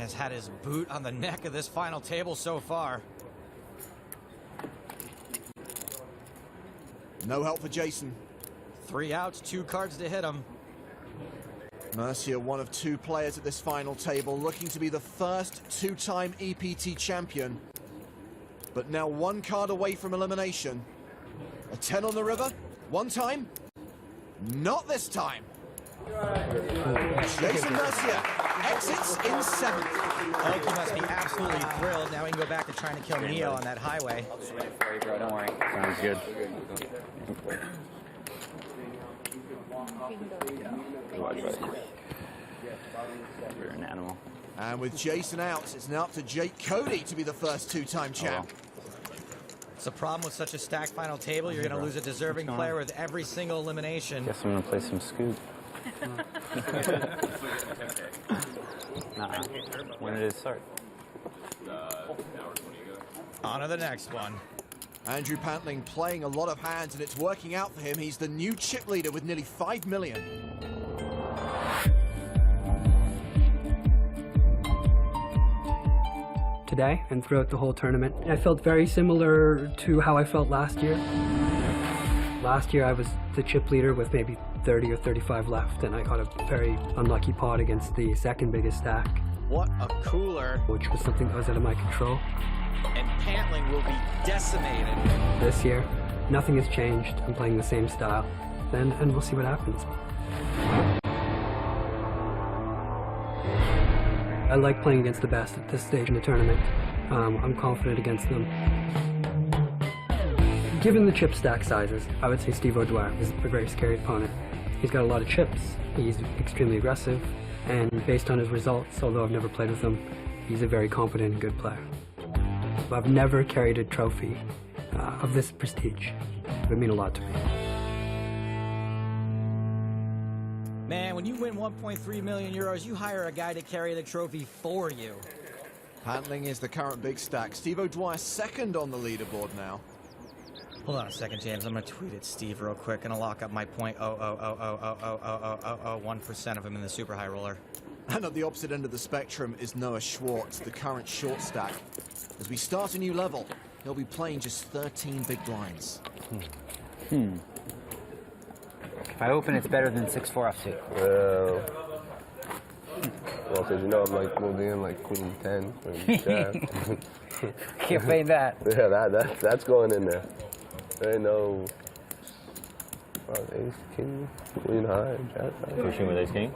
has had his boot on the neck of this final table so far. No help for Jason. 3 outs, 2 cards to hit him. Mercier, one of 2 players at this final table, looking to be the first 2-time EPT champion. But now 1 card away from elimination. A 10 on the river, 1 time. Not this time. Jason Mercier exits in 7th. Oki must be absolutely thrilled. Now he can go back to trying to kill Neo on that highway. I'll just win it for you, bro. Don't worry. Sounds good. You're an animal. And with Jason out, it's now up to Jake Cody to be the first 2-time champ. It's a problem with such a stacked final table. You're going to lose a deserving player with every single elimination. Guess I'm gonna play some scoop. Nah. When did it start? On to the next one. Andrew Pantling playing a lot of hands, and it's working out for him. He's the new chip leader with nearly 5 million. Today and throughout the whole tournament, I felt very similar to how I felt last year. Last year I was the chip leader with maybe 30 or 35 left, and I got a very unlucky pot against the second biggest stack. What a cooler. Which was something that was out of my control. And Pantling will be decimated. This year, nothing has changed. I'm playing the same style, and we'll see what happens. I like playing against the best at this stage in the tournament. I'm confident against them. Given the chip stack sizes, I would say Steve O'Dwyer is a very scary opponent. He's got a lot of chips, he's extremely aggressive, and based on his results, although I've never played with him, he's a very competent and good player. I've never carried a trophy of this prestige. It would mean a lot to me. Man, when you win 1.3 million euros, you hire a guy to carry the trophy for you. Pantling is the current big stack. Steve O'Dwyer second on the leaderboard now. Hold on a second, James. I'm going to tweet at Steve real quick. Going to lock up my 0.000000001% of him in the super high roller. And at the opposite end of the spectrum is Noah Schwartz, the current short stack. As we start a new level, he'll be playing just 13 big blinds. If I open, it's better than 6-4 offsuit. Well, because you know I'm like moving in like queen 10, queen jack. Can't play that. Yeah, that's going in there. There ain't no ace, king, queen high, jack high. You're shooting with ace king?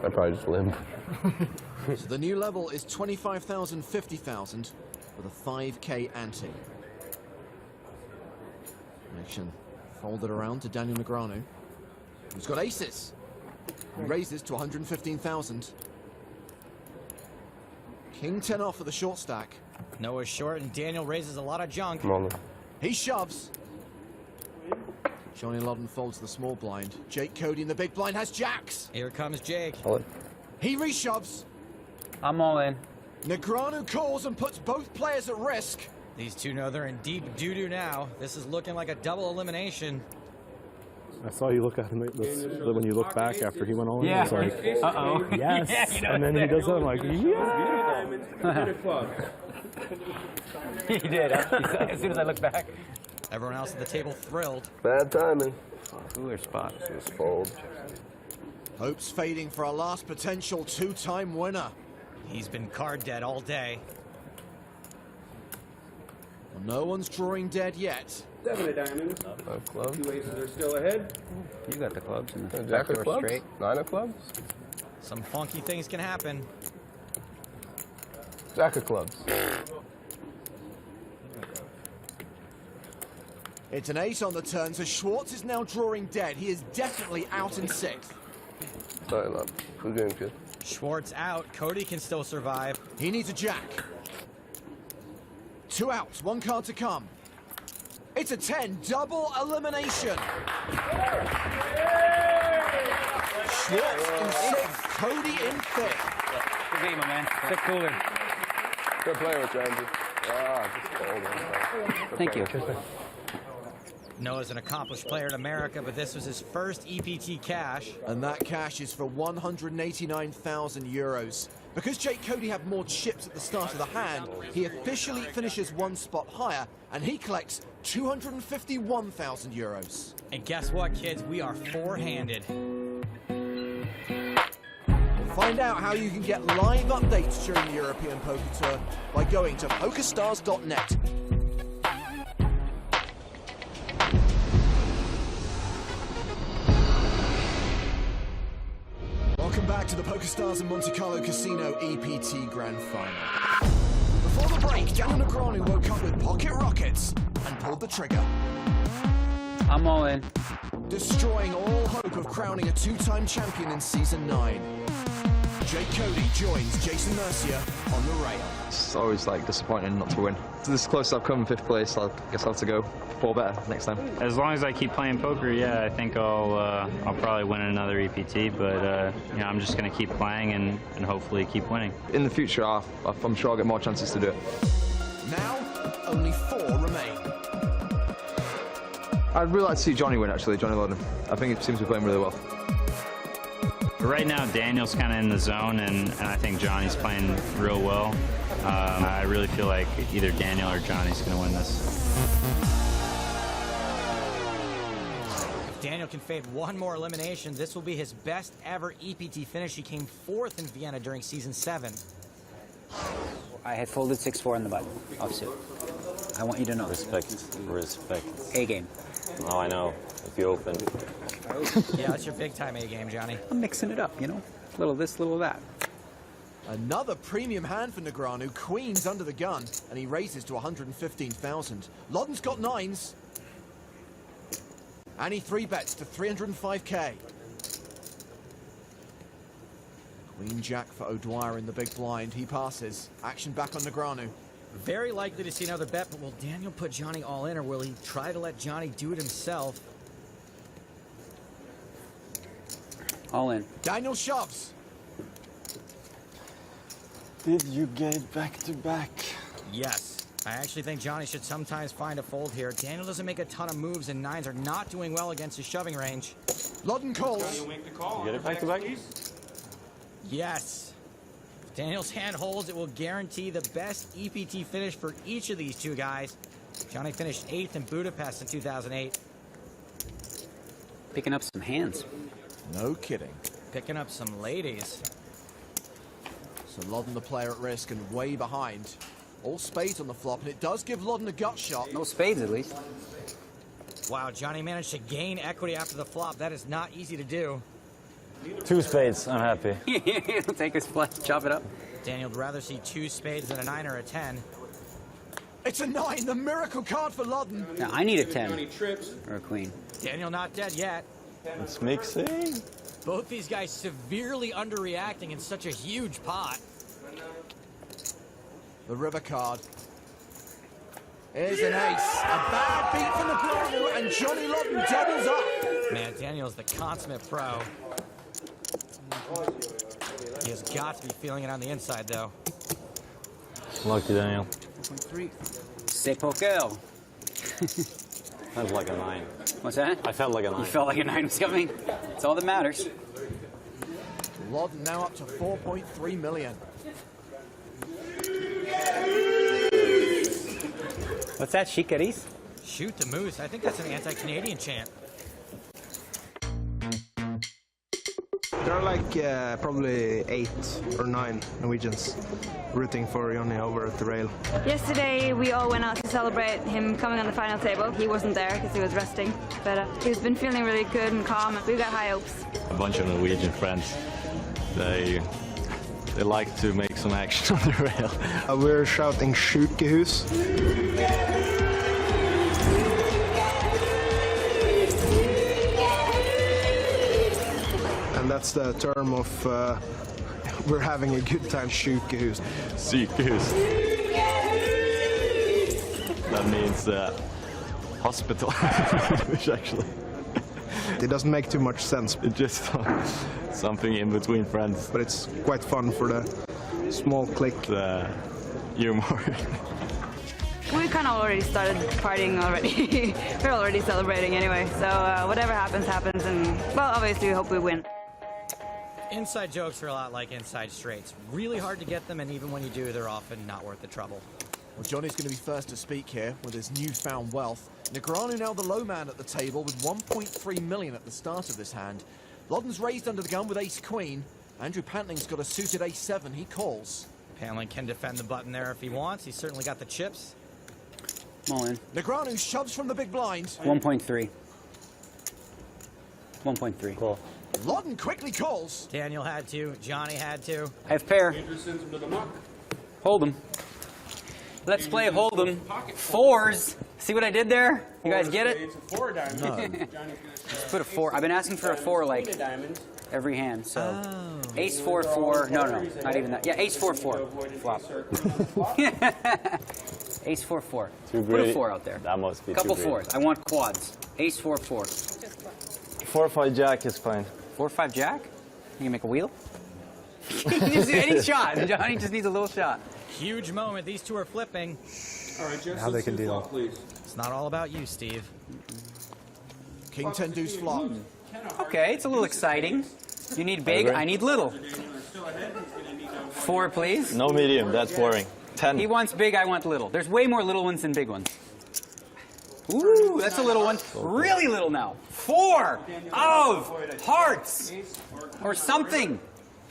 I probably just limp. So the new level is 25,000, 50,000 with a 5K ante. Action folded around to Daniel Negreanu, who's got aces. He raises to 115,000. King 10 off for the short stack. Noah's short, and Daniel raises a lot of junk. Come on. He shoves. Johnny Lodden folds the small blind. Jake Cody in the big blind has jacks. Here comes Jake. He reshoves. I'm all in. Negreanu calls and puts both players at risk. These two know they're in deep doo-doo now. This is looking like a double elimination. I saw you look at him when you look back after he went all in. Yeah. It's like, Uh-oh. yes. Yeah, you know and then he does that. I'm like, yeah. He did. As soon as I looked back. Everyone else at the table thrilled. Bad timing. Cooler spot. Just fold. Hopes fading for our last potential 2-time winner. He's been card dead all day. Well, no one's drawing dead yet. 7 of diamonds. 5 clubs. 2 aces are still ahead. You got the clubs. And Jack of backdoor clubs. straight. 9 of clubs. Some funky things can happen. Jack of clubs. It's an ace on the turn, so Schwartz is now drawing dead. He is definitely out in 6th. Sorry, love. Who's doing good? Schwartz out. Cody can still survive. He needs a jack. 2 outs, 1 card to come. It's a 10, double elimination. Schwartz in 6th, Cody in 5th. Good game, my man. Sick cooler. Good play with Andrew. Just fold. Thank you. Noah's an accomplished player in America, but this was his first EPT cash. And that cash is for 189,000 euros. Because Jake Cody had more chips at the start of the hand, he officially finishes one spot higher, and he collects 251,000 euros. And guess what, kids? We are four-handed. Find out how you can get live updates during the European Poker Tour by going to PokerStars.net. Welcome back to the PokerStars in Monte Carlo Casino EPT Grand Final. Before the break, Daniel Negreanu woke up with pocket rockets and pulled the trigger. I'm all in. Destroying all hope of crowning a two-time champion in Season 9. Jake Cody joins Jason Mercier on the rail. It's always like disappointing not to win. This close I've come, 5th place. I guess I'll have to go 4 better next time. As long as I keep playing poker, yeah, I think I'll probably win another EPT. But you know, I'm just going to keep playing and hopefully keep winning. In the future, I'm sure I'll get more chances to do it. Now, only 4 remain. I'd really like to see Johnny win, actually, Johnny Lodden. I think he seems to be playing really well. Right now, Daniel's kind of in the zone, and I think Johnny's playing real well. I really feel like either Daniel or Johnny's going to win this. If Daniel can fade one more elimination, this will be his best ever EPT finish. He came 4th in Vienna during Season 7. I had folded 6-4 in the button, offsuit. I want you to know. Respect. A game. Oh, I know. If you open. Yeah, that's your big-time A game, Johnny. I'm mixing it up, you know? Little this, little that. Another premium hand for Negreanu. Queens under the gun, and he raises to 115,000. Lodden's got 9s. And he 3-bets to 305k. Queen Jack for O'Dwyer in the big blind. He passes. Action back on Negreanu. Very likely to see another bet, but will Daniel put Johnny all in, or will he try to let Johnny do it himself? All in. Daniel shoves. Did you get back-to-back? Yes. I actually think Johnny should sometimes find a fold here. Daniel doesn't make a ton of moves, and 9s are not doing well against his shoving range. Lodden calls. You get it back-to-back? Yes. If Daniel's hand holds, it will guarantee the best EPT finish for each of these two guys. Johnny finished 8th in Budapest in 2008. Picking up some hands. No kidding. Picking up some ladies. So Lodden the player at risk and way behind. All spades on the flop, and it does give Lodden a gut shot. No spades, at least. Wow, Johnny managed to gain equity after the flop. That is not easy to do. 2 spades. I'm happy. Take his flush, chop it up. Daniel would rather see 2 spades than a 9 or a 10. It's a 9, the miracle card for Lodden. Now, I need a 10. Or a queen. Daniel not dead yet. It's mixing. Both these guys severely underreacting in such a huge pot. The river card is an ace. A bad beat from Negreanu, and Johnny Lodden doubles up. Man, Daniel's the consummate pro. He has got to be feeling it on the inside, though. Lucky Daniel. 4.3. C'est poker. Felt like a 9. What's that? I felt like a 9. You felt like a 9 was coming. That's all that matters. Lodden now up to 4.3 million. What's that, Chicaris? Shoot the moose. I think that's an anti-Canadian chant. There are like probably 8 or 9 Norwegians rooting for Johnny over at the rail. Yesterday we all went out to celebrate him coming on the final table. He wasn't there because he was resting, but he's been feeling really good and calm. We've got high hopes. A bunch of Norwegian friends. They like to make some action on the rail. We're shouting "Sjukehus." And that's the term of we're having a good time. Sjukehus. Sykehus. That means hospital. Which actually. It doesn't make too much sense. It's just something in between friends. But it's quite fun for the small clique. The humor. We kind of already started partying already. We're already celebrating anyway, so whatever happens, happens, and, well, obviously we hope we win. Inside jokes are a lot like inside straights. Really hard to get them, and even when you do, they're often not worth the trouble. Well, Johnny's going to be first to speak here with his newfound wealth. Negreanu now the low man at the table with 1.3 million at the start of this hand. Loddon's raised under the gun with ace-queen. Andrew Pantling's got a suited ace-7. He calls. Panling can defend the button there if he wants. He's certainly got the chips. All in. Negreanu shoves from the big blind. 1.3. 1.3. Cool. Loddon quickly calls. Daniel had to. Johnny had to. I have pair. Andrew sends him to the muck. Hold 'em. Let's play hold 'em. Fours. See what I did there? You guys get it? It's a 4 diamond. No. Johnny's gonna Put a 4. I've been asking for a 4 like Queen of diamonds. every hand, so. Ace 4 4. No, not even that. Yeah, ace 4 4. Flop. Ace 4 4. Put a 4 out there. That must be Couple too greedy. 4s. I want quads. Ace 4 4. 4-5 jack is fine. 4-5 jack? You can make a wheel? You can just do any shot. Johnny just needs a little shot. Huge moment. These two are flipping. All right, Jeff, How they can deal. please. It's not all about you, Steve. King 10 deuce flop. Okay, it's a little exciting. You need big, I need little. 4, please. No medium, that's boring. 10. He wants big, I want little. There's way more little ones than big ones. Ooh, that's a little one. Really little now. 4 of hearts. Or something.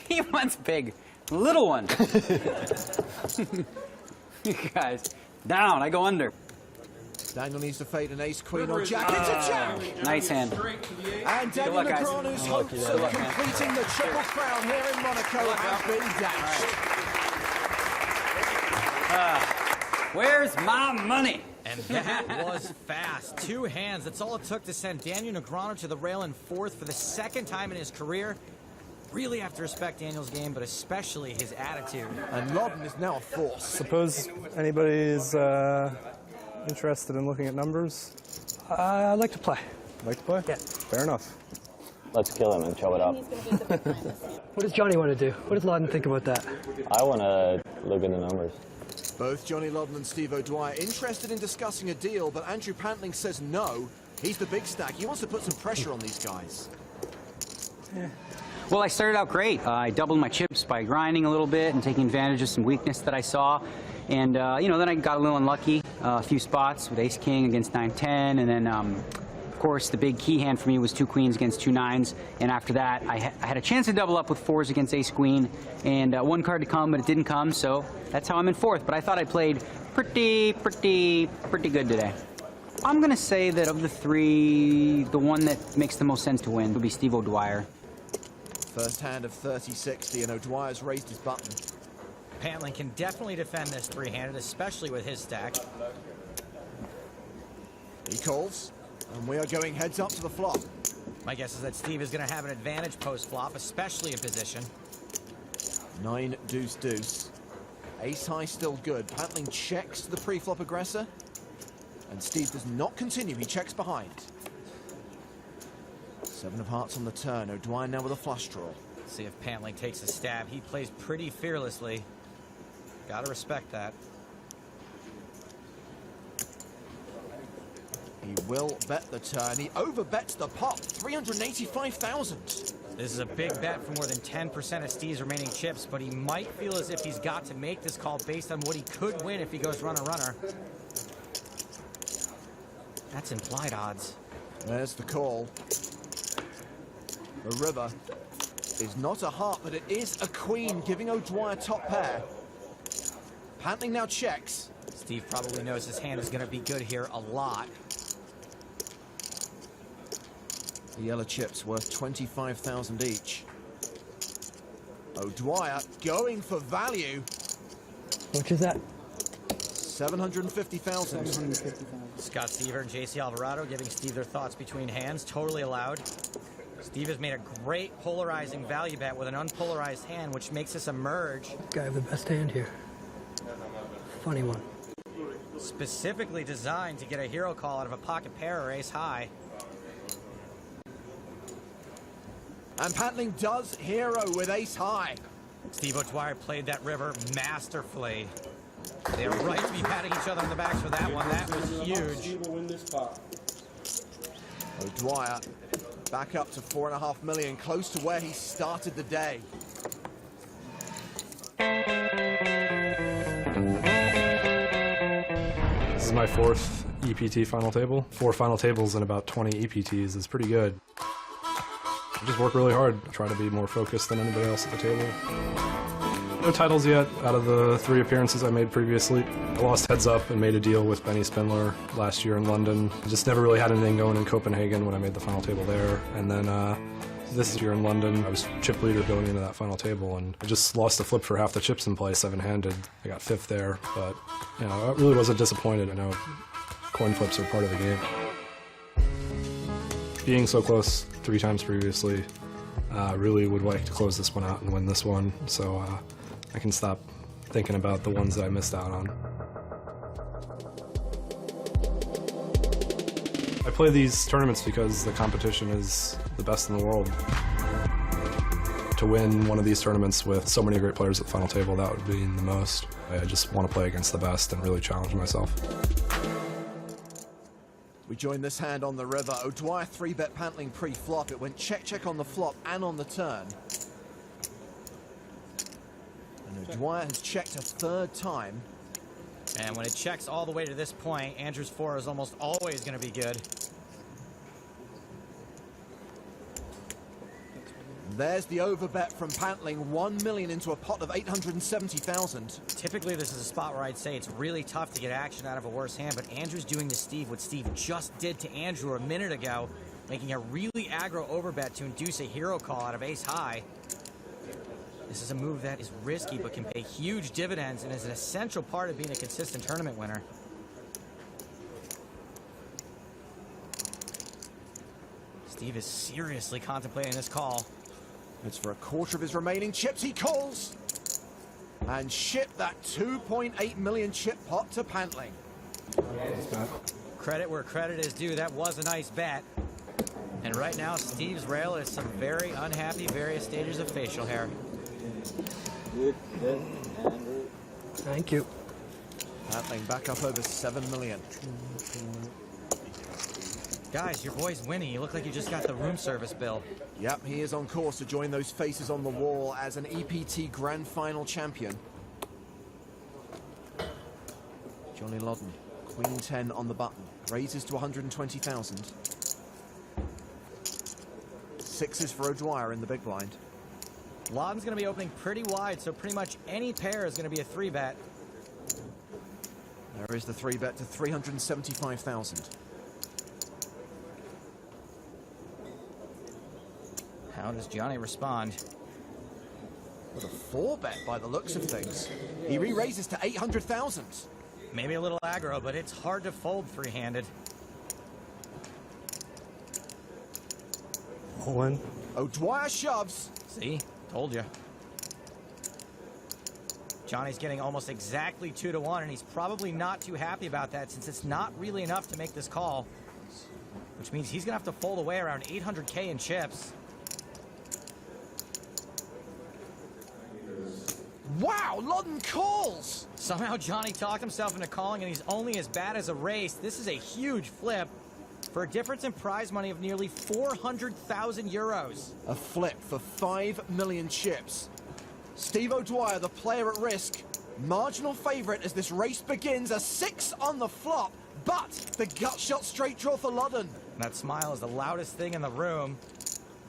He wants big. Little one. You guys, down, I go under. Daniel needs to fade an ace-queen or jack. It's a jack! Nice hand. And Daniel luck, guys. Negreanu's hopes of luck, man. completing the triple crown here in Monaco have been dashed. Where's my money? And that was fast. 2 hands. That's all it took to send Daniel Negreanu to the rail in 4th for the 2nd time in his career. Really have to respect Daniel's game, but especially his attitude. And Loddon is now a force. Suppose anybody is interested in looking at numbers? I'd like to play. Like to play? Yeah. Fair enough. Let's kill him and chop it up. What does Johnny want to do? What does Loddon think about that? I want to look at the numbers. Both Johnny Loddon and Steve O'Dwyer interested in discussing a deal, but Andrew Pantling says no. He's the big stack. He wants to put some pressure on these guys. Yeah. Well, I started out great. I doubled my chips by grinding a little bit and taking advantage of some weakness that I saw. And, you know, then I got a little unlucky, a few spots with ace-king against 9-10. And then, of course, the big key hand for me was 2 queens against 2 9s. And after that, I had a chance to double up with 4s against ace-queen. And 1 card to come, but it didn't come. So that's how I'm in 4th. But I thought I played pretty good today. I'm going to say that of the 3, the one that makes the most sense to win would be Steve O'Dwyer. First hand of 30-60, and O'Dwyer's raised his button. Pantling can definitely defend this 3-handed, especially with his stack. He calls, and we are going heads up to the flop. My guess is that Steve is going to have an advantage post-flop, especially in position. 9 deuce deuce. Ace high still good. Pantling checks the pre-flop aggressor, and Steve does not continue. He checks behind. 7 of hearts on the turn. O'Dwyer now with a flush draw. See if Pantling takes a stab. He plays pretty fearlessly. Gotta respect that. He will bet the turn. He overbets the pot. 385,000. This is a big bet for more than 10% of Steve's remaining chips, but he might feel as if he's got to make this call based on what he could win if he goes runner-runner. That's implied odds. There's the call. The river is not a heart, but it is a queen, giving O'Dwyer top pair. Pantling now checks. Steve probably knows his hand is going to be good here a lot. The yellow chips worth 25,000 each. O'Dwyer going for value. Which is that? 750,000. Scott Stever and JC Alvarado giving Steve their thoughts between hands. Totally allowed. Steve has made a great polarizing value bet with an unpolarized hand, which makes this a merge. Guy with the best hand here. Funny one. Specifically designed to get a hero call out of a pocket pair or ace high. And Pantling does hero with ace high. Steve O'Dwyer played that river masterfully. They were right to be patting each other on the backs for that one. That was huge. O'Dwyer Back up to 4.5 million, close to where he started the day. This is my 4th EPT final table. 4 final tables and about 20 EPTs is pretty good. I just work really hard. I try to be more focused than anybody else at the table. No titles yet out of the 3 appearances I made previously. I lost heads up and made a deal with Benny Spindler last year in London. I just never really had anything going in Copenhagen when I made the final table there. And then this year in London, I was chip leader going into that final table, and I just lost a flip for half the chips in play, 7-handed. I got 5th there, but you know, I really wasn't disappointed. I know coin flips are part of the game. Being so close 3 times previously, really would like to close this one out and win this one, so I can stop thinking about the ones that I missed out on. I play these tournaments because the competition is the best in the world. To win one of these tournaments with so many great players at the final table, that would mean the most. I just want to play against the best and really challenge myself. We join this hand on the river. O'Dwyer 3-bet Pantling pre-flop. It went check-check on the flop and on the turn. And O'Dwyer has checked a 3rd time. And when it checks all the way to this point, Andrew's 4 is almost always going to be good. There's the overbet from Pantling, 1 million into a pot of 870,000. Typically, this is a spot where I'd say it's really tough to get action out of a worse hand, but Andrew's doing to Steve what Steve just did to Andrew a minute ago, making a really aggro overbet to induce a hero call out of ace high. This is a move that is risky but can pay huge dividends and is an essential part of being a consistent tournament winner. Steve is seriously contemplating this call. It's for a quarter of his remaining chips. He calls and ship that 2.8 million chip pot to Pantling. Credit where credit is due. That was a nice bet. And right now, Steve's rail is some very unhappy various stages of facial hair. Thank you. Pantling back up over 7 million. Guys, your boy's winning. You look like you just got the room service bill. Yep, he is on course to join those faces on the wall as an EPT Grand Final champion. Johnny Lodden, Queen 10 on the button, raises to 120,000. 6s for O'Dwyer in the big blind. Lodden's going to be opening pretty wide, so pretty much any pair is going to be a 3-bet. There is the 3-bet to 375,000. How does Johnny respond? With a 4-bet by the looks of things. He re-raises to 800,000. Maybe a little aggro, but it's hard to fold 3-handed. All in. O'Dwyer shoves. See? Told you. Johnny's getting almost exactly 2-1, and he's probably not too happy about that since it's not really enough to make this call. Which means he's going to have to fold away around 800K in chips. Wow, Lodden calls! Somehow Johnny talked himself into calling, and he's only as bad as a race. This is a huge flip for a difference in prize money of nearly 400,000 euros. A flip for 5 million chips. Steve O'Dwyer, the player at risk. Marginal favourite as this race begins. A 6 on the flop, but the gut shot straight draw for Lodden. That smile is the loudest thing in the room.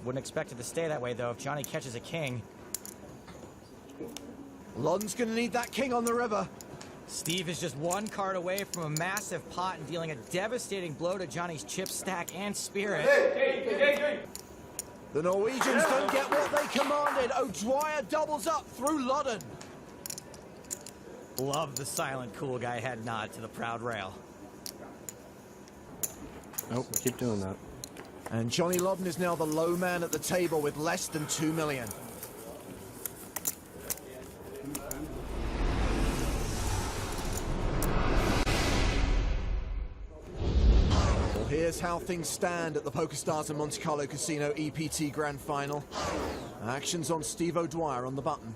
Wouldn't expect it to stay that way, though, if Johnny catches a king. Lodden's going to need that king on the river. Steve is just 1 card away from a massive pot and dealing a devastating blow to Johnny's chip stack and spirit. The Norwegians don't get what they commanded. O'Dwyer doubles up through Lodden. Love the silent cool guy head nod to the proud rail. Nope, keep doing that. And Johnny Lodden is now the low man at the table with less than 2 million. Here's how things stand at the PokerStars and Monte Carlo Casino EPT Grand Final. Action's on Steve O'Dwyer on the button.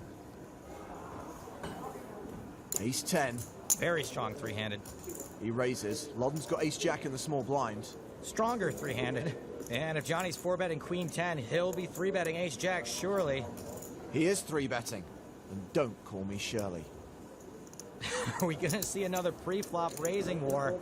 Ace 10. Very strong 3-handed. He raises. Lodden's got ace jack in the small blind. Stronger 3-handed. And if Johnny's 4-betting Queen 10, he'll be 3-betting Ace Jack, surely. He is 3-betting. And don't call me Shirley. Are we going to see another pre-flop raising war?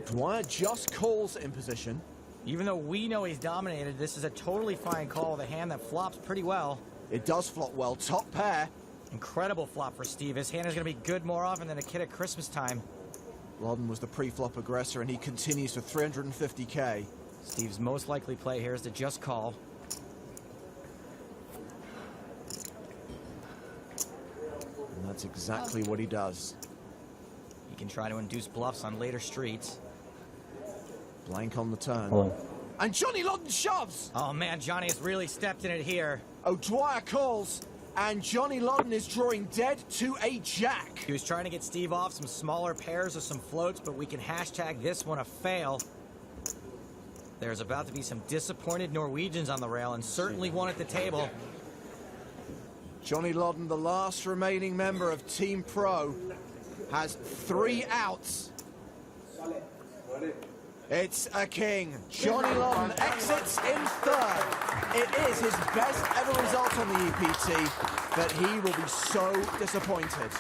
Dwyer just calls in position. Even though we know he's dominated, this is a totally fine call with a hand that flops pretty well. It does flop well. Top pair. Incredible flop for Steve. His hand is going to be good more often than a kid at Christmas time. Loudon was the pre-flop aggressor, and he continues for 350k. Steve's most likely play here is to just call. And that's exactly what he does. He can try to induce bluffs on later streets. Blank on the turn. Oh. And Johnny Loudon shoves! Oh man, Johnny has really stepped in it here. O'Dwyer calls, and Johnny Loudon is drawing dead to a jack. He was trying to get Steve off some smaller pairs or some floats, but we can hashtag this one a fail. There's about to be some disappointed Norwegians on the rail, and certainly one at the table. Johnny Loudon, the last remaining member of Team Pro, has 3 outs. It's a king. Johnny Loudon exits in 3rd. It is his best ever result on the EPT, but he will be so disappointed.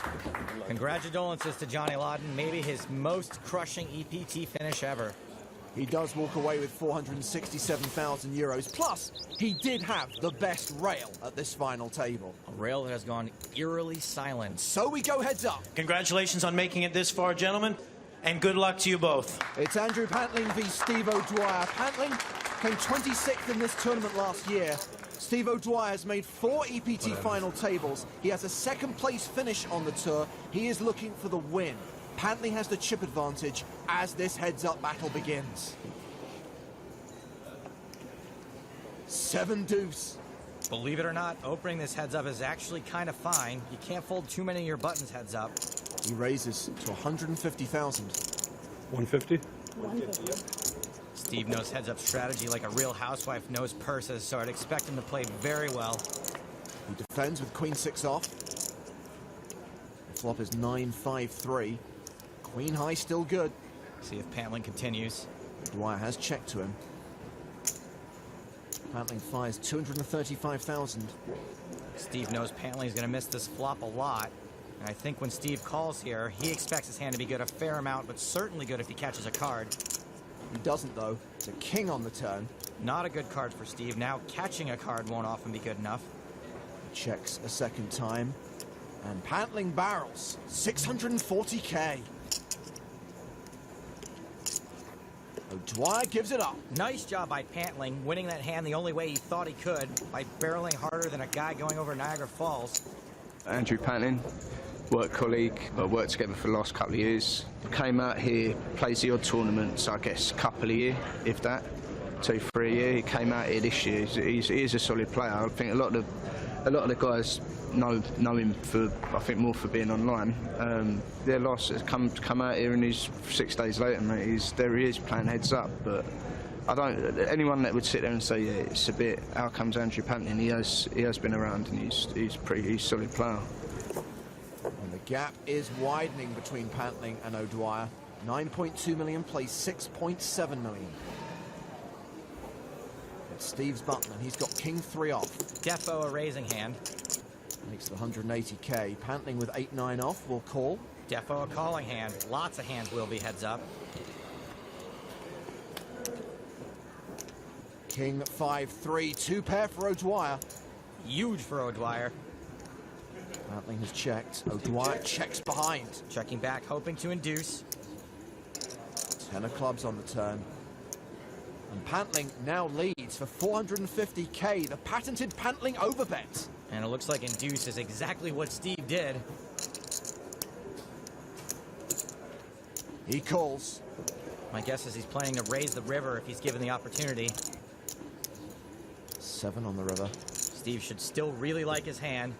Congratulations to Johnny Loudon, maybe his most crushing EPT finish ever. He does walk away with 467,000 euros. Plus, he did have the best rail at this final table. A rail that has gone eerily silent. So we go heads up. Congratulations on making it this far, gentlemen, and good luck to you both. It's Andrew Pantling v. Steve O'Dwyer. Pantling came 26th in this tournament last year. Steve O'Dwyer has made 4 EPT final tables. He has a 2nd place finish on the tour. He is looking for the win. Pantling has the chip advantage as this heads-up battle begins. 7 deuce. Believe it or not, opening this heads-up is actually kind of fine. You can't fold too many of your buttons heads-up. He raises to 150,000. 150? Steve knows heads-up strategy like a real housewife knows purses, so I'd expect him to play very well. He defends with Queen 6 off. The flop is 9-5-3. Queen high still good. See if Pantling continues. Dwyer has checked to him. Pantling fires 235,000. Steve knows Pantling's going to miss this flop a lot. And I think when Steve calls here, he expects his hand to be good a fair amount, but certainly good if he catches a card. He doesn't, though. It's a king on the turn. Not a good card for Steve. Now catching a card won't often be good enough. He checks a 2nd time. And Pantling barrels. 640k. O'Dwyer gives it up. Nice job by Pantling, winning that hand the only way he thought he could, by barreling harder than a guy going over Niagara Falls. Andrew Pantling, work colleague, worked together for the last couple of years. Came out here, plays the odd tournaments, I guess, a couple a year, if that, 2, 3 a year. He came out here this year. He is a solid player. I think a lot of the guys know him for, I think, more for being online. Their loss has come out here, and he's 6 days later, mate. There he is playing heads up. But I don't. Anyone that would sit there and say, yeah, it's a bit. How comes Andrew Pantling? He has been around, and he's a solid player. And the gap is widening between Pantling and O'Dwyer. 9.2 million plays 6.7 million. It's Steve's button, and he's got King 3 off. Defo a raising hand. Makes the 180k. Pantling with 8-9 off will call. Defo a calling hand. Lots of hands will be heads up. King 5-3, 2 pair for O'Dwyer. Huge for O'Dwyer. Pantling has checked. O'Dwyer checks behind. Checking back, hoping to induce. 10 of clubs on the turn. And Pantling now leads for 450k, the patented Pantling overbet. And it looks like induce is exactly what Steve did. He calls. My guess is he's planning to raise the river if he's given the opportunity. 7 on the river. Steve should still really like his hand.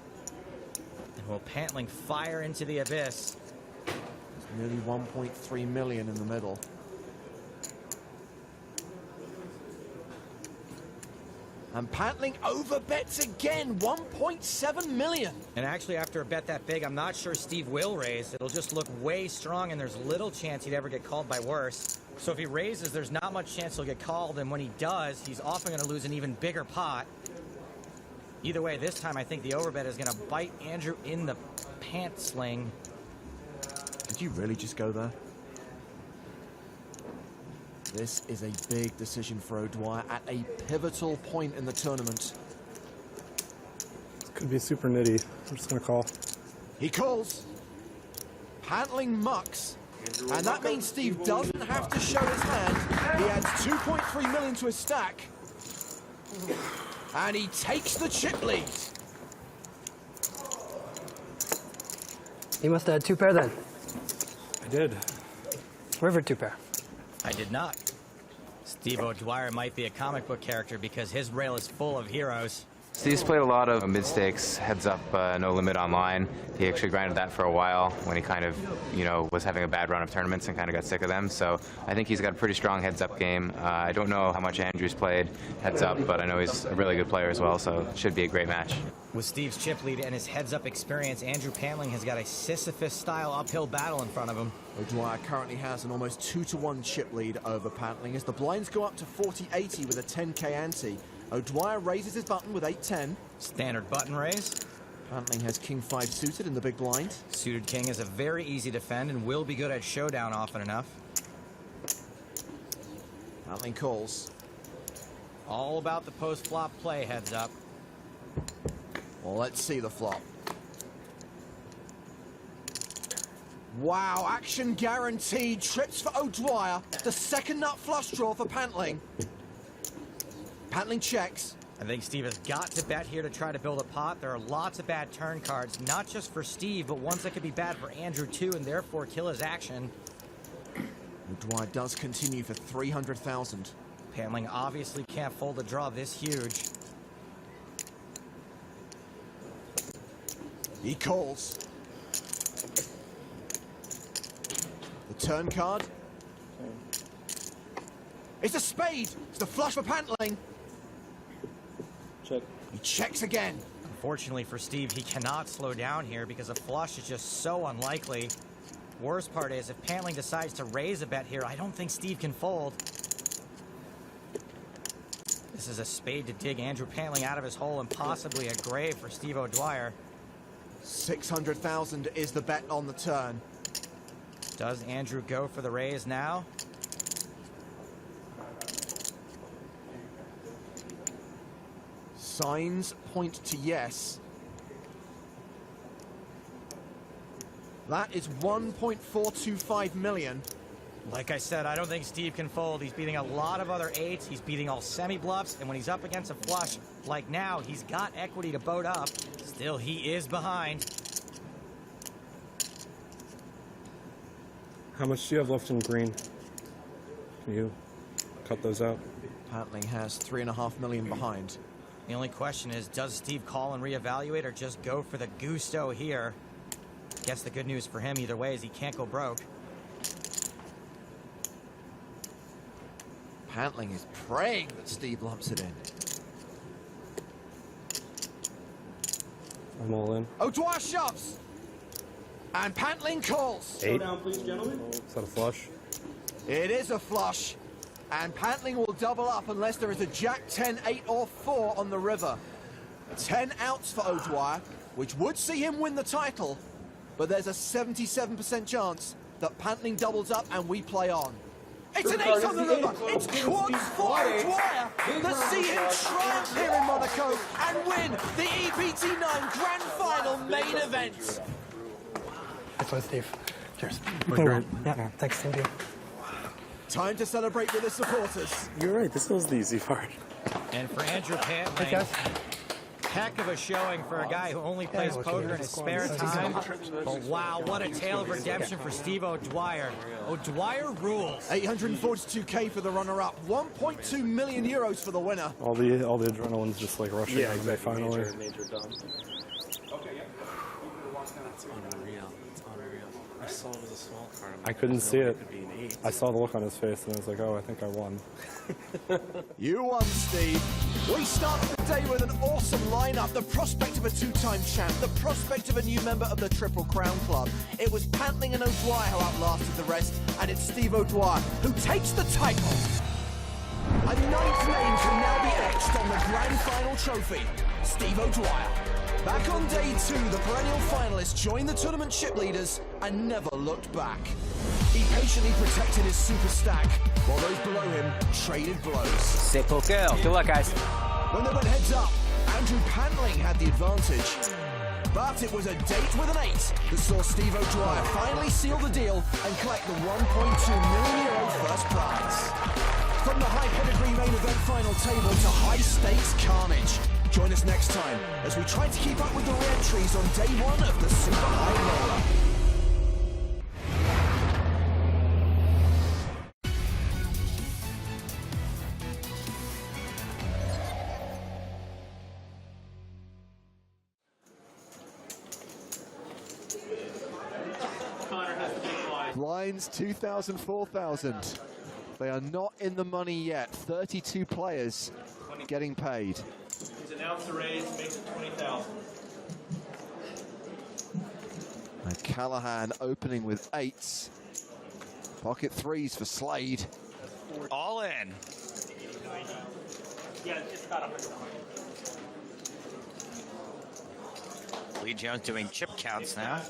And will Pantling fire into the abyss? There's nearly 1.3 million in the middle. And Pantling overbets again, 1.7 million. And actually, after a bet that big, I'm not sure Steve will raise. It'll just look way strong, and there's little chance he'd ever get called by worse. So if he raises, there's not much chance he'll get called, and when he does, he's often going to lose an even bigger pot. Either way, this time I think the overbet is going to bite Andrew in the pant sling. Did you really just go there? This is a big decision for O'Dwyer at a pivotal point in the tournament. This could be super nitty. I'm just going to call. He calls. Pantling mucks. And that means Steve doesn't have to show his hand. He adds 2.3 million to his stack. And he takes the chip lead. You must have had 2 pair then. I did. River 2 pair. I did not. Steve O'Dwyer might be a comic book character because his rail is full of heroes. Steve's played a lot of mid-stakes, heads-up, no limit online. He actually grinded that for a while when he kind of, was having a bad run of tournaments and kind of got sick of them. So I think he's got a pretty strong heads-up game. I don't know how much Andrew's played heads-up, but I know he's a really good player as well, so it should be a great match. With Steve's chip lead and his heads-up experience, Andrew Pantling has got a Sisyphus-style uphill battle in front of him. O'Dwyer currently has an almost 2-to-1 chip lead over Pantling as the blinds go up to 40-80 with a 10k ante. O'Dwyer raises his button with 8-10. Standard button raise. Pantling has king-5 suited in the big blind. Suited king is a very easy defend and will be good at showdown often enough. Pantling calls. All about the post-flop play, heads up. Well, let's see the flop. Wow, action guaranteed. Trips for O'Dwyer. The second nut flush draw for Pantling. Pantling checks. I think Steve has got to bet here to try to build a pot. There are lots of bad turn cards, not just for Steve, but ones that could be bad for Andrew too, and therefore kill his action. O'Dwyer does continue for 300,000. Pantling obviously can't fold a draw this huge. He calls. The turn card. It's a spade. It's the flush for Pantling. Check. He checks again. Unfortunately for Steve, he cannot slow down here because a flush is just so unlikely. Worst part is, if Pantling decides to raise a bet here, I don't think Steve can fold. This is a spade to dig Andrew Pantling out of his hole and possibly a grave for Steve O'Dwyer. 600,000 is the bet on the turn. Does Andrew go for the raise now? Signs point to yes. That is 1.425 million. Like I said, I don't think Steve can fold. He's beating a lot of other eights. He's beating all semi-bluffs, and when he's up against a flush like now, he's got equity to boat up. Still, he is behind. How much do you have left in green? Can you cut those out? Pantling has 3.5 million behind. The only question is, does Steve call and reevaluate or just go for the gusto here? Guess the good news for him either way is he can't go broke. Pantling is praying that Steve lumps it in. I'm all in. O'Dwyer shoves. And Pantling calls. Slow down, please, gentlemen. Is that a flush? It is a flush. And Pantling will double up unless there is a Jack 10, 8 or 4 on the river. 10 outs for O'Dwyer, which would see him win the title, but there's a 77% chance that Pantling doubles up and we play on. It's an 8 on the river! It's quads for O'Dwyer that see him triumph here in Monaco and win the EPT 9 Grand Final main event! That's one, Steve. Cheers. Yeah, thanks, Steve. Time to celebrate with the supporters. You're right, this was the easy part. And for Andrew Pantling, heck of a showing for a guy who only plays poker in his spare time. But wow, what a tale of redemption for Steve O'Dwyer. O'Dwyer rules. 842k for the runner-up, 1.2 million euros for the winner. All the adrenaline's just like rushing out of finally. Major dumb. Okay, yeah. It's unreal. It's unreal. I saw it was a small card. I couldn't see it. Could be an 8. I saw the look on his face and I was like, oh, I think I won. You won, Steve. We start the day with an awesome lineup. The prospect of a two-time champ, the prospect of a new member of the Triple Crown Club. It was Pantling and O'Dwyer who outlasted the rest, and it's Steve O'Dwyer who takes the title. A ninth name can now be etched on the grand final trophy. Steve O'Dwyer. Back on day 2, the perennial finalists joined the tournament chip leaders and never looked back. He patiently protected his super stack, while those below him traded blows. C'est poker. Good luck, guys. When they went heads up, Andrew Pantling had the advantage. But it was a date with an 8 that saw Steve O'Dwyer finally seal the deal and collect the €1.2 million first prize. From the high pedigree main event final table to high stakes carnage. Join us next time as we try to keep up with the re-entries on day 1 of the Super High Roller. Blinds 2,000, 4,000. They are not in the money yet. 32 players getting paid. He's announced the raise, makes it 20,000. And Callahan opening with 8s. Pocket 3s for Slade. All in. Yeah, it's about 100. Lee Jones doing chip counts now.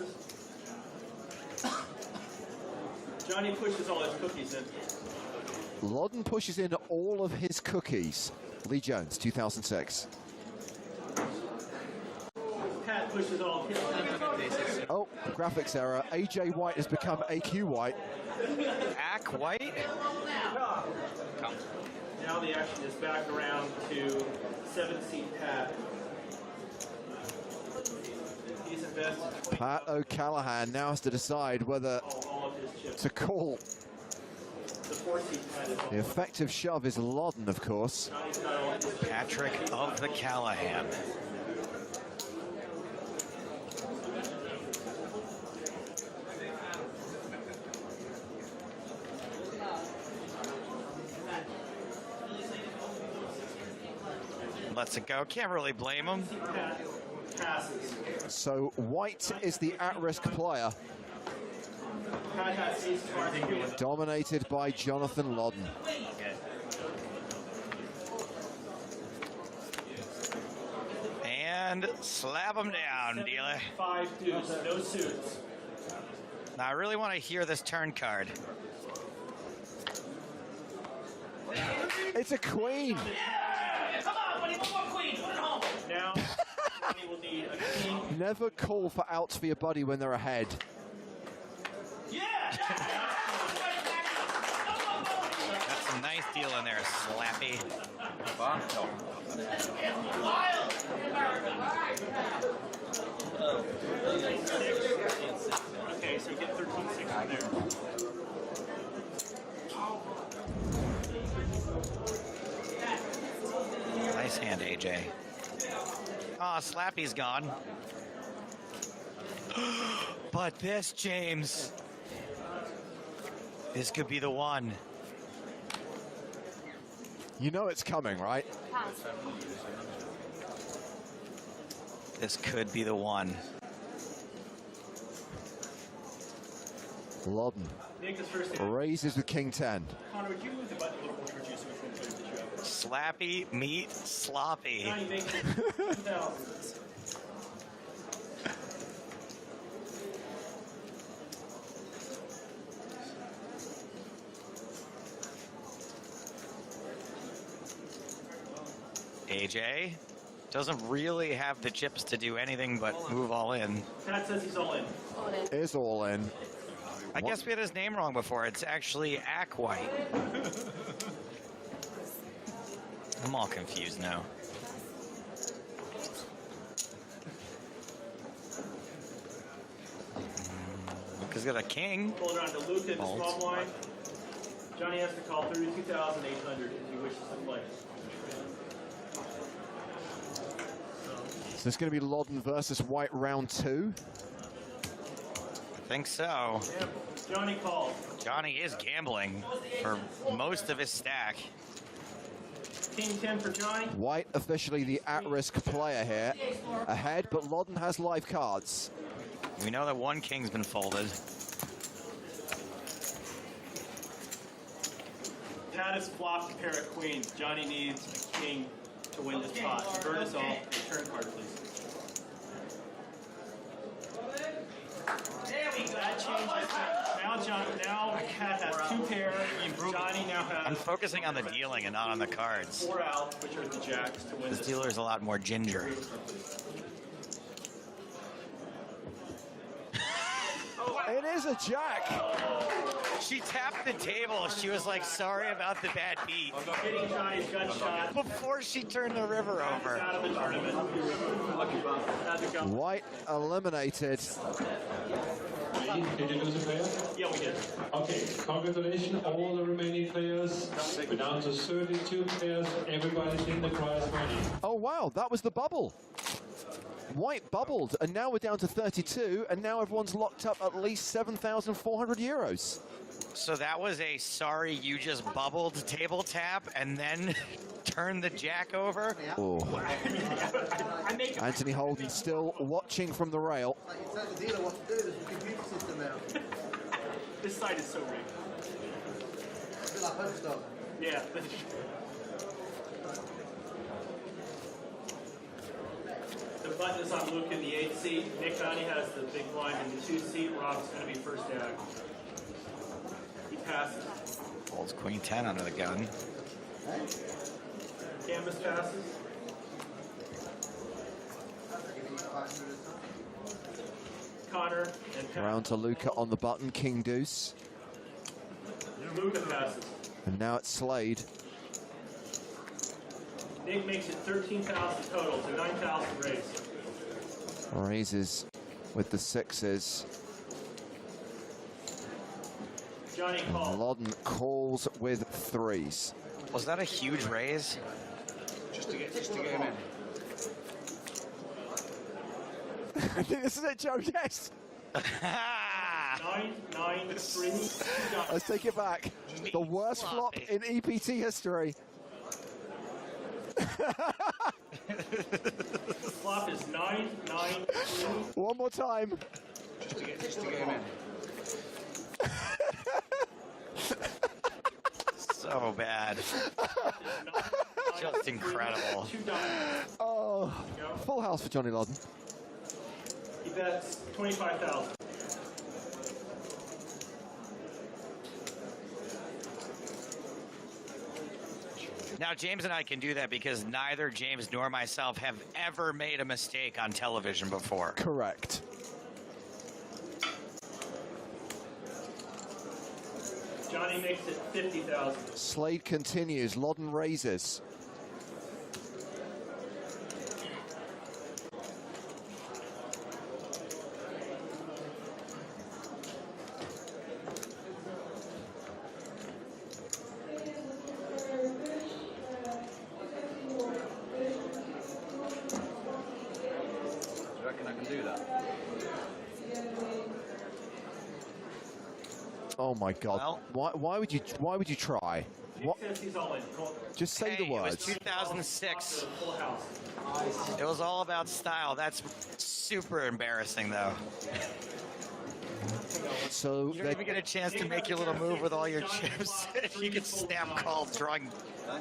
Johnny pushes all his cookies in. Loddon pushes in all of his cookies. Lee Jones, 2006. Pat pushes all his cookies. Oh, graphics error. AJ White has become AQ White. Ack White? Now the action is back around to 7-seat Pat. He's invested. Pat O'Callahan now has to decide whether to call. The effective shove is Loddon, of course. Patrick of the Callahan. Lets it go. Can't really blame him. So White is the at-risk player. Dominated by Jonathan Loddon. And slap him down, dealer. 5 deuce, no suits. Now I really want to hear this turn card. It's a queen. Come on, buddy, one more queen. Put it home. Now, we will need a king. Never call for outs for your buddy when they're ahead. That's a nice deal in there, Slappy. Okay, so you get 13-6 in there. Nice hand, AJ. Oh, Slappy's gone. But this, James. This could be the one. You know it's coming, right? This could be the one. Loddon raises with King 10. Connor, would you move the button a little more towards you so which one goes to the show? Slappy meet sloppy. Johnny makes it 2,000. AJ doesn't really have the chips to do anything but move all in. Pat says he's all in. Is all in. I guess we had his name wrong before. It's actually Ack White. I'm all confused now. Luca's got a king. Pull it around to Luca in the small blind. Johnny has to call 32,800 if he wishes to play. So it's going to be Loddon versus White round 2. I think so. Yep. Johnny calls. Johnny is gambling for most of his stack. King 10 for Johnny. White officially the at-risk player here. Ahead, but Loddon has live cards. We know that one king's been folded. Pat has flopped a pair of queens. Johnny needs a king to win this pot. Burn us all. Turn card, please. There we go. That changes things. Now Pat has two pair. Johnny now has... I'm focusing on the dealing and not on the cards. 4 out, which are the jacks to win This dealer's a lot more ginger. It is a jack. She tapped the table. She was like, sorry about the bad beat. Hitting Johnny's gunshot. Before she turned the river over. Out of the tournament. White eliminated. Did you lose a player? Yeah, we did. Okay, congratulations, all the remaining players. We're down to 32 players. Everybody's in the prize money. Oh, wow, that was the bubble. White bubbled, and now we're down to 32, and now everyone's locked up at least 7,400 euros. So that was a sorry you just bubbled table tap and then turned the jack over? Oh. Anthony Holden still watching from the rail. This side is so rigged. Yeah. The button is on Luke in the 8th seat. Nick Johnny has the big blind in the 2th seat. Rob's going to be first dag. He passes. Holds queen 10 under the gun. Canvas passes. Connor and Pat. Round to Luca on the button, king deuce. Luca passes. And now it's Slade. Nick makes it 13,000 total, so 9,000 raise. Raises with the sixes. Johnny calls. Loddon calls with threes. Was that a huge raise? Just to get him in. I think this is it, Joe, yes. 9-9-3. Let's take it back. The worst flop in EPT history. The flop is 9-9-3. One more time. Just to get him in. So bad. Just incredible. Oh, full house for Johnny Loddon. He bets 25,000. Now, James and I can do that because neither James nor myself have ever made a mistake on television before. Correct. Johnny makes it 50,000. Slade continues. Loddon raises. I reckon I can do that. Oh my God! Well, why would you try? What? Says he's all in. Just say the It was words. 2006. Full house. It was all about style. That's super embarrassing, though. So You don't even get a chance to make your little move with all your chips. You get snap called, drawing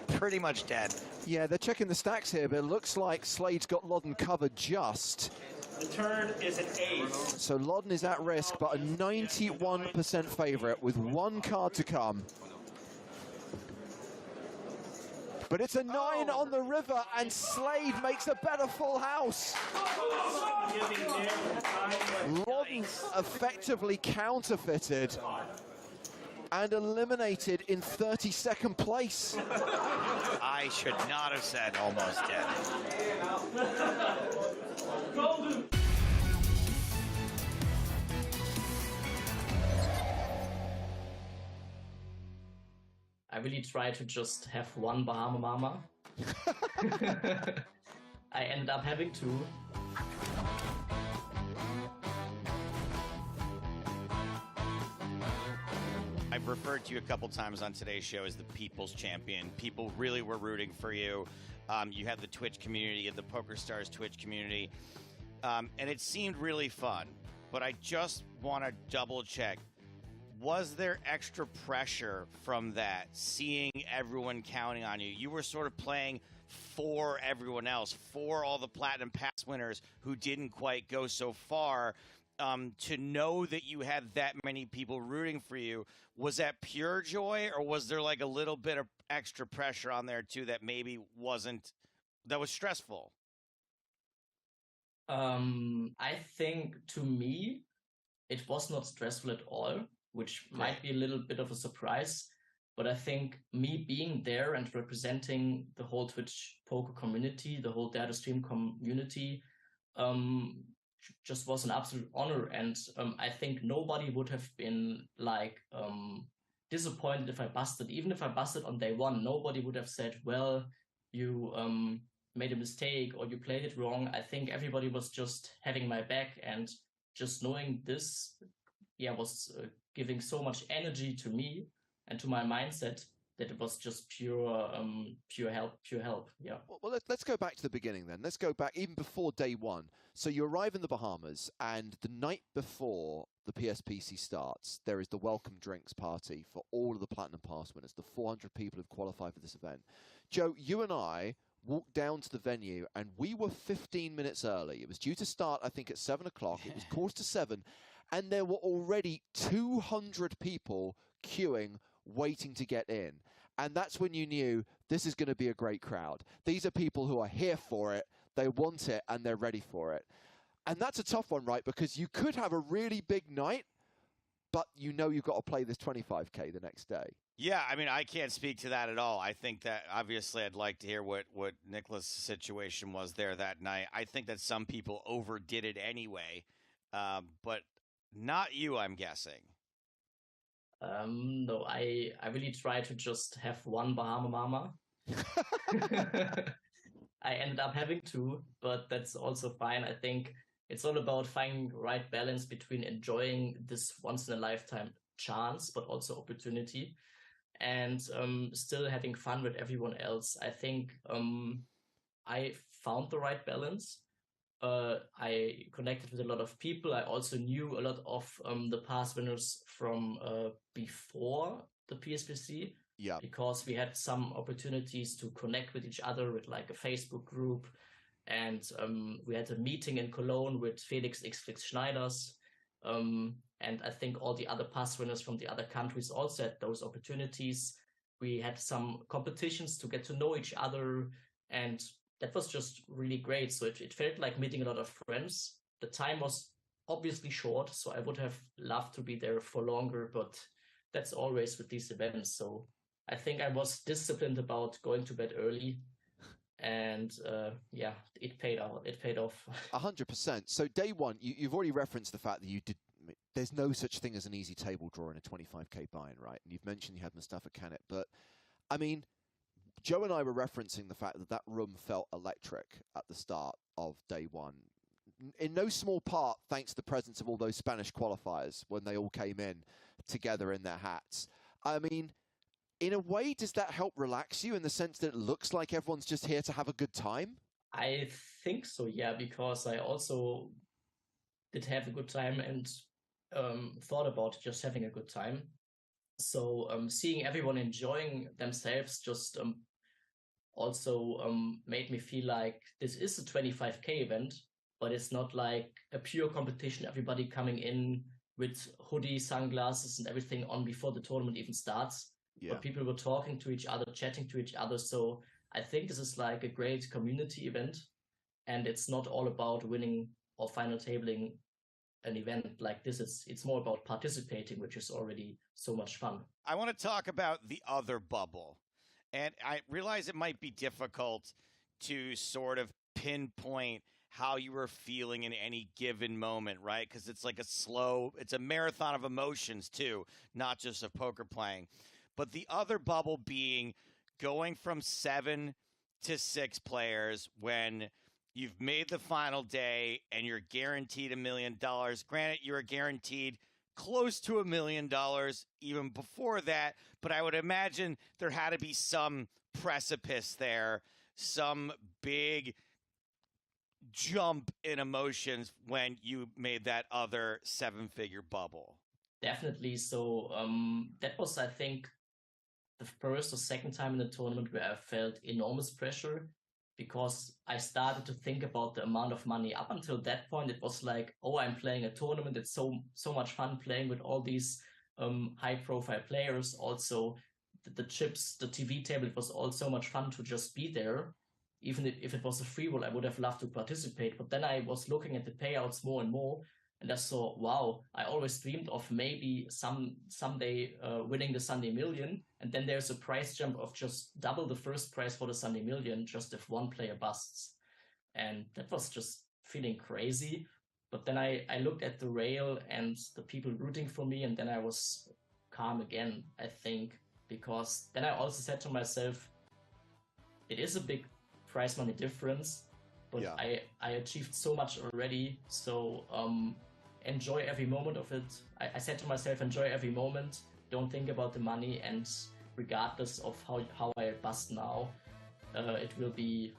pretty much dead. yeah, they're checking the stacks here, but it looks like Slade's got Loddon covered just. The turn is an ace. So Loddon is at risk, but a 91% favorite with one card to come. But it's a 9 on the river, and Slade makes a better full house. Loddon effectively counterfeited and eliminated in 32nd place. I should not have said almost dead. Golden. I really try to just have one Bahama Mama. I ended up having two. I I've referred to you a couple times on today's show as the people's champion. People really were rooting for you. You had the Twitch community, you had the PokerStars Twitch community, and it seemed really fun. But I just want to double check. Was there extra pressure from that, seeing everyone counting on you? You were sort of playing for everyone else, for all the Platinum Pass winners who didn't quite go so far. To know that you had that many people rooting for you, was that pure joy, or was there like a little bit of extra pressure on there too that maybe that was stressful? I think to me, it was not stressful at all, which might be a little bit of a surprise. But I think me being there and representing the whole Twitch poker community, the whole Dare to Stream community, just was an absolute honor. And I think nobody would have been like disappointed if I busted. Even if I busted on day one, nobody would have said, well, you made a mistake or you played it wrong. I think everybody was just having my back, and just knowing this, was giving so much energy to me and to my mindset that it was just pure help. Yeah. Well, let's go back to the beginning then. Let's go back even before day one. So you arrive in the Bahamas, and the night before the PSPC starts, there is the welcome drinks party for all of the Platinum Pass winners, the 400 people who've qualified for this event. Joe, you and I walked down to the venue, and we were 15 minutes early. It was due to start, I think, at 7 o'clock. It was 7:15, and there were already 200 people queuing, waiting to get in. And that's when you knew this is going to be a great crowd. These are people who are here for it, they want it, and they're ready for it. And that's a tough one, right? Because you could have a really big night, but you know you've got to play this 25K the next day. Yeah, I mean, I can't speak to that at all. I think that, obviously, I'd like to hear what Nicholas' situation was there that night. I think that some people overdid it anyway, but not you, I'm guessing. No, I really try to just have one Bahama Mama. I ended up having two, but that's also fine. I think it's all about finding the right balance between enjoying this once-in-a-lifetime chance, but also opportunity, and still having fun with everyone else. I think I found the right balance. I connected with a lot of people. I also knew a lot of the pass winners from before the PSPC. Yeah. Because we had some opportunities to connect with each other with like a Facebook group. And we had a meeting in Cologne with Felix Schneiders. And I think all the other pass winners from the other countries also had those opportunities. We had some competitions to get to know each other, and that was just really great. So it felt like meeting a lot of friends. The time was obviously short, so I would have loved to be there for longer, but that's always with these events. So I think I was disciplined about going to bed early, and it paid out. It paid off. 100%. So day one, you've already referenced the fact that you did. There's no such thing as an easy table draw in a 25K buy-in, right? And you've mentioned you had Mustafa Canet, but I mean, Joe and I were referencing the fact that that room felt electric at the start of day one. In no small part, thanks to the presence of all those Spanish qualifiers when they all came in together in their hats. I mean, in a way, does that help relax you in the sense that it looks like everyone's just here to have a good time? I think so, yeah, because I also did have a good time and thought about just having a good time. So seeing everyone enjoying themselves just also made me feel like this is a 25K event, but it's not like a pure competition, everybody coming in with hoodie, sunglasses and everything on before the tournament even starts. Yeah. But people were talking to each other, chatting to each other. So I think this is like a great community event, and it's not all about winning or final tabling an event like this. It's more about participating, which is already so much fun. I want to talk about the other bubble. And I realize it might be difficult to sort of pinpoint how you were feeling in any given moment, right? Because it's like it's a marathon of emotions too, not just of poker playing. But the other bubble being going from 7 to 6 players when you've made the final day and you're guaranteed $1 million. Granted, you were guaranteed close to $1 million even before that, but I would imagine there had to be some precipice there, some big jump in emotions when you made that other 7-figure bubble. Definitely. So that was, I think, the first or second time in the tournament where I felt enormous pressure, because I started to think about the amount of money. Up until that point, it was like, oh, I'm playing a tournament. It's so much fun playing with all these high-profile players. Also, the chips, the TV table, it was all so much fun to just be there. Even if it was a free roll, I would have loved to participate. But then I was looking at the payouts more and more, and I saw, wow, I always dreamed of maybe someday winning the Sunday Million. And then there's a price jump of just double the first prize for the Sunday Million, just if one player busts. And that was just feeling crazy. But then I looked at the rail and the people rooting for me, and then I was calm again, I think. Because then I also said to myself, it is a big prize money difference, but yeah. I achieved so much already, so enjoy every moment of it. I said to myself, enjoy every moment, don't think about the money, and regardless of how I bust now, it will be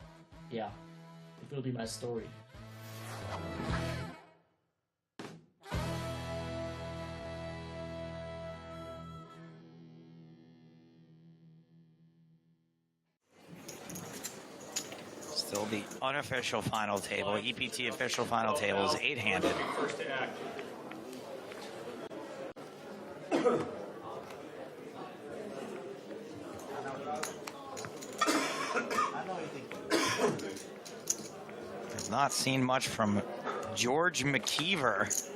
my story. Still the unofficial final table. EPT official final table is 8-handed. I've not seen much from George McKeever.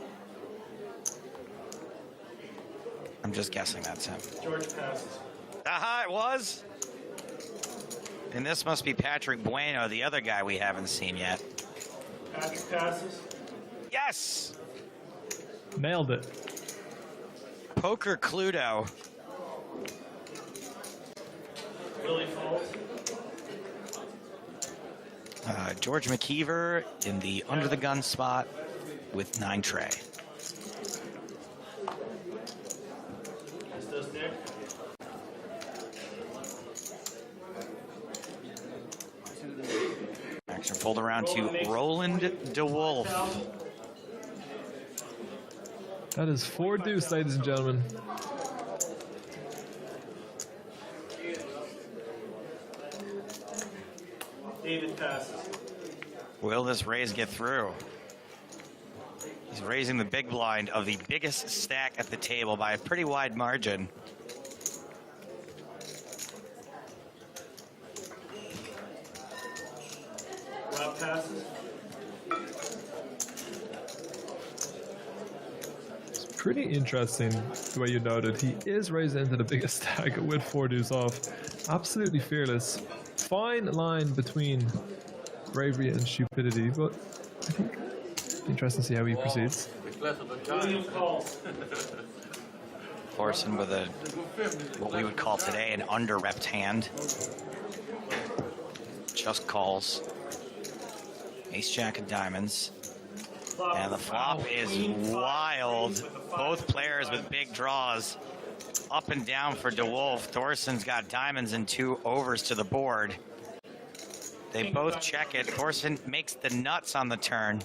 I'm just guessing that's him. George passes. Aha, it was. And this must be Patrick Bueno, the other guy we haven't seen yet. Patrick passes. Yes! Nailed it. Poker Cluedo. Willie falls. George McKeever in the under the gun spot with 9 tray. This does Nick. Action fold around to Roland DeWolf. That is 4 deuce, ladies and gentlemen. David passes. Will this raise get through? He's raising the big blind of the biggest stack at the table by a pretty wide margin. Rob passes. It's pretty interesting the way you noted. He is raising into the biggest stack with 4 deuce off. Absolutely fearless. Fine line between bravery and stupidity, but I think it's interesting to see how he proceeds. William calls. Thorson with a what we would call today an under-repped hand. Just calls. Ace-Jack of diamonds. And the flop is wild. Both players with big draws. Up and down for DeWolf. Thorson's got diamonds and 2 overs to the board. They both check it. Thorson makes the nuts on the turn.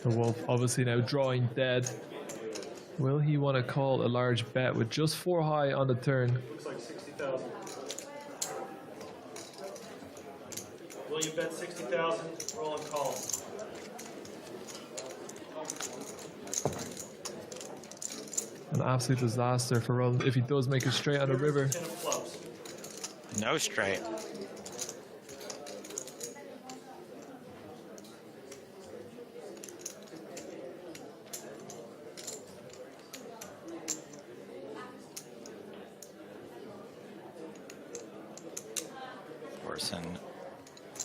The Wolf obviously now drawing dead. Will he want to call a large bet with just 4 high on the turn? Looks like 60,000. William bet 60,000. Roland calls. An absolute disaster for Roland if he does make it straight on the river. No straight. Thorson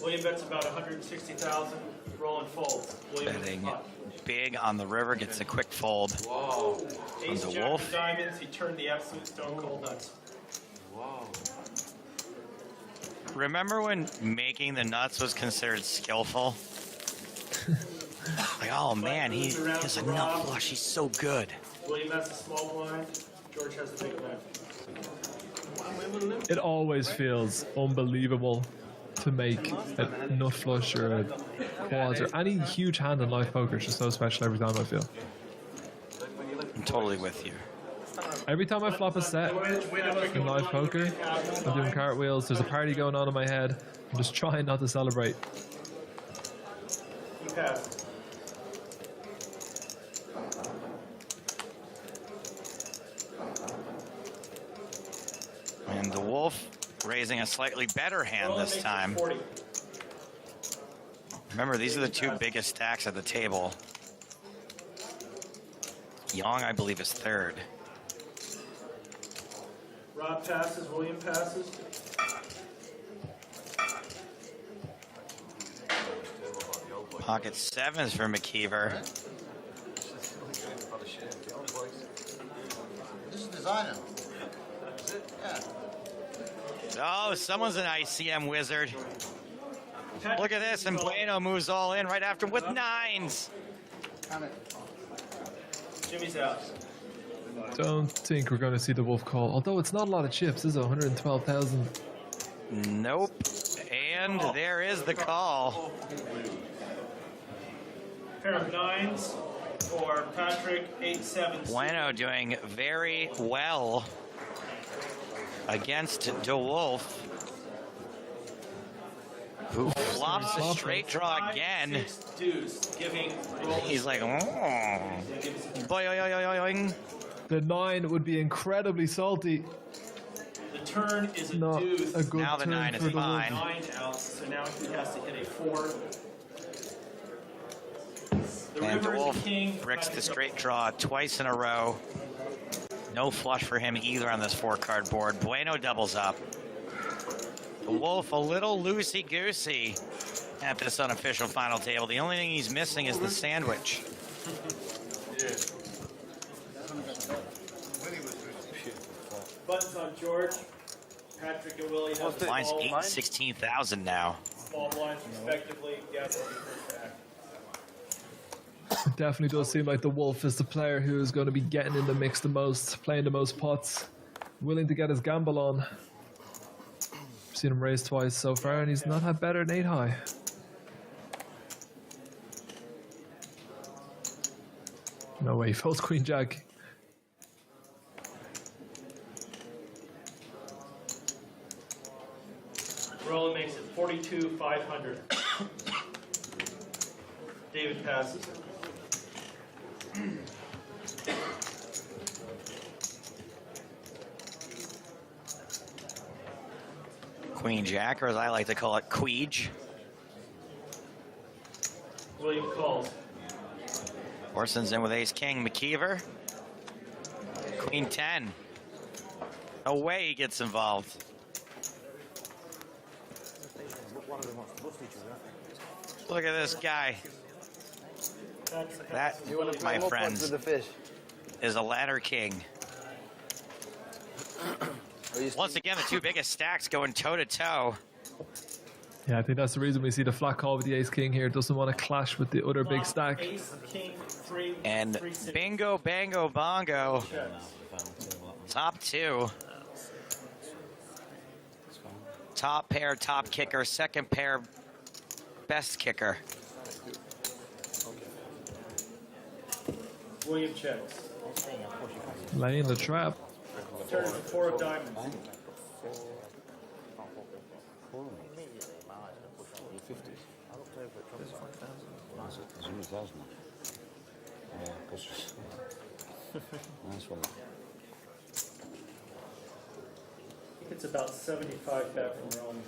William bets about 160,000. Roland folds. William betting big on the river, gets a quick fold. Whoa. On Ace the Jack Wolf. of diamonds. He turned the absolute stone cold nuts. Wow. Remember when making the nuts was considered skillful? Like, Oh man, he has a nut flush. He's so good. William has the small blind. George has the big blind. It always feels unbelievable to make a nut flush or a quads or any huge hand in live poker. It's just so special every time, I feel. I'm totally with you. Every time I flop a set in live poker, I'm doing cartwheels, there's a party going on in my head. I'm just trying not to celebrate. You pass. And the Wolf raising a slightly better hand this time. Remember, these are the two biggest stacks at the table. Young, I believe, is third. Rob passes, William passes. Pocket sevens for McKeever. This is designer. Yeah. Oh, someone's an ICM wizard. Look at this, and Bueno moves all in right after with nines. Jimmy's out. Don't think we're going to see the Wolf call, although it's not a lot of chips. This is 112,000. Nope. And there is the call. Pair of nines for Patrick, 8-7. Bueno doing very well against DeWolf, who flops a straight draw again. Deuce, giving He's like, oh. Boing. The 9 would be incredibly salty. The turn is a Not deuce. a good Now the turn 9 is for the fine. Wolf. 9 out, so now he has to hit a 4. The And river is a DeWolf king. bricks the straight draw twice in a row. No flush for him either on this 4-card board. Bueno doubles up. The Wolf a little loosey-goosey at this unofficial final table. The only thing he's missing is the sandwich. Buttons on George. Patrick and Willie have the Line's small 16,000 now. small blinds respectively. Gavin will be first back. Definitely does seem like the Wolf is the player who is going to be getting in the mix the most, playing the most pots, willing to get his gamble on. Seen him raise twice so far, and he's not had better than 8 high. No way, he folds Queen Jack. Roland makes it 42,500. David passes. Queen Jack, or as I like to call it, Queege. William calls. Orson's in with Ace King. McKeever. Queen 10. No way he gets involved. Look at this guy. That, my friends, is a ladder king. Once again, the two biggest stacks going toe-to-toe. Yeah, I think that's the reason we see the flat call with the Ace-King here. Doesn't want to clash with the other big stack. Ace, king, 3, And 3, 6. bingo, bango, bongo. Top 2. Top pair, top kicker. Second pair, best kicker. William checks. Laying the trap. Turn is a 4 of diamonds. I think it's about 75 back from Rome.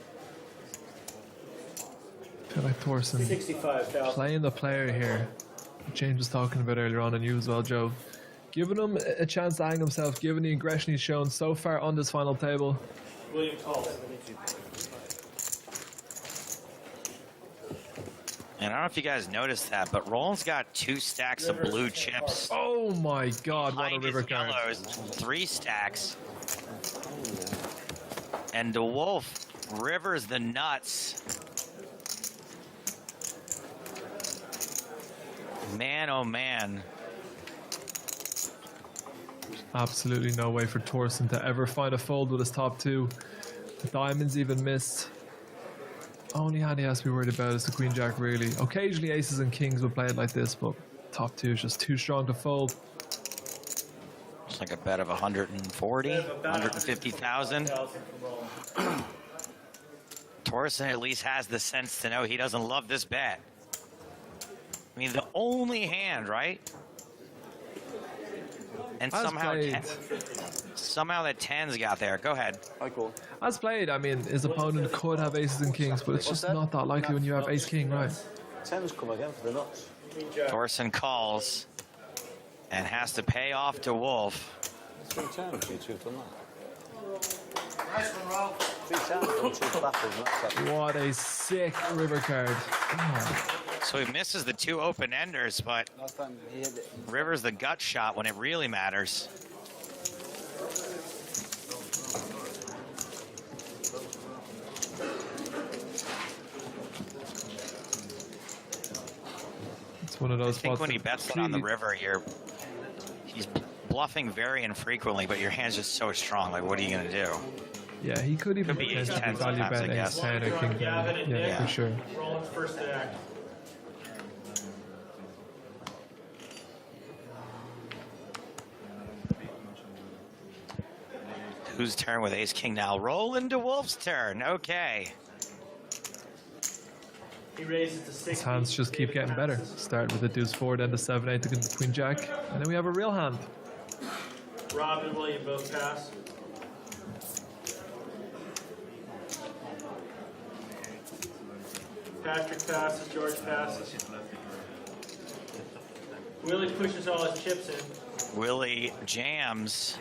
I feel like Thorson 65,000. playing the player here. James was talking about earlier on, and you as well, Joe. Giving him a chance to hang himself, given the aggression he's shown so far on this final table. William calls. And I don't know if you guys noticed that, but Roland's got 2 stacks of blue chips. Oh my God, what a Behind river his card. yellows, 3 stacks. And DeWolf rivers the nuts. Man, oh man. Absolutely no way for Thorsten to ever find a fold with his top two. The diamonds even missed. Only hand he has to be worried about is the queen jack, really. Occasionally aces and kings will play it like this, but top two is just too strong to fold. It's like a bet of 140, 150,000. Thorsten at least has the sense to know he doesn't love this bet. I mean, the only hand, right? And somehow that 10's got there. Go ahead. As played, I mean, his opponent could have aces and kings, but it's just not that likely when you have ace-king, right? 10's come again for the nuts. Thorsten calls and has to pay off to Wolf. It's been turned a few times, done that. Nice one, Ralph. 3 times, done 2 flappers. What a sick river card. Oh. So he misses the 2 open-enders, but River's the gut shot when it really matters. It's one of those I think spots when he bets it on the river, he's bluffing very infrequently, but your hand's just so strong. Like, what are you going to do? Yeah, he could even be potentially ace-10 value sometimes, bet I guess. ace-10 or king-10. Yeah, for sure. Roland's first act. Whose turn with ace-king now? Roll into Wolf's turn. Okay. He raises to 60. His hands just keep getting better. Start with the deuce 4, then the 7-8 to the queen jack, and then we have a real hand. Rob and William both pass. Patrick passes, George passes. Willie pushes all his chips in. Willie jams.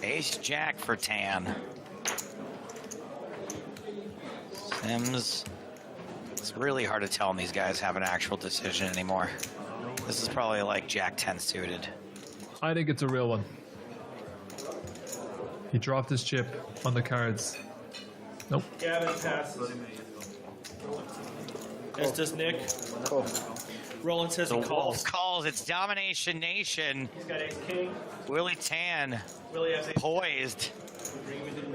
Ace-jack for Tan. Sims. It's really hard to tell when these guys have an actual decision anymore. This is probably like Jack 10 suited. I think it's a real one. He dropped his chip on the cards. Nope. Gavin passes. As does Nick. Roland says he calls. Wolf calls. It's Domination Nation. He's got ace-king. Willie Tan Willie has poised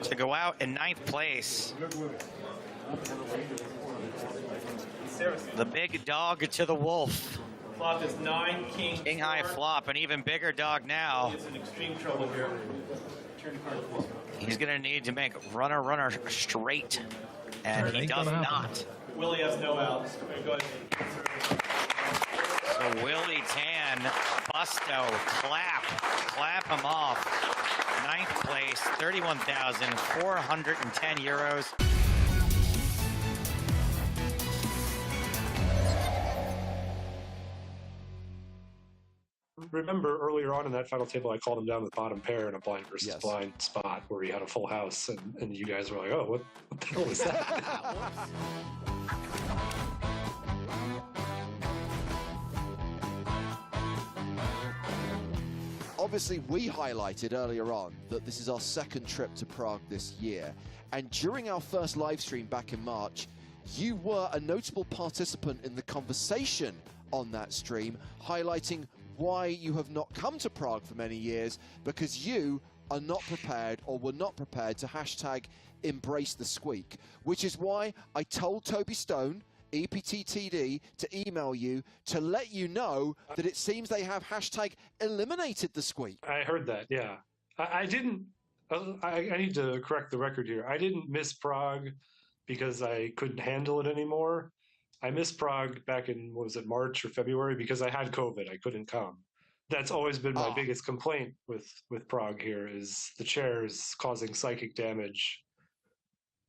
to go out in 9th place. The big dog to the Wolf. Flop is 9, king. King high flop, an even bigger dog now. He's in extreme trouble here. He's gonna need to make runner straight, and he does not. Willie has no outs. Go ahead. So Willie Tan, Busto, clap him off. 9th place, 31,410 euros. Remember earlier on in that final table, I called him down to the bottom pair in a blind versus blind spot where he had a full house, and you guys were like, "Oh, what the hell was that?" Obviously, we highlighted earlier on that this is our 2nd trip to Prague this year, and during our first live stream back in March, you were a notable participant in the conversation on that stream, highlighting why you have not come to Prague for many years, because you are not prepared or were not prepared to hashtag embrace the squeak, which is why I told Toby Stone, EPTTD, to email you to let you know that it seems they have hashtag eliminated the squeak. I heard that, yeah. I didn't, I need to correct the record here. I didn't miss Prague because I couldn't handle it anymore. I missed Prague back in, what was it, March or February, because I had COVID. I couldn't come. That's always been my biggest complaint with Prague here, is the chairs causing psychic damage.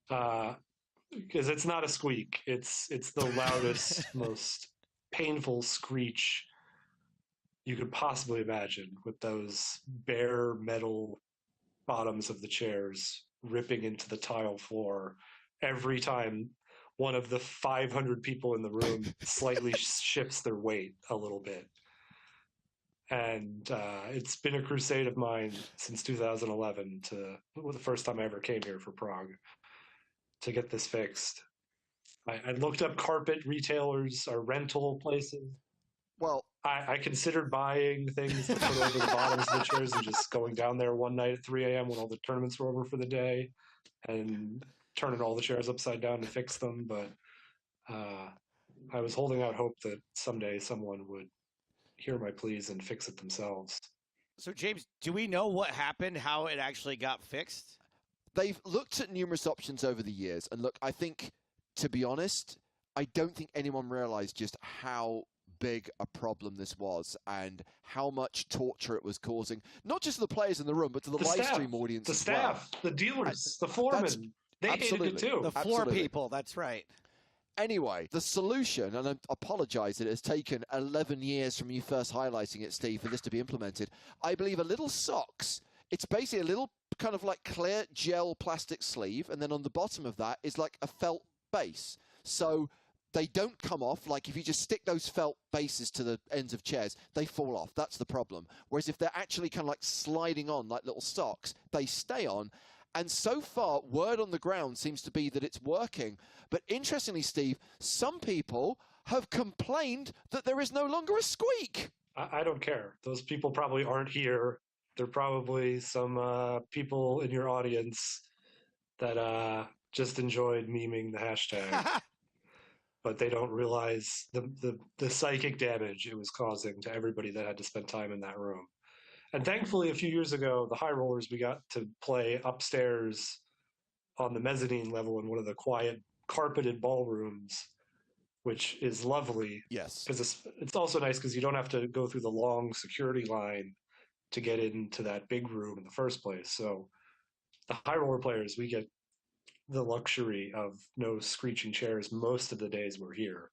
Because it's not a squeak. It's the loudest, most painful screech you could possibly imagine, with those bare metal bottoms of the chairs ripping into the tile floor every time one of the 500 people in the room slightly shifts their weight a little bit. And it's been a crusade of mine since 2011, the first time I ever came here for Prague, to get this fixed. I looked up carpet retailers or rental places. Well, I considered buying things to put over the bottoms of the chairs and just going down there one night at 3 a.m. when all the tournaments were over for the day and turning all the chairs upside down to fix them. But I was holding out hope that someday someone would hear my pleas and fix it themselves. So, James, do we know what happened, how it actually got fixed? They've looked at numerous options over the years. And look, I think, to be honest, I don't think anyone realized just how big a problem this was and how much torture it was causing, not just to the players in the room, but to the live stream audience as well. The staff, the dealers, the foremen, they hated it too. The floor people, that's right. Anyway, the solution, and I apologize that it has taken 11 years from you first highlighting it, Steve, for this to be implemented. I believe a little socks, it's basically a little kind of like clear gel plastic sleeve, and then on the bottom of that is like a felt base. So they don't come off. Like if you just stick those felt bases to the ends of chairs, they fall off. That's the problem. Whereas if they're actually kind of like sliding on like little socks, they stay on. And so far, word on the ground seems to be that it's working. But interestingly, Steve, some people have complained that there is no longer a squeak. I don't care. Those people probably aren't here. They're probably some people in your audience that just enjoyed memeing the hashtag. But they don't realize the psychic damage it was causing to everybody that had to spend time in that room. And thankfully, a few years ago, the high rollers, we got to play upstairs on the mezzanine level in one of the quiet carpeted ballrooms, which is lovely. Yes. Because it's also nice because you don't have to go through the long security line to get into that big room in the first place. So the high roller players, we get the luxury of no screeching chairs most of the days we're here.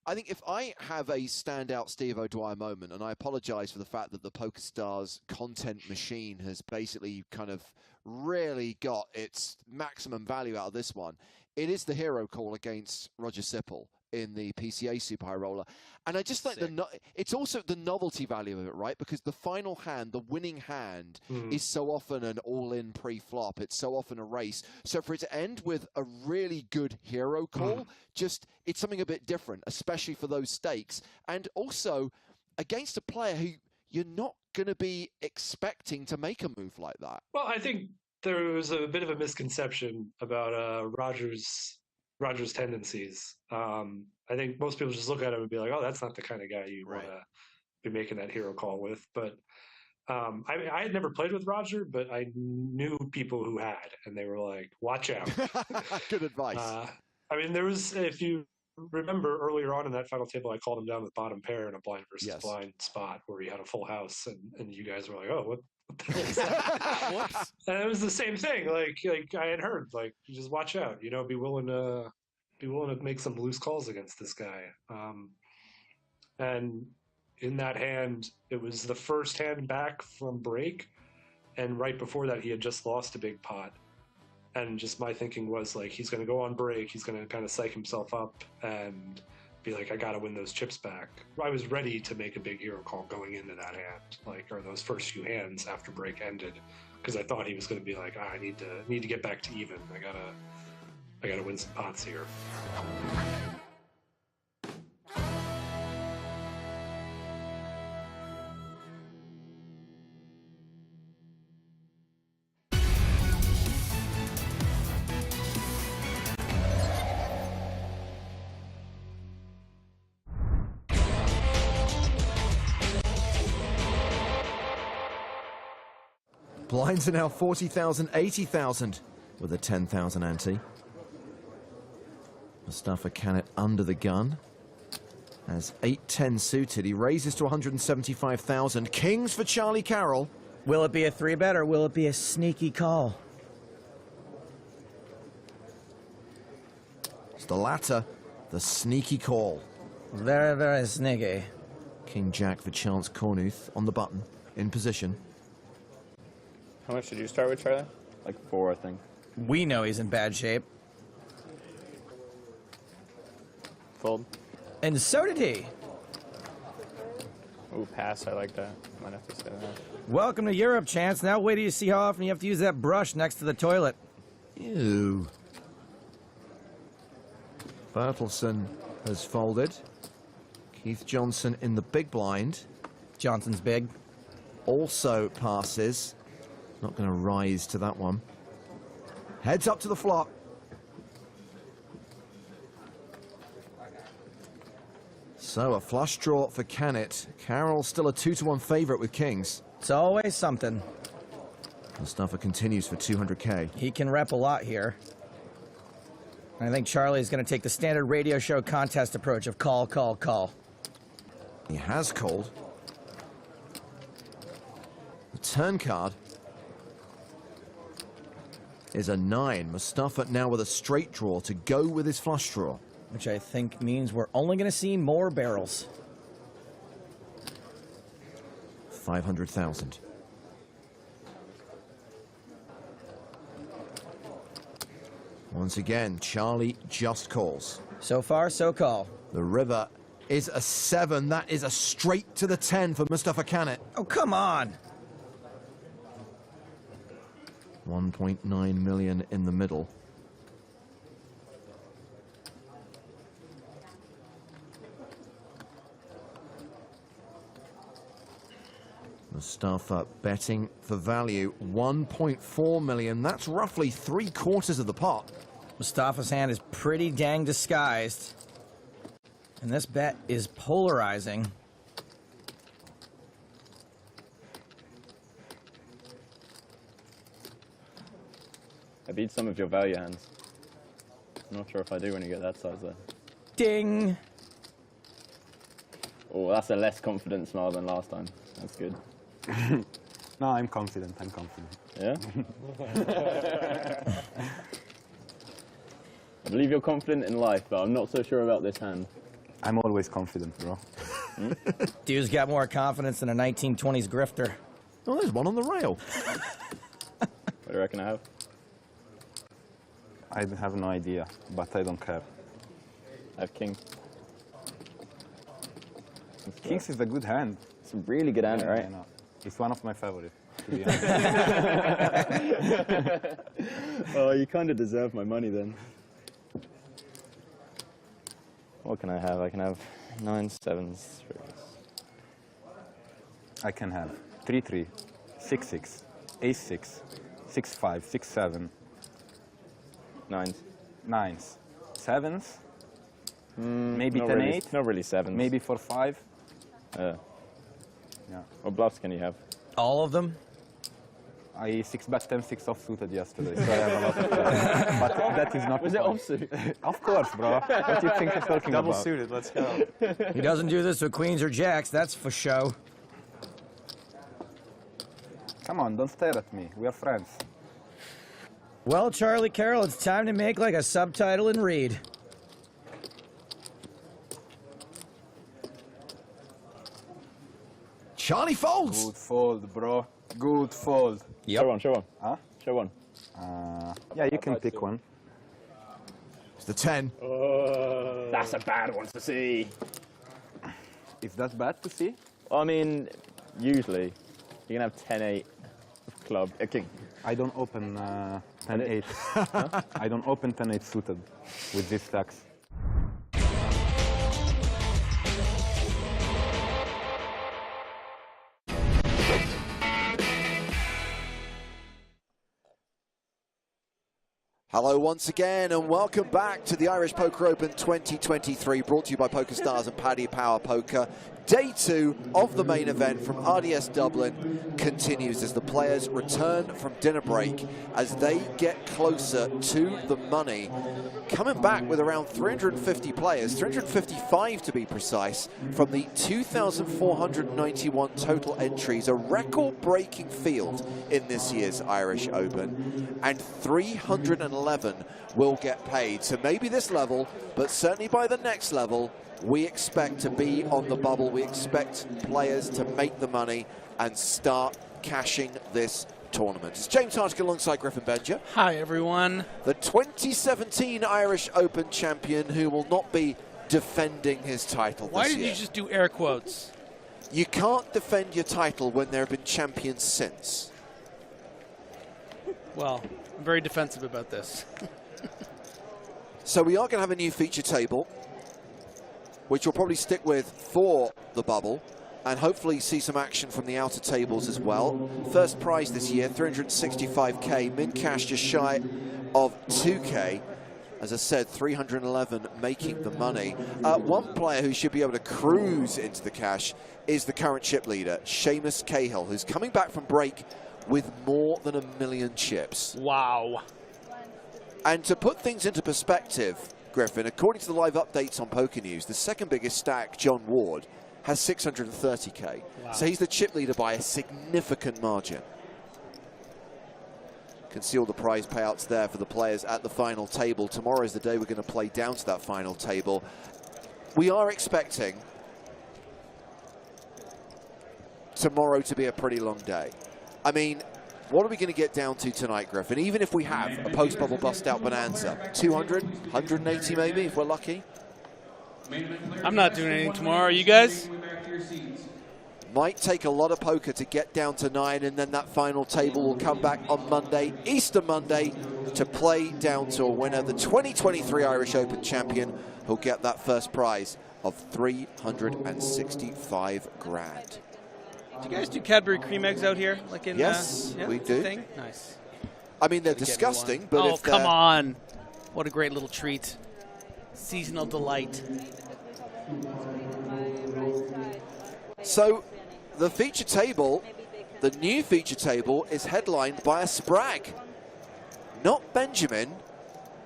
I think if I have a standout Steve O'Dwyer moment, and I apologize for the fact that the PokerStars content machine has basically kind of really got its maximum value out of this one, it is the hero call against Roger Sipple in the PCA Super High Roller. And I just think it's also the novelty value of it, right? Because the final hand, the winning hand, is so often an all-in pre-flop. It's so often a race. So for it to end with a really good hero call, it's something a bit different, especially for those stakes. And also against a player who you're not going to be expecting to make a move like that. Well, I think there was a bit of a misconception about Roger's tendencies. I think most people just look at him and be like, oh, that's not the kind of guy you want to be making that hero call with. But I had never played with Roger, but I knew people who had, and they were like, watch out. Good advice. I mean, there was, if you remember earlier on in that final table, I called him down with bottom pair in a blind versus blind spot where he had a full house, and you guys were like, oh, what the hell is that? Whoops. And it was the same thing. Like I had heard, like, you just watch out, be willing to make some loose calls against this guy. And in that hand, it was the first hand back from break, and right before that, he had just lost a big pot. And just my thinking was like, he's going to go on break, he's going to kind of psych himself up and be like, I got to win those chips back. I was ready to make a big hero call going into that hand, or those first few hands after break ended, because I thought he was going to be like, I need to get back to even. I gotta win some pots here. Blinds are now 40,000, 80,000 with a 10,000 ante. Mustafa Canet under the gun. As 8-10 suited, he raises to 175,000. Kings for Charlie Carroll. Will it be a 3-bet or will it be a sneaky call? It's the latter, the sneaky call. Very, very sneaky. King Jack for Chance Cornuth on the button, in position. How much did you start with, Charlie? Like 4, I think. We know he's in bad shape. Fold. And so did he. Ooh, pass. I like that. Might have to say that. Welcome to Europe, Chance. Now wait till you see how often you have to use that brush next to the toilet. Ew. Bertelsen has folded. Keith Johnson in the big blind. Johnson's big. Also passes. Not going to rise to that one. Heads up to the flop. So a flush draw for Canet. Carroll still a 2-1 favorite with kings. It's always something. Mustafa continues for 200K. He can rep a lot here. I think Charlie is going to take the standard radio show contest approach of call, call, call. He has called. The turn card is a 9. Mustafa now with a straight draw to go with his flush draw. Which I think means we're only going to see more barrels. 500,000. Once again, Charlie just calls. So far, so call. The river is a 7. That is a straight to the 10 for Mustafa Canet. Oh, come on. 1.9 million in the middle. Mustafa betting for value, 1.4 million. That's roughly 3/4 of the pot. Mustafa's hand is pretty dang disguised. And this bet is polarizing. I beat some of your value hands. I'm not sure if I do when you get that size there. Ding! Oh, that's a less confident smile than last time. That's good. No, I'm confident. I'm confident. Yeah? I believe you're confident in life, but I'm not so sure about this hand. I'm always confident, bro. Dude's got more confidence than a 1920s grifter. Oh, there's one on the rail. What do you reckon I have? I have no idea, but I don't care. I have king. Kings is a good hand. It's a really good hand, right? I know. It's one of my favorites, to be honest. Oh, you kind of deserve my money then. What can I have? I can have 9 7s. I can have 3-3, 6-6, Ace-6, 6-5, 6-7. 9s. 9s. 7s? Maybe 10-8? Really, not really 7s. Maybe 4-5? Yeah. Yeah. What bluffs can you have? All of them? I 6-bet 10-6 offsuited yesterday, so I have a lot of them. But that is not... Was it offsuit? Of course, bro. What do you think he's talking Double about? suited, let's go. He doesn't do this with queens or jacks, that's for show. Come on, don't stare at me. We are friends. Well, Charlie Carroll, it's time to make like a subtitle and read. Charlie folds. Good fold, bro. Good fold. Yep. Show one, show one. Huh? Show one. Yeah, you can pick one. It's the 10. That's a bad one to see. Is that bad to see? I mean, usually, you can have 10-8 club, a king. I don't open 10-8. Huh? I don't open 10-8 suited with these stacks. Hello once again and welcome back to the Irish Poker Open 2023, brought to you by PokerStars and Paddy Power Poker. Day 2 of the main event from RDS Dublin continues as the players return from dinner break as they get closer to the money. Coming back with around 350 players, 355 to be precise, from the 2,491 total entries, a record-breaking field in this year's Irish Open, and 311 will get paid. So maybe this level, but certainly by the next level, we expect to be on the bubble. We expect players to make the money and start cashing this tournament. It's James Hartigan alongside Griffin Benja. Hi, everyone. The 2017 Irish Open champion who will not be defending his title Why this did year. you just do air quotes? You can't defend your title when there have been champions since. Well, I'm very defensive about this. So we are going to have a new feature table, which we'll probably stick with for the bubble, and hopefully see some action from the outer tables as well. First prize this year, 365k, min cash just shy of 2k. As I said, 311 making the money. One player who should be able to cruise into the cash is the current chip leader, Seamus Cahill, who's coming back from break with more than 1 million chips. Wow. And to put things into perspective, Griffin, according to the live updates on Poker News, the second biggest stack, John Ward, has 630k. Wow. So he's the chip leader by a significant margin. Can see all the prize payouts there for the players at the final table. Tomorrow is the day we're going to play down to that final table. We are expecting tomorrow to be a pretty long day. I mean, what are we going to get down to tonight, Griffin? Even if we have a post-bubble bust-out bonanza, 200, 180 maybe, if we're lucky? I'm not doing anything tomorrow. Are you guys? Might take a lot of poker to get down to 9, and then that final table will come back on Monday, Easter Monday, to play down to a winner, the 2023 Irish Open champion, who'll get that first prize of 365 grand. Do you guys do Cadbury cream eggs out here? Like in, yes, yeah, we do. Thing? Nice. I mean, they're disgusting, but oh, if come on. What a great little treat. Seasonal delight. So, the feature table, the new feature table, is headlined by a Spragg. Not Benjamin,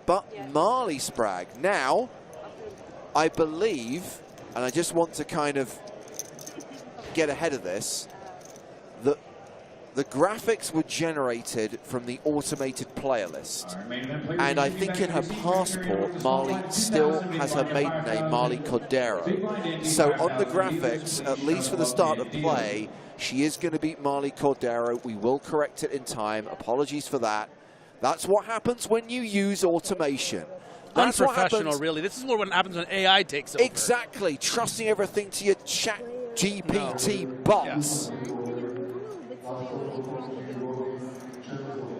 but Marley Spragg. Now, I believe, and I just want to kind of get ahead of this, that the graphics were generated from the automated player list. And I think in her passport, Marley still has her maiden name, Marley Cordero. So on the graphics, at least for the start of play, she is going to beat Marley Cordero. We will correct it in time. Apologies for that. That's what happens when you use automation. That's unprofessional, really. This is what happens when AI takes over. Exactly. Trusting everything to your chat GPT bots. Yeah.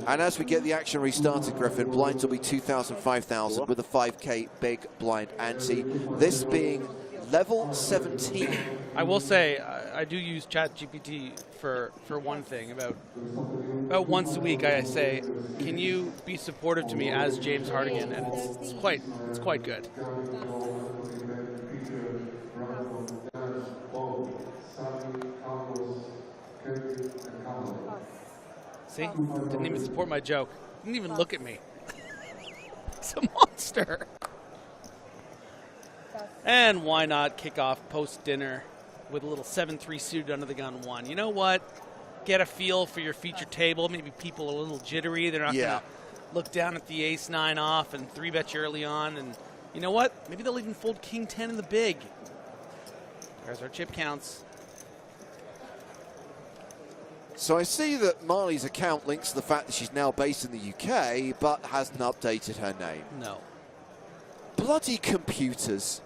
And as we get the action restarted, Griffin, blinds will be 2,000, 5,000 with a 5k big blind ante. This being level 17. I will say, I do use ChatGPT for one thing. About once a week, I say, "Can you be supportive to me as James Hardigan?" And it's quite good. See? Didn't even support my joke. Didn't even look at me. It's a monster. And why not kick off post-dinner with a little 7-3 suited under the gun 1. You know what? Get a feel for your feature table. Maybe people are a little jittery. They're not going to look down at the ace-9 off and 3-bet you early on. And you know what? Maybe they'll even fold king-10 in the big. There's our chip counts. So I see that Marley's account links to the fact that she's now based in the UK, but hasn't updated her name. No. Bloody computers.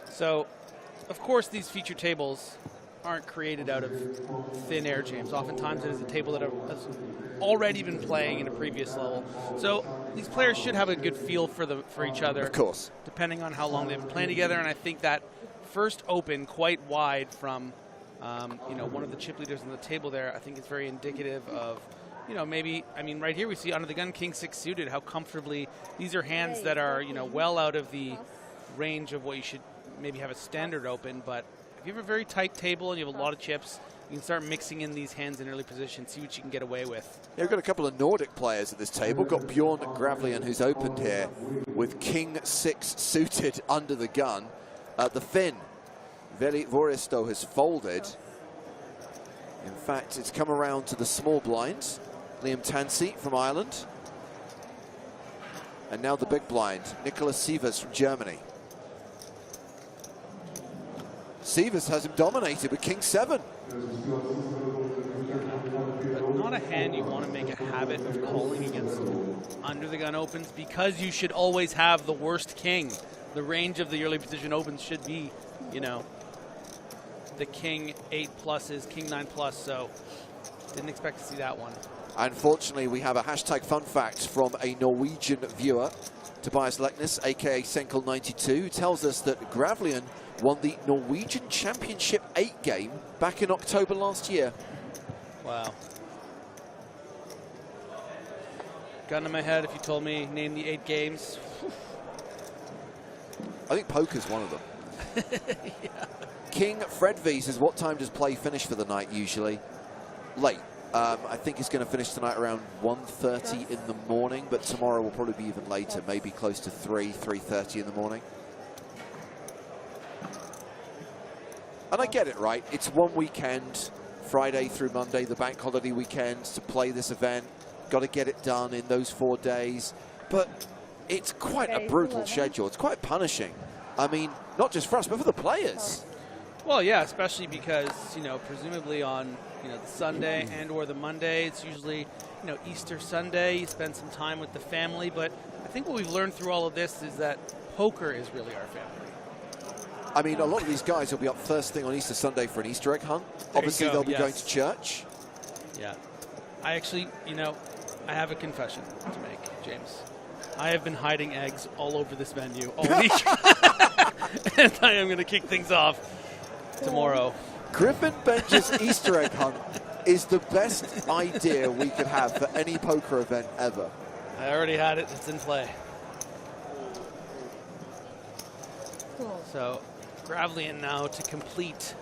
So, of course, these feature tables aren't created out of thin air, James. Oftentimes it is a table that has already been playing in a previous level. So these players should have a good feel for each other. Of course. Depending on how long they've been playing together, and I think that first open quite wide from one of the chip leaders on the table there, I think it's very indicative of, maybe, I mean, right here we see under the gun king-6 suited, how comfortably, these are hands that are, well out of the range of what you should maybe have a standard open, but if you have a very tight table and you have a lot of chips, you can start mixing in these hands in early position, see what you can get away with. Yeah, we've got a couple of Nordic players at this table. We've got Bjorn Gravlian, who's opened here with king-6 suited under the gun. The Finn, Veli Voristo, has folded. In fact, it's come around to the small blinds. Liam Tansey from Ireland. And now the big blind, Nicholas Sievers from Germany. Sievers has him dominated with king-7. But not a hand you want to make a habit of calling against under the gun opens, because you should always have the worst king. The range of the early position opens should be, the king 8 pluses, king 9 plus, so didn't expect to see that one. Unfortunately, we have a hashtag fun fact from a Norwegian viewer, Tobias Leknes, aka Senkel92, who tells us that Gravlian won the Norwegian Championship 8 game back in October last year. Wow. Gun in my head if you told me name the 8 games. I think poker's one of them. Yeah. King Fredvi says, what time does play finish for the night usually? Late. I think he's going to finish tonight around 1:30 in the morning, but tomorrow will probably be even later, maybe close to 3:30 in the morning. And I get it, right? It's one weekend, Friday through Monday, the bank holiday weekends, to play this event. Got to get it done in those 4 days. But it's quite a brutal schedule. It's quite punishing. I mean, not just for us, but for the players. Well, yeah, especially because, you know, presumably on, you know, the Sunday and or the Monday, it's usually, you know, Easter Sunday, you spend some time with the family. But I think what we've learned through all of this is that poker is really our family. I mean, a lot of these guys will be up first thing on Easter Sunday for an Easter egg hunt. Obviously, they'll be going to church. Yeah. I actually, you know, I have a confession to make, James. I have been hiding eggs all over this venue all week. And I am going to kick things off tomorrow. Griffin Bench's Easter egg hunt is the best idea we could have for any poker event ever. I already had it. It's in play. So, Gravlian now to complete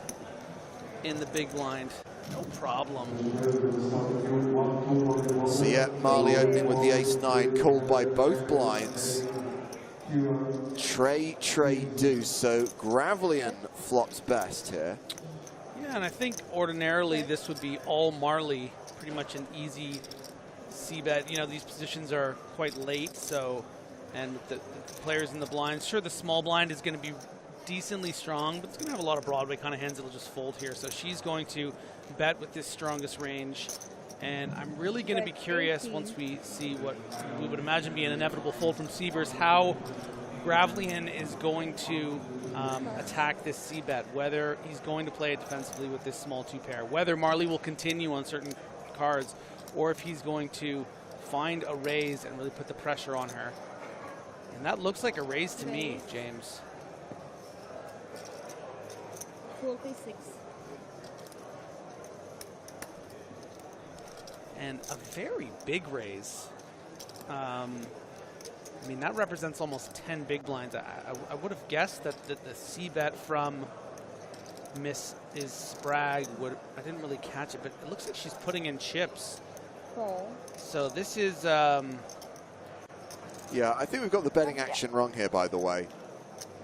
in the big blind. No problem. So yeah, Marley opening with the ace-9, called by both blinds. Trey, deuce. So Gravlian flops best here. Yeah, and I think ordinarily this would be all Marley, pretty much an easy c-bet. You know, these positions are quite late, so, and the players in the blinds, sure, the small blind is going to be decently strong, but it's going to have a lot of Broadway kind of hands that'll just fold here. So she's going to bet with this strongest range, and I'm really going to be curious once we see what we would imagine be an inevitable fold from Sievers, how Gravlian is going to attack this c-bet, whether he's going to play it defensively with this small 2-pair, whether Marley will continue on certain cards, or if he's going to find a raise and really put the pressure on her. And that looks like a raise to me, James. 46. And a very big raise. I mean, that represents almost 10 big blinds. I would have guessed that the c-bet from Miss is Sprague would. I didn't really catch it, but it looks like she's putting in chips. Oh. So this is. Yeah, I think we've got the betting action wrong here, by the way,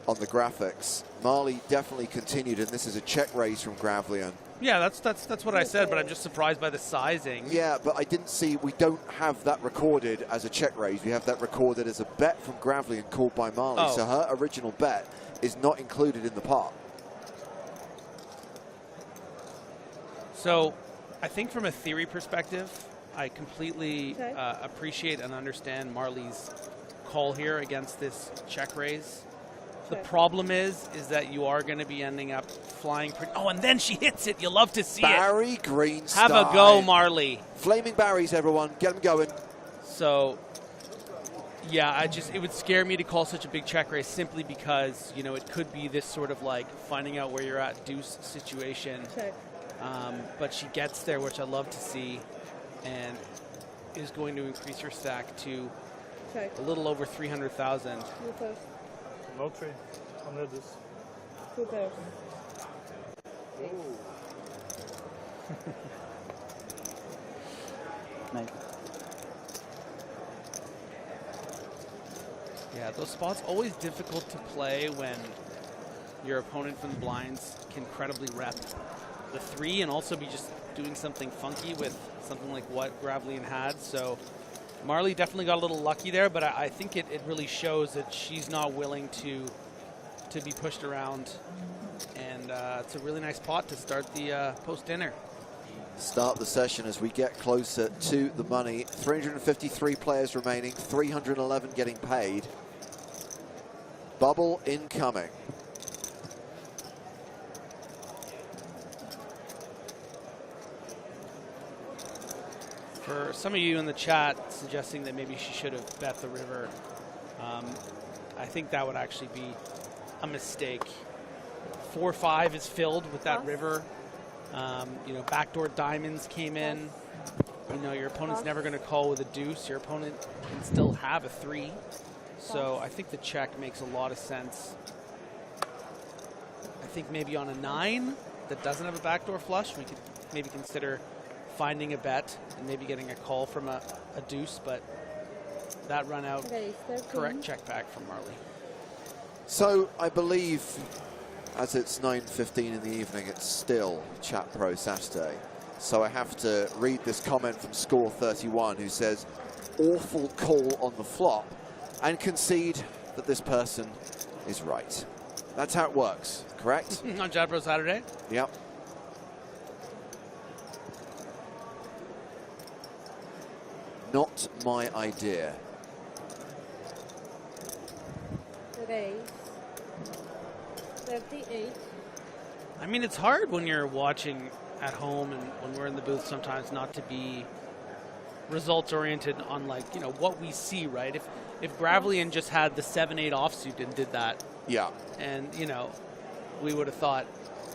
on the graphics. Marley definitely continued, and this is a check raise from Gravlian. Yeah, that's what I said, but I'm just surprised by the sizing. Yeah, but I didn't see, we don't have that recorded as a check raise. We have that recorded as a bet from Gravlian called by Marley. Oh. So her original bet is not included in the pot. So I think from a theory perspective, I completely appreciate and understand Marley's call here against this check raise. The problem is that you are going to be ending up flying pretty. Oh, and then she hits it. You love to see Barry it. Greenstein. Have a go, Marley. Flaming Barrys, everyone. Get them going. So, yeah, it would scare me to call such a big check raise simply because, you know, it could be this sort of like finding out where you're at deuce situation. Check. But she gets there, which I love to see, and is going to increase her stack to a little over 300,000. No trade. Under this. 2 pairs. Nice. Yeah, those spots always difficult to play when your opponent from the blinds can credibly rep the 3 and also be just doing something funky with something like what Gravlian had. So Marley definitely got a little lucky there, but I think it really shows that she's not willing to be pushed around. And it's a really nice pot to start the post-dinner. Start the session as we get closer to the money. 353 players remaining, 311 getting paid. Bubble incoming. For some of you in the chat suggesting that maybe she should have bet the river, I think that would actually be a mistake. 4-5 is filled with that river. You know, backdoor diamonds came in. You know, your opponent's never going to call with a deuce. Your opponent can still have a 3. So I think the check makes a lot of sense. I think maybe on a 9 that doesn't have a backdoor flush, we could maybe consider finding a bet and maybe getting a call from a deuce, but that run out, correct check back from Marley. So I believe, as it's 9:15 in the evening, it's still Chat Pro Saturday. So I have to read this comment from Score31, who says, awful call on the flop, and concede that this person is right. That's how it works, correct? On Chat Pro Saturday? Yep. Not my idea. Raise. 38. I mean, it's hard when you're watching at home and when we're in the booth sometimes not to be results oriented on, like, you know, what we see, right? If Gravelian just had the 7-8 offsuit and did that, yeah, and you know, we would have thought,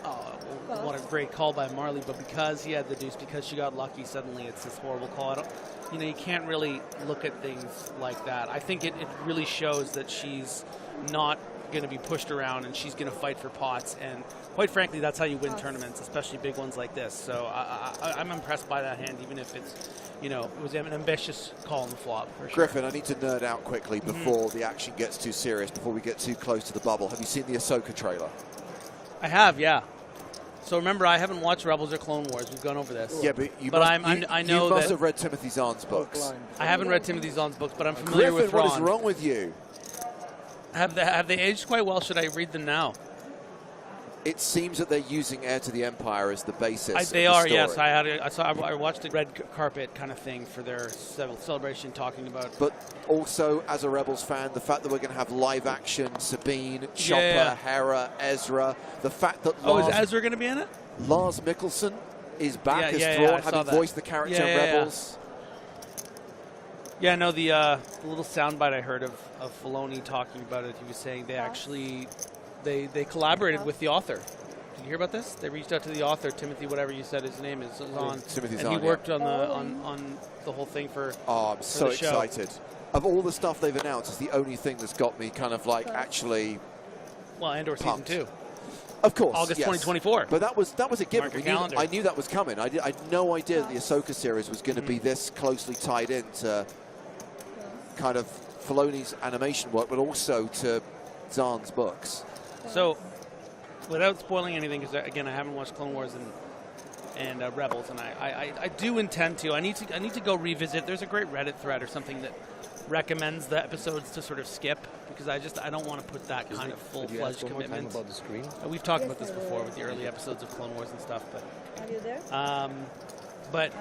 oh, well, what a great call by Marley, but because he had the deuce, because she got lucky, suddenly it's this horrible call. You know, you can't really look at things like that. I think it really shows that she's not going to be pushed around and she's going to fight for pots, and quite frankly, that's how you win tournaments, especially big ones like this. So I'm impressed by that hand, even if it's, you know, it was an ambitious call on the flop. For sure. Griffin, I need to nerd out quickly before the action gets too serious, before we get too close to the bubble. Have you seen the Ahsoka trailer? I have, yeah. So remember, I haven't watched Rebels or Clone Wars. We've gone over this. Yeah, but I know you must that have read Timothy Zahn's books. I haven't read Timothy Zahn's books, but I'm familiar Griffin, with Ron. what is wrong with you? Have they aged quite well? Should I read them now? It seems that they're using Heir to the Empire as the basis. They of the are, story. yes. I watched the red carpet kind of thing for their celebration, talking about. But also, as a Rebels fan, the fact that we're going to have live action Sabine, Chopper, Hera, Ezra, the fact that is Ezra going to be in it? Lars Mikkelsen is back as I Thrawn, saw having that. voiced the character in Rebels. Yeah, no, the little soundbite I heard of Filoni talking about it, he was saying they actually they collaborated with the author. Did you hear about this? They reached out to the author, Timothy, whatever you said his name is, Zahn, Timothy and Zahn, he worked on the whole thing for. Oh, I'm so the show. excited! Of all the stuff they've announced, it's the only thing that's got me kind of like actually. Well, Andor pumped. season 2. Of course, August yes. 2024. But that was a given. Mark your calendar. I knew that was coming. I had no idea that the Ahsoka series was going to be this closely tied into kind of Filoni's animation work, but also to Zahn's books. So, without spoiling anything, because again, I haven't watched Clone Wars and Rebels, and I do intend to. I need to go revisit. There's a great Reddit thread or something that recommends the episodes to sort of skip, because I don't want to put that kind of full-fledged commitment. About the screen? We've talked about this before with the early episodes of Clone Wars and stuff, but Are you there? but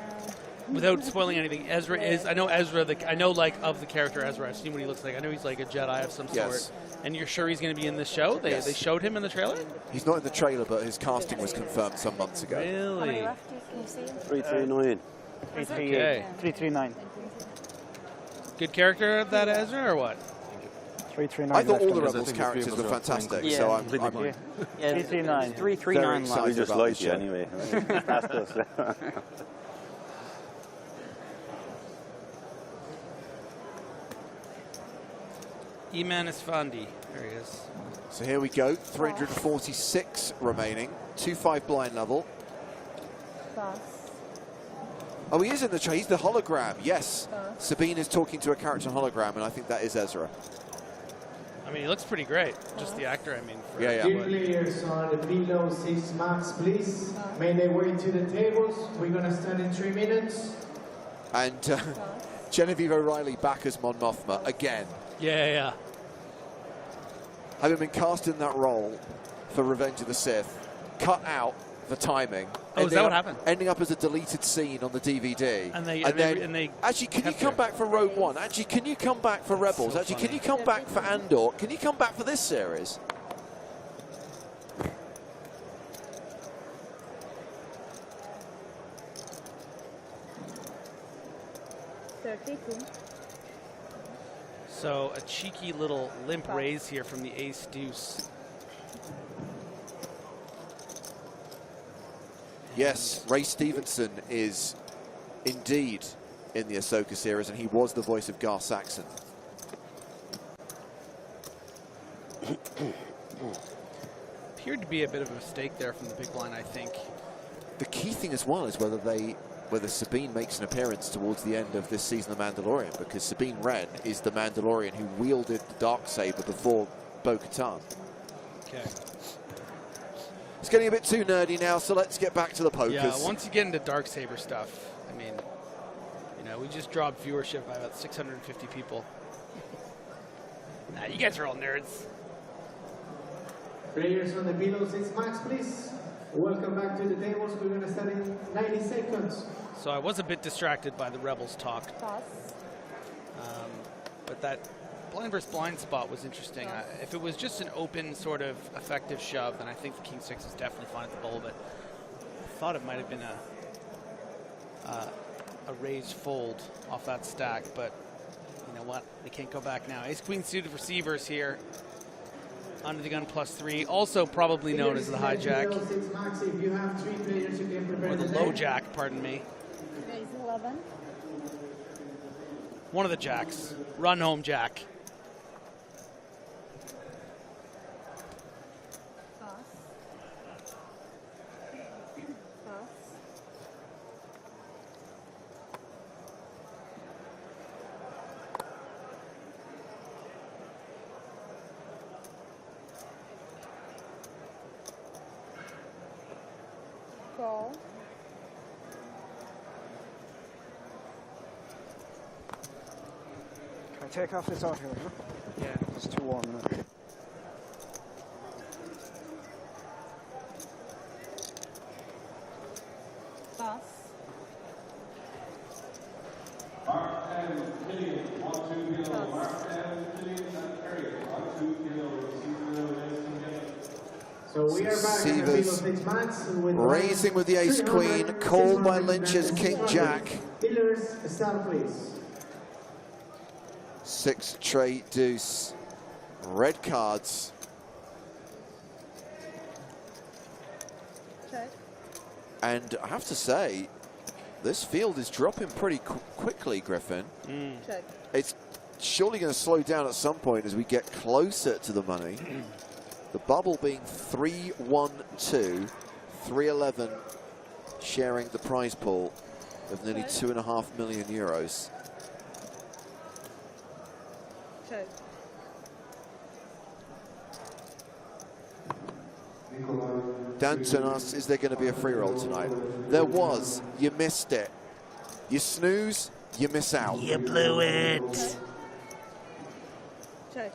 without spoiling anything, Ezra is. I know Ezra. I know like of the character Ezra. I've seen what he looks like. I know he's like a Jedi of some sort. And you're sure he's going to be in this show? They showed him in the trailer. He's not in the trailer, but his casting was confirmed some months ago. Really? 339. 339. Good character, that Ezra, or what? 339. I thought all the Rebels characters were fantastic, so I'm 339. 339. We just like you anyway. Ask us. Eman Isfandi. There he is. So here we go, 346 remaining, 2-5 blind level. Oh, he is in the trade. He's the hologram. Yes, Sabine is talking to a character hologram, and I think that is Ezra. I mean, he looks pretty great. Just the actor, I mean. Team players on the below 6 marks, please. Make their way to the tables. We're going to start in 3 minutes. And Genevieve O'Reilly back as Mon Mothma again. Yeah. Having been cast in that role for Revenge of the Sith, cut out for timing. Oh, is that what happened? Ending up as a deleted scene on the DVD. And they actually, can you come back for Rogue One? Actually, can you come back for Rebels? so Actually, funny. can you come back for Andor? Can you come back for this series? So a cheeky little limp raise here from the ace deuce. Yes, Ray Stevenson is indeed in the Ahsoka series, and he was the voice of Gar Saxon. Appeared to be a bit of a mistake there from the big blind, I think. The key thing as well is whether Sabine makes an appearance towards the end of this season of Mandalorian, because Sabine Wren is the Mandalorian who wielded the Darksaber before Bo-Katan. Okay. It's getting a bit too nerdy now, so let's get back to the pokers. Yeah, once you get into Darksaber stuff, I mean, you know, we just dropped viewership by about 650 people. Nah, you guys are all nerds. Players on the below 6 max, please. Welcome back to the tables. We're going to start in 90 seconds. So I was a bit distracted by the Rebels talk. But that blind versus blind spot was interesting. If it was just an open sort of effective shove, then I think the King 6 is definitely fine at the bowl, but I thought it might have been a raised fold off that stack, but you know what? They can't go back now. Ace Queen suited receivers here. Under the gun +3, also probably known as the hijack. Or the low jack, pardon me. Raise 11. One of the jacks. Run home jack. Call. Can I take off this audio? Yeah. It's too warm now. Pass. Mark and Killian, 1, 2 kilo. Mark and Killian and Kerry, 1, 2 kilo. So we are back in the below 6 max. Raising with the ace queen, called by Lynch's king jack. Pillars, start please. 6 trade deuce. Red cards. Check. And I have to say, this field is dropping pretty quickly, Griffin. Check. It's surely going to slow down at some point as we get closer to the money. The bubble being 3-1-2, 3-11 sharing the prize pool of nearly €2.5 million. Check. Danton asks, is there going to be a free roll tonight? There was. You missed it. You snooze, you miss out. You blew it. Check.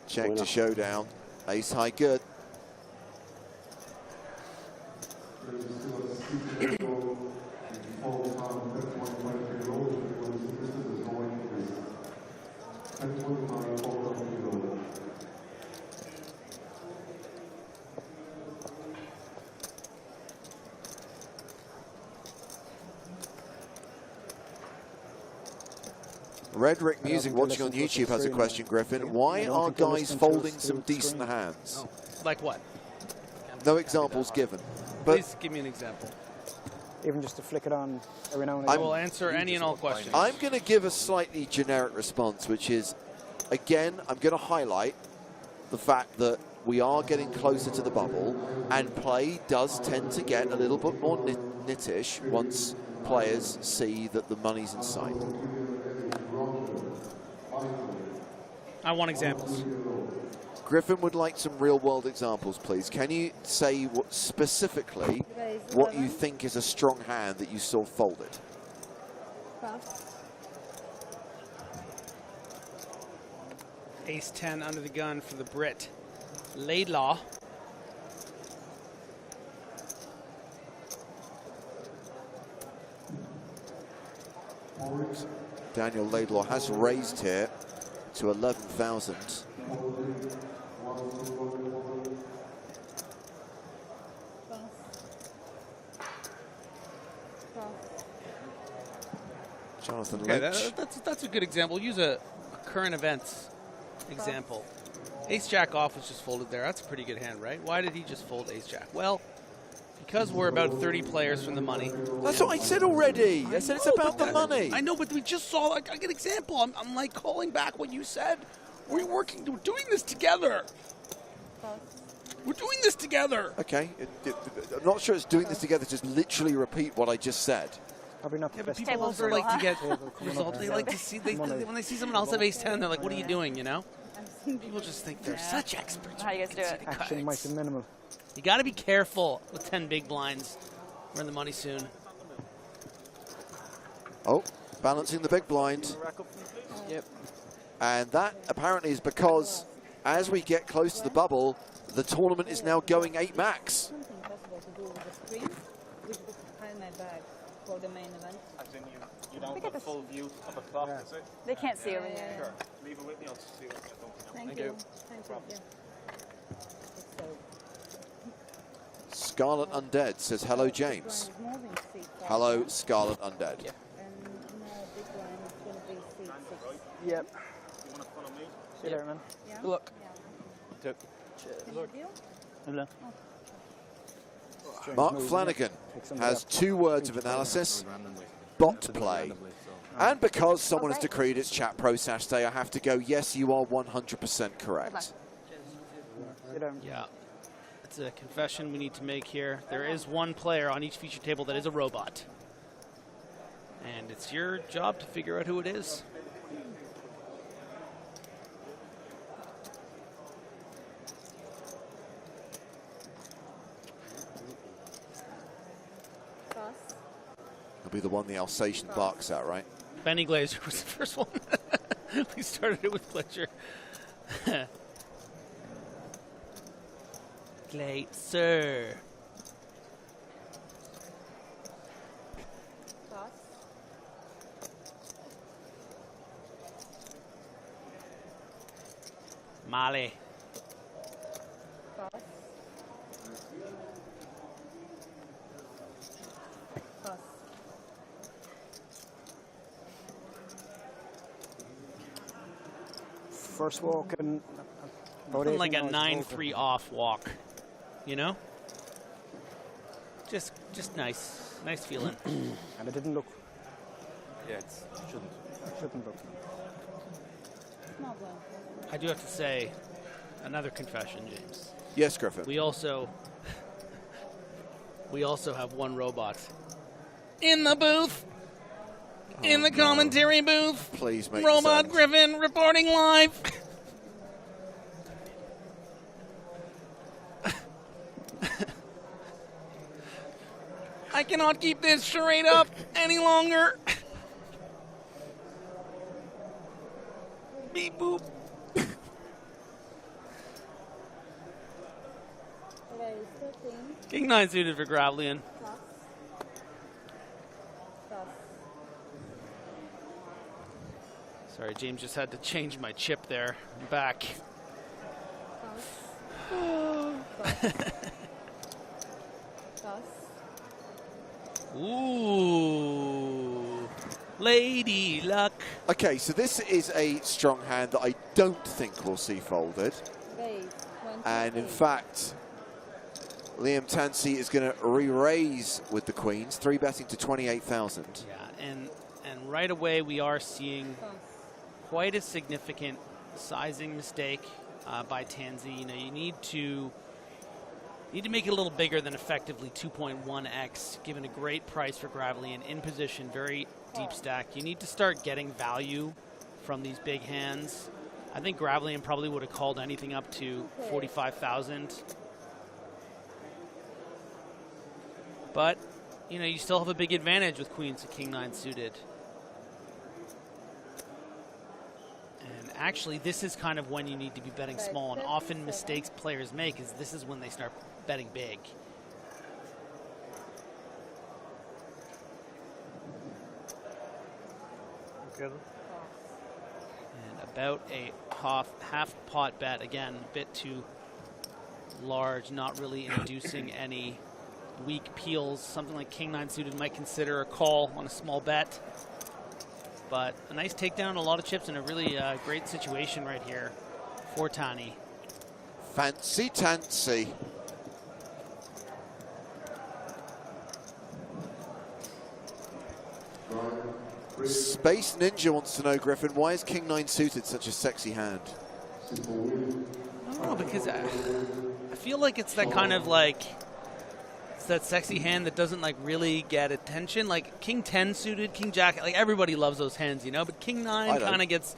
Check to showdown. Ace high good. Redrick Music watching on YouTube has a question, Griffin. Why are guys folding some decent hands? Like what? No examples given. But please give me an example. Even just to flick it on every now and I again. will answer any and all questions. I'm going to give a slightly generic response, which is, again, I'm going to highlight the fact that we are getting closer to the bubble, and play does tend to get a little bit more nittish once players see that the money's in sight. I want examples. Griffin would like some real-world examples, please. Can you say specifically what you think is a strong hand that you saw folded? Pass. Ace 10 under the gun for the Brit. Laidlaw. Daniel Laidlaw has raised here to 11,000. Jonathan Okay, Lynch. that's a good example. We'll use a current events example. Ace-Jack off was just folded there. That's a pretty good hand, right? Why did he just fold Ace-Jack? Well, because we're about 30 players from the money. That's what I said already. I said it's about the money. I know, but we just saw like a good example. I'm like calling back what you said. We're doing this together. We're doing this together. Okay, I'm not sure it's doing this together. Just literally repeat what I just said. Probably not the best. People also like to get results. They like to see when they see someone else have Ace-10, they're like, "What are you doing?" You know. People just think they're such experts. How do you guys do it? Action might be minimal. You got to be careful with 10 big blinds. We're in the money soon. Oh, balancing the big blind. Yep. And that apparently is because as we get close to the bubble, the tournament is now going 8 max. Something possible to do with the screen, which would hide my bag for the main event. As in you don't have a full view of a clock, is it? They can't see over here. Sure. Leave it with me, I'll see what I don't know. Thank you. Thank you. Scarlet Undead says, hello, James. Hello, Scarlet Undead. Yep. See you there, man. Yeah. Look. Mark Flanagan has 2 words of analysis. Bot play. And because someone has decreed it's Chat Pro Saturday, I have to go, yes, you are 100% correct. Yeah. It's a confession we need to make here. There is one player on each feature table that is a robot. And it's your job to figure out who it is. He'll be the one the Alsatian barks at, right? Benny Glazer was the first one. We started it with Glazer. Glazer. Mali. First walk and Something like a 9-3 off walk, you know? Just nice feeling. And it didn't look. Yeah, it shouldn't look. I do have to say, another confession, James. Yes, Griffin. We also have one robot in the booth, in the commentary booth. Please make Robot sense. Griffin reporting live. I cannot keep this charade up any longer. Beep boop. King 9 suited for Gravelian. Sorry, James just had to change my chip there. I'm back. Ooh. Lady luck. Okay, so this is a strong hand that I don't think we'll see folded. And in fact, Liam Tansey is going to re-raise with the queens, 3-betting to 28,000. Yeah, and right away we are seeing quite a significant sizing mistake by Tansey. You know, you need to make it a little bigger than effectively 2.1x, given a great price for Gravelian in position, very deep stack. You need to start getting value from these big hands. I think Gravelian probably would have called anything up to 45,000. But, you know, you still have a big advantage with queens to king 9 suited. And actually, this is kind of when you need to be betting small, and often mistakes players make is this is when they start betting big. Okay. And about a half pot bet, again, a bit too large, not really inducing any weak peels. Something like king 9 suited might consider a call on a small bet. but a nice takedown, a lot of chips, and a really great situation right here for Tani. Fancy tancy. Space Ninja wants to know, Griffin, why is King 9 suited such a sexy hand? I don't know, because I feel like it's that kind of like, it's that sexy hand that doesn't like really get attention. Like King 10 suited, King Jack, like everybody loves those hands, you know, but King 9 kind of gets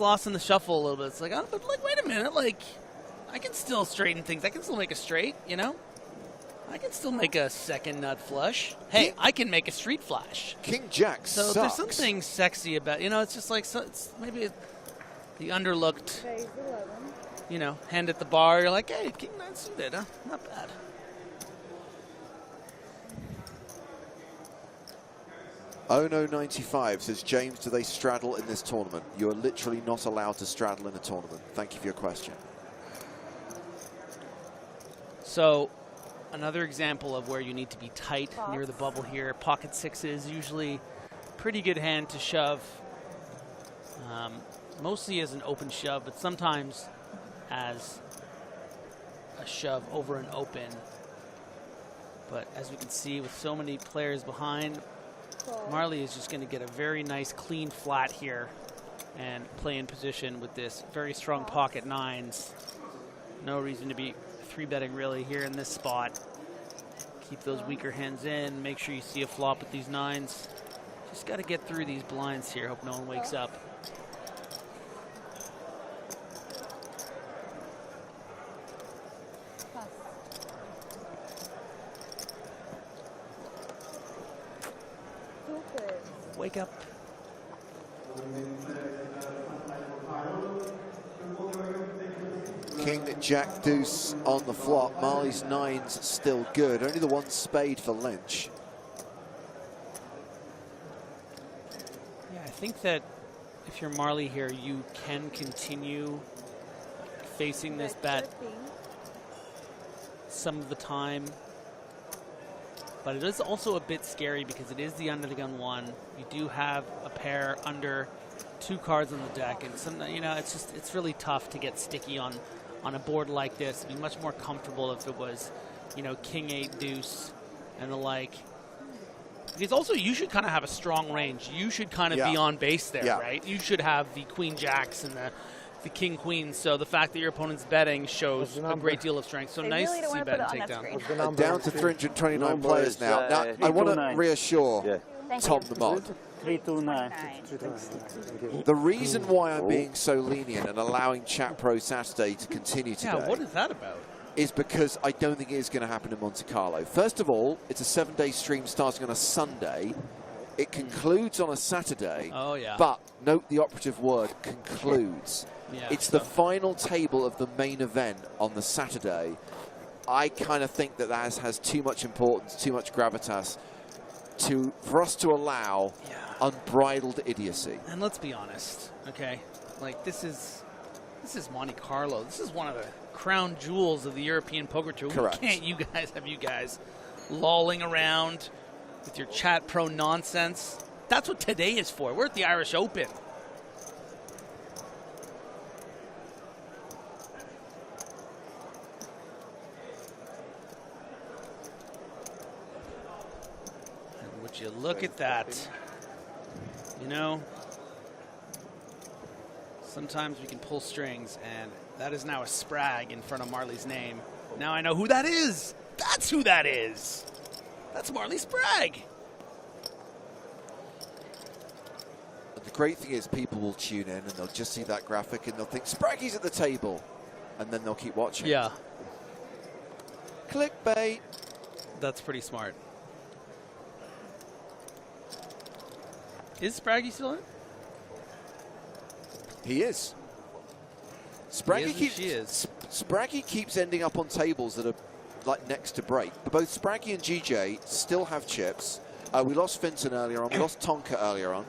lost in the shuffle a little bit. It's like, oh, but like, wait a minute, like, I can still straighten things. I can still make a straight, you know? I can still make a second nut flush. Hey, I can make a street flash. King Jack So there's something sexy about, you know, it's just like, so it's maybe the underlooked, you know, hand at the bar. You're like, hey, King 9 suited, huh? Not bad. Ono95 says, James, do they straddle in this tournament? You're literally not allowed to straddle in a tournament. Thank you for your question. So another example of where you need to be tight near the bubble here. Pocket sixes, usually pretty good hand to shove. Mostly as an open shove, but sometimes as a shove over an open. But as we can see, with so many players behind, Marley is just going to get a very nice clean flat here and play in position with this very strong pocket nines. No reason to be 3-betting really here in this spot. Keep those weaker hands in. Make sure you see a flop with these nines. Just got to get through these blinds here. Hope no one wakes up. Wake up. King Jack deuce on the flop. Marley's nines still good. Only the one spade for Lynch. Yeah, I think that if you're Marley here, you can continue facing this bet some of the time. But it is also a bit scary because it is the under the gun one. You do have a pair under 2 cards on the deck, and some, you know, it's really tough to get sticky on a board like this. It'd be much more comfortable if it was, you know, King 8 deuce and the like. Because also you should kind of have a strong range. You should kind of be on base there, right? You should have the Queen Jacks and the King Queens. So the fact that your opponent's betting shows a great deal of strength. So nice to see bet and take down. Down to 329 players now. Now, I want to reassure Tom the Mod. 329. The reason why I'm being so lenient and allowing Chat Pro Saturday to continue today. Yeah, what is that about? Is because I don't think it is going to happen in Monte Carlo. First of all, it's a 7-day stream starting on a Sunday. It concludes on a Saturday. Oh, yeah. But note the operative word, concludes. Yeah, it's the final table of the main event on the Saturday. I kind of think that has too much importance, too much gravitas for us to allow unbridled idiocy. And let's be honest, okay? Like, this is Monte Carlo. This is one of the crown jewels of the European Poker Tour. Correct. Can't you guys have you guys lolling around with your Chat Pro nonsense? That's what today is for. We're at the Irish Open. And would you look at that? You know, sometimes we can pull strings, and that is now a Sprag in front of Marley's name. Now I know who that is. That's who that is. That's Marley Sprag. The great thing is people will tune in and they'll just see that graphic and they'll think Spraggy's at the table, and then they'll keep watching. Yeah. Clickbait. That's pretty smart. Is Spraggy still in? He is. Spraggy keeps ending up on tables that are like next to break. But both Spraggy and GJ still have chips. We lost Finton earlier on. We lost Tonka earlier on.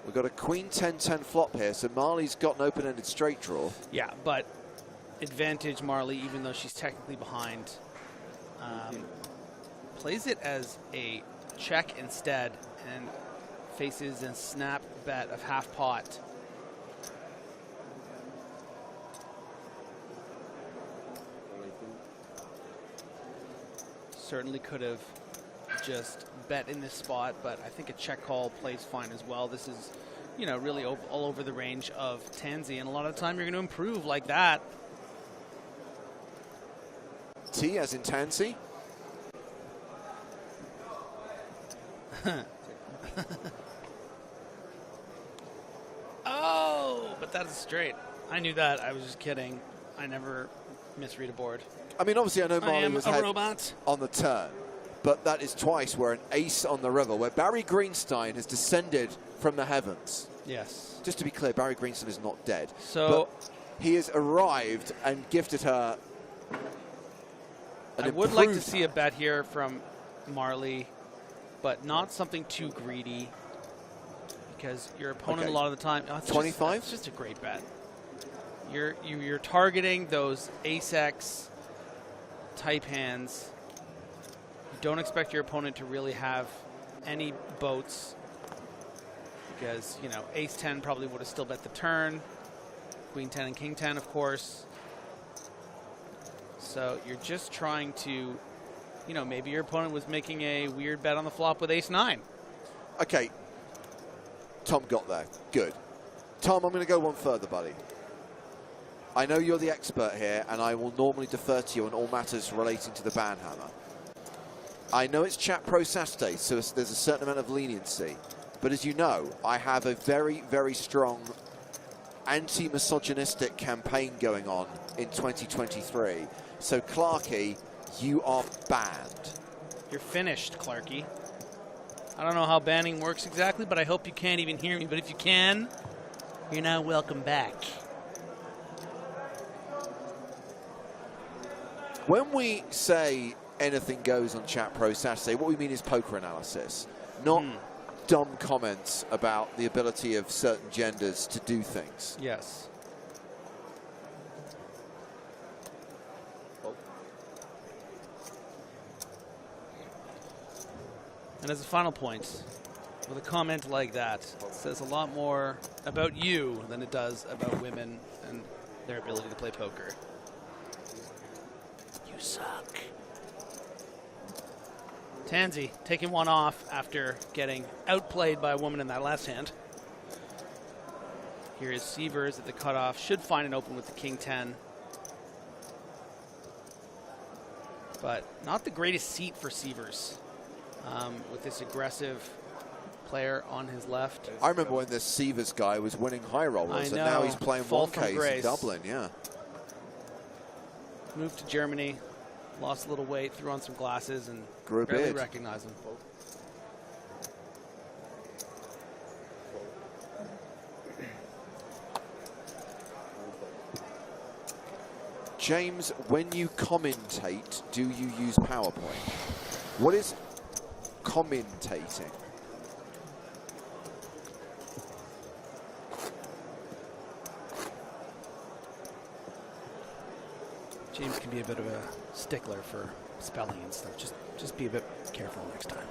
We've got a Queen 10-10 flop here, so Marley's got an open-ended straight draw. Yeah, but advantage Marley, even though she's technically behind. Plays it as a check instead and faces and snap bet of half pot. Certainly could have just bet in this spot, but I think a check call plays fine as well. This is, you know, really all over the range of Tansy, and a lot of the time you're going to improve like that. T as in Tansy. Oh, but that is straight. I knew that. I was just kidding. I never misread a board. I mean, obviously, I know Marley was a ahead robot on the turn, but that is twice where an ace on the river, where Barry Greenstein has descended from the heavens. Yes. Just to be clear, Barry Greenstein is not dead. So but he has arrived and gifted her. I would like to see a bet here from Marley, but not something too greedy, because your opponent a lot of the time. 25. It's just a great bet. You're targeting those ace-x type hands. You don't expect your opponent to really have any boats, because, you know, ace-10 probably would have still bet the turn. Queen-10 and king-10, of course. So you're just trying to, you know, maybe your opponent was making a weird bet on the flop with ace-9. Okay. Tom got there. Good. Tom, I'm going to go one further, buddy. I know you're the expert here, and I will normally defer to you on all matters relating to the banhammer. I know it's Chat Pro Saturday, so there's a certain amount of leniency. But as you know, I have a very, very strong anti-misogynistic campaign going on in 2023. So, Clarky, you are banned. You're finished, Clarky. I don't know how banning works exactly, but I hope you can't even hear me. But if you can, you're now welcome back. When we say anything goes on Chat Pro Saturday, what we mean is poker analysis, not dumb comments about the ability of certain genders to do things. Yes. And as a final point, with a comment like that, it says a lot more about you than it does about women and their ability to play poker. You suck. Tansy taking one off after getting outplayed by a woman in that last hand. Here is Sievers at the cutoff. Should find an open with the king-10. But not the greatest seat for Sievers. With this aggressive player on his left. I remember when this Sievers guy was winning high rollers, and now he's playing 1Ks in Dublin, yeah. Moved to Germany, lost a little weight, threw on some glasses, and grew a barely beard. recognize him. James, when you commentate, do you use PowerPoint? What is commentating? James can be a bit of a stickler for spelling and stuff. Just be a bit careful next time.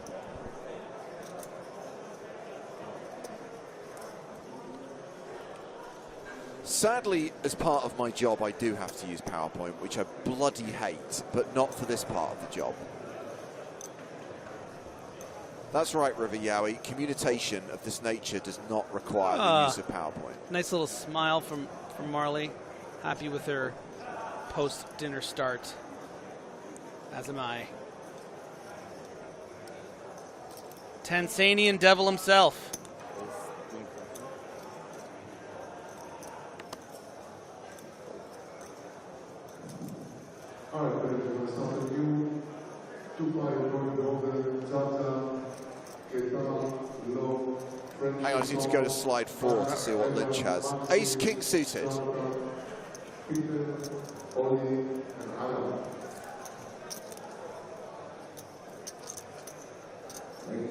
Sadly, as part of my job, I do have to use PowerPoint, which I bloody hate, but not for this part of the job. That's right, River Yowie. Communication of this nature does not require the use of PowerPoint. Nice little smile from Marley. Happy with her post-dinner start. As am I. Tanzanian devil himself. Hang on, I just need to go to slide 4 to see what Lynch has. Ace King suited. Ladies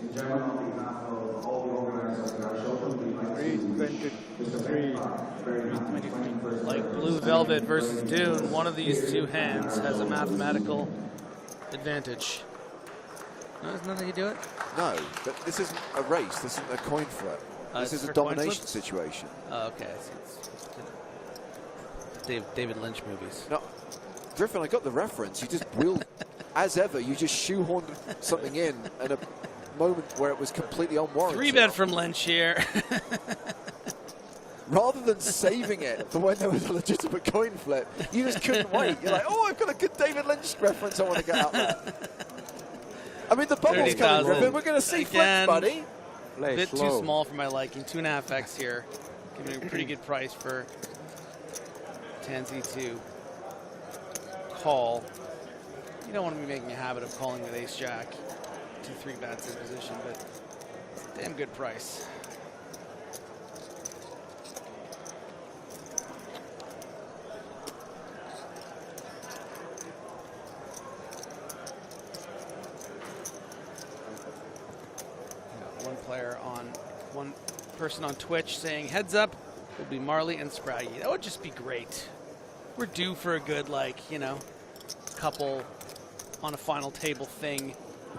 and gentlemen, on behalf of all the organizers of our show, we'd like to Like Blue Velvet versus Dune, one of these two hands has a mathematical advantage. No, there's nothing you do it? No, but this isn't a race. This isn't a coin flip. This is a domination situation. Oh, okay. It's David Lynch movies. No, Griffin, I got the reference. You just will, as ever, you just shoehorned something in at a moment where it was completely unwarranted. 3-bet from Lynch here. Rather than saving it for when there was a legitimate coin flip, you just couldn't wait. You're like, oh, I've got a good David Lynch reference I want to get out there. I mean, the bubble's coming, Griffin. We're going to see flips, buddy. Bit too small for my liking. 2.5x here. Giving a pretty good price for Tansy to call. You don't want to be making a habit of calling with ace-jack. 2-3 bets in position, but it's a damn good price. One person on Twitch saying, heads up, will be Marley and Scraggy. That would just be great. We're due for a good, like, you know, couple on a final table thing.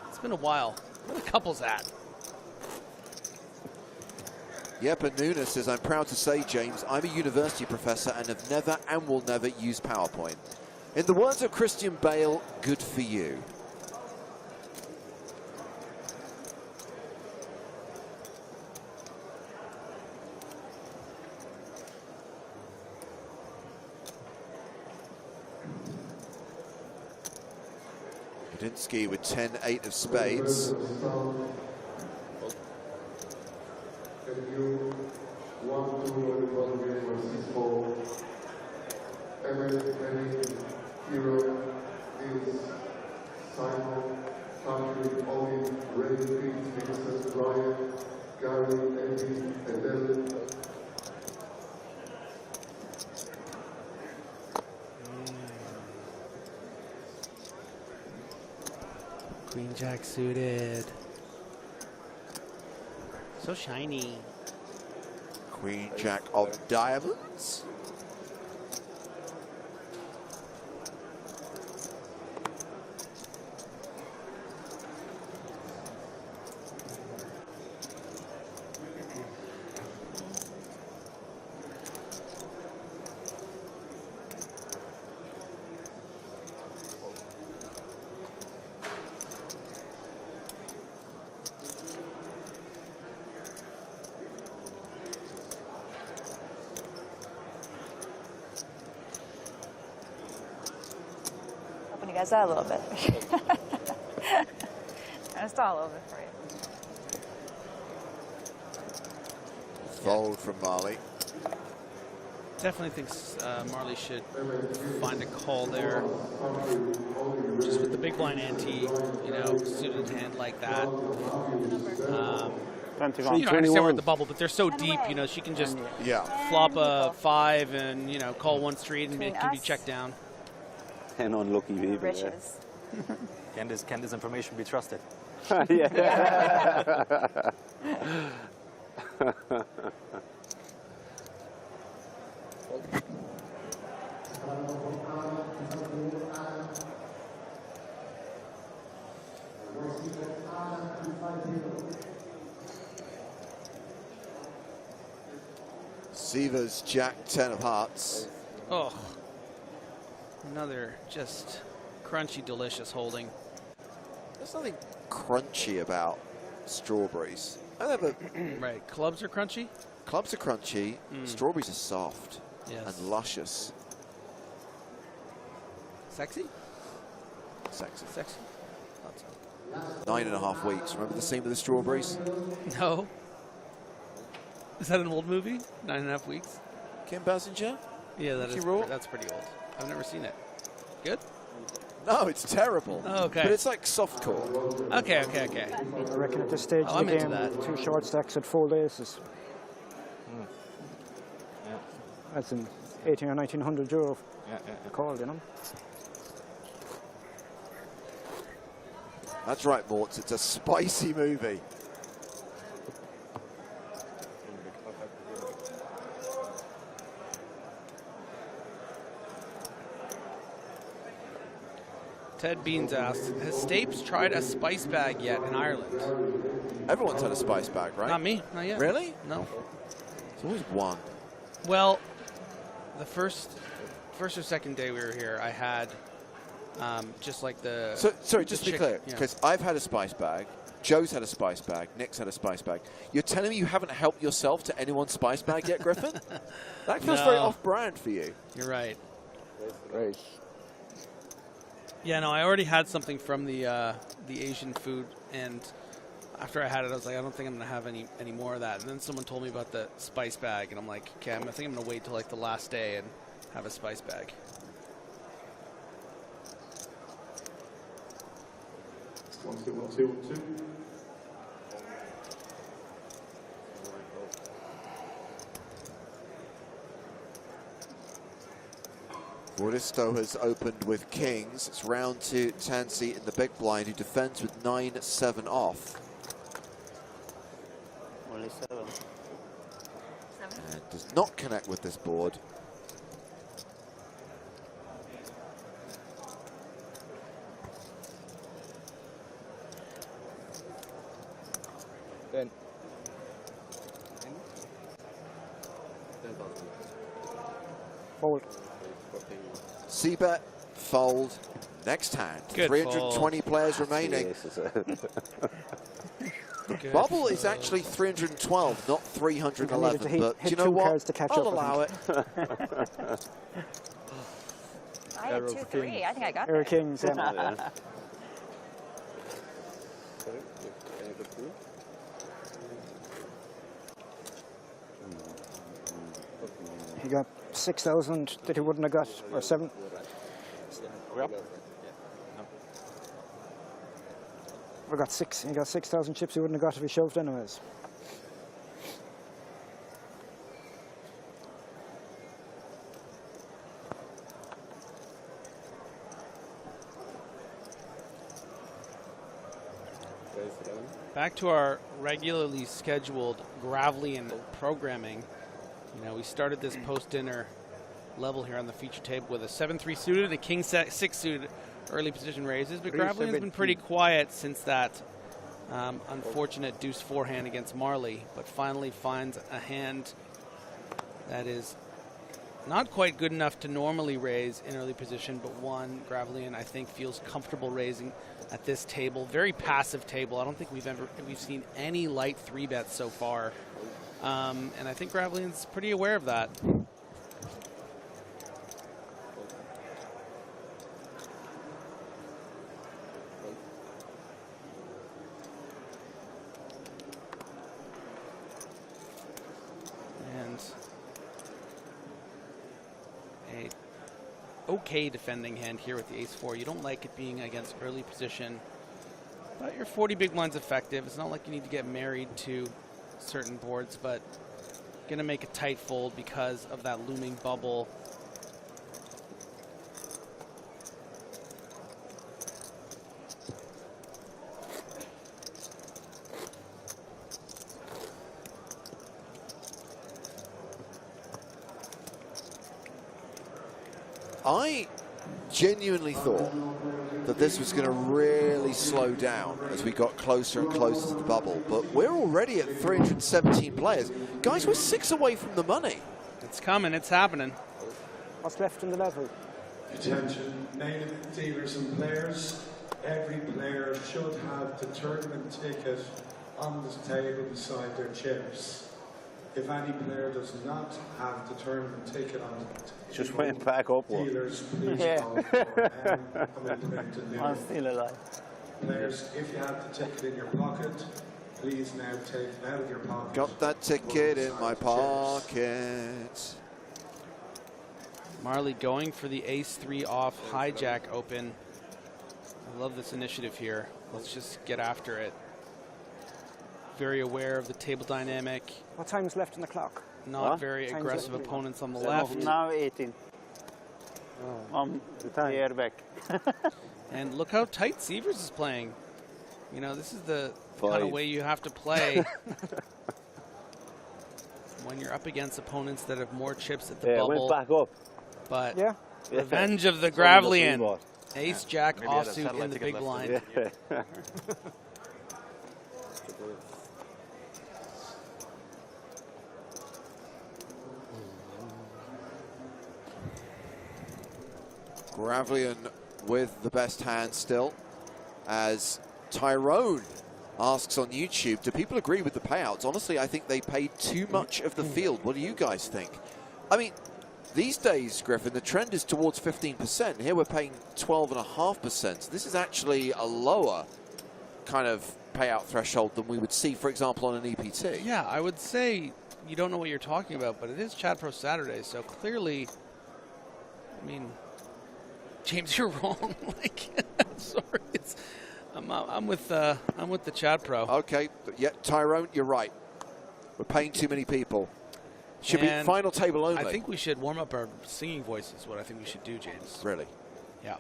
It's been a while. Where the couple's at? Yep, and Nunes says, I'm proud to say, James, I'm a university professor and have never and will never use PowerPoint. In the words of Christian Bale, good for you. Budinsky with 10-8 of spades. Queen Jack suited. So shiny. Queen Jack of diamonds. You guys out a little bit. Gonna stall a little bit for you. Fold from Marley. Definitely thinks Marley should find a call there. Just with the big blind ante, you know, suited hand like that. You know, I understand we're at the bubble, but they're so deep, you know, she can just flop a 5 and, you know, call one street and it can be checked down. An unlucky Viva. Riches. Can this information be trusted? Yeah. Siva's Jack 10 of hearts. Oh. Another just crunchy, delicious holding. There's nothing crunchy about strawberries. Right, clubs are crunchy? Clubs are crunchy, strawberries are soft and luscious. Sexy? Sexy. Sexy. 9.5 weeks. Remember the scene with the strawberries? No. Is that an old movie? 9.5 weeks? Kim Basinger? Yeah, that's pretty old. I've never seen it. Good? No, it's terrible. Oh, okay. But it's like softcore. Okay. I reckon at this stage of the game, 2 short stacks at fold aces. That's an 18 or 1900 euro call, you know? That's right, Mortz. It's a spicy movie. Ted Beans asks, has Stapes tried a spice bag yet in Ireland? Everyone's had a spice bag, right? Not me, not yet. Really? No. It's always one. Well, the first or second day we were here, I had just like the... So, sorry, just to be clear, yeah. because I've had a spice bag, Joe's had a spice bag, Nick's had a spice bag. You're telling me you haven't helped yourself to anyone's spice bag yet, Griffin? That feels very off-brand for you. You're right. Right. Yeah, no, I already had something from the Asian food, and after I had it, I was like, I don't think I'm going to have any more of that. And then someone told me about the spice bag, and I'm like, okay, I think I'm going to wait till like the last day and have a spice bag. One, two, one, two, one, two. Waristo has opened with kings. It's round to Tansy in the big blind, who defends with 9-7 off. Only 7. And does not connect with this board. Then. Fold. C-bet, fold, next hand. Good 320 fold. players remaining. Good Bubble is actually 312, not 311. But do you know two what? cards to catch I'll up, I allow it. I had 2-3. I think I got There are there. kings, yeah. He got 6,000 that he wouldn't have got, or 7. We got 6. He got 6,000 chips he wouldn't have got if he shoved anyways. Back to our regularly scheduled Gravelian programming. You know, we started this post-dinner level here on the feature table with a 7-3 suited and a king 6 suited early position raises, but Gravelian's been pretty quiet since that unfortunate deuce forehand against Marley, but finally finds a hand that is not quite good enough to normally raise in early position, but one Gravelian I think feels comfortable raising at this table. Very passive table. I don't think we've seen any light 3-bets so far. And I think Gravelian's pretty aware of that. And a okay defending hand here with the ace-4. You don't like it being against early position, but your 40 big blind's effective. It's not like you need to get married to certain boards, but gonna make a tight fold because of that looming bubble. I genuinely thought that this was going to really slow down as we got closer and closer to the bubble, but we're already at 317 players. Guys, we're 6 away from the money. It's coming, it's happening. What's left in the level? Attention, native dealers and players. Every player should have the tournament ticket on the table beside their chips. If any player does not have the tournament ticket on the table, just went back upward. Dealers, please call for commitment to I'm still alive. Players, if you have the ticket in your pocket, please now take it out of your pocket. Got that ticket in my pocket. Marley going for the ace-3 off hijack open. I love this initiative here. Let's just get after it. Very aware of the table dynamic. What time's left in the clock? Not very aggressive opponents on the Seven left. Now 18. The airbag. And look how tight Sievers is playing. You know, this is the kind of way you have to play when you're up against opponents that have more chips at the bubble. Went back up. But yeah. revenge of the Gravelian. Ace Jack offsuit in the big blind. Yeah. Gravelian with the best hand still, as Tyrone asks on YouTube, do people agree with the payouts? Honestly, I think they paid too much of the field. What do you guys think? I mean, these days, Griffin, the trend is towards 15%. Here we're paying 12.5%. So this is actually a lower kind of payout threshold than we would see, for example, on an EPT. Yeah, I would say you don't know what you're talking about, but it is Chad Pro Saturday, so clearly, I mean, James, you're wrong. Like, sorry, I'm with the Chad Pro. Okay, yeah, Tyrone, you're right. We're paying too many people. Should be final table only. I think we should warm up our singing voices. What I think we should do, James. Really? Yeah.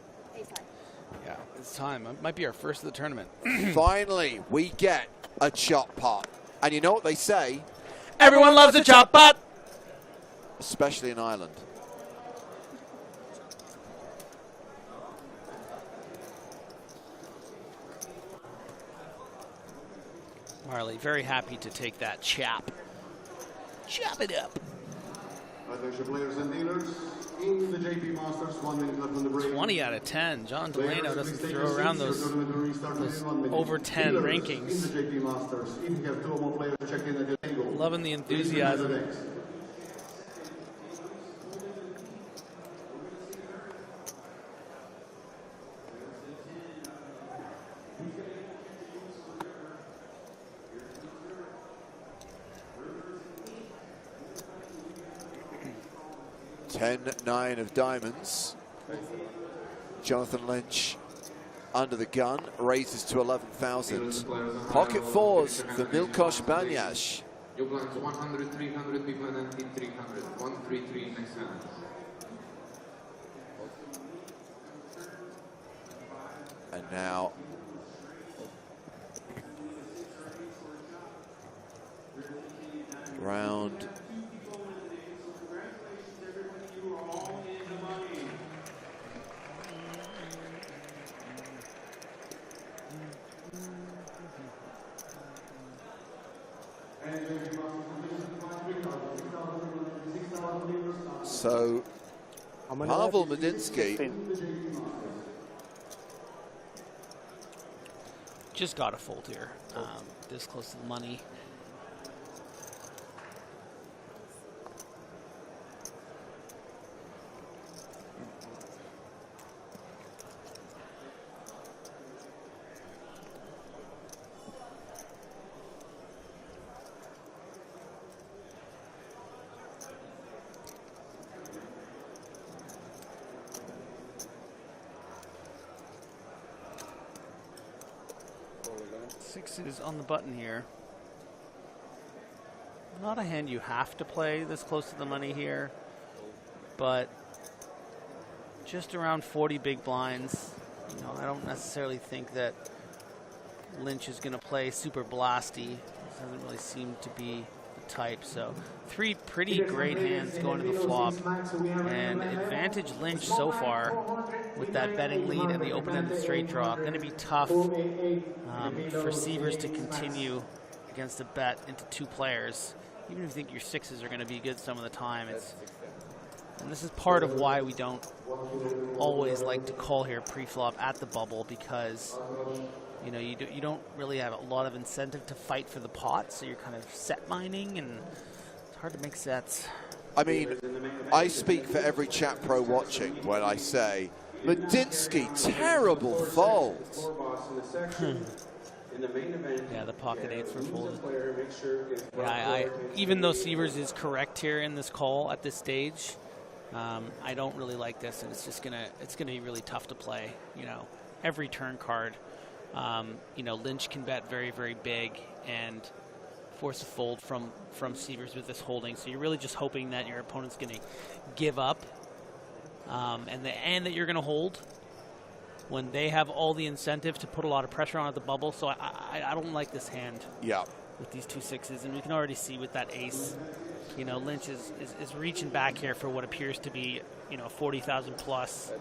Yeah, it's time. It might be our first of the tournament. Finally, we get a chop pot. And you know what they say? Everyone loves a chop pot! Especially in Ireland. Marley, very happy to take that chop. Chop it up. Attention players and dealers, in the JP Masters, 1 minute left on the break. 20 out of 10. John Delano doesn't throw around those over 10 rankings. In the JP Masters, if you have 2 or more players check in at the table. Loving the enthusiasm. Nine of diamonds. Jonathan Lynch under the gun, raises to 11,000. Pocket fours for Milkosh Banyash. Your blinds 100, 300, big blind and 300. 133 next hand. And now round so Pavel Medinsky just got a fold here, this close to the money. Sixes on the button here. Not a hand you have to play this close to the money here, but just around 40 big blinds. You know, I don't necessarily think that Lynch is going to play super blasty. This doesn't really seem to be the type. So 3 pretty great hands going to the flop, and advantage Lynch so far with that betting lead and the open-ended straight draw. Going to be tough for Sievers to continue against a bet into 2 players, even if you think your 6s are going to be good some of the time. And this is part of why we don't always like to call here pre-flop at the bubble, because you know you don't really have a lot of incentive to fight for the pot, so you're kind of set mining, and it's hard to make sets. I mean, I speak for every chat pro watching when I say Medinsky, terrible fold. Yeah, the pocket 8s were folded. Yeah, even though Sievers is correct here in this call at this stage, I don't really like this, and it's gonna be really tough to play. You know, every turn card, you know, Lynch can bet very, very big and force a fold from Sievers with this holding. So you're really just hoping that your opponent's gonna give up, and that you're gonna hold when they have all the incentive to put a lot of pressure on at the bubble. So I don't like this hand. Yeah. With these 2 6s, and we can already see with that ace, you know, Lynch is reaching back here for what appears to be, you know, 40,000 plus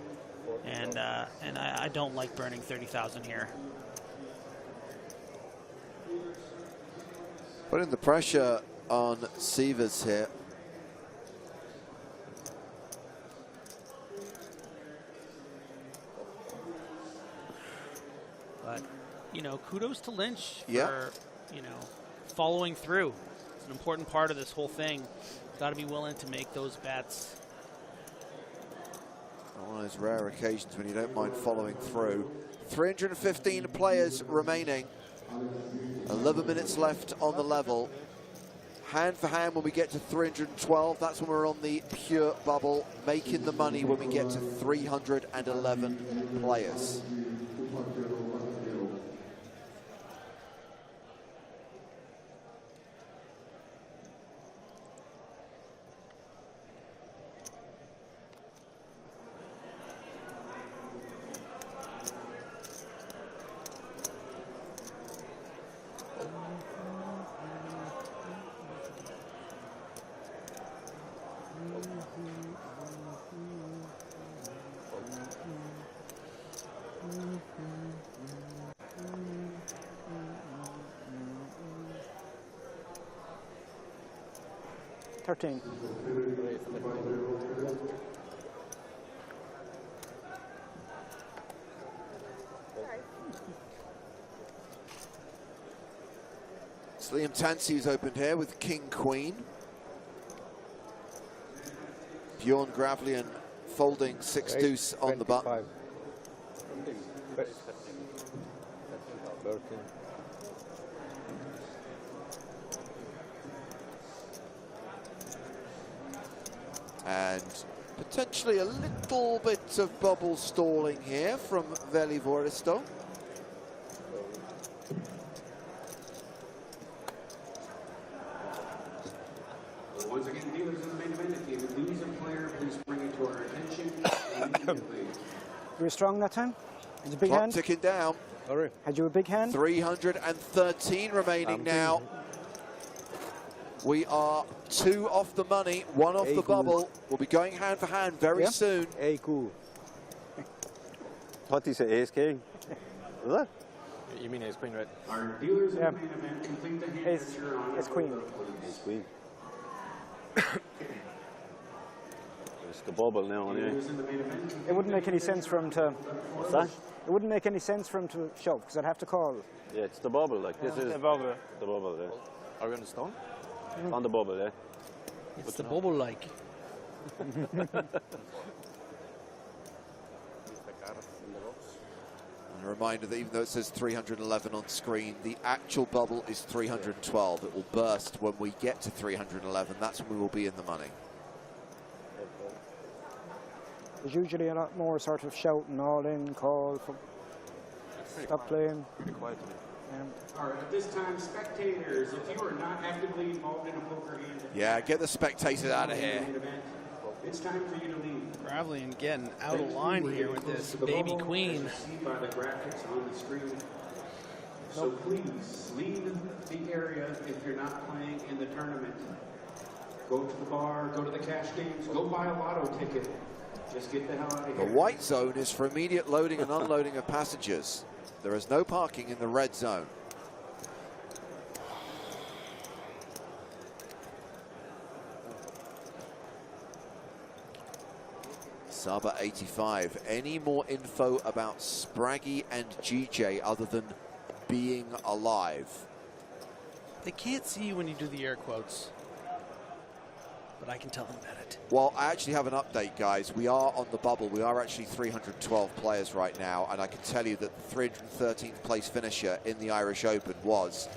and I don't like burning 30,000 here. Putting the pressure on Sievers here. But, you know, kudos to Lynch for, Yeah. you know, following through. It's an important part of this whole thing. Got to be willing to make those bets. One of those rare occasions when you don't mind following through. 315 players remaining. 11 minutes left on the level. Hand for hand when we get to 312. That's when we're on the pure bubble. Making the money when we get to 311 players. $13. It's Liam Tansey who's opened here with King Queen. Bjorn Gravlian folding 6 deuce on the button. And potentially a little bit of bubble stalling here from Veli Vuoristo. Once again, dealers in the main event, if you lose a player, please bring it to our attention immediately. Were you strong that time? Had you a big Clock hand? ticking down. Had you a big hand? 313 remaining now. We are 2 off the money, 1 off the bubble. We'll be going hand for hand very soon. Hey, cool. Thought he said ace king. Is that? You mean ace queen, right? Our dealers in the main event complete the hand Ace, picture on ace queen. Ace queen. It's the bubble now, anyway. It wouldn't make any sense for him to... What's that? It wouldn't make any sense for him to shove, because I'd have to call. Yeah, it's the bubble. Like this is the bubble. The bubble there. Are we on the stone? On the bubble, yeah. It's the bubble like. And a reminder that even though it says 311 on screen, the actual bubble is 312. It will burst when we get to 311. That's when we will be in the money. There's usually a lot more sort of shouting, all in, call, for stop playing. Pretty quiet today. All right, at this time, spectators, if you are not actively involved in a poker game, Yeah, get the spectators out of here. it's time for you to leave. Gravlian getting out of line here with this baby queen. As you see by the graphics on the screen. So please leave the area if you're not playing in the tournament. Go to the bar, go to the cash games, go buy a lotto ticket. Just get the hell out of The here. white zone is for immediate loading and unloading of passengers. There is no parking in the red zone. Saba 85. Any more info about Spraggy and GJ other than being alive? They can't see you when you do the air quotes, but I can tell them about it. Well, I actually have an update, guys. We are on the bubble. We are actually 312 players right now, and I can tell you that the 313th place finisher in the Irish Open was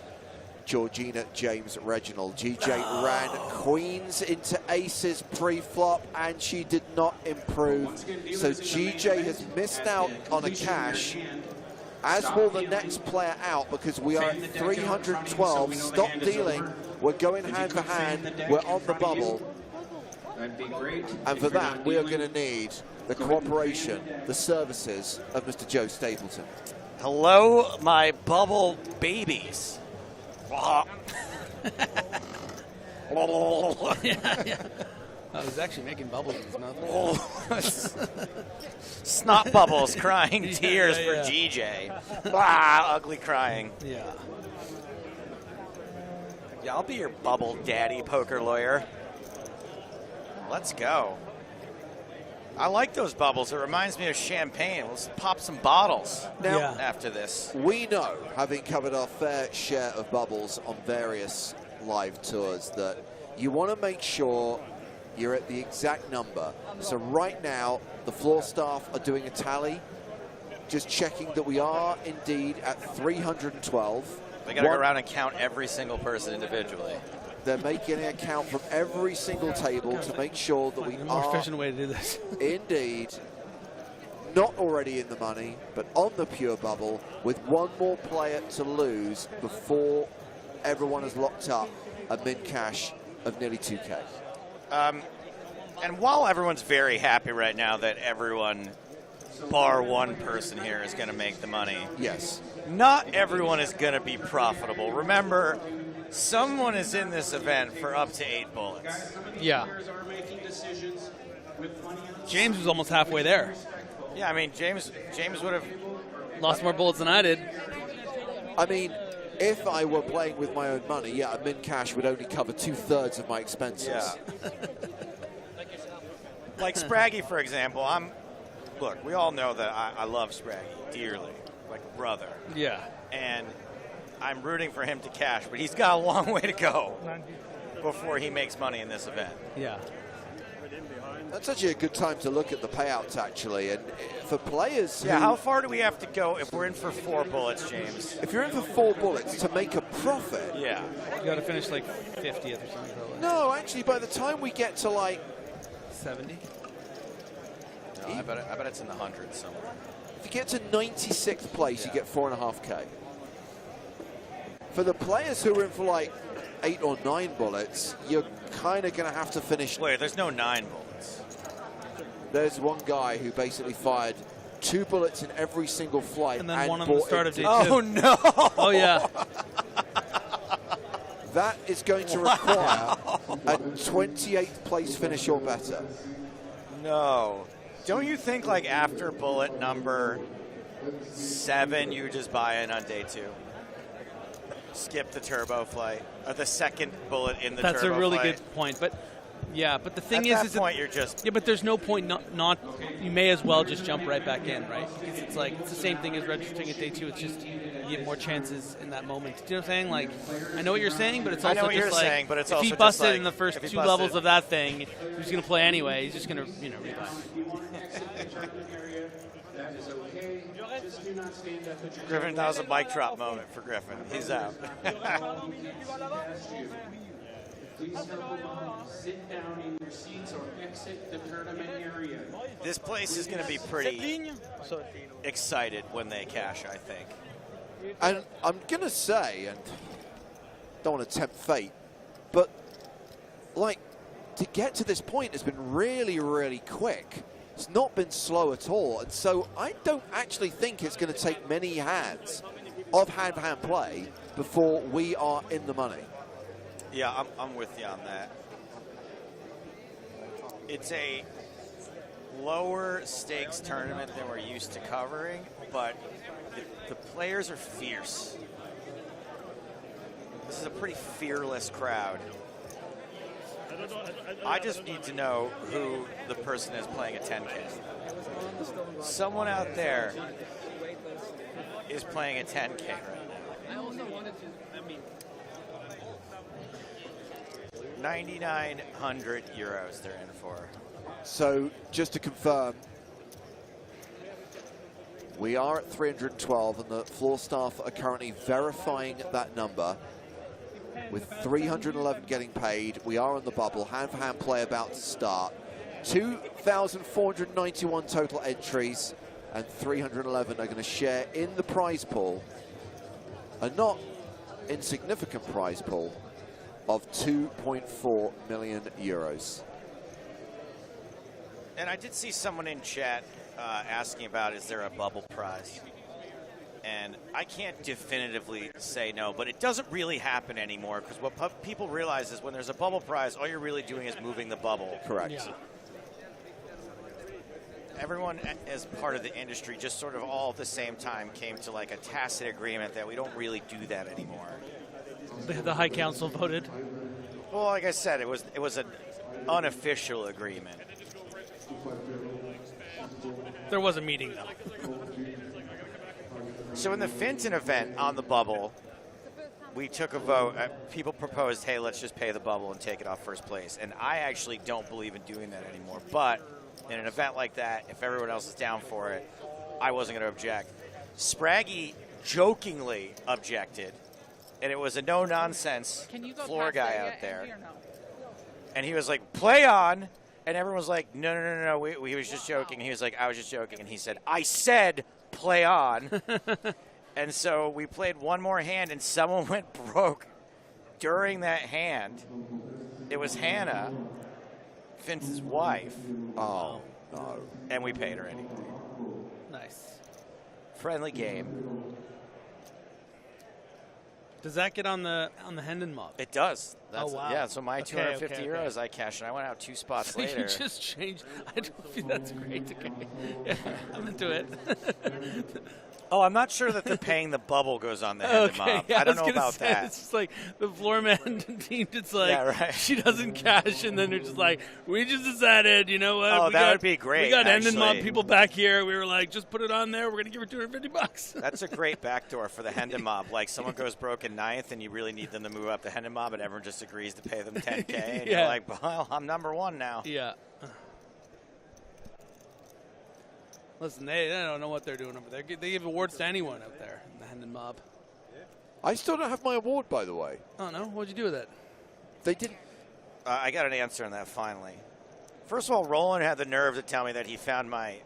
Georgina James Reginald. GJ ran queens into aces pre-flop, and she did not improve. So GJ has missed out on a cash, as will the next player out, because we are at 312. Stop dealing. We're going hand for hand. We're on the bubble. That'd be great. And for that, we are going to need the cooperation, the services of Mr. Joe Stapleton. Hello, my bubble babies. I was actually making bubbles in his mouth. Oh. Snot bubbles, crying tears for GJ. Ah, ugly crying. Yeah. Yeah, I'll be your bubble daddy poker lawyer. Let's go. I like those bubbles. It reminds me of champagne. Let's pop some bottles after this. We know, having covered our fair share of bubbles on various live tours, that you want to make sure you're at the exact number. So right now, the floor staff are doing a tally, just checking that we are indeed at 312. They got to go around and count every single person individually. They're making an account from every single table to make sure that we a more are efficient way to do this. indeed not already in the money, but on the pure bubble, with one more player to lose before everyone has locked up a min cash of nearly 2K. And while everyone's very happy right now that everyone, bar one person here, is going to make the money. Yes. Not everyone is going to be profitable. Remember, someone is in this event for up to 8 bullets. Yeah. James was almost halfway there. Yeah, I mean, James would have lost more bullets than I did. I mean, if I were playing with my own money, yeah, a min cash would only cover 2/3 of my expenses. Yeah. Like Spraggy, for example. Look, we all know that I love Spraggy dearly, like a brother. Yeah. And I'm rooting for him to cash, but he's got a long way to go before he makes money in this event. Yeah. That's actually a good time to look at the payouts, actually. And for players Yeah, who, how far do we have to go if we're in for 4 bullets, James? if you're in for 4 bullets to make a profit. Yeah. You got to finish like 50th or something. Probably. No, actually, by the time we get to like 70. No, I bet it's in the hundreds somewhere. If you get to 96th place, you get 4.5K. For the players who are in for like 8 or 9 bullets, you're kind of going to have to finish. Wait, there's no 9 bullets. There's one guy who basically fired 2 bullets in every single flight And then one on the bought start of into- day 2. Oh, no! Oh, yeah. That is going to require a 28th place finish or better. No. Don't you think, like, after bullet number 7, you just buy in on day 2? Skip the turbo flight, or the second bullet in the turbo flight. That's a really good point. But yeah, but the thing At is that point, you're just... Yeah, but there's no point not you may as well just jump right back in, right? Because it's like, it's the same thing as registering at day 2. It's just you get more chances in that moment. Do you know what I'm saying? Like, I know what you're saying, but it's also just like, saying, but it's if also he just busted like, in the first if he 2 busted- levels of that thing, he's going to play anyway. He's just going to, rebuy. That is okay. Just do not stand up at your Griffin, that was a mic drop moment for Griffin. He's out. Please help them all sit down in your seats or exit the tournament area. This place is going to be pretty excited when they cash, I think. And I'm going to say, and don't want to tempt fate, but like, to get to this point has been really, really quick. It's not been slow at all. And so I don't actually think it's going to take many hands of hand-to-hand play before we are in the money. Yeah, I'm with you on that. It's a lower stakes tournament than we're used to covering, but the players are fierce. This is a pretty fearless crowd. I just need to know who the person is playing a 10K. Someone out there is playing a 10K right now. 9,900 euros they're in for. So just to confirm, we are at 312 and the floor staff are currently verifying that number. With 311 getting paid, we are on the bubble. Hand-for-hand play about to start. 2,491 total entries, and 311 are going to share in the prize pool. A not insignificant prize pool of 2.4 million euros. And I did see someone in chat asking about, is there a bubble prize? And I can't definitively say no, but it doesn't really happen anymore because what people realize is when there's a bubble prize, all you're really doing is moving the bubble. Correct. Yeah. Everyone as part of the industry just sort of all at the same time came to like a tacit agreement that we don't really do that anymore. The High Council voted. Well, like I said, it was an unofficial agreement. There was a meeting, though. So in the Finton event on the bubble, we took a vote. People proposed, hey, let's just pay the bubble and take it off first place. And I actually don't believe in doing that anymore. But in an event like that, if everyone else is down for it, I wasn't going to object. Spraggy jokingly objected, and it was a no-nonsense floor guy out there. And he was like, play on. And everyone was like, no, he was just joking. He was like, I was just joking. And he said, I said play on. And so we played one more hand, and someone went broke during that hand. It was Hannah, Finton's wife. Oh, no. And we paid her anyway. Nice. Friendly game. Does that get on the Hendon mob? It does. Oh, wow. Yeah, so my 250 euros I cashed, and I went out 2 spots So later. you just changed. I don't think that's great. Okay. Yeah, I'm into it. Oh, I'm not sure that the paying the bubble goes on the Hendon mob. Yeah, I don't know was gonna about say, that. It's just like the floor man team. It's like Yeah, right. she doesn't cash, and then they're just like, we just decided, you know what? Oh, we that got, would be great, We got Hendon mob actually. people back here. We were like, just put it on there. We're gonna give her $250. That's a great backdoor for the Hendon mob. Like someone goes broke in 9th, and you really need them to move up the Hendon mob, and everyone just agrees to pay them $10K, and Yeah. you're like, well, I'm number 1 now. Yeah. Listen, they don't know what they're doing over there. They give awards to anyone out there in the Hendon mob. I still don't have my award, by the way. Oh, no? What'd you do with it? They didn't. I got an answer on that finally. First of all, Roland had the nerve to tell me that he found my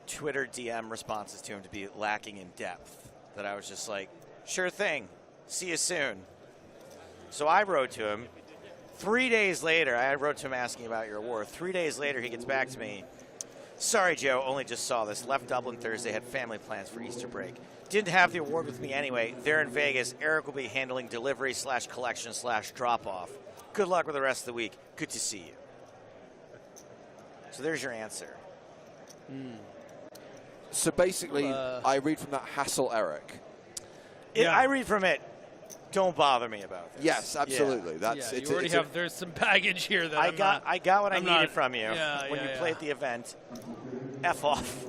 Twitter DM responses to him to be lacking in depth. That I was just like, sure thing. See you soon. So I wrote to him. 3 days later, I wrote to him asking about your award. 3 days later, he gets back to me. Sorry, Joe, only just saw this. Left Dublin Thursday, had family plans for Easter break. Didn't have the award with me anyway. They're in Vegas. Eric will be handling delivery / collection / drop-off. Good luck with the rest of the week. Good to see you. So there's your answer. So basically, I read from that hassle, Eric. I read from it. Don't bother me about this. Yes, absolutely. Yeah. That's You already have. There's some baggage here that I got what I I'm needed not- from you when you played the event. F off.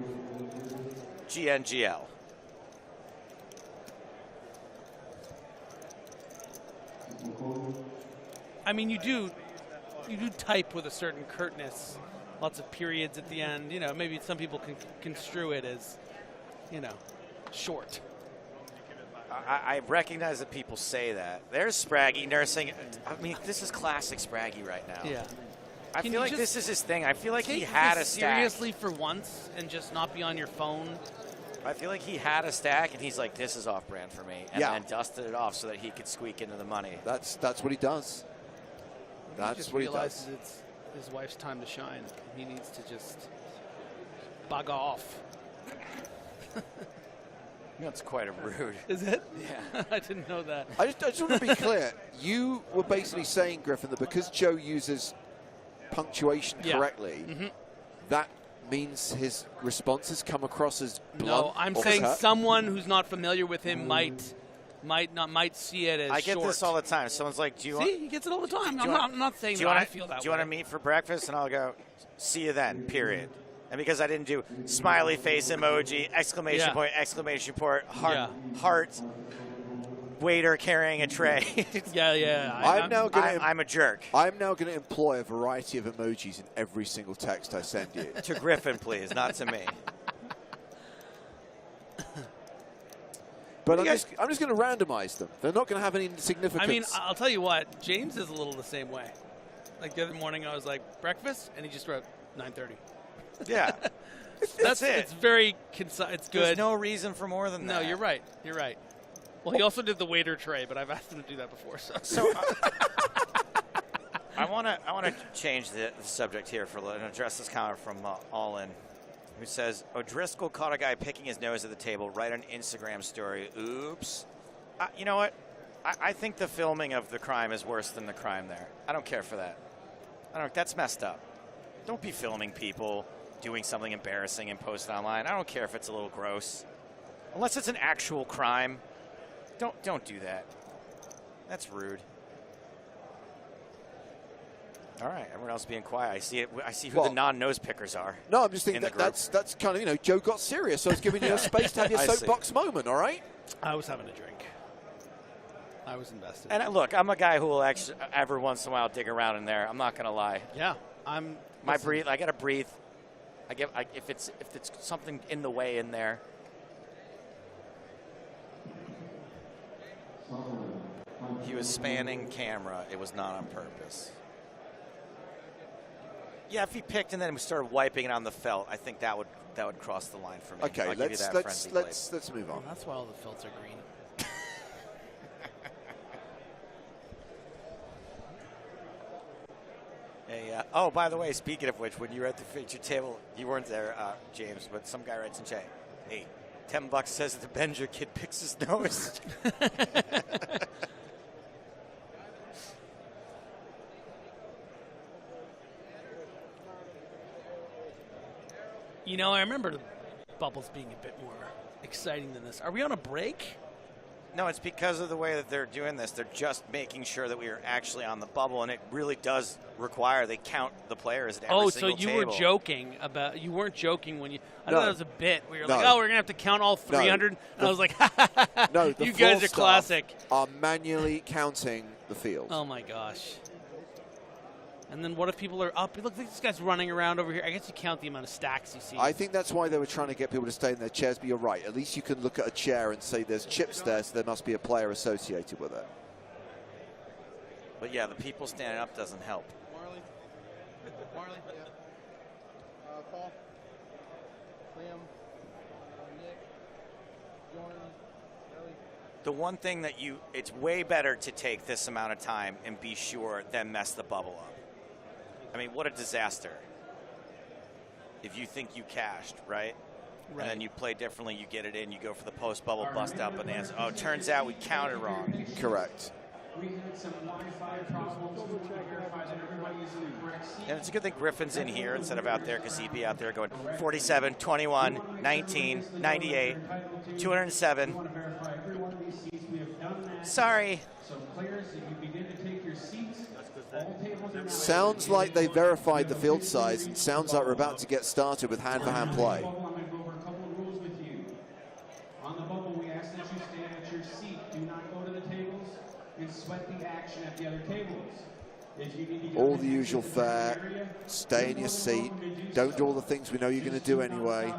GNGL. I mean, you do type with a certain curtness, lots of periods at the end. You know, maybe some people can construe it as, you know, short. I recognize that people say that. There's Spraggy nursing. I mean, this is classic Spraggy right now. Yeah. I Can feel you like this is his thing. I feel like he take had a this stack. seriously for once and just not be on your phone. I feel like he had a stack, and he's like, this is off-brand for me. And then dusted it off so that he could squeak into the money. That's what he does. That's what he does. Realizes it's his wife's time to shine. He needs to just bug off. That's quite a rude. Is it? Yeah. I didn't know that. I just want to be clear. You were basically saying, Griffin, that because Joe uses punctuation correctly, that means his responses come across as blunt. No, I'm or saying curt. someone who's not familiar with him might see it as I get short. this all the time. Someone's like, do you want... See, he gets it all the time. Do I'm you want- not saying do you that wanna- I feel that Do you want to way. meet for breakfast? And I'll go, see you then, period. And because I didn't do smiley face emoji, exclamation point, heart, waiter carrying a tray. I'm a jerk. I'm now going to employ a variety of emojis in every single text I send you. To Griffin, please, not to me. But I'm just going to randomize them. They're not going to have any significance. I mean, I'll tell you what, James is a little the same way. Like the other morning, I was like, breakfast? And he just wrote 9:30. Yeah. That's it. It's very concise. It's good. There's no reason for more than that. No, you're right. You're right. Well, he also did the waiter tray, but I've asked him to do that before. So I want to change the subject here and address this comment from All In. who says, O'Driscoll caught a guy picking his nose at the table, right on Instagram story. Oops. You know what? I think the filming of the crime is worse than the crime there. I don't care for that. That's messed up. Don't be filming people doing something embarrassing and post it online. I don't care if it's a little gross. Unless it's an actual crime, don't do that. That's rude. All right, everyone else being quiet. I see it. I see who the non-nose pickers are. No, I'm just thinking that's kind of, you know, Joe got serious. So I was giving you a space to have your soapbox moment. All right. I was having a drink. I was invested. And look, I'm a guy who will actually every once in a while dig around in there. I'm not going to lie. Yeah, breathe. I got to breathe. If it's something in the way in there. He was spanning camera. It was not on purpose. Yeah, if he picked and then we started wiping it on the felt, I think that would cross the line for me. Okay, let's move on. That's why all the felts are green. Hey, oh, by the way, speaking of which, when you were at the feature table, you weren't there, James, but some guy writes in chat, hey, $10 says the Benja kid picks his nose. You know, I remember the bubbles being a bit more exciting than this. Are we on a break? No, it's because of the way that they're doing this. They're just making sure that we are actually on the bubble, and it really does require they count the players at every single table. Oh, so you were joking about? You weren't joking when you? I No. thought it was a bit. We were No. like, oh, we're gonna have to count all 300. No. And I was like, No, the you guys are floor staff classic. Are manually counting the field. Oh my gosh. And then what if people are up? Look, this guy's running around over here. I guess you count the amount of stacks you see. I think that's why they were trying to get people to stay in their chairs, but you're right. At least you can look at a chair and say there's chips there, so there must be a player associated with it. But yeah, the people standing up doesn't help. Marley, yeah. Paul, Liam, Nick, Jordan, Ellie. The one thing that it's way better to take this amount of time and be sure than mess the bubble up. I mean, what a disaster. If you think you cashed, right? And then you play differently, you get it in, you go for the post-bubble bust up, and the answer, oh, it turns out we counted wrong. Correct. We had some Wi-Fi problems. We want to verify that everybody is in the correct seat. And it's a good thing Griffin's in here instead of out there, because he'd be out there going 47, 21, 19, 98, 207. We want to verify every one of these seats. We have done that. Sorry. So players, if you begin to take your seats, all tables are now. Sounds like they verified the field size, and sounds like we're about to get started with hand-for-hand play. I'm going to go over a couple of rules with you. On the bubble, we ask that you stay at your seat. Do not go to the tables and sweat the action at the other tables. If you need to get All the usual fare, stay in your seat, don't do all the things we know you're going to do anyway.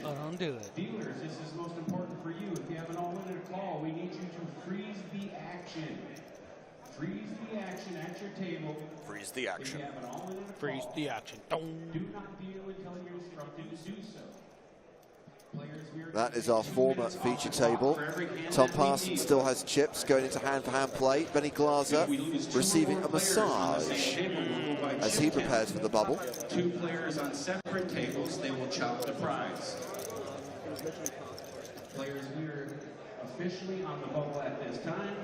Oh, don't do it. Dealers, this is most important for you. If you have an all-in call, we need you to freeze the action. Freeze the action at your table. Freeze the action. If you have an all-in Freeze call, the action. do not deal until you're instructed to do so. That is our former feature table. Tom Parsons still has chips going into hand-for-hand play. Benny Glaser receiving a massage as he prepares for the bubble. Two players on separate tables, they will chop the prize. Players, we are officially on the bubble at this time.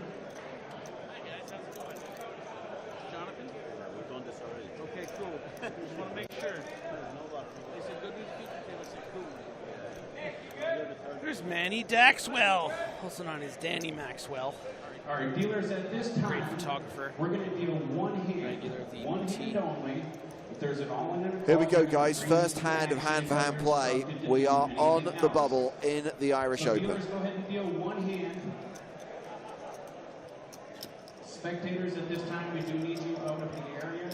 Jonathan? We've done this already. Okay, cool. Just want to make sure. They said good news feature table said cool. There's Manny Daxwell, also known as Danny Maxwell. All right, dealers, at this time, great photographer. We're going to deal one hand, one hand only. If there's an all-in, Here we go, guys. First hand of hand-for-hand play. We are on the bubble in the Irish Open. Dealers, go ahead and deal one hand. Spectators, at this time, we do need you out of the area.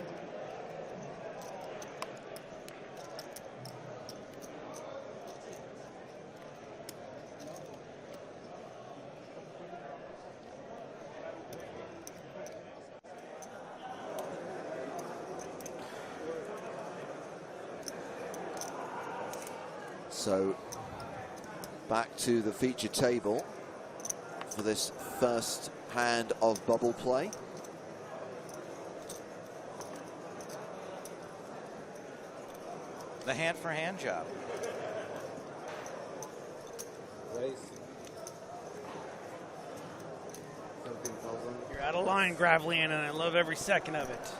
So back to the feature table for this first hand of bubble play. The hand-for-hand job. You're out of line, Gravelian, and I love every second of it.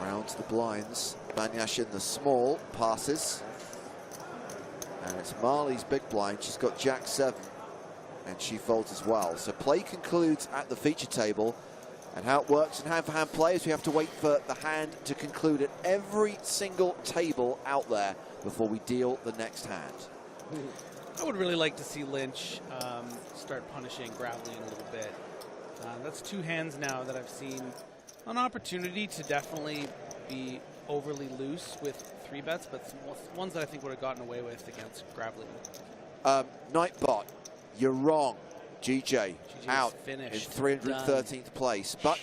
Round to the blinds. Banyash in the small, passes. And it's Marley's big blind. She's got Jack 7, and she folds as well. So play concludes at the feature table. And how it works in hand-for-hand play is we have to wait for the hand to conclude at every single table out there before we deal the next hand. I would really like to see Lynch start punishing Gravelian a little bit. That's 2 hands now that I've seen an opportunity to definitely be overly loose with 3-bets, but ones that I think would have gotten away with against Gravelian. Nightbot, you're wrong. GJ out finished. in 313th place. But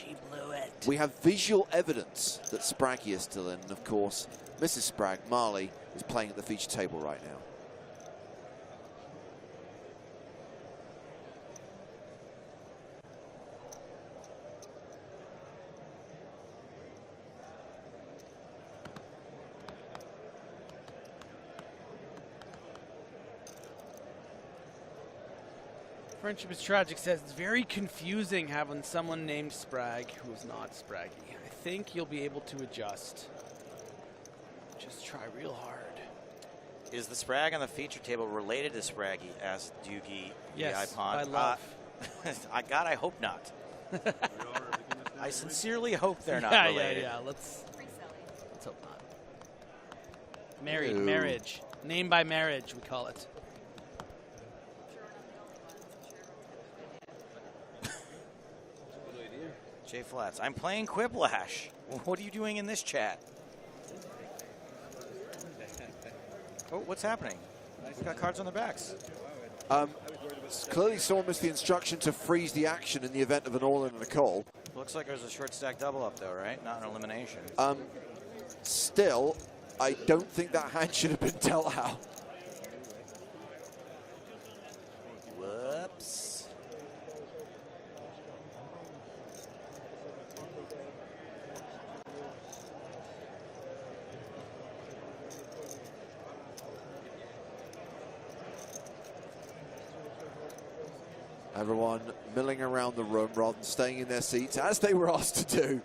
we have visual evidence that Spraggy is still in. And of course, Mrs. Spragg, Marley, is playing at the feature table right now. Friendship is Tragic says it's very confusing having someone named Spragg who is not Spraggy. I think you'll be able to adjust. Just try real hard. Is the Spragg on the feature table related to Spraggy? Asked Doogie. Yes, the iPod. by love. God, I hope not. I sincerely hope they're not Yeah, related. yeah. Let's hope not. Marriage. Name by marriage, we call it. Jay Flats. I'm playing Quiplash. What are you doing in this chat? Oh, what's happening? We've got cards on their backs. Clearly someone missed the instruction to freeze the action in the event of an all-in and a call. Looks like there's a short stack double up though, right? Not an elimination. Still, I don't think that hand should have been dealt out. Whoops. Everyone milling around the room rather than staying in their seats, as they were asked to do,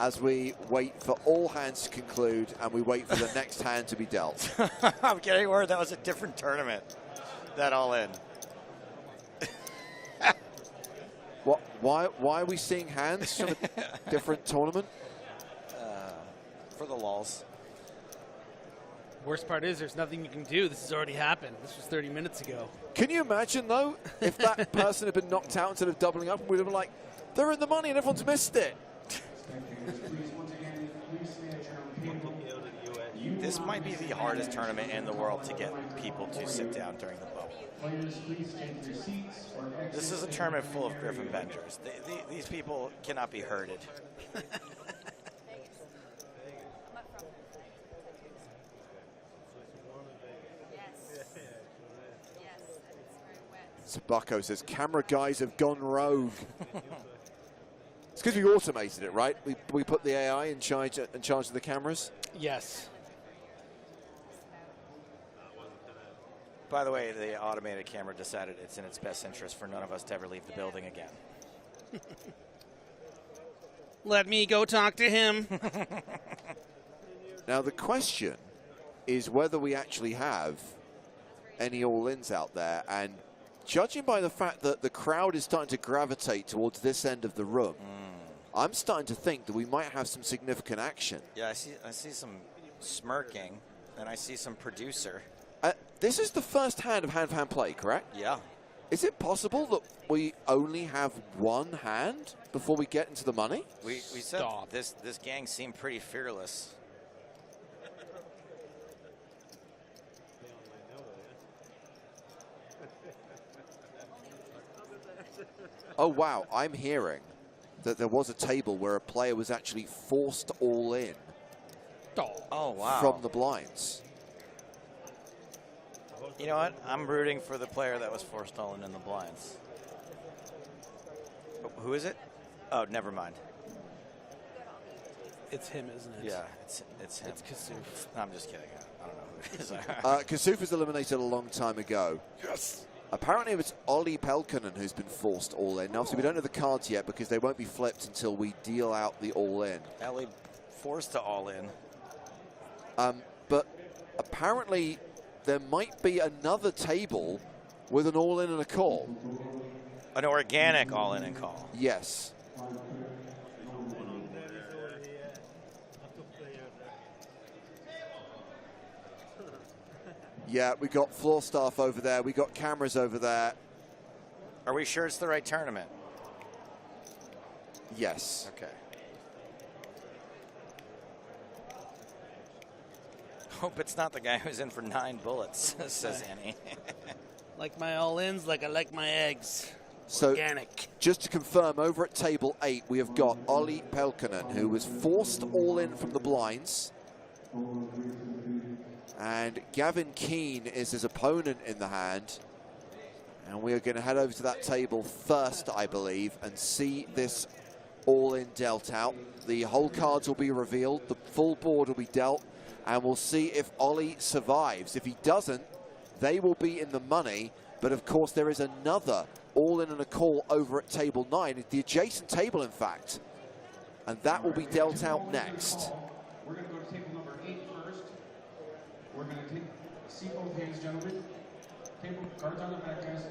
as we wait for all hands to conclude and we wait for the next hand to be dealt. I'm getting word that was a different tournament. That all in. What? Why are we seeing hands from a different tournament? For the lulz. Worst part is there's nothing you can do. This has already happened. This was 30 minutes ago. Can you imagine, though, if that person had been knocked out instead of doubling up, and we'd have been like, they're in the money and everyone's missed it. This might be the hardest tournament in the world to get people to sit down during the bubble. This is a tournament full of Griffin Benders. These people cannot be herded. Bucko says, camera guys have gone rogue. It's because we automated it, right? We put the AI in charge of the cameras? Yes. By the way, the automated camera decided it's in its best interest for none of us to ever leave the building again. Let me go talk to him. Now, the question is whether we actually have any all-ins out there, and judging by the fact that the crowd is starting to gravitate towards this end of the room, I'm starting to think that we might have some significant action. Yeah, I see some smirking, and I see some producer. This is the first hand of hand-for-hand play, correct? Yeah. Is it possible that we only have one hand before we get into the money? We said this gang seemed pretty fearless. Oh, wow. I'm hearing that there was a table where a player was actually forced all in Oh, wow. from the blinds. You know what? I'm rooting for the player that was forced all in the blinds. Who is it? Oh, never mind. It's him, isn't it? Yeah, it's him. It's Kasuf. No, I'm just kidding. I don't know who it is. Kasuf was eliminated a long time ago. Yes. Apparently it was Olli Pelkonen who's been forced all in. Now, obviously, we don't know the cards yet because they won't be flipped until we deal out the all in. Ellie forced to all in. But apparently there might be another table with an all in and a call. An organic all in and call. Yes. Yeah, we got floor staff over there. We got cameras over there. Are we sure it's the right tournament? Yes. Okay. Hope it's not the guy who's in for 9 bullets, says Annie. Like my all-ins, like I like my eggs. So, Organic. just to confirm, over at table 8, we have got Olli Pelkonen, who was forced all in from the blinds. And Gavin Keane is his opponent in the hand. And we are going to head over to that table first, I believe, and see this all-in dealt out. The whole cards will be revealed, the full board will be dealt, and we'll see if Ollie survives. If he doesn't, they will be in the money. But of course, there is another all-in and a call over at table 9, the adjacent table, in fact. And that will be dealt out next. We're going to go to table number 8 first. We're going to see both hands, gentlemen. Table cards on the back, guys.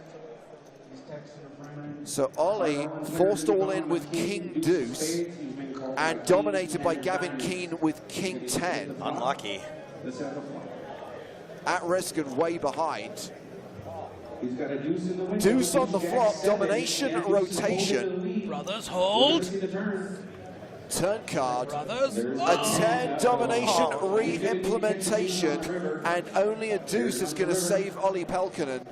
These texts are front. So Ollie forced all in with King Deuce and dominated by Gavin Keane with King 10. Unlucky. At risk and way behind. He's got a deuce in the window. Deuce on the flop, domination, rotation. Brothers, hold. Turn card. Brothers, a 10 domination re-implementation, and only a deuce is going to save Olli Pelkonen.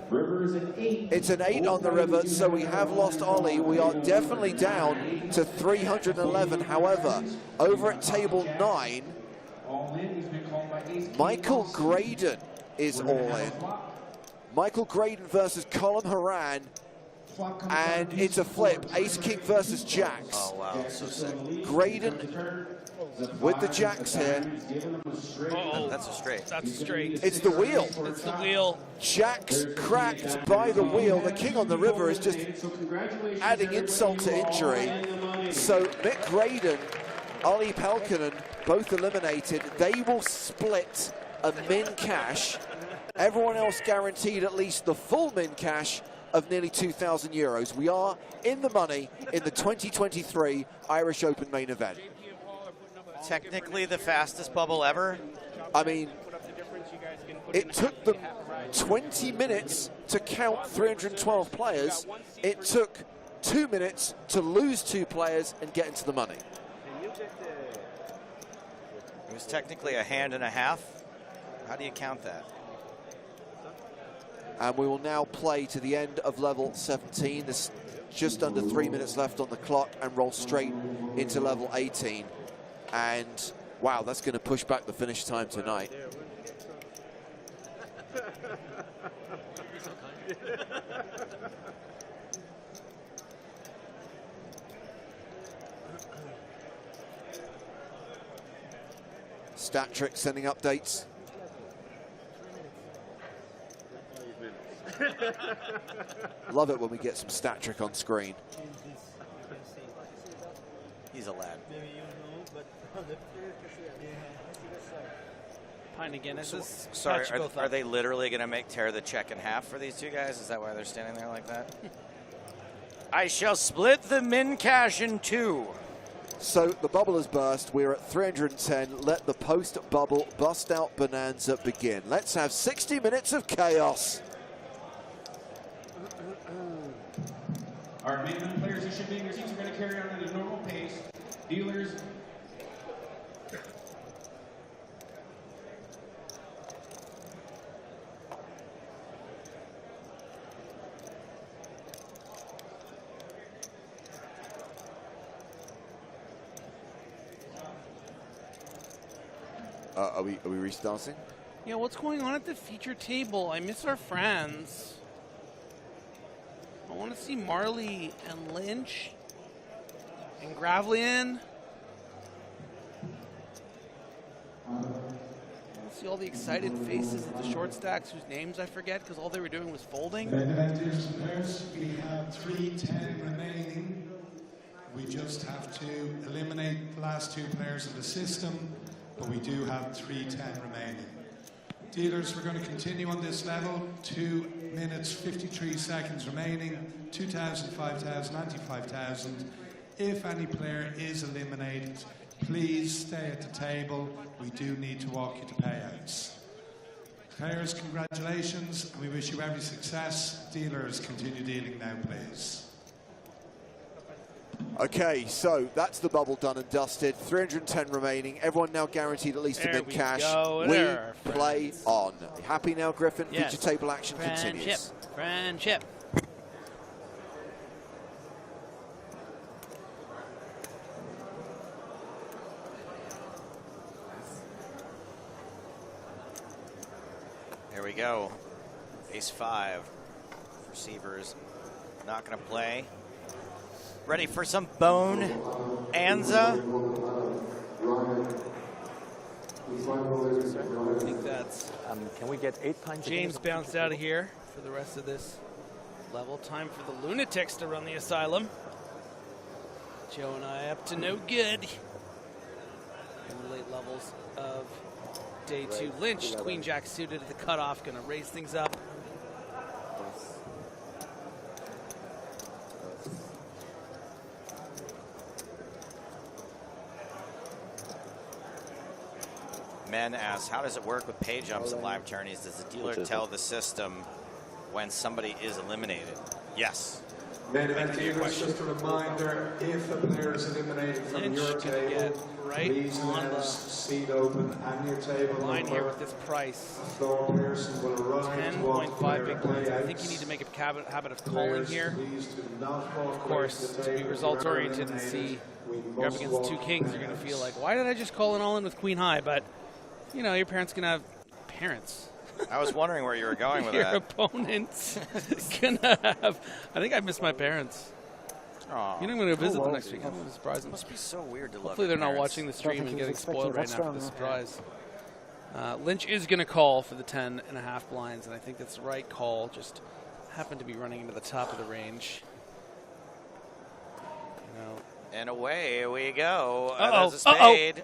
It's an 8 on the river, so we have lost Ollie. We are definitely down to 311. However, over at table 9, Michael Graydon is all in. Michael Graydon versus Colin Horan, and it's a flip. Ace King versus Jacks. Oh, wow, so sick. Graydon with the Jacks here. That's a straight. That's a straight. It's the wheel. It's the wheel. Jacks cracked by the wheel. The king on the river is just adding insult to injury. So Mick Graydon, Olli Pelkonen, both eliminated. They will split a min cash. Everyone else guaranteed at least the full min cash of nearly €2,000. We are in the money in the 2023 Irish Open main event. Technically the fastest bubble ever. I mean, it took them 20 minutes to count 312 players. It took 2 minutes to lose 2 players and get into the money. It was technically a hand and a half. How do you count that? And we will now play to the end of level 17. There's just under 3 minutes left on the clock and roll straight into level 18. And wow, that's going to push back the finish time tonight. Statric sending updates. Love it when we get some Statric on screen. He's a lad. Pine again. Sorry, are they literally going to tear the check in half for these two guys? Is that why they're standing there like that? I shall split the min cash in 2. So the bubble has burst. We're at 310. Let the post-bubble bust-out bonanza begin. Let's have 60 minutes of chaos. All right, main event players, you should be in your seats. We're going to carry on at a normal pace. Dealers. Are we restarting? Yeah, what's going on at the feature table? I miss our friends. I want to see Marley and Lynch And Gravelian. See all the excited faces of the short stacks whose names I forget because all they were doing was folding. Main event, dealers and players, we have 3:10 remaining. We just have to eliminate the last 2 players in the system, but we do have 3:10 remaining. Dealers, we're going to continue on this level. 2 minutes, 53 seconds remaining. 2,000, 5,000, anti 5,000. If any player is eliminated, please stay at the table. We do need to walk you to payouts. Players, congratulations. We wish you every success. Dealers, continue dealing now, please. Okay, so that's the bubble done and dusted. 310 remaining. Everyone now guaranteed at least a min cash. We play on. Happy now, Griffin? Yes. Feature table action continues. Friendship. Here we go. Ace-5. Receivers not going to play. Ready for some bone Anza. I think that's. Can we get 8 pints? James bounced out of here for the rest of this level. Time for the lunatics to run the asylum. Joe and I up to no good in the late levels of day 2. Lynch, Queen Jack suited at the cutoff, going to raise things up. Men asks, how does it work with pay jumps at live tourneys? Does the dealer tell the system when somebody is eliminated? Yes. Main event dealers, just a reminder, if a player is eliminated from your table, please announce seat open and your table line number. here with this price. A floor person will arrive to walk 10.5 big blinds. I playouts. think you need to make a habit of calling here. Please do not walk Of course, to be results oriented and see you're up against 2 kings, you're going to feel like, why did I just call an all in with queen high? But, you know, your parents can have parents. I was wondering where you were going with your that. opponents gonna have. I think I miss my parents. Aww. You know, I'm going to visit them next week. I'm going to surprise them. It must be so weird to love Hopefully they're your not parents. watching the stream and getting spoiled right now for the strong, surprise. Lynch is going to call for the 10.5 blinds, and I think that's the right call. Just happened to be running into the top of the range. You know. And away we go. Uh-oh. There's a spade.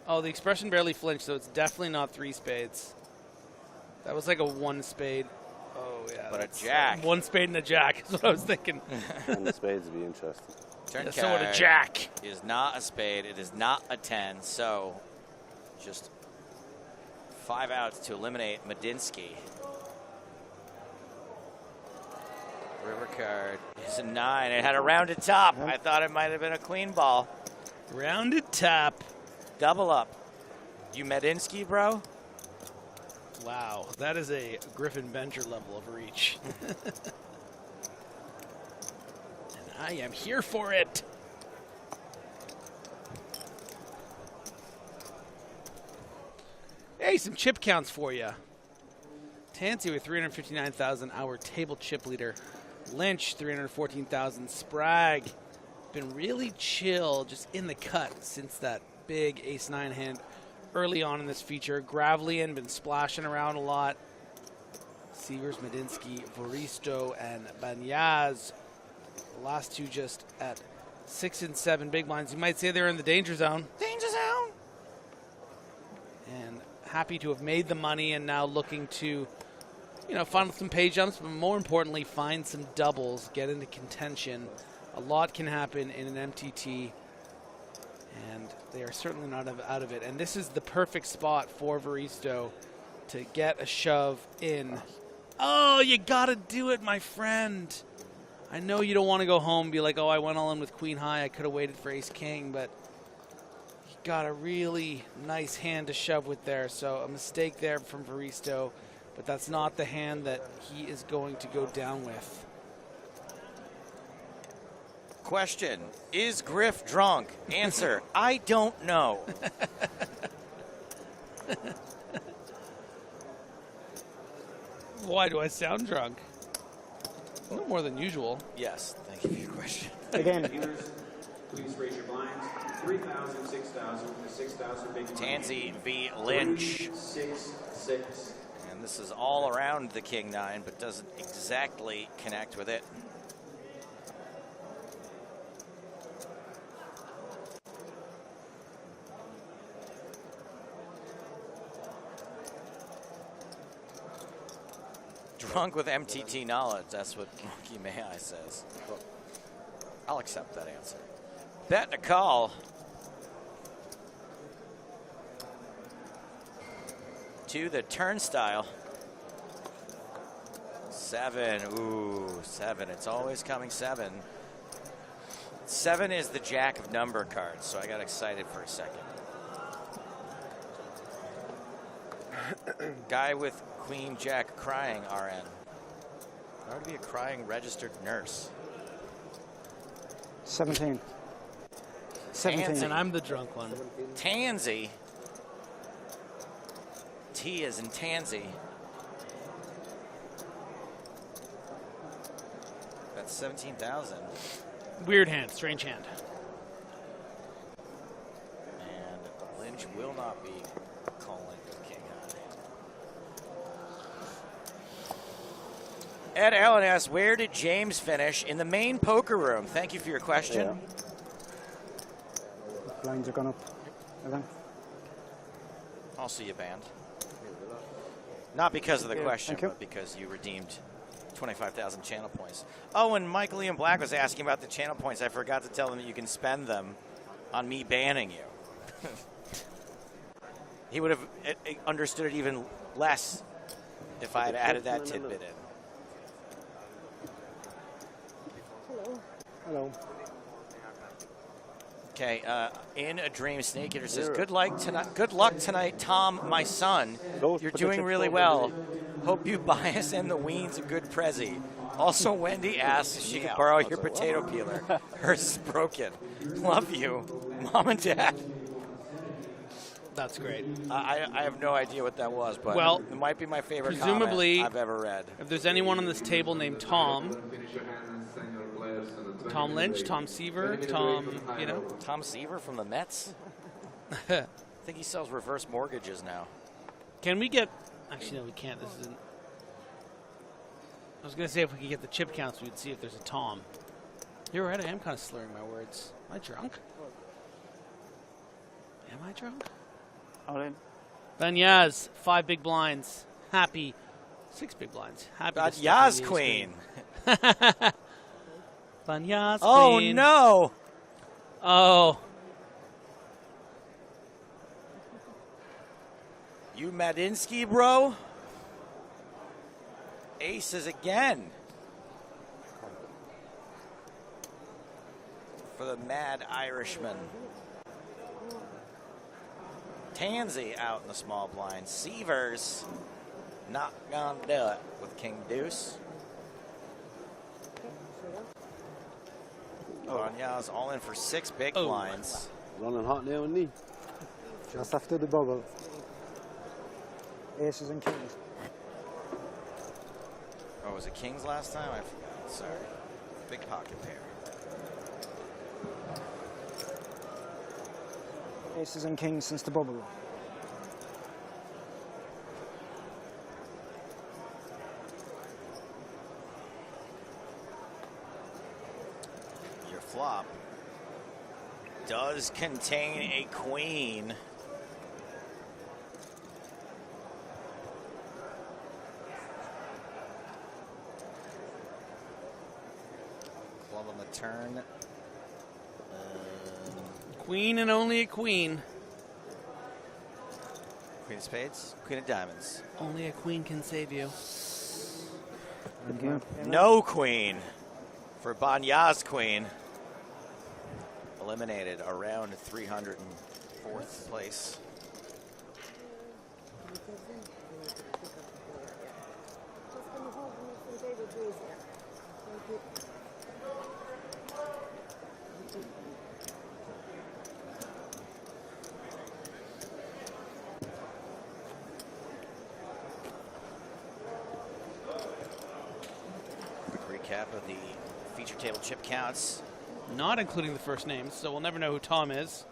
Oh, the expression barely flinched, so it's definitely not 3 spades. That was like a 1 spade. Oh, yeah. But a jack. 1 spade and a jack is what I was thinking. And the spades would be interesting. Turn Yeah, so would a jack. is not a spade. It is not a 10. So just 5 outs to eliminate Medinsky. River card is a 9. It had a rounded top. I thought it might have been a queen ball. Rounded top. Double up. You Medinsky, bro? Wow, that is a Griffin Bencher level of reach. And I am here for it. Hey, some chip counts for you. Tansy with 359,000, our table chip leader. Lynch, 314,000. Sprague, been really chill, just in the cut since that big ace-9 hand early on in this feature. Gravelian been splashing around a lot. Sievers, Medinsky, Voristo, and Banyaz. The last 2 just at 6 and 7 big blinds. You might say they're in the danger zone. Danger zone! And happy to have made the money and now looking to, you know, find some pay jumps, but more importantly, find some doubles, get into contention. A lot can happen in an MTT, and they are certainly not out of it. And this is the perfect spot for Voristo to get a shove in. Oh, you got to do it, my friend. I know you don't want to go home and be like, oh, I went all in with queen high. I could have waited for ace king, but he got a really nice hand to shove with there. So a mistake there from Voristo, but that's not the hand that he is going to go down with. Question, is Griff drunk? Answer, I don't know. Why do I sound drunk? No more than usual. Yes, thank you for your question. Again, Please raise your blinds. 3,000, 6,000, 6,000 big blind. Tansey v. Lynch. 6, 6. And this is all around the king nine, but doesn't exactly connect with it. Drunk with MTT knowledge, that's what Monkey May I says. I'll accept that answer. Bet and a call. To the turnstile. 7, ooh, 7, it's always coming 7. 7 is the jack of number cards, so I got excited for a second. Guy with Queen Jack crying, RN. That would be a crying registered nurse. 17. 17. And I'm the drunk one. Tansey. T is in Tansey. That's 17,000. Weird hand, strange hand. And Lynch will not be calling the king high. Ed Allen asks, where did James finish? In the main poker room. Thank you for your question. Yeah. Blinds are gone up again. I'll see you banned. Not because of the question, but because you redeemed 25,000 channel points. Oh, and Michael Ian Black was asking about the channel points. I forgot to tell him that you can spend them on me banning you. He would have understood it even less if I had added that tidbit in. Hello. Hello. Okay, in a dream, Snake Eater says, good luck tonight, Tom, my son. You're doing really well. Hope you buy us and the Weens a good prezi. Also, Wendy asks if she could borrow your potato peeler. Hers is broken. Love you, Mom and Dad. That's great. I have no idea what that was, but well, it might be my favorite presumably, comment I've ever read. If there's anyone on this table named Tom, Tom Lynch, Tom Seaver, Tom, you know. Tom Seaver from the Mets? I think he sells reverse mortgages now. Can we get, actually no, we can't. This isn't, I was going to say if we could get the chip counts, we'd see if there's a Tom. You're right, I am kind of slurring my words. Am I drunk? Am I drunk? All in. Ben Yaz, 5 big blinds. Happy. 6 big blinds. Happy. Got Yaz Queen. Ben Yaz Oh, Queen. no. Oh. You Madinsky, bro? Aces again. For the Mad Irishman. Tansey out in the small blind. Seavers not gonna do it with King Deuce. Banya's all in for 6 big blinds. Running hot now, isn't he? Just after the bubble. Aces and kings. Oh, was it kings last time? I forgot. Sorry. Big pocket pair. Aces and kings since the bubble. Your flop does contain a queen. Club on the turn. Queen and only a queen. Queen of spades, queen of diamonds. Only a queen can save you. No queen for Banya's queen. Eliminated around 304th place. Quick recap of the feature table chip counts. Not including the first names, so we'll never know who Tom is.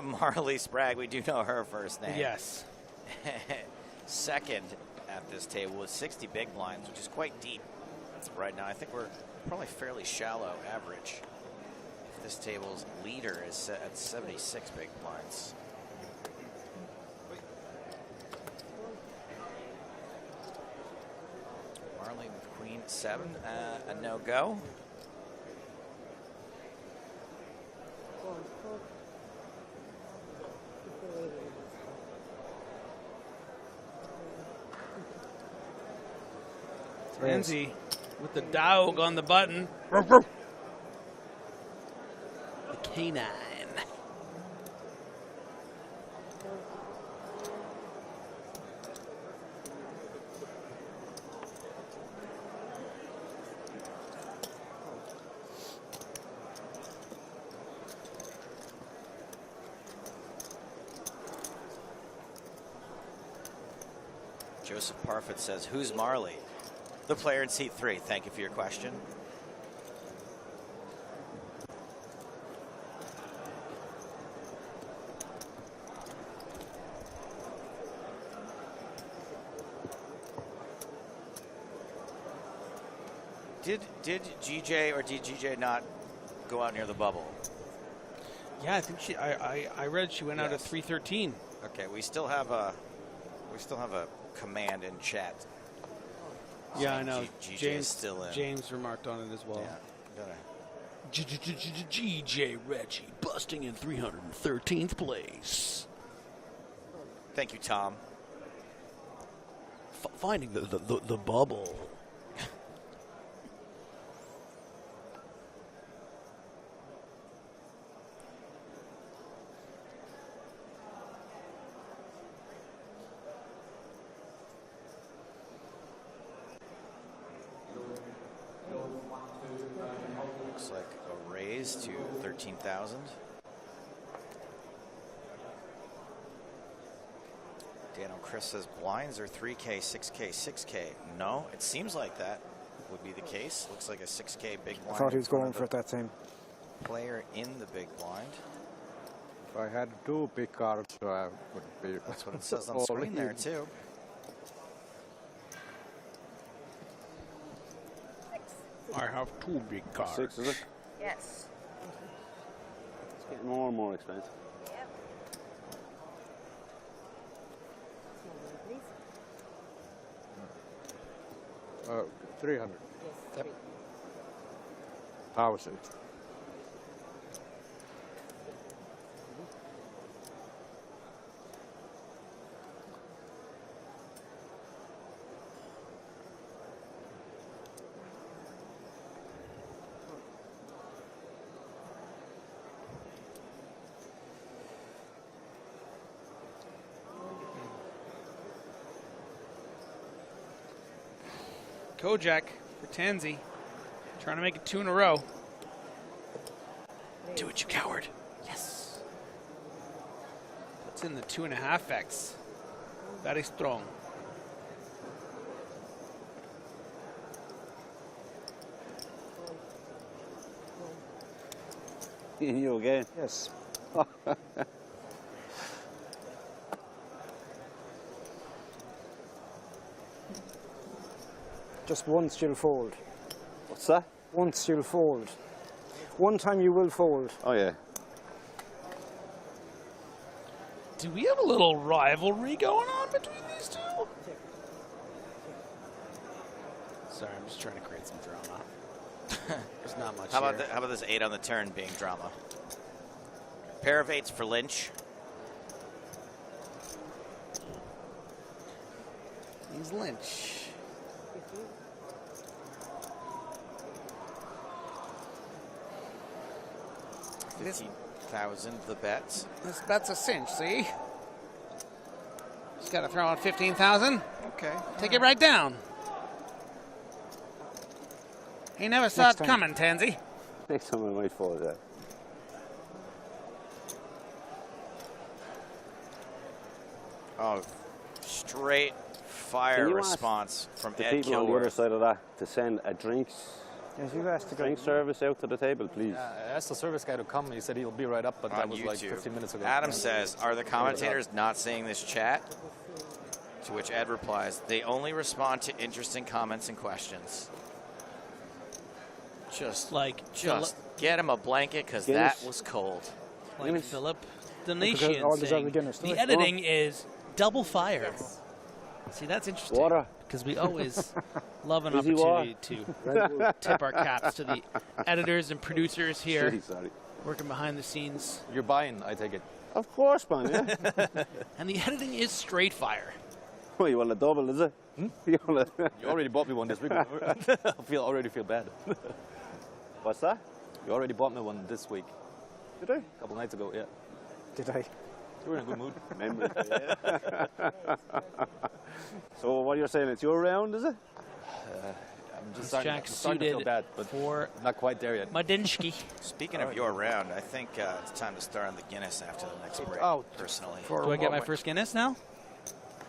Marley Sprague, we do know her first name. Yes. Second at this table with 60 big blinds, which is quite deep right now. I think we're probably fairly shallow average. This table's leader is set at 76 big blinds. Marley with queen 7, a no-go. Tansy with the dog on the button. The canine. Joseph Parfit says, who's Marley? The player in seat 3. Thank you for your question. Did GJ or did GJ not go out near the bubble? Yeah, I think I read she went out at 313. Okay, we still have a command in chat. Yeah, I know. GJ James is still in. James remarked on it as well. Yeah, GJ Reggie busting in 313th place. Thank you, Tom. Finding the bubble. Looks like a raise to 13,000. Dan Chris says blinds are 3K, 6K, 6K. No, it seems like that would be the case. Looks like a 6K big blind. I thought he was going for it that time. Player in the big blind. If I had 2 big cards, I would be. That's what it says on the screen there too. I have 2 big cards. 6, is it? Yes. It's getting more and more expensive. Yep. 300. Yes. 1,000. Kojak for Tansy. Trying to make it 2 in a row. Do it, you coward. Yes. Puts in the 2.5x. Very strong. You okay? Yes. Just once you'll fold. What's that? Once you'll fold. One time you will fold. Oh, yeah. Do we have a little rivalry going on between these two? Sorry, I'm just trying to create some drama. There's not much How here. about this 8 on the turn being drama? Pair of 8s for Lynch. He's Lynch. $15,000 the bets. This bet's a cinch, see? Just got to throw on 15,000. Okay. Take it right down. He never saw it coming, Tansy. Next time I might fold that. Oh, straight fire response from the Ed people on the Kilworth. other side of that to send a drinks Yes, you asked to go. Bring service out to the table, please. I asked the service guy to come. He said he'll be right up, but that was like 15 minutes ago. Adam says, are the commentators not seeing this chat? To which Ed replies, they only respond to interesting comments and questions. Just get him a blanket because that was cold. Like Philip, the nation Because saying Guinness, the editing is double fire. See, that's interesting. Water. Because we always love an Easy opportunity to tip our caps to the editors and producers here, Sorry. working behind the scenes. You're buying, I take it. Of course, man, yeah. And the editing is straight fire. Well, you want a double, is it? You already bought me one this week. I already feel bad. What's that? You already bought me one this week. Did I? A couple nights ago, yeah. Did I? You were in a good mood. Remember, yeah. So what you're saying, it's your round, is it? I'm just Jack starting to feel bad, but for not quite there yet. Madinsky. Speaking of your round, I think it's time to start on the Guinness after the next break, personally. Do I get my first Guinness now?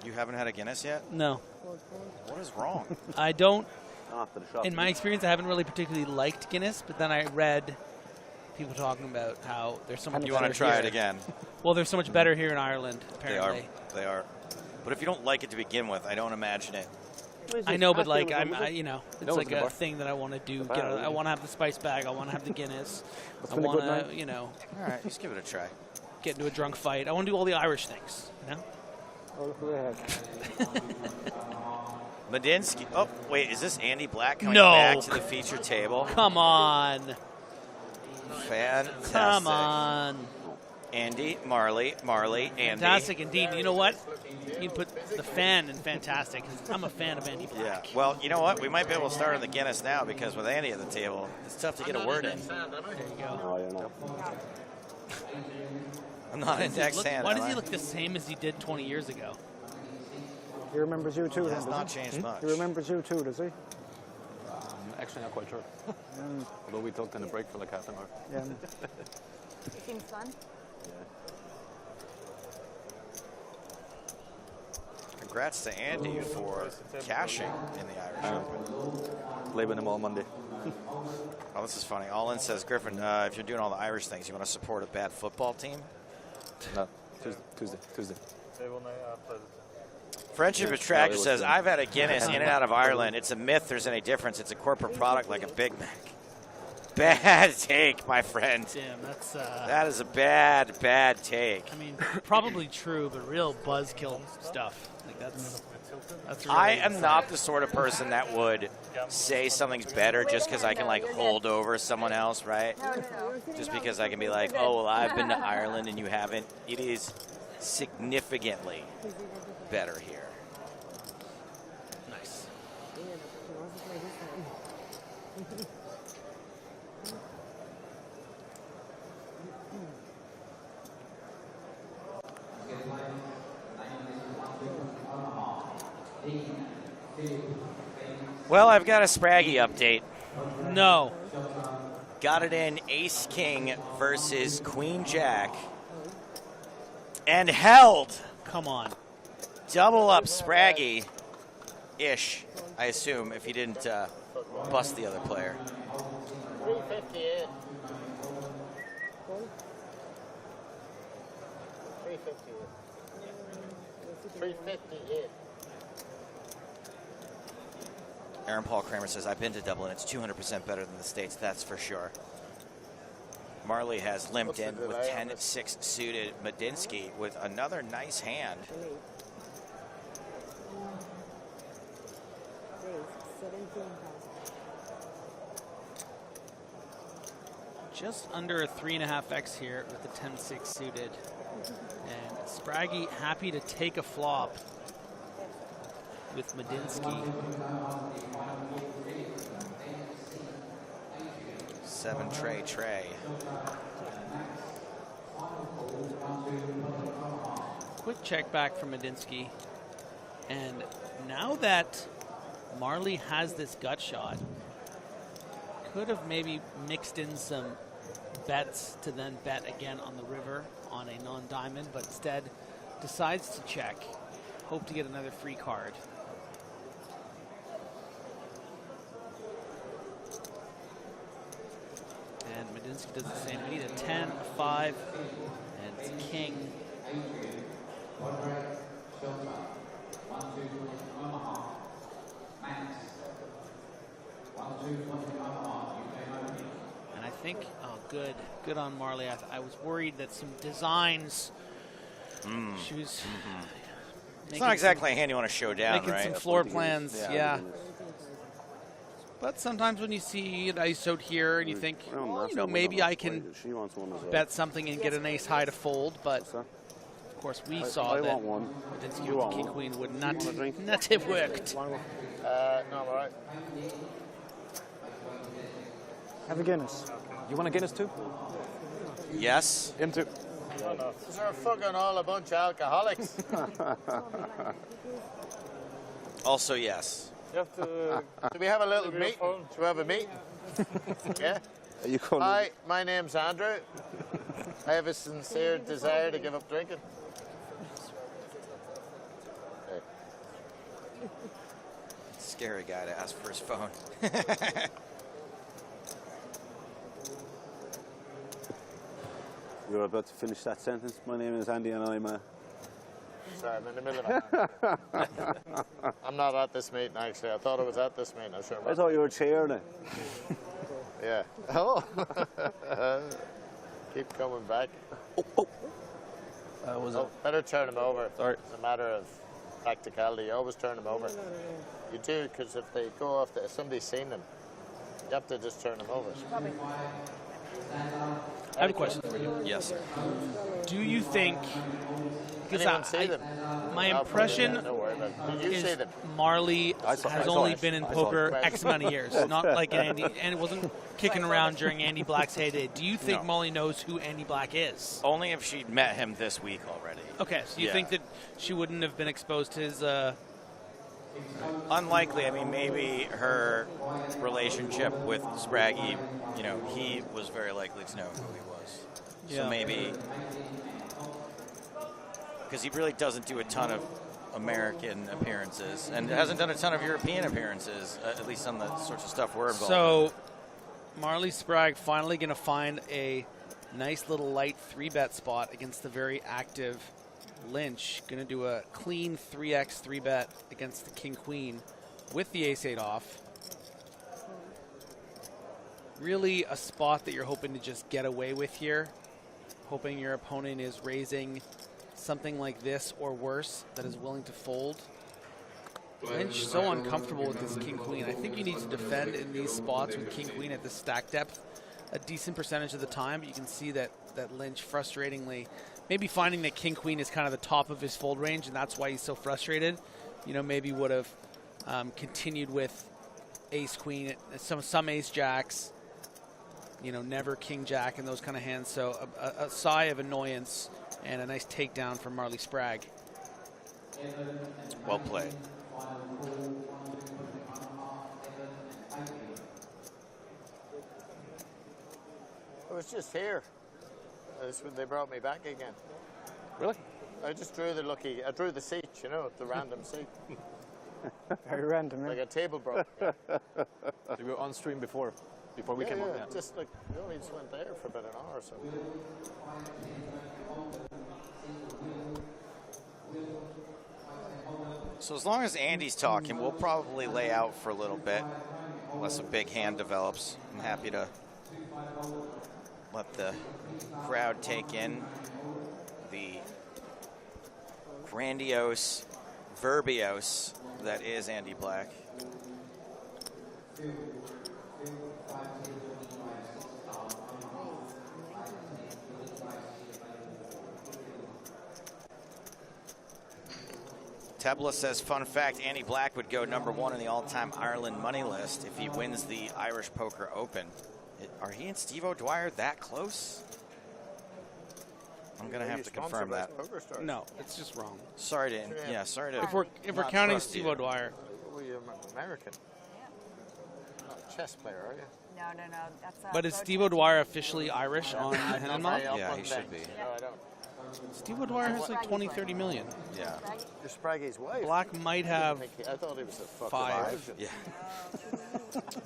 You haven't had a Guinness yet? No. What is wrong? I don't. After the shop. In my experience, I haven't really particularly liked Guinness, but then I read people talking about how there's so much You better want to try here. it again? Well, there's so much better here in Ireland, apparently. They are. But if you don't like it to begin with, I don't imagine it. I know, but like you know, it's No, like it's in the a bar. thing that I want to do. bar, I want to have the spice bag. I want to have the Guinness. It's I been a good want to, night. you know, All right, just give it a try. get into a drunk fight. I want to do all the Irish things. You know. Oh, go ahead. Madinsky. Oh, wait, is this Andy Black coming No. back to the feature table? Come on. Fantastic. Come on. Andy, Marley, Andy. Fantastic indeed. You know what? You put the fan in fantastic. 'Cause I'm a fan of Andy Black. Yeah. Well, you know what? We might be able to start on the Guinness now because with Andy at the table, it's tough to get a word in. There you go. No, you're not. I'm not in next hand. Why am does he I? look the same as he did 20 years ago? He remembers you too, He then, has does not he? changed much. He remembers you too, does he? I'm actually not quite sure. Although we talked on the break for like half an hour. Yeah. It seems fun. Congrats to Andy for cashing in the Irish Open. Play with him all Monday. Oh, this is funny. All in says, Griffin, if you're doing all the Irish things, you want to support a bad football team? No, Tuesday. Friendship Attractor says, I've had a Guinness in and out of Ireland. It's a myth there's any difference. It's a corporate product like a Big Mac. Bad take, my friend. Damn, that's... That is a bad take. I mean, probably true, but real buzzkill stuff. Like that's really I am not the sort of person that would say something's better just because I can, like, hold over someone else, right? Just because I can be like, oh, well, I've been to Ireland and you haven't. It is significantly better here. Nice. Well, I've got a Spraggy update. No. Got it in Ace King versus Queen Jack. And held. Come on. Double up Spraggy-ish, I assume, if he didn't bust the other player. 358. 358. Aaron Paul Kramer says, I've been to Dublin. It's 200% better than the States, that's for sure. Marley has limped in with 10-6 suited. Madinsky with another nice hand. Just under a 3.5x here with the 10-6 suited. And Spraggy happy to take a flop with Madinsky. 7 tray. Quick check back from Madinsky. And now that Marley has this gut shot, could have maybe mixed in some bets to then bet again on the river on a non-diamond, but instead decides to check. Hope to get another free card. Steve does the same. We need a 10, a 5, and it's a king. And I think, oh, good on Marley. I was worried that some designs, she was. It's not exactly a hand you want to show down, making right? some floor plans, yeah. But sometimes when you see it ISO'd here and you think, well, you know, maybe I can bet something and get an ace high to fold, but of course we saw that Radinsky with the king queen would not have worked. No, all right. Have a Guinness. You want a Guinness too? Yes. Him too. These are fucking all a bunch of alcoholics. Also, yes. You have to. Do we have a little meeting? Do we have a meeting? Yeah. Hi, my name's Andrew. I have a sincere desire to give up drinking. Okay. Scary guy to ask for his phone. You're about to finish that sentence. My name is Andy and I'm a... Sorry, I'm in the middle of it. I'm not at this meeting, actually. I thought I was at this meeting. I'm sure. I thought you were chairing it. Yeah. Oh. Keep coming back. Better turn them over. Sorry. It's a matter of practicality. You always turn them over. You do, because if they go off, if somebody's seen them, you have to just turn them over. I have a question for you. Yes, sir. Do you think? Anyone see them? My impression is Marley has only been in poker X amount of years, not like Andy, and it wasn't kicking around during Andy Black's heyday. Do you think Molly knows who Andy Black is? Only if she'd met him this week already. Okay, so you think that she wouldn't have been exposed to his... Unlikely. I mean, maybe her relationship with Spraggy, you know, he was very likely to know who he was. Yeah. So maybe... Because he really doesn't do a ton of American appearances and hasn't done a ton of European appearances, at least on the sorts of stuff we're involved in. So, Marley Sprague finally going to find a nice little light 3-bet spot against the very active Lynch. Going to do a clean 3x 3-bet against the king-queen with the ace-8 off. Really a spot that you're hoping to just get away with here. Hoping your opponent is raising something like this or worse that is willing to fold. Lynch so uncomfortable with this king-queen. I think you need to defend in these spots with king-queen at the stack depth a decent percentage of the time, but you can see that Lynch frustratingly, maybe finding that king-queen is kind of the top of his fold range, and that's why he's so frustrated. You know, maybe would have continued with ace-queen, some ace-jacks, you know, never king-jack and those kind of hands. So a sigh of annoyance and a nice takedown from Marley Sprague. Well played. I was just here. That's when they brought me back again. Really? I just drew I drew the seat, you know, the random seat. Very random, Like a table broke. You were on stream before we came on. Yeah, just like, you know, we just went there for about an hour or so. So as long as Andy's talking, we'll probably lay out for a little bit, unless a big hand develops. I'm happy to let the crowd take in the grandiose verbiose that is Andy Black. Tebla says, fun fact, Andy Black would go #1 in the all-time Ireland money list if he wins the Irish Poker Open. Are he and Steve O'Dwyer that close? I'm going to have to confirm that. No, it's just wrong. Sorry to, sorry to. If we're counting Steve O'Dwyer. Well, you're American. Not a chess player, are you? No. That's But is Steve O'Dwyer officially Irish on the Henenmouth? Yeah, he should be. No, I don't. Steve O'Dwyer has like 20, 30 million. Yeah. You're Spraggy's wife. Black might have I thought he was a fucking 5. Yeah.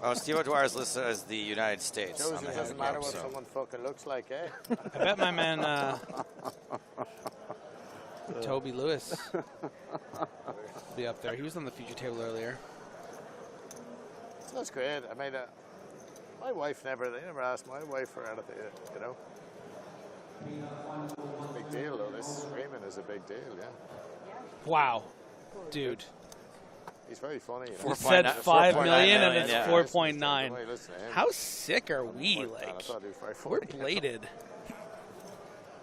Oh, Steve O'Dwyer is listed as the United States. Shows on it the doesn't handicap, matter what so. someone fucking looks like, eh? I bet my man Toby Lewis will be up there. He was on the feature table earlier. That's great. I mean, my wife they never asked my wife for anything, you know. It's a big deal, though. This streaming is a big deal, yeah. Wow, dude. He's very funny. You know? He said 5 million and it's yeah. 4.9. How sick are we? Like, I thought he was very we're funny. bladed.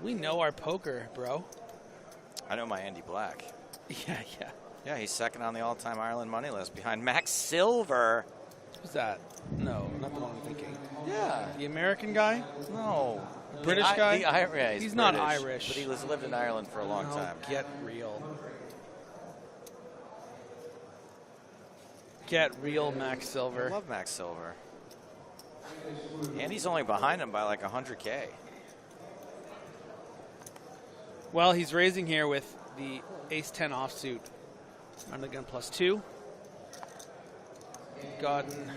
We know our poker, bro. I know my Andy Black. Yeah. Yeah, he's second on the all-time Ireland money list behind Max Silver. Who's that? No, not the one I'm thinking. Yeah. The American guy? No. British guy? Yeah, he's British, not Irish. But he lived in Ireland for a long No, time. Get real. Get real, Max Silver. I love Max Silver. Andy's only behind him by like 100K. Well, he's raising here with the ace-10 offsuit. On the gun +2. Gotten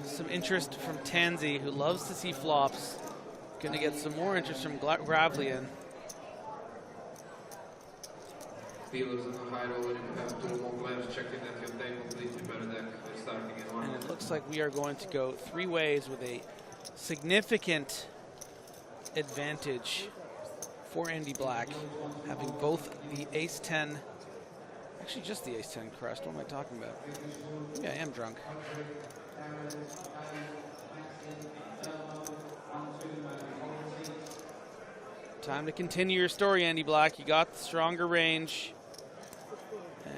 some interest from Tansy, who loves to see flops. Going to get some more interest from Gravlian. Dealers in the high roll, and if you have 2 more players checking at your table, please prepare deck. We're starting in 1. And it looks like we are going to go 3 ways with a significant advantage for Andy Black, having both the ace-10, actually just the ace-10 crest. What am I talking about? Yeah, I am drunk. Time to continue your story, Andy Black. You got the stronger range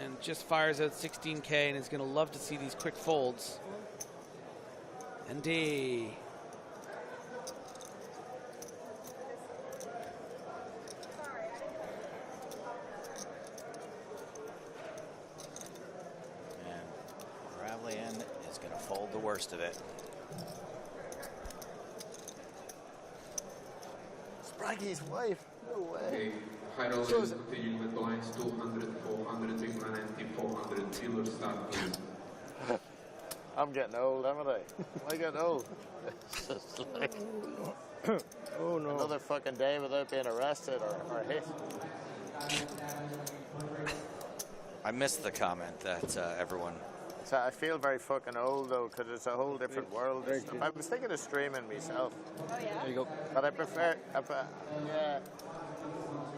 and just fires out 16K and is going to love to see these quick folds. Andy. Gravlian is going to fold the worst of it. Spraggy's wife? No way. Okay, high roll is continuing with blinds 200, 400, big blind empty, 400, dealers start please. I'm getting old, haven't I? Am I getting old? It's just like Oh no. another fucking day without being arrested or hit. I missed the comment that everyone... So I feel very fucking old though, because it's a whole different world. I was thinking of streaming myself. Oh yeah? There you go. But I prefer, yeah,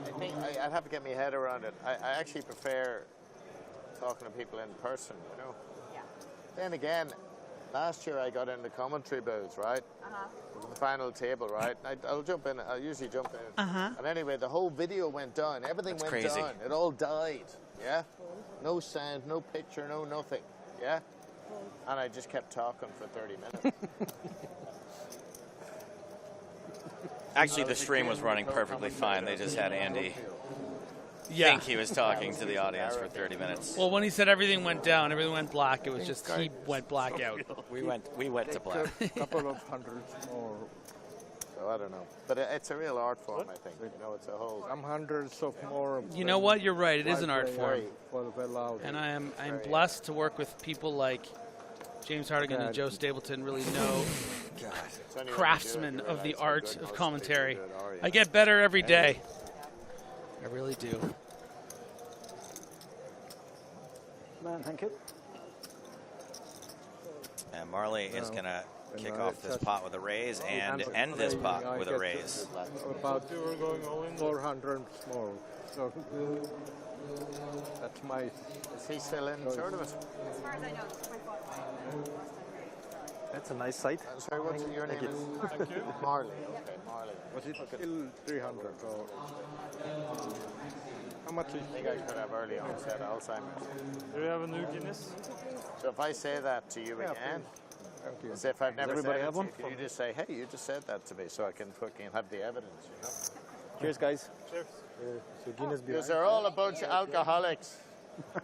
I think I'd have to get my head around it. I actually prefer talking to people in person, you know. Yeah. Then again, last year I got in the commentary booth, right? It was the final table, right? I'll jump in, I'll usually jump in. And anyway, the whole video went down, everything That's went crazy. down. It all died, yeah? No sound, no picture, no nothing, yeah? And I just kept talking for 30 minutes. Actually, the stream was running perfectly fine. They just had Andy think he was talking to the audience for 30 minutes. Well, when he said everything went down, everything went black, it was just he went black out. We went to black. A couple of hundreds more. So I don't know. But it's a real art form, I think. You know, it's a whole... Some hundreds of more. You know what? You're right. It is an art form. Allowed. And I'm blessed to work with people like James Hardigan and Joe Stapleton, really know craftsmen of the art of commentary. I get better every day. I really do. Man, thank you. And Marley is going to kick off this pot with a raise and end this pot with a raise. About 400 more. So that's my. Is he still in the tournament? As far as I know, it's my fault. That's a nice sight. Sorry, what's your name? Thank you. Marley. Okay, Marley. Was it still 300? Or how much is I think I could have early onset Alzheimer's. Do you have a new Guinness? So if I say that to you again, Thank you. as if I've never everybody said have it one? to you, can you just say, hey, you just said that to me, so I can fucking have the evidence, you know? Cheers, guys. Cheers. So Guinness beer. Because they're all a bunch of alcoholics.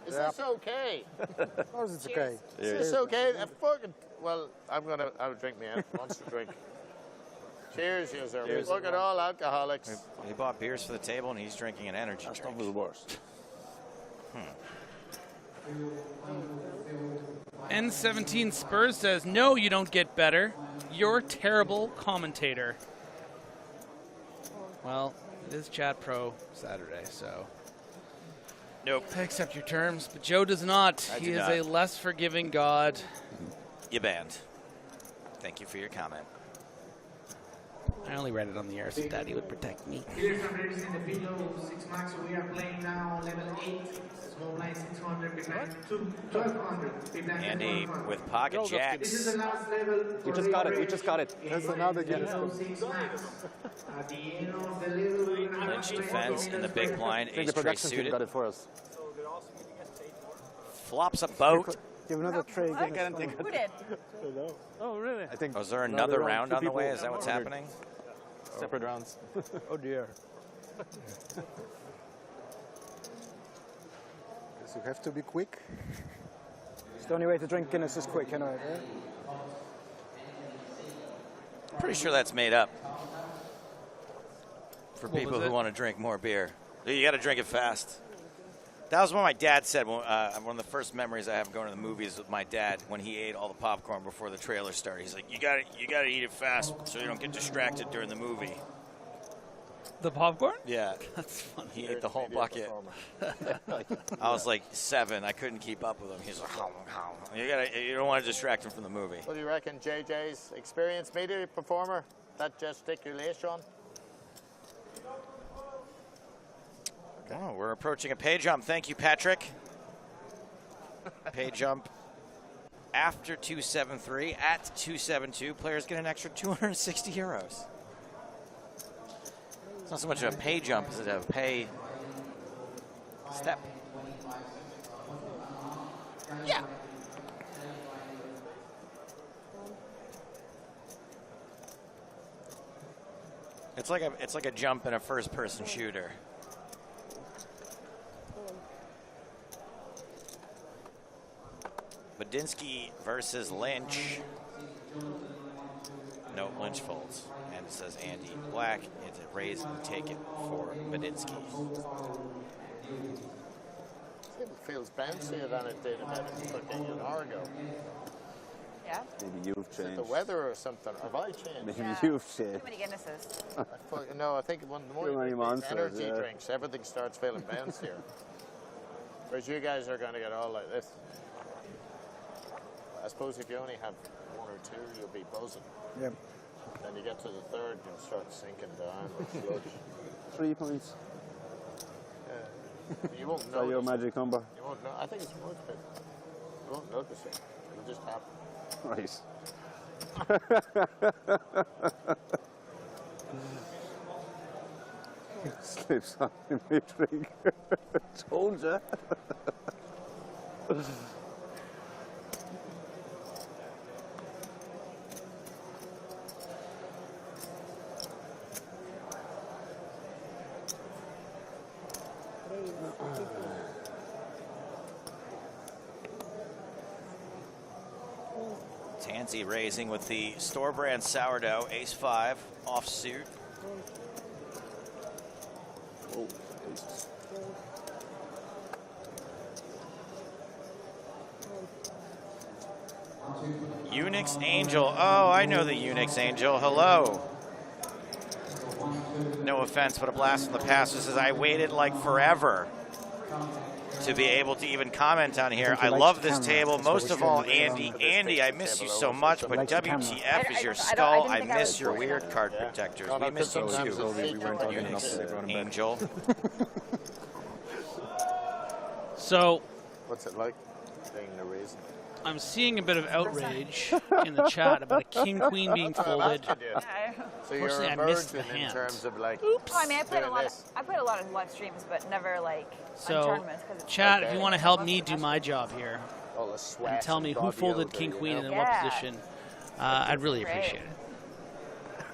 Is this okay? Of course it's okay. Is this okay? Well, I'll drink me out. Wants to drink. Cheers, you sir. Cheers. Look at all alcoholics. He bought beers for the table, and he's drinking an energy drink. Not the worst. N17 Spurs says, no, you don't get better. You're a terrible commentator. Well, it is Chat Pro Saturday, so. Nope. I accept your terms, but Joe does not. He is a less forgiving God. You banned. Thank you for your comment. I only read it on the air so Daddy would protect me. Here from in the below 6 max, we are playing now level 8, small blind 600, big blind 1200, big blind Andy with pocket jacks. This is the last level. We just got it. We just got it. That's another game. 6 max. At the end of the level, we're going to Lynch defense in the big blind. I think Ace the tray production team suited. got it for us. Flops a boat. Give another tray. Who did? Oh, really? I think. Oh, is there another round on the way? Is that what's happening? Separate rounds. Oh, dear. Guess you have to be quick. It's the only way to drink Guinness is quick, anyway. Pretty sure that's made up for people who want to drink more beer. You got to drink it fast. That was what my dad said. One of the first memories I have going to the movies with my dad when he ate all the popcorn before the trailer started. He's like, "You got to eat it fast so you don't get distracted during the movie." The popcorn? Yeah, That's funny. he ate the whole bucket. I was like 7. I couldn't keep up with him. He's like, you don't want to distract him from the movie. What do you reckon, JJ's experienced media performer? That gesticulation? Oh, we're approaching a pay jump. Thank you, Patrick. Pay jump after 273 at 272. Players get an extra 260 euros. It's not so much a pay jump as a pay step. Yeah. It's like a jump in a first-person shooter. Badinsky versus Lynch. No, Lynch folds. And it says Andy Black. It's a raise and take it for Badinsky. It feels bouncier than it did about fucking an hour ago. Yeah? Maybe you've Is it changed. the weather or something? Have I changed? Maybe Yeah. you've changed. Too many Guinnesses. No, I think the more Too you many drink monsters, energy yeah. drinks, everything starts feeling bouncier. Whereas you guys are going to get all like this. I suppose if you only have 1 or 2, you'll be buzzing. Yeah. Then you get to the third, you'll start sinking down with sludge. 3 points. Yeah. You won't Is know. that your magic number? You won't know. I think it's more bit. You won't notice it. It'll just happen. Right. Slips on in mid-drink. Told ya. Tansy raising with the store brand sourdough, ace-5, offsuit. Oh, Jesus. Unix Angel. Oh, I know the Unix Angel. Hello. No offense, but a blast from the past. This is, I waited like forever to be able to even comment on here. I love this table. Most of all, Andy. Andy, I miss you so much, but WTF is your skull. I miss your weird card protectors. We miss you too, Unix Angel. So, What's it like being the reason? I'm seeing a bit of outrage in the chat about a king-queen being folded. So you're Unfortunately, I missed the emerging in hand. terms of like. Well, I mean, I played a doing lot. this. I played a lot of live streams, but never like on So, tournaments. 'Cause it's chat, like, if you want to help me do my job here, All the sweat and tell me and who body folded odor, king, you queen, know? and in what Yeah. position, I'd really Great. appreciate it.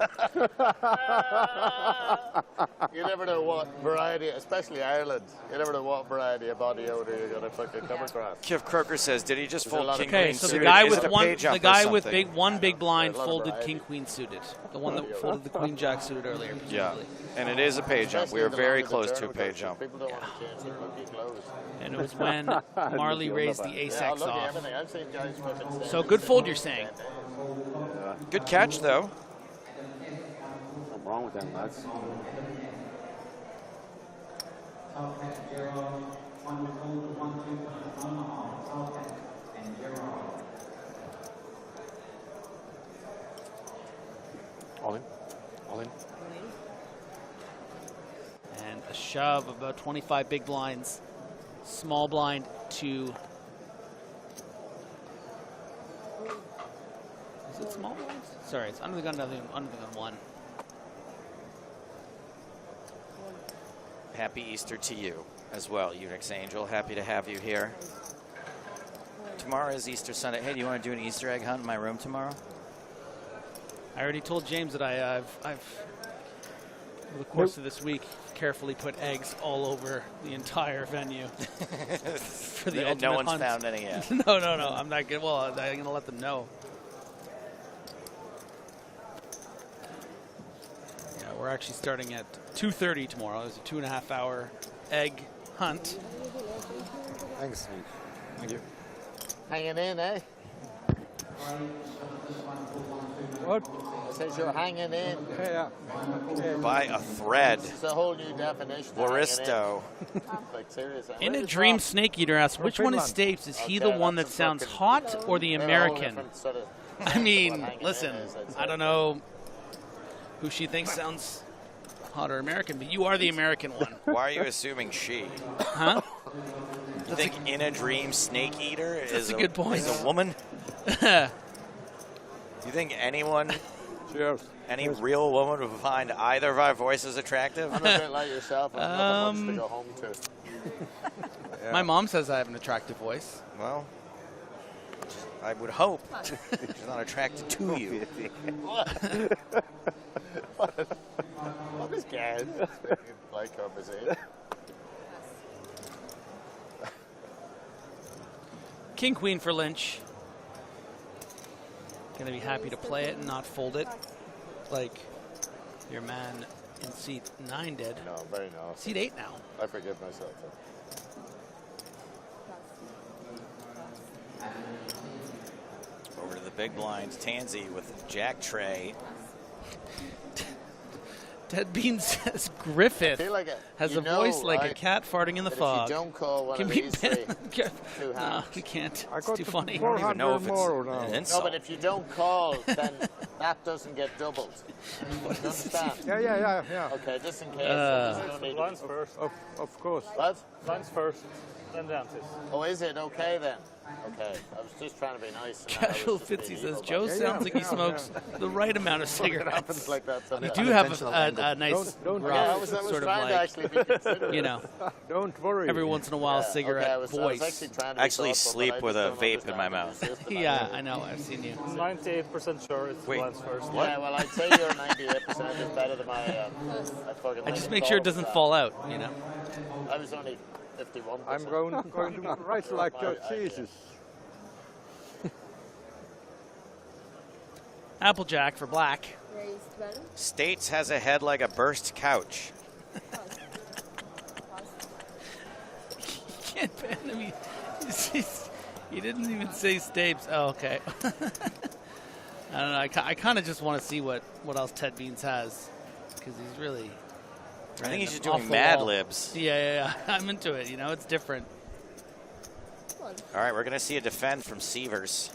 You never know what variety, especially Ireland, you never know what variety of body odor you're going to fucking come across. Kif Croker says, did he just fold king Okay, queen so suited? the guy Is with it a one, pay jump the or guy with something? one big blind There's a lot of folded variety. king queen suited. The one that folded the queen jack suited earlier. Yeah, presumably. and it is a pay jump. We are very close to a pay jump. People don't want to change their rookie clothes. And it was when Marley raised the ace Yeah, X look at off. everything. I've seen guys fucking say So good fold, you're saying? Good catch, though. What's wrong with them, lads? All in. All in. And a shove of about 25 big blinds. Small blind to... Is it small blinds? Sorry, it's under the gun, under the gun 1. Happy Easter to you as well, Unix Angel. Happy to have you here. Tomorrow is Easter Sunday. Hey, do you want to do an Easter egg hunt in my room tomorrow? I already told James that I've over the course of this week, carefully put eggs all over the entire venue for the ultimate No one's hunt. found any yet. No. I'm not good. Well, I'm going to let them know. Yeah, we're actually starting at 2:30 tomorrow. There's a 2.5-hour egg hunt. Thanks. Thank you. Hanging in, eh? What? It says you're hanging in. Yeah. By a thread. It's a whole new definition. Floristo. Like, seriously. In a Dream Snake Eater asks, which one is Stapes? Is he the one that sounds hot or the American? I mean, listen, I don't know who she thinks sounds hot or American, but you are the American one. Why are you assuming she? Huh? You think In a Dream Snake Eater is a good point. Is a woman? You think anyone, any real woman would find either of our voices attractive? I'm a bit like yourself. I've nothing much to go home to. My mom says I have an attractive voice. Well, I would hope she's not attracted to you. What is Gad? Like conversation. King Queen for Lynch. Gonna be happy to play it and not fold it, like your man in seat 9 did. No, very nice. Seat 8 now. I forgive myself. Over to the big blinds, Tansy with Jack Tray. Ted Bean says Griffith has a voice like a cat farting in the fog. If you don't call one Can of we these pin- three, No, we can't. I It's got too the funny. I don't even know if it's 400 an No, insult. but if you don't call, then that doesn't get doubled. You understand? Yeah. Okay, just in case. There's no need to- Blinds first. Of course. What? Blinds first, then the antes. Oh, is it? Okay, then. Okay. I was just trying to be nice. and I was Casual just being Fitzy evil says about Joe it. sounds like he smokes the right amount of It cigarettes. happens like that You sometimes. do have a nice, Don't rough, Yeah, I was sort of trying to like, actually be considerate. you know, Don't worry. every once in a while Yeah, cigarette okay, I was voice. actually trying to I be actually thoughtful, sleep but I with just a don't vape in my understand mouth. the system. Yeah, I know. I've seen you. 98% sure it's Wait, blinds first. Yeah, well, I'd say your 98% is better than my fucking. I just make sure it doesn't fall out, you know. I was only 51%. I'm going to write like Jesus. Applejack for black. States has a head like a burst couch. You can't ban him. He didn't even say Stapes. Oh, okay. I don't know. I kind of just want to see what else Ted Beans has, because he's really. I think he's just off doing the Mad wall. Libs. Yeah. I'm into it. You know, it's different. All right, we're going to see a defend from Sievers.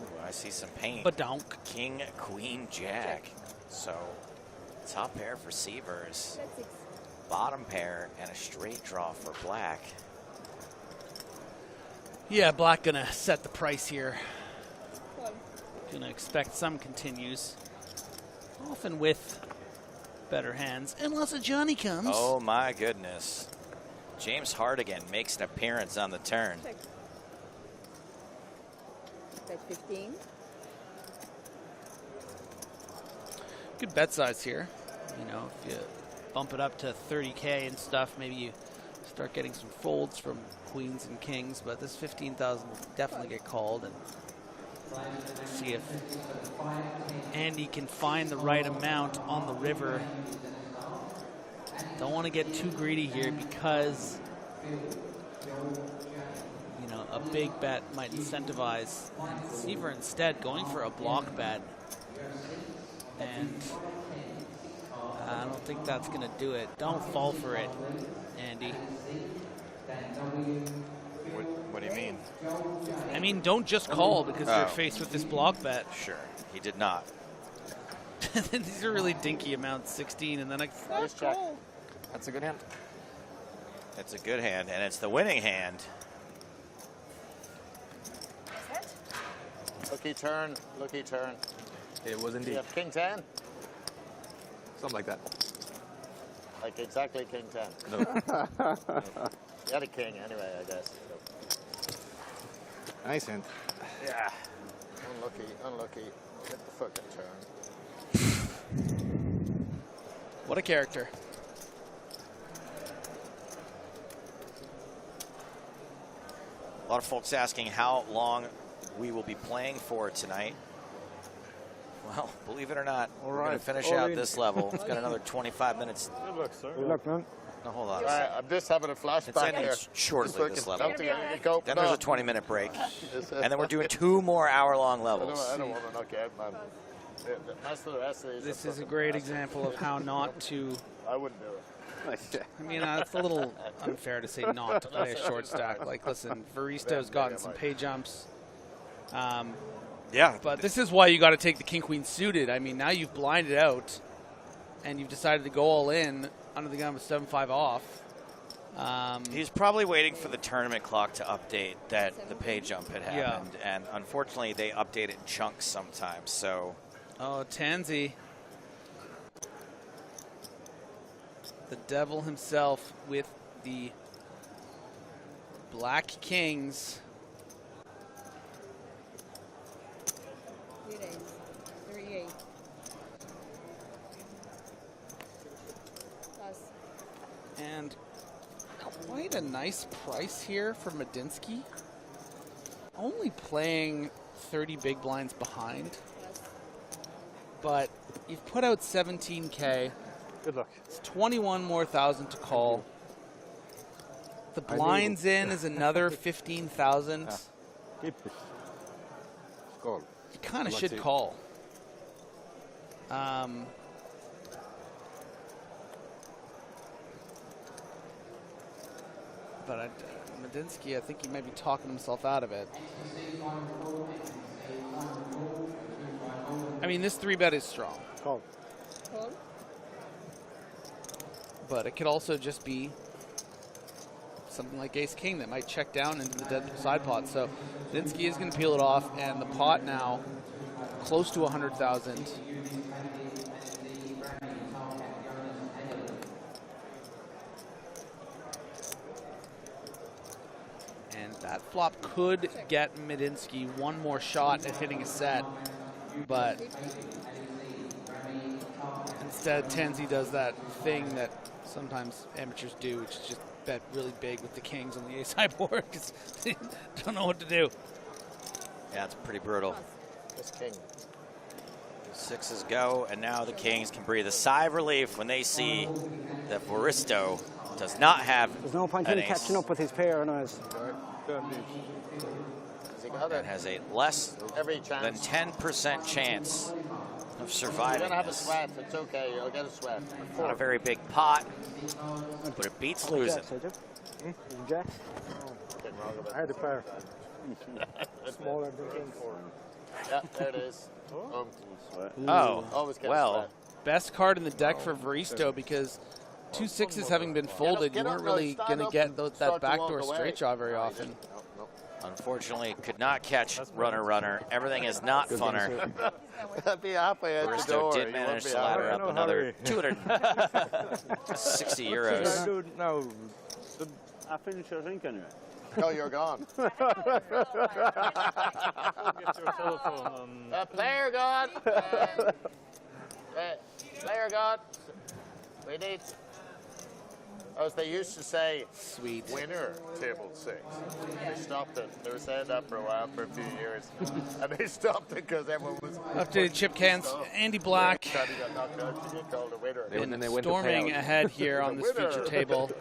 Ooh, I see some paint. Badonk. King, Queen, Jack. So, top pair for Sievers. Bottom pair and a straight draw for black. Yeah, black gonna set the price here. Gonna expect some continues. Often with better hands, unless a Johnny comes. Oh my goodness. James Hardigan makes an appearance on the turn. Like 15. Good bet size here. You know, if you bump it up to 30K and stuff, maybe you start getting some folds from queens and kings, but this 15,000 will definitely get called, and see if Andy can find the right amount on the river. Don't want to get too greedy here because, you know, a big bet might incentivize Seaver instead going for a block bet, and I don't think that's going to do it. Don't fall for it, Andy. What do you mean? I mean, don't just call because you're faced with this block bet. Sure, he did not. These are really dinky amounts, 16, and then a call. That's a good hand. It's a good hand, and it's the winning hand. Lucky turn, lucky turn. It was indeed. You have king 10? Something like that. Like exactly king 10. No. You had a king anyway, I guess. Nice hand. Yeah. Unlucky, unlucky. Hit the fucking turn. What a character. A lot of folks asking how long we will be playing for tonight. Well, believe it or not, we're going to finish out this level. It's got another 25 minutes. Good luck, sir. Good luck, man. No, hold on. Right, I'm just having a flashback It's ending here. shortly this level. Then Then there's a 20-minute break. And then we're doing 2 more hour-long levels. I don't want to knock you out, man. That's the rest of these. This is a great example of how not to. I wouldn't do it. I mean, it's a little unfair to say not to play a short stack. Like, listen, Varisto's gotten some pay jumps. Yeah. But this is why you got to take the king-queen suited. I mean, now you've blinded out, and you've decided to go all in under the gun with 7-5 off. He's probably waiting for the tournament clock to update that the pay jump had happened. And unfortunately, they update it in chunks sometimes. So. Oh, Tansy. The devil himself with the black kings. 3 days. 38. Plus. And quite a nice price here for Medinsky. Only playing 30 big blinds behind. But you've put out 17K. Good luck. It's 21 more thousand to call. The blinds in is another 15,000. Keep it. Call. You kind of should call. But Medinsky, I think he might be talking himself out of it. I mean, this 3-bet is strong. Call. Call. But it could also just be something like ace-king that might check down into the dead side pot. So Medinsky is going to peel it off, and the pot now close to 100,000. And that flop could get Medinsky one more shot at hitting a set, but instead Tansy does that thing that sometimes amateurs do, which is just bet really big with the kings on the ace-high board because they don't know what to do. Yeah, it's pretty brutal. This king. 6s go, and now the kings can breathe a sigh of relief when they see that Varisto does not have There's no point in catching up with his pair and us. And has a less than 10% chance of surviving. You're going to have a this. sweat. It's okay. You'll get a sweat. Not a very big pot, but it beats losing. Jack? I had a pair. Smaller than king. Yeah, there it is. Always get a well, sweat. best card in the deck for Varisto because 2 6s having been folded, you weren't really going to get that backdoor straight draw very often. Unfortunately, could not catch runner. Everything is not funner. Be halfway out the Varisto door. did manage to ladder up another 260 euros. No, I finished your drink anyway. No, you're gone. Get your telephone Player gone. Player gone. We need, as they used to say, sweet winner, table 6. They stopped it. They were saying that for a while, for a few years. And they stopped it because everyone was... Updated chip cans. Andy Black Yeah, got knocked out. She get called a winner. been storming ahead here on this feature table.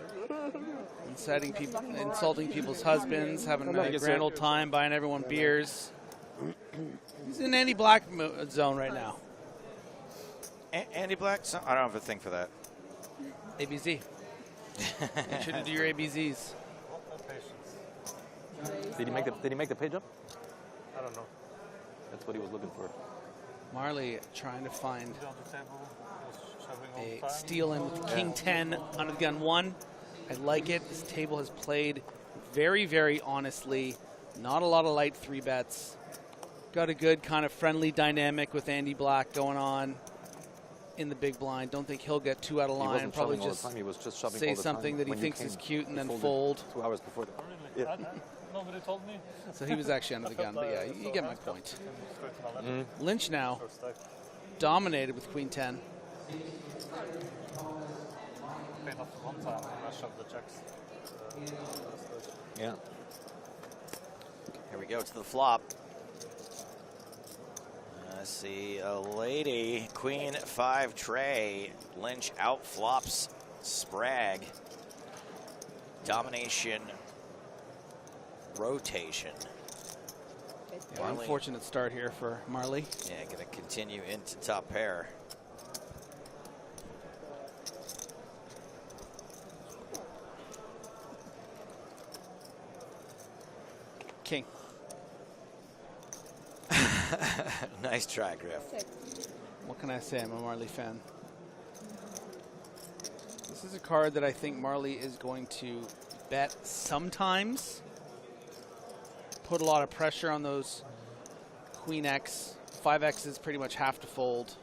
Insulting people's husbands, having a grand old time, buying everyone beers. He's in Andy Black zone right now. Andy Black? I don't have a thing for that. ABZ. Make sure to do your ABZs. Did he make the page up? I don't know. That's what he was looking for. Marley trying to find a steal in with King 10 under the gun 1. I like it. This table has played very, very honestly. Not a lot of light 3-bets. Got a good kind of friendly dynamic with Andy Black going on in the big blind. Don't think he'll get too out of line. Probably just, he was just shoving say all the something time. that he thinks is cute and then folded fold. 2 hours before. Yeah. Nobody told me. So he was actually under the gun, but yeah, you get my point. Lynch now dominated with Queen 10. Yeah. Here we go to the flop. Let's see, a lady, Queen 5 tray. Lynch out flops Sprague. Domination, rotation. Yeah, unfortunate start here for Marley. Yeah, going to continue into top pair. King. Nice try, Griff. What can I say? I'm a Marley fan. This is a card that I think Marley is going to bet sometimes. Put a lot of pressure on those Queen X. 5X's pretty much have to fold.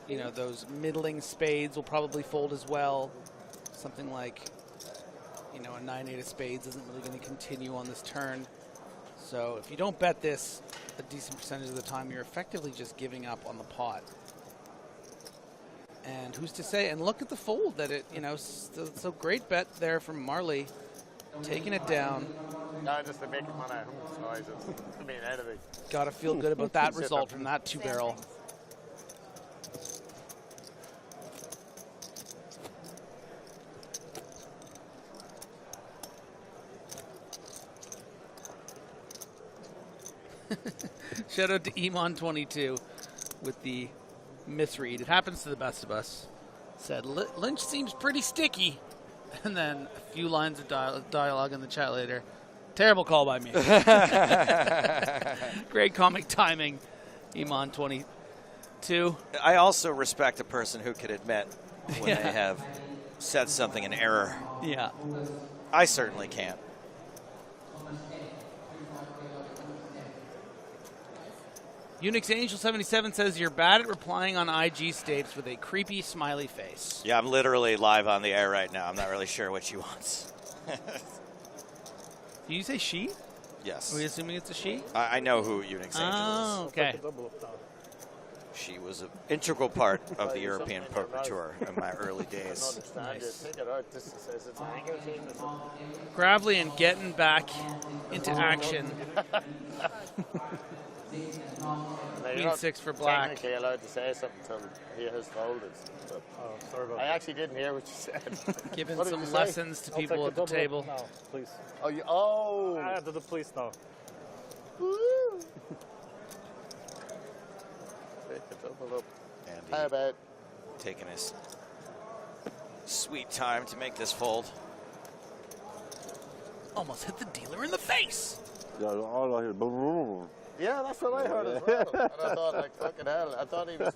You know, those middling spades will probably fold as well. Something like, you know, a 9-8 of spades isn't really going to continue on this turn. So if you don't bet this a decent percentage of the time, you're effectively just giving up on the pot. And who's to say? And look at the fold that it, you know, so great bet there from Marley, taking it down. No, just the big money noises. I mean, anything. Got to feel good about that result from that 2-barrel. Shout out to Emon22 with the misread. It happens to the best of us. Said Lynch seems pretty sticky. And then a few lines of dialogue in the chat later. Terrible call by me. Great comic timing, Emon22. I also respect a person who could admit when they have said something in error. Yeah. I certainly can't. Unix Angel 77 says you're bad at replying on IG states with a creepy smiley face. Yeah, I'm literally live on the air right now. I'm not really sure what she wants. Do you say she? Yes. Are we assuming it's a she? I know who Unix Angel is. Oh, okay. She was an integral part of the European Poker Tour in my early days. Nice. Gravely and getting back into action. Queen 6 for black. Technically allowed to say something until he has folded. But sorry about I actually didn't hear what you said. Giving some lessons to people at the table. No, please. Oh, you, oh! I do the please now. Woo! Take a double up. Andy How about taking his sweet time to make this fold? Almost hit the dealer in the face. Yeah, all I hear. Yeah, that's what I heard as well. And I thought, like, fucking hell. I thought he was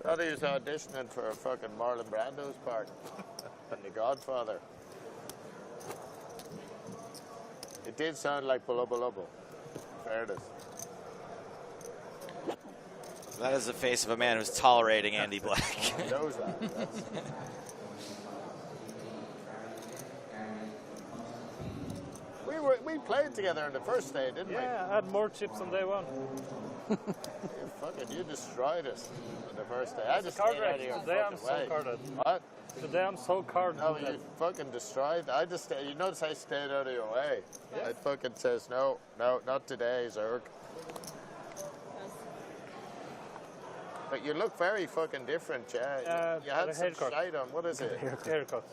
auditioning for a fucking Marlon Brando's part in The Godfather. It did sound like Balobo Lobo. Fairness. That is the face of a man who's tolerating Andy Black. He knows that. played together in the first day, didn't we? Yeah, I had more chips on day one. You destroyed us on the first day. I just card stayed out of your today I'm fucking so way. carded. What? Today I'm so carded. No, you fucking destroyed. You notice I stayed out of your way. Yes. It fucking says no, not today, Zerg. But you look very fucking different, yeah. You had some shite on. What is it? Haircut.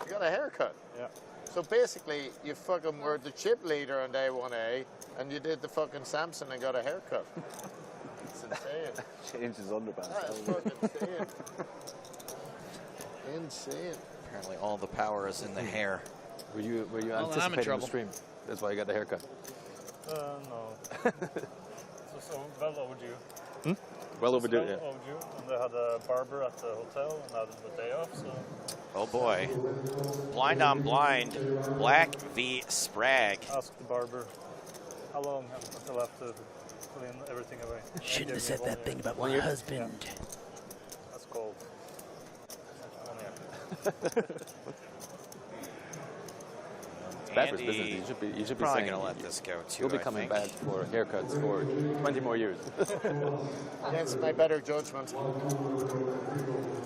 You got a haircut? Yeah. So basically, you fucking were the chip leader on day 1A, and you did the fucking Samson and got a haircut. It's insane. Changed his underpants. That's fucking insane. Insane. Apparently, all the power is in the hair. Were you Well, then I'm in anticipating the trouble. stream? That's why you got the haircut. No. So well overdue. Hmm? Well overdue, Well yeah. overdue. And they had a barber at the hotel, and I had the day off, so. Oh boy. Blind on blind. Black v Sprague. Ask the barber how long until I have to clean everything away. Shouldn't have said that thing about my husband. Yeah. That's cold. It's bad for his business. You should be probably saying gonna let this go too. You'll be I coming think. back for haircuts for 20 more years. Against my better judgment.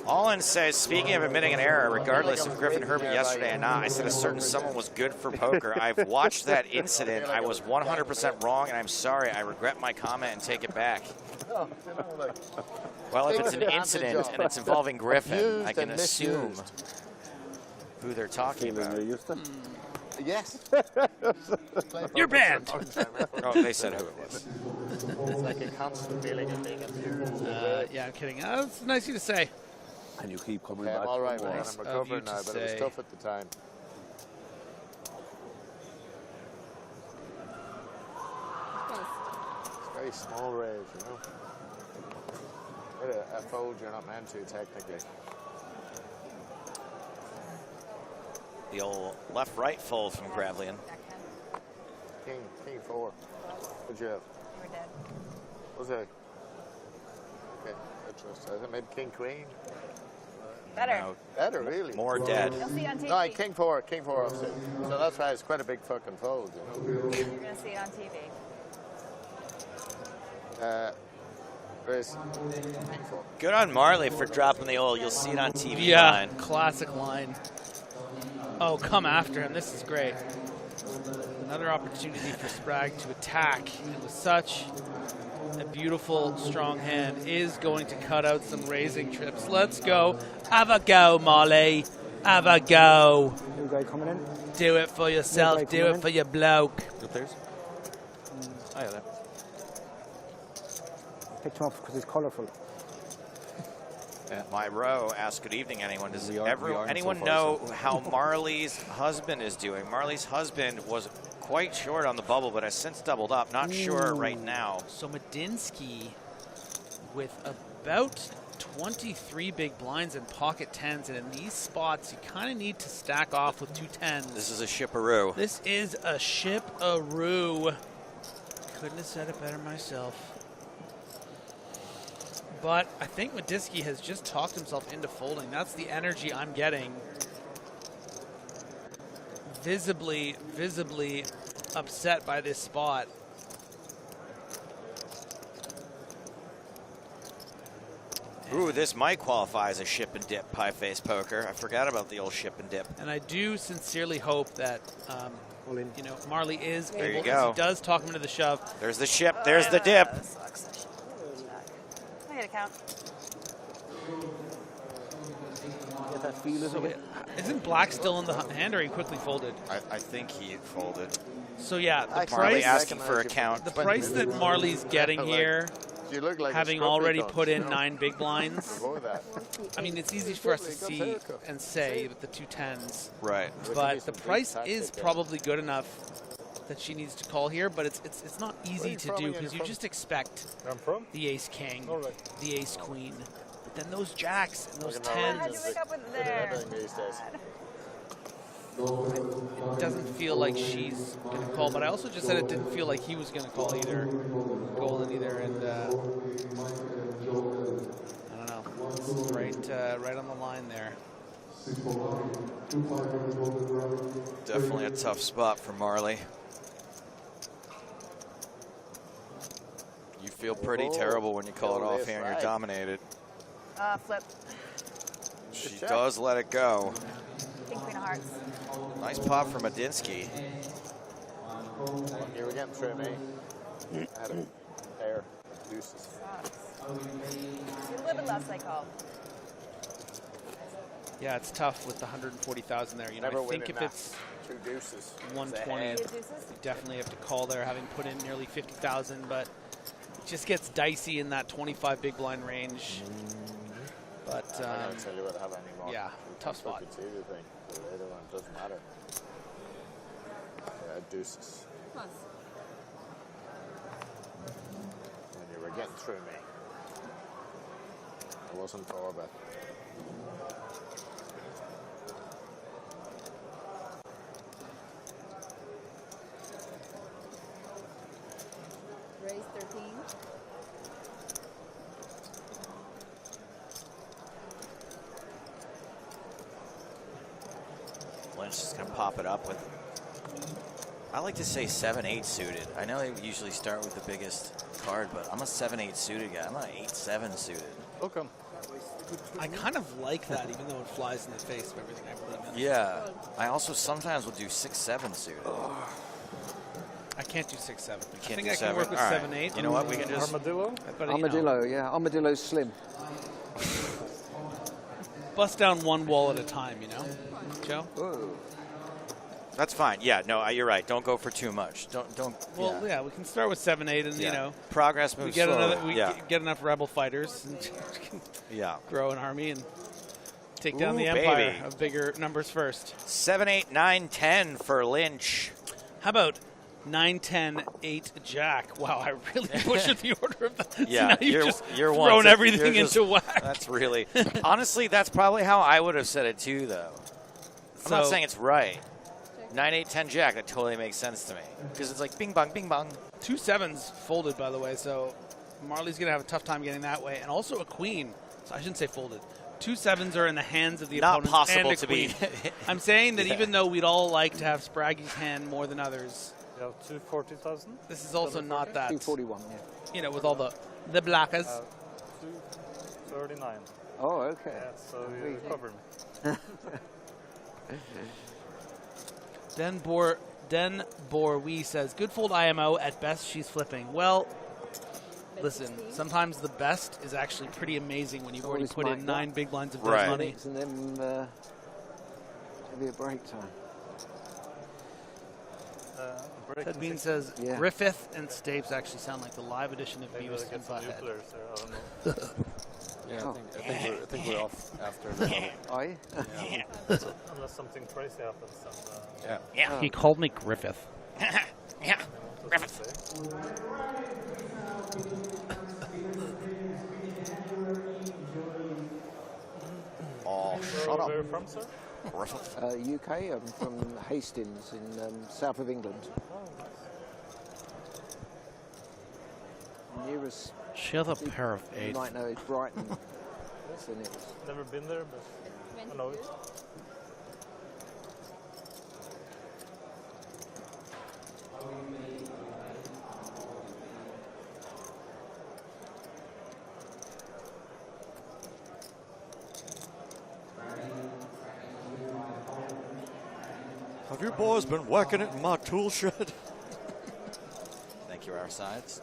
Allin says, speaking of admitting an error, regardless if Griffin heard me yesterday or not, I said a certain someone was good for poker. I've watched that incident. I was 100% wrong, and I'm sorry. I regret my comment and take it back. Well, if it's an incident and it's involving Griffin, I can assume who they're talking about. Yes. You're banned. Oh, they said who it was. It's like a constant feeling of being Yeah, I'm kidding. That's nice of you to say. And you keep coming I'm back. all right, from man. war. I'm recovering now, but it was tough at the time. It's very small raise, you know. A fold you're not meant to, technically. The old left-right fold from Gravelian. King 4. What'd you have? We're dead. What's that? Okay, interesting. I think maybe King Queen. Better. No, Better, really. more dead. You'll see on TV. No, King 4 offset. So that's why it's quite a big fucking fold, you know. You're gonna see it on TV. Where's King 4? Good on Marley for dropping the old, you'll see it on TV Yeah, line. classic line. Oh, come after him. This is great. Another opportunity for Sprague to attack. And with such a beautiful, strong hand, is going to cut out some raising trips. Let's go. Have a go, Molly. Have a go. New guy coming in. Do it for yourself. Do it for your bloke. Good players? Oh, yeah, there. Picked him up because he's colourful. My row asks, good evening, anyone. Does We are anyone so far, know so. how Marley's husband is doing? Marley's husband was quite short on the bubble, but has since doubled up. Not sure right now. So Medinsky with about 23 big blinds and pocket tens, and in these spots, you kind of need to stack off with 2 tens. This is a ship-a-roo. This is a ship-a-roo. Couldn't have said it better myself. But I think Medinsky has just talked himself into folding. That's the energy I'm getting. Visibly upset by this spot. Ooh, this might qualify as a ship and dip pie face poker. I forgot about the old ship and dip. And I do sincerely hope that you know, Marley is There able, you go. as he does talk him into the shove. There's the ship, there's the dip. I get a count. Get that feeling So again. isn't Black still in the hand, or he quickly folded? I think he folded. So yeah, the Marley price asking for a count. The price that Marley's getting here, You look like a having scruffy already cunt, put you in know? 9 big blinds. Before that. I mean, it's easy for us to see and say with the 2 tens. Right. But the price is probably good enough that she needs to call here, but it's not easy to do because you just expect the ace king, the ace queen, but then those jacks and those tens. How'd you wake up with there? It doesn't feel like she's going to call, but I also just said it didn't feel like he was going to call either, Golan either, and I don't know, right on the line there. Definitely a tough spot for Marley. feel pretty terrible when you call it off here and you're dominated. Flip. She does let it go. King, queen of hearts. Nice pop from Adinsky. You were getting through me. I had a pair. Deuces. A little bit less, I call. Yeah, it's tough with the 140,000 there. You know, I think if it's 2 deuces. 120, you definitely have to call there, having put in nearly 50,000, but it just gets dicey in that 25 big blind range. But I'm not going to tell you what I have anymore. yeah, tough spot. The thing. The later one doesn't matter. Yeah, deuces. Plus. When you were getting through me. I wasn't for but. Raise 13. Lynch is going to pop it up with, I like to say 7-8 suited. I know they usually start with the biggest card, but I'm a 7-8 suited guy. I'm not 8-7 suited. Welcome. I kind of like that, even though it flies in the face of everything I believe in. Yeah. I also sometimes will do 6-7 suited. I can't do 6-7. I can't think do I can work with All right. 7-8. You know what? We can just Armadillo? But, Armadillo, yeah. Armadillo's slim. Bust down one wall at a time, you know, Joe? Whoa. That's fine. Yeah, no, you're right. Don't go for too much. Don't. Well, yeah, we can start with 7-8, and you know, progress moves we get slowly. another. We get enough rebel fighters, and yeah, grow an army and take down the empire of bigger numbers first. 7, 8, 9, 10 for Lynch. How about 9, 10, 8, Jack? Wow, I really butchered the order of that. Yeah, so now you've you're thrown everything into whack. That's really, honestly, that's probably how I would have said it too, though. I'm not saying it's right. 9, 8, 10 Jack, that totally makes sense to me. Because it's like bing bong, bing bong. 2 7s folded, by the way, so Marley's going to have a tough time getting that way. And also a queen. So I shouldn't say folded. 2 7s are in the hands of the opponent. Not possible and a to queen. be. I'm saying that even though we'd all like to have Spraggy's hand more than others, You have 240,000? this is also not that. 241, yeah. You know, with all the blackers. 239. Oh, okay. Yeah, so you covered me. Den Borwee says, good fold IMO. At best, she's flipping. Well, listen, sometimes the best is actually pretty amazing when you've already put in 9 big lines of dead money. And then maybe a break time. Ted Bean says, Griffith and Stapes actually sound like the live edition of Beavis and Butthead. Yeah, I think we're off after. Are you? Yeah. Unless something crazy happens. Yeah. He called me Griffith. Yeah, Griffith. Oh, shut up. Where are you from, sir? Griffith. UK. I'm from Hastings in south of England. Nearest. She's a pair of 8. You might know it's Brighton. That's the nearest. Never been there, but I know it. Have you boys been working it in my tool shed? Thank you, our sides.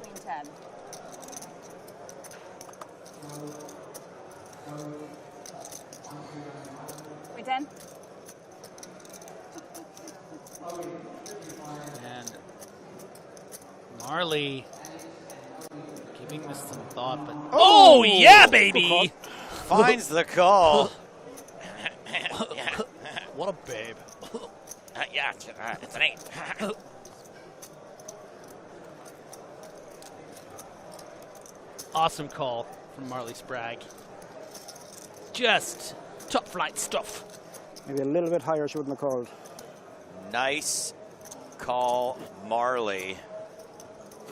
Queen 10. Queen 10. And Marley giving this some thought, but oh yeah, baby! Finds the call. What a babe. Yeah, it's an 8. Awesome call from Marley Spragg. Just top flight stuff. Maybe a little bit higher she wouldn't have called. Nice call, Marley.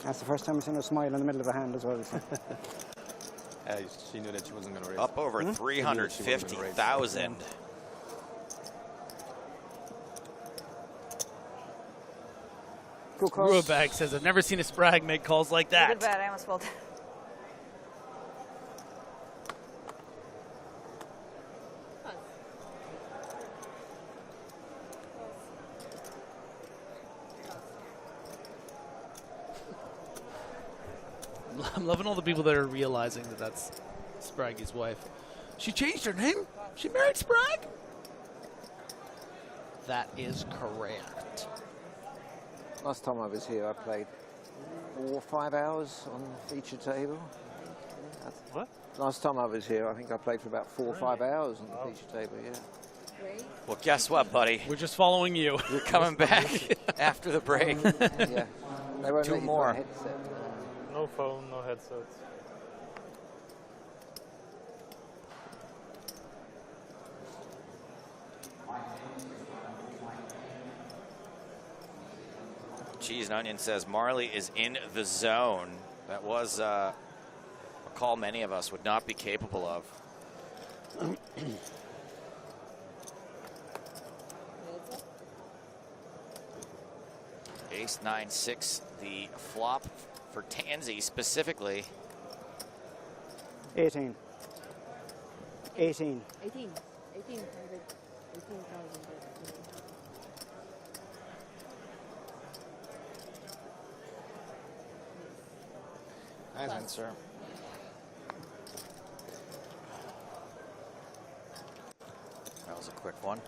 That's the first time I've seen her smile in the middle of a hand as well. So. She knew that she wasn't going to raise. Up over 350,000. Good call. Ruabag says, I've never seen a Sprague make calls like that. Good bet. I almost fell down. I'm loving all the people that are realizing that that's Sprague's wife. She changed her name? She married Sprague? That is correct. Last time I was here, I played 4 or 5 hours on the feature table. What? Last time I was here, I think I played for about 4 or 5 hours on the feature table, yeah. Well, guess what, buddy? We're just following you. You're coming back after the break. Yeah. They won't 2 let you more. put a headset. No phone, no headsets. Cheese and Onion says Marley is in the zone. That was a call many of us would not be capable of. Ace 9-6, the flop for Tansy specifically. 18. 18. 18,000. Nice answer. That was a quick one.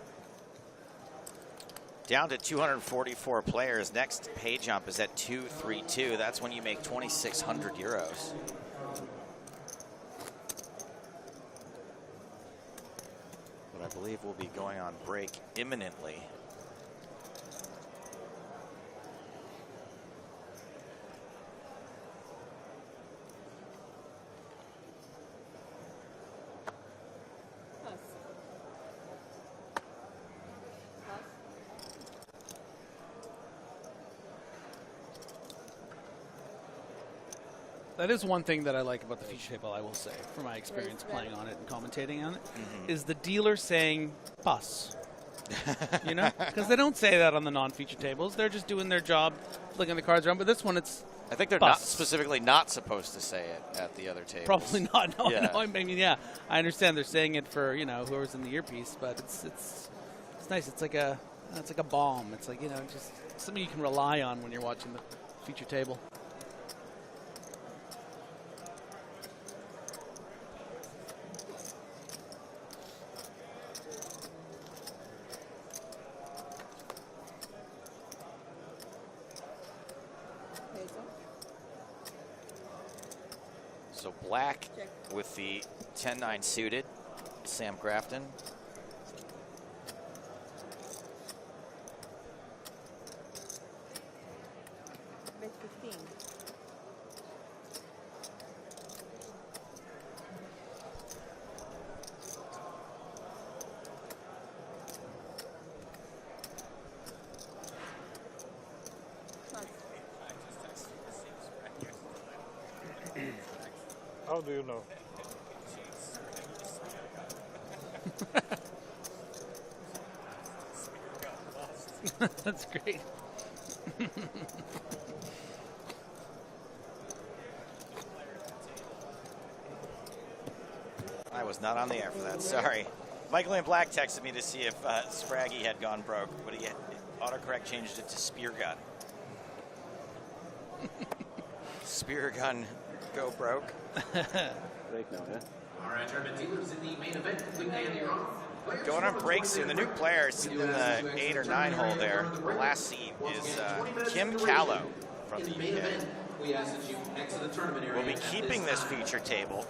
Down to 244 players. Next pay jump is at 232. That's when you make 2,600 euros. But I believe we'll be going on break imminently. That is one thing that I like about the feature table, I will say, from my experience playing on it and commentating on it, is the dealer saying pass. You know? Because they don't say that on the non-feature tables. They're just doing their job, flicking the cards around. But this one, it's I think they're not specifically not supposed to say it at the other tables. Probably not. No, Yeah. no, I mean, yeah, I understand they're saying it for, you know, whoever's in the earpiece, but it's nice. It's like a bomb. It's like, you know, just something you can rely on when you're watching the feature table. So black with the 10-9 suited, Sam Grafton. Bet 15. How do you know? That's great. I was not on the air for that. Sorry. Michael in Black texted me to see if Spraggy had gone broke, but he had autocorrect changed it to Spear Gun. Spear Gun go broke. Break now, yeah? All right, tournament dealers in the main event. Quick Andy Roth. Going on break soon. The new player sitting in the 8 or 9 hole there. The last seat is Kim Callow from the UK. We ask that you exit the tournament area. We'll be keeping this feature table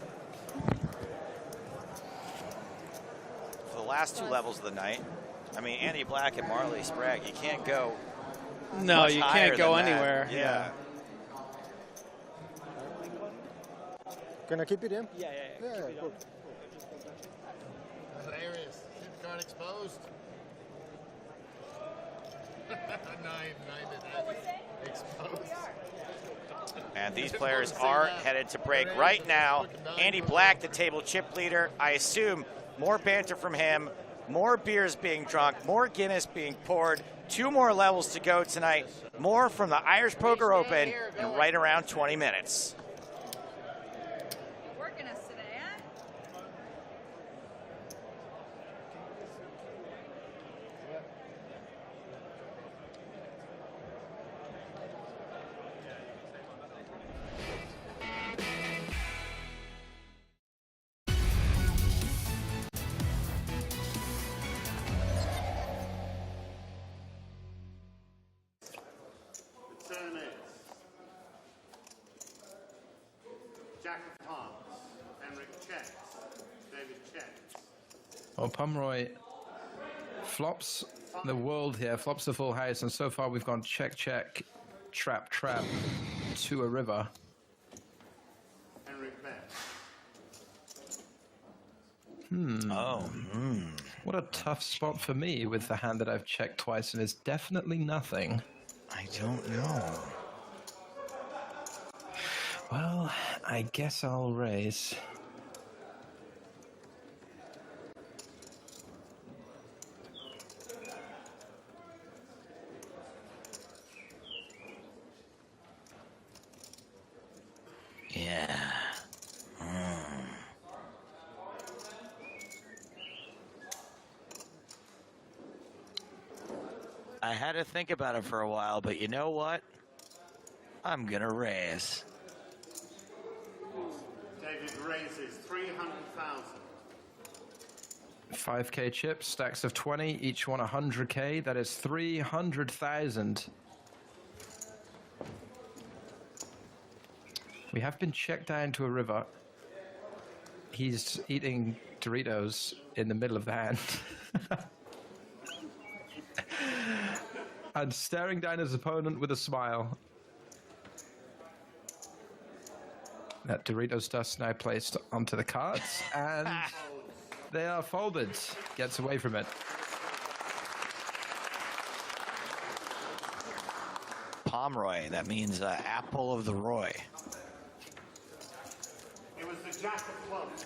for the last 2 levels of the night. I mean, Andy Black and Marley Sprague, you can't go. No, much you higher can't go than that. anywhere. Yeah. Can I keep it in? Yeah, good. Hilarious. See the card exposed? 9 exposed. And these players are headed to break right now. Andy Black, the table chip leader. I assume more banter from him, more beers being drunk, more Guinness being poured. 2 more levels to go tonight. More from the Irish Poker Open in right around 20 minutes. Working us today, huh? The turn is Jack of Hearts, Henrik checks, David checks. Well, Pomeroy flops the world here, flops the full house, and so far we've gone check, check, trap, trap to a river. Henrik bets. What a tough spot for me with the hand that I've checked twice and is definitely nothing. I don't know. Well, I guess I'll raise. Yeah. I had to think about it for a while, but you know what? I'm gonna raise. David raises 300,000. 5k chips, stacks of 20, each one 100k. That is 300,000. We have been checked down to a river. He's eating Doritos in the middle of the hand. And staring down his opponent with a smile. That Doritos dust now placed onto the cards, and they are folded. Gets away from it. Pomeroy, that means apple of the Roy. It was the Jack of Clubs.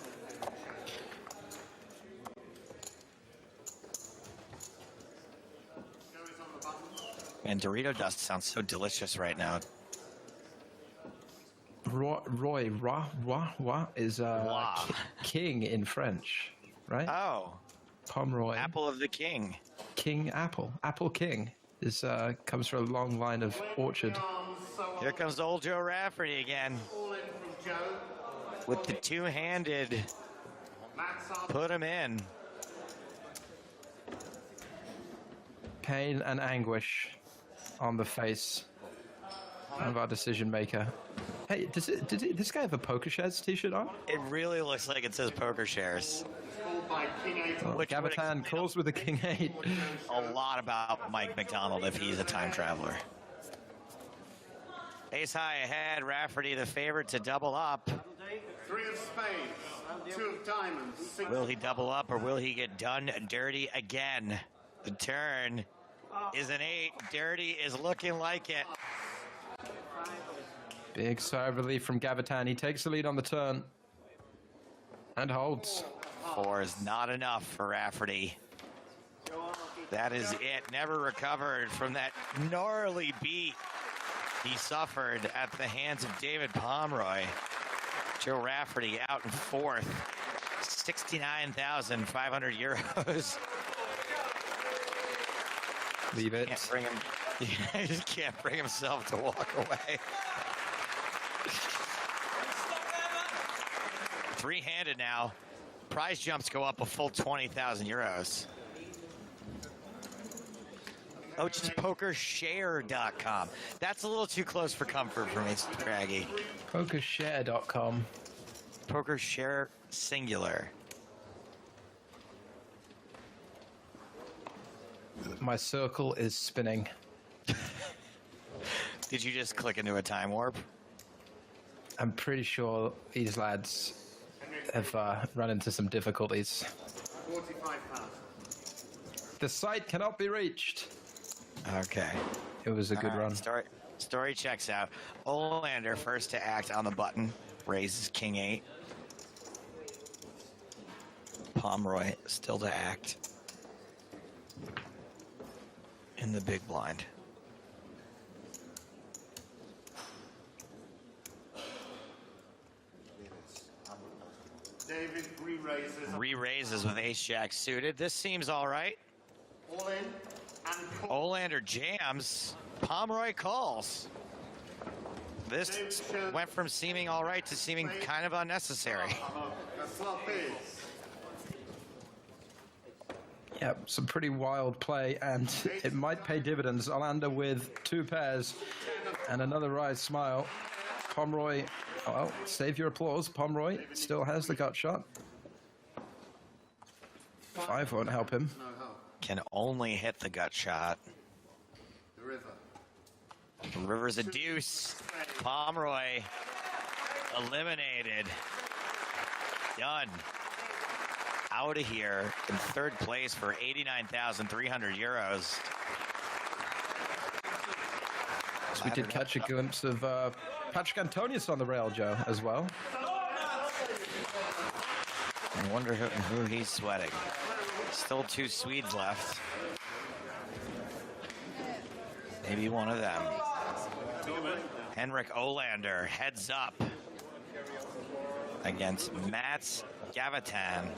And Dorito dust sounds so delicious right now. Roy is king in French, right? Oh. Pomeroy. Apple of the king. King apple. Apple king is comes from a long line of orchard. Here comes old Joe Rafferty again. With the two-handed. Put him in. Pain and anguish on the face of our decision maker. Hey, does this guy have a PokerShares t-shirt on? It really looks like it says Poker Shares. Well, Gavitan calls with the King 8. A lot about Mike McDonald if he's a time traveler. Ace high ahead, Rafferty the favorite to double up. 3 of spades, 2 of diamonds. Will he double up or will he get done dirty again? The turn is an 8. Dirty is looking like it. Big sigh of relief from Gavitan. He takes the lead on the turn and holds. 4 is not enough for Rafferty. That is it. Never recovered from that gnarly beat he suffered at the hands of David Pomeroy. Joe Rafferty out in 4th. 69,500 euros. Leave it. Can't bring him, he just can't bring himself to walk away. Three-handed now. Prize jumps go up a full 20,000 euros. Oh, it's just PokerShare.com. That's a little too close for comfort for me, Craggy. PokerShare.com. PokerShare singular. My circle is spinning. Did you just click into a time warp? I'm pretty sure these lads have run into some difficulties. 45,000. The site cannot be reached. Okay. It was a good run. Story checks out. Olander first to act on the button. Raises King 8. Pomeroy still to act. in the big blind. David re-raises. Re-raises with ace-jack suited. This seems all right. All in and call. Olander jams. Pomeroy calls. This went from seeming all right to seeming kind of unnecessary. Yeah, some pretty wild play, and it might pay dividends. Olander with 2 pairs and another rise smile. Pomeroy, well, save your applause. Pomeroy still has the gut shot. 5 won't help him. Can only hit the gut shot. The river. The river's a deuce. Pomeroy eliminated. Done. Out of here in 3rd place for 89,300 euros. So we did catch a glimpse of Patrick Antonius on the rail, Joe, as well. I wonder who he's sweating. Still 2 Swedes left. Maybe one of them. Henrik Olander heads up against Mats Gavatan.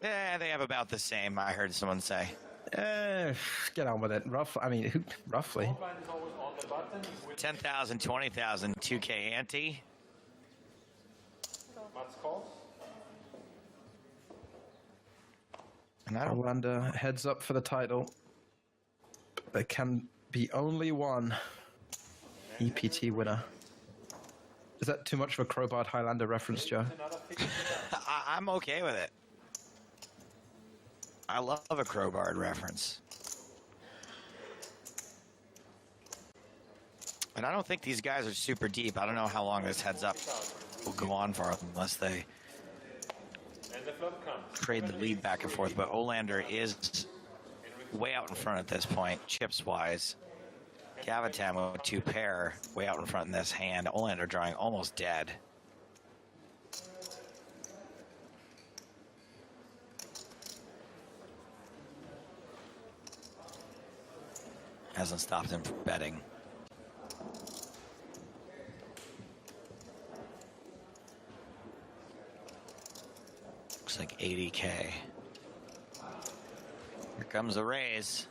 Yeah, they have about the same, I heard someone say. Get on with it. Roughly. 10,000, 20,000, 2K ante. Olander heads up for the title. There can be only one EPT winner. Is that too much of a crowbarred Highlander reference, Joe? I'm okay with it. I love a crowbarred reference. And I don't think these guys are super deep. I don't know how long this heads up will go on for unless they trade the lead back and forth. But Olander is way out in front at this point, chips-wise. Gavatan with 2 pair, way out in front in this hand. Olander drawing almost dead. Hasn't stopped him from betting. Looks like 80K. Here comes a raise.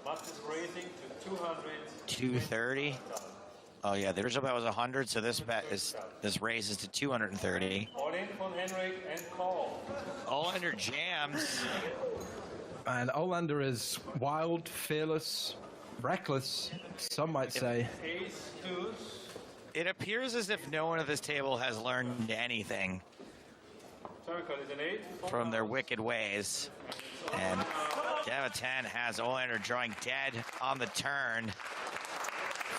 Mats is raising to 200. 230. Oh yeah, the original bet was 100, so this raises to 230. All in from Henrik and call. Olander jams. And Olander is wild, fearless, reckless, some might say. Ace, deuce. It appears as if no one at this table has learned anything from their wicked ways. And Gavatan has Olander drawing dead on the turn.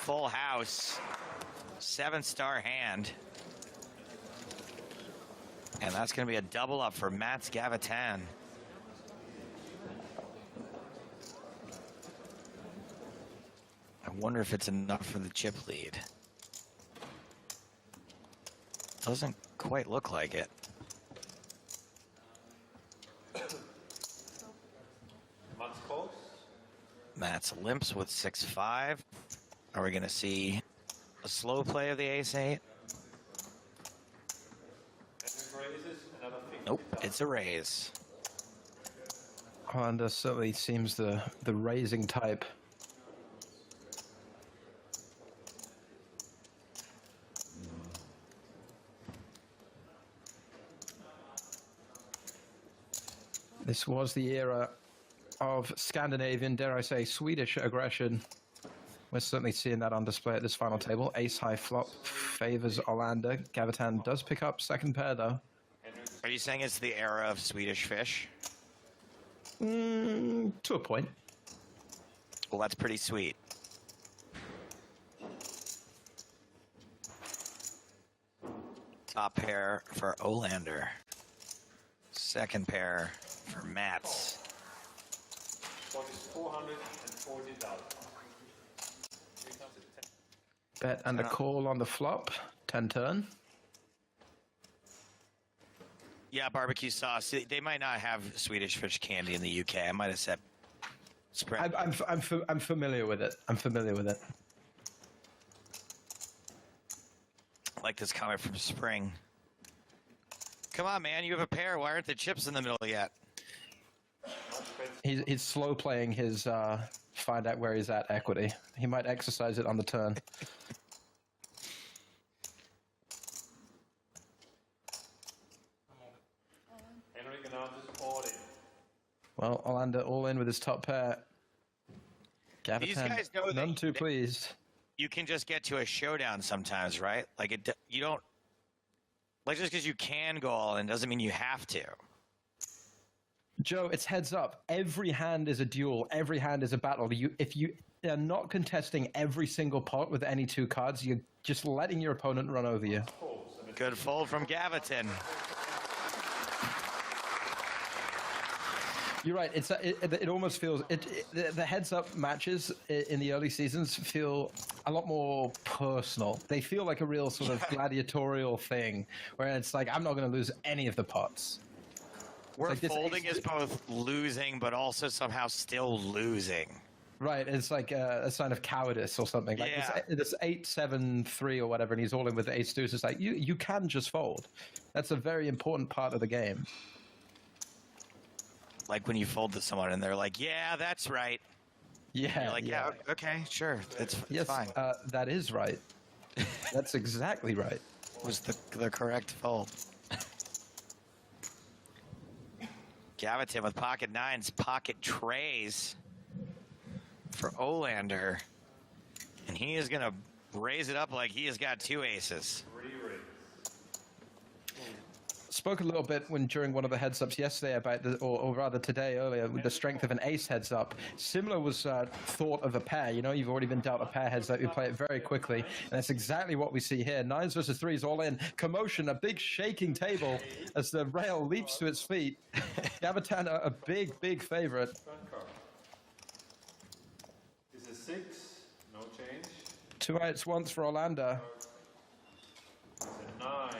Full house. 7-star hand. And that's going to be a double up for Mats Gavatan. I wonder if it's enough for the chip lead. Doesn't quite look like it. Mats calls. Mats limps with 6-5. Are we going to see a slow play of the ace-8? Nope, it's a raise. Olander certainly seems the raising type. This was the era of Scandinavian, dare I say, Swedish aggression. We're certainly seeing that on display at this final table. Ace-high flop favors Olander. Gavatan does pick up 2nd pair, though. Are you saying it's the era of Swedish fish? To a point. Well, that's pretty sweet. Top pair for Olander. 2nd pair for Mats. What is 440,000? Bet and a call on the flop. 10 turn. Yeah, barbecue sauce. They might not have Swedish fish candy in the UK. I might have said spread. I'm familiar with it. I'm familiar with it. I like this comment from Spring. Come on, man. You have a pair. Why aren't the chips in the middle yet? He's slow playing his find out where he's at equity. He might exercise it on the turn. Well, Orlando all in with his top pair. These guys know that none too pleased. You can just get to a showdown sometimes, right? Like you don't like just because you can go all in doesn't mean you have to. Joe, it's heads up. Every hand is a duel. Every hand is a battle. If you are not contesting every single pot with any two cards, you're just letting your opponent run over you. Good fold from Gaviton. You're right. It almost feels the heads-up matches in the early seasons feel a lot more personal. They feel like a real sort of gladiatorial thing, where it's like I'm not going to lose any of the pots. Where like folding is both losing, but also somehow still losing. Right, it's like a sign of cowardice or something. Like this 8-7-3 or whatever, and he's all in with the ace deuce. It's like you can just fold. That's a very important part of the game. Like when you fold to someone and they're like, "Yeah, that's right." Yeah, you're like, yeah, okay, sure, it's fine. That is right. That's exactly right. Was the correct fold. Gaviton with pocket nines, pocket trays for Olander. And he is going to raise it up like he has got two aces. Spoke a little bit during one of the heads ups yesterday about or rather today earlier with the strength of an ace heads up. Similar was thought of a pair. You know, you've already been dealt a pair heads up. You play it very quickly, and that's exactly what we see here. Nines versus threes, all in commotion, a big shaking table as the rail leaps to its feet. Gaviton a big favorite. This is 6, no change. 2 outs once for Orlando. It's a 9.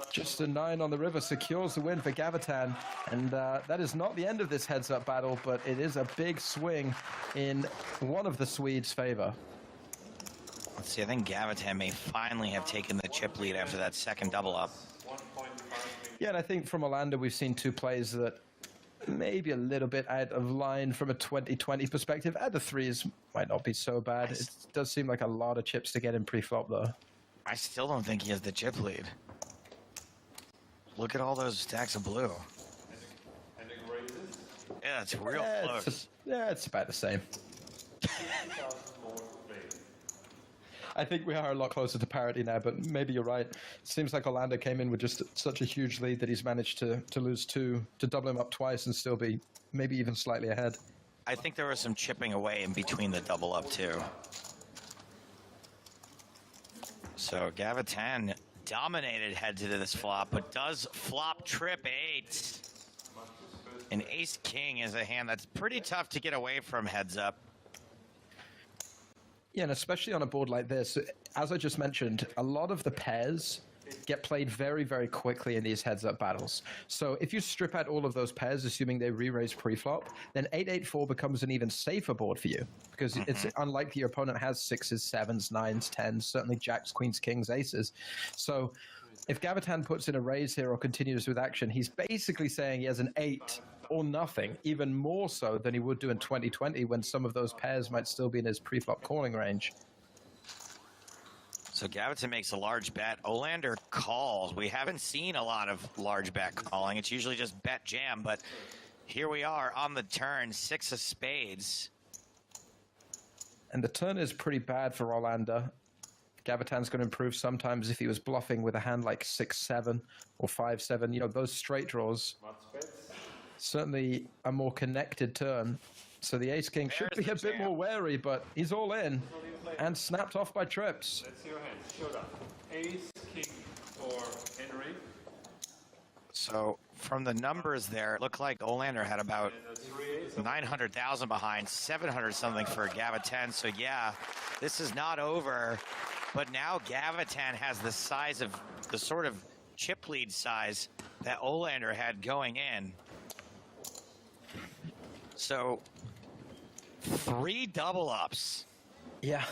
Just a 9 on the river secures the win for Gaviton, and that is not the end of this heads-up battle, but it is a big swing in one of the Swedes' favor. Let's see, I think Gaviton may finally have taken the chip lead after that second double up. Yeah, and I think from Orlando we've seen two plays that maybe a little bit out of line from a 2020 perspective. At the threes might not be so bad. It does seem like a lot of chips to get in pre-flop, though. I still don't think he has the chip lead. Look at all those stacks of blue. Yeah, it's real close. It's about the same. I think we are a lot closer to parity now, but maybe you're right. Seems like Orlando came in with just such a huge lead that he's managed to lose two, to double him up twice and still be maybe even slightly ahead. I think there was some chipping away in between the double up, too. So Gaviton dominated heads into this flop, but does flop trip 8. And ace-king is a hand that's pretty tough to get away from heads up. Yeah, and especially on a board like this, as I just mentioned, a lot of the pairs get played very, very quickly in these heads-up battles. So if you strip out all of those pairs, assuming they re-raise pre-flop, then 8-8-4 becomes an even safer board for you, because it's unlikely your opponent has 6s, 7s, 9s, 10s, certainly jacks, queens, kings, aces. So if Gaviton puts in a raise here or continues with action, he's basically saying he has an 8 or nothing, even more so than he would do in 2020 when some of those pairs might still be in his pre-flop calling range. So Gaviton makes a large bet. Olander calls. We haven't seen a lot of large bet calling. It's usually just bet jam, but here we are on the turn, 6 of spades. And the turn is pretty bad for Orlando. Gaviton's going to improve sometimes if he was bluffing with a hand like 6-7 or 5-7. You know, those straight draws. Certainly a more connected turn. So the ace-king should be a bit more wary, but he's all in and snapped off by trips. Let's see your hand. Showdown. Ace, king for Henry. So from the numbers there, it looked like Olander had about 900,000 behind, 700 something for Gaviton. So yeah, this is not over. But now Gaviton has the size of the sort of chip lead size that Olander had going in. So 3 double ups. Yeah.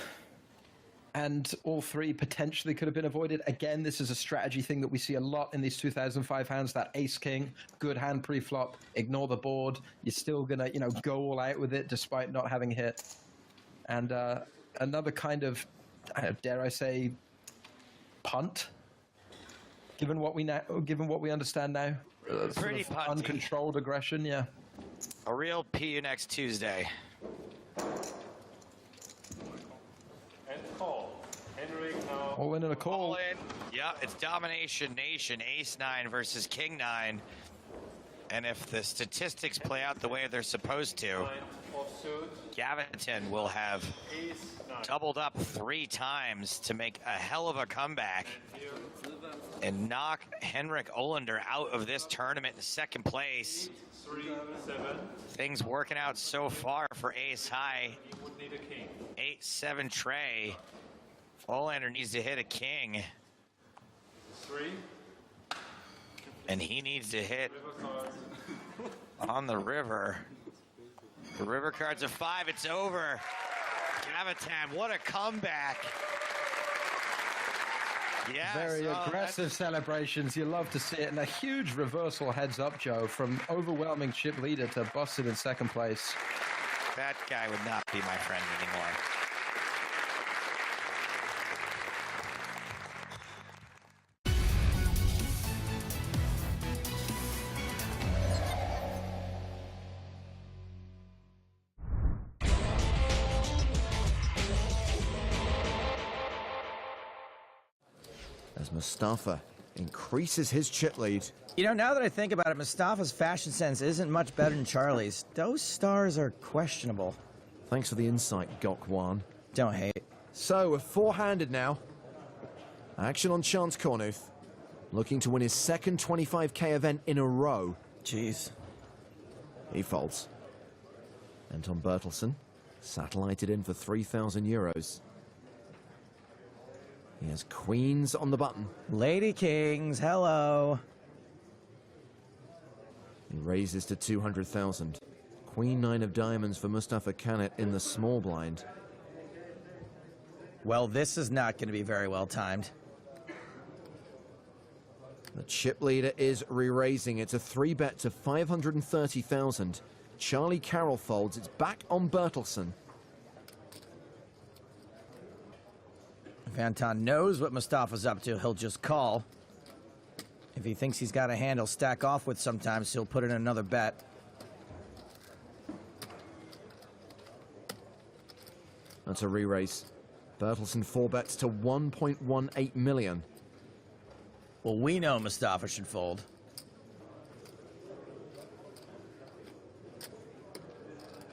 And all 3 potentially could have been avoided. Again, this is a strategy thing that we see a lot in these 2005 hands, that ace-king, good hand pre-flop, ignore the board. You're still going to, go all out with it despite not having hit. And another kind of, dare I say, punt, given what we understand now. Pretty sort of punty. Uncontrolled aggression, yeah. A real PU next Tuesday. And call. Henrik now. All in and a call. All in. Yeah, it's Domination Nation. Ace-9 versus King-9. And if the statistics play out the way they're supposed to, Gaviton will have doubled up 3 times to make a hell of a comeback and knock Henrik Olander out of this tournament in 2nd place. 3-7. Things working out so far for Ace High. He would need a king. 8-7 tray. Olander needs to hit a king. 3. And he needs to hit on the river. The river card's a 5. It's over. Gavitan, what a comeback. Yeah, Very aggressive celebrations. You love to see it. And a huge reversal heads up, Joe, from overwhelming chip leader to busted in 2nd place. That guy would not be my friend anymore. As Mustafa increases his chip lead. Now that I think about it, Mustafa's fashion sense isn't much better than Charlie's. Those stars are questionable. Thanks for the insight, Gok1. Don't hate. So, we're 4-handed now. Action on Chance Cornuth. Looking to win his 2nd 25k event in a row. Jeez. He folds. Anton Bertelsen, satellited in for 3,000 euros. He has queens on the button. Lady Kings, hello. He raises to 200,000. Queen 9 of diamonds for Mustafa Canet in the small blind. Well, this is not going to be very well timed. The chip leader is re-raising. It's a 3-bet to 530,000. Charlie Carroll folds. It's back on Bertelsen. If Anton knows what Mustafa's up to, he'll just call. If he thinks he's got a hand he'll stack off with sometimes, he'll put in another bet. That's a re-raise. Bertelsen 4-bets to 1.18 million. Well, we know Mustafa should fold.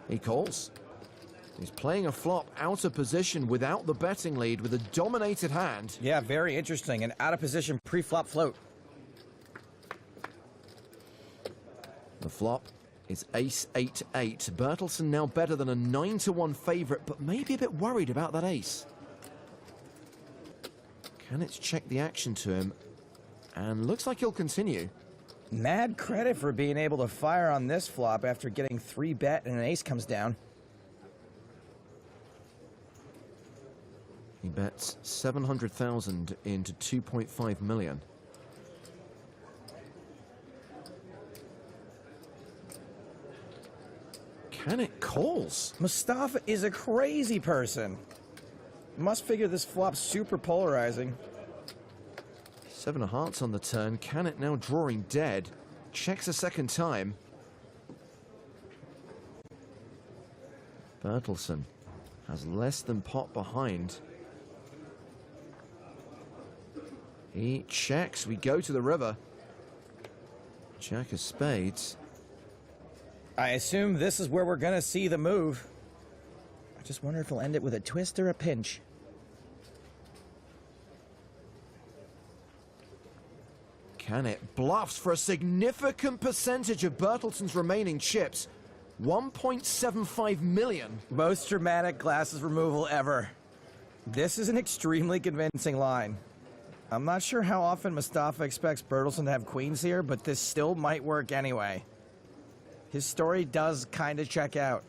He calls. He's playing a flop out of position without the betting lead with a dominated hand. Yeah, very interesting. An out of position pre-flop float. The flop is ace-8-8. Bertelsen now better than a 9-1 favorite, but maybe a bit worried about that ace. Canets check the action to him, and looks like he'll continue. Mad credit for being able to fire on this flop after getting 3-bet and an ace comes down. He bets 700,000 into 2.5 million. Canet calls. Mustafa is a crazy person. Must figure this flop's super polarizing. 7 of hearts on the turn. Canet now drawing dead. Checks a second time. Bertelsen has less than pot behind. He checks. We go to the river. Jack of spades. I assume this is where we're going to see the move. I just wonder if he'll end it with a twist or a pinch. Canet bluffs for a significant percentage of Bertelsen's remaining chips. 1.75 million. Most dramatic glasses removal ever. This is an extremely convincing line. I'm not sure how often Mustafa expects Bertelsen to have queens here, but this still might work anyway. His story does kind of check out.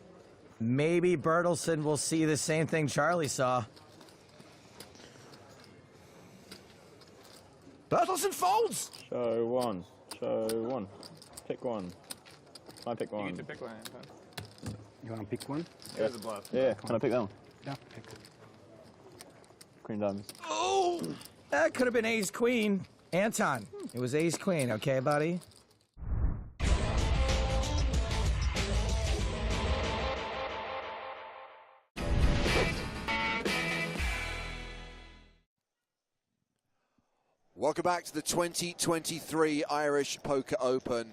Maybe Bertelsen will see the same thing Charlie saw. Bertelsen folds! Show one. Show one. Pick one. I pick one. You get to pick one. You want to pick one? Here's a bluff. Yeah, can I pick that one? Yeah, pick. Queen diamonds. Oh! That could have been ace-queen. Anton, it was ace-queen, okay, buddy? Welcome back to the 2023 Irish Poker Open,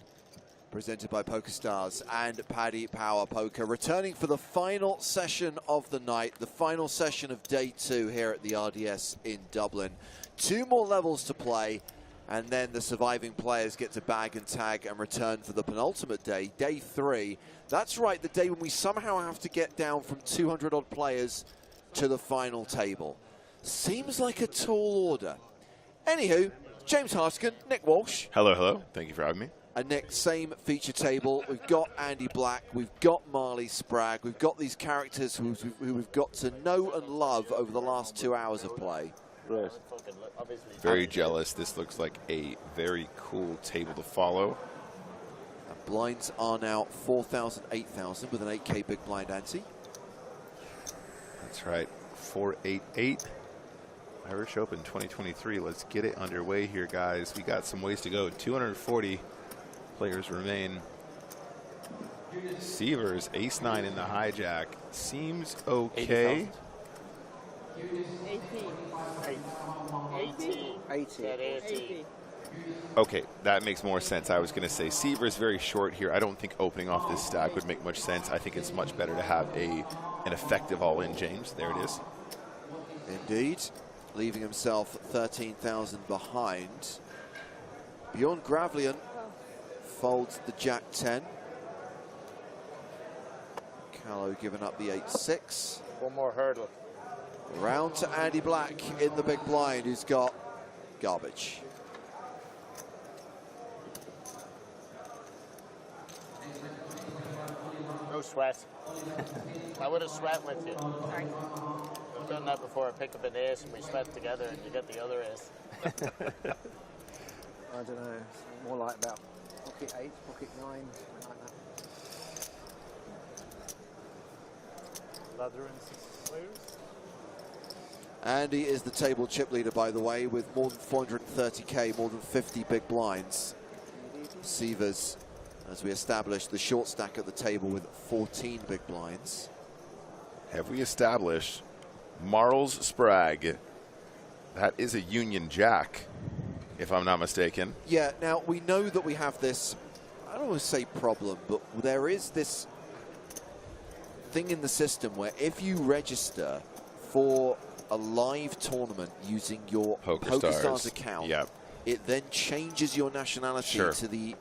presented by PokerStars and Paddy Power Poker. Returning for the final session of the night, the final session of day 2 here at the RDS in Dublin. 2 more levels to play, and then the surviving players get to bag and tag and return for the penultimate day, day 3. That's right, the day when we somehow have to get down from 200 odd players to the final table. Seems like a tall order. Anywho, James Hartigan, Nick Walsh. Hello, hello. Thank you for having me. And Nick, same feature table. We've got Andy Black, we've got Marley Spragg, we've got these characters who we've got to know and love over the last 2 hours of play. Very jealous. This looks like a very cool table to follow. And blinds are now 4,000, 8,000 with an 8K big blind ante. That's right, 488. Irish Open 2023. Let's get it underway here, guys. We got some ways to go. 240 players remain. Severs, ace-9 in the hijack. Seems okay. 80. Okay, that makes more sense. I was going to say Severs very short here. I don't think opening off this stack would make much sense. I think it's much better to have an effective all-in, James. There it is. Indeed. Leaving himself 13,000 behind. Bjorn Gravlian folds the Jack-10. Callow giving up the 8-6. One more hurdle. Round to Andy Black in the big blind, who's got garbage. No sweat. I would have sweat with you. Sorry. I've done that before. I pick up an ace and we sweat together and you get the other ace. I don't know. More like about pocket 8, pocket 9, something like that. Ladder and 6 players. Andy is the table chip leader, by the way, with more than 430k, more than 50 big blinds. Severs, as we established, the short stack at the table with 14 big blinds. Have we established Marles Spragg? That is a Union Jack, if I'm not mistaken. Yeah, now we know that we have this, I don't want to say problem, but there is this thing in the system where if you register for a live tournament using your PokerStars account, yep, it then changes your nationality to the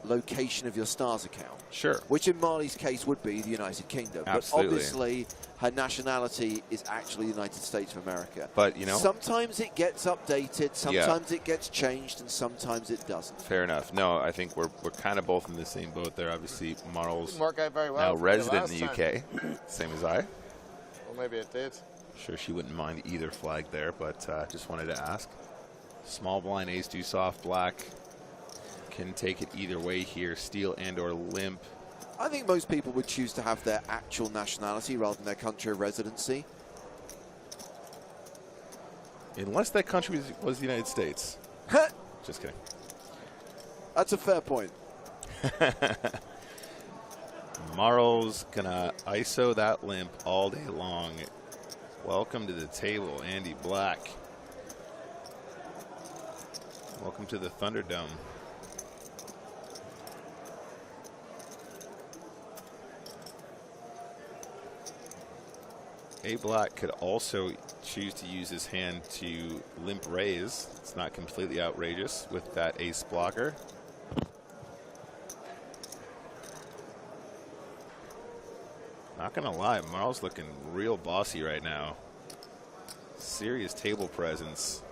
location of your Stars account. Sure. Which in Marley's case would be the United Kingdom. Absolutely. But obviously her nationality is actually the United States of America. But, you know, sometimes it gets updated, sometimes it gets changed, and sometimes it doesn't. Fair enough. No, I think we're kind of both in the same boat there. Obviously, Marles Didn't work out very well now for you resident in the last UK, same as I. Well, maybe it did. Sure, she wouldn't mind either flag there, but just wanted to ask. Small blind, ace, deuce off, black. Can take it either way here, steal and or limp. I think most people would choose to have their actual nationality rather than their country of residency. Unless that country was the United States. Just kidding. That's a fair point. Marles gonna ISO that limp all day long. Welcome to the table, Andy Black. Welcome to the Thunderdome. A Black could also choose to use his hand to limp raise. It's not completely outrageous with that ace blocker. Not gonna lie, Marl's looking real bossy right now. Serious table presence.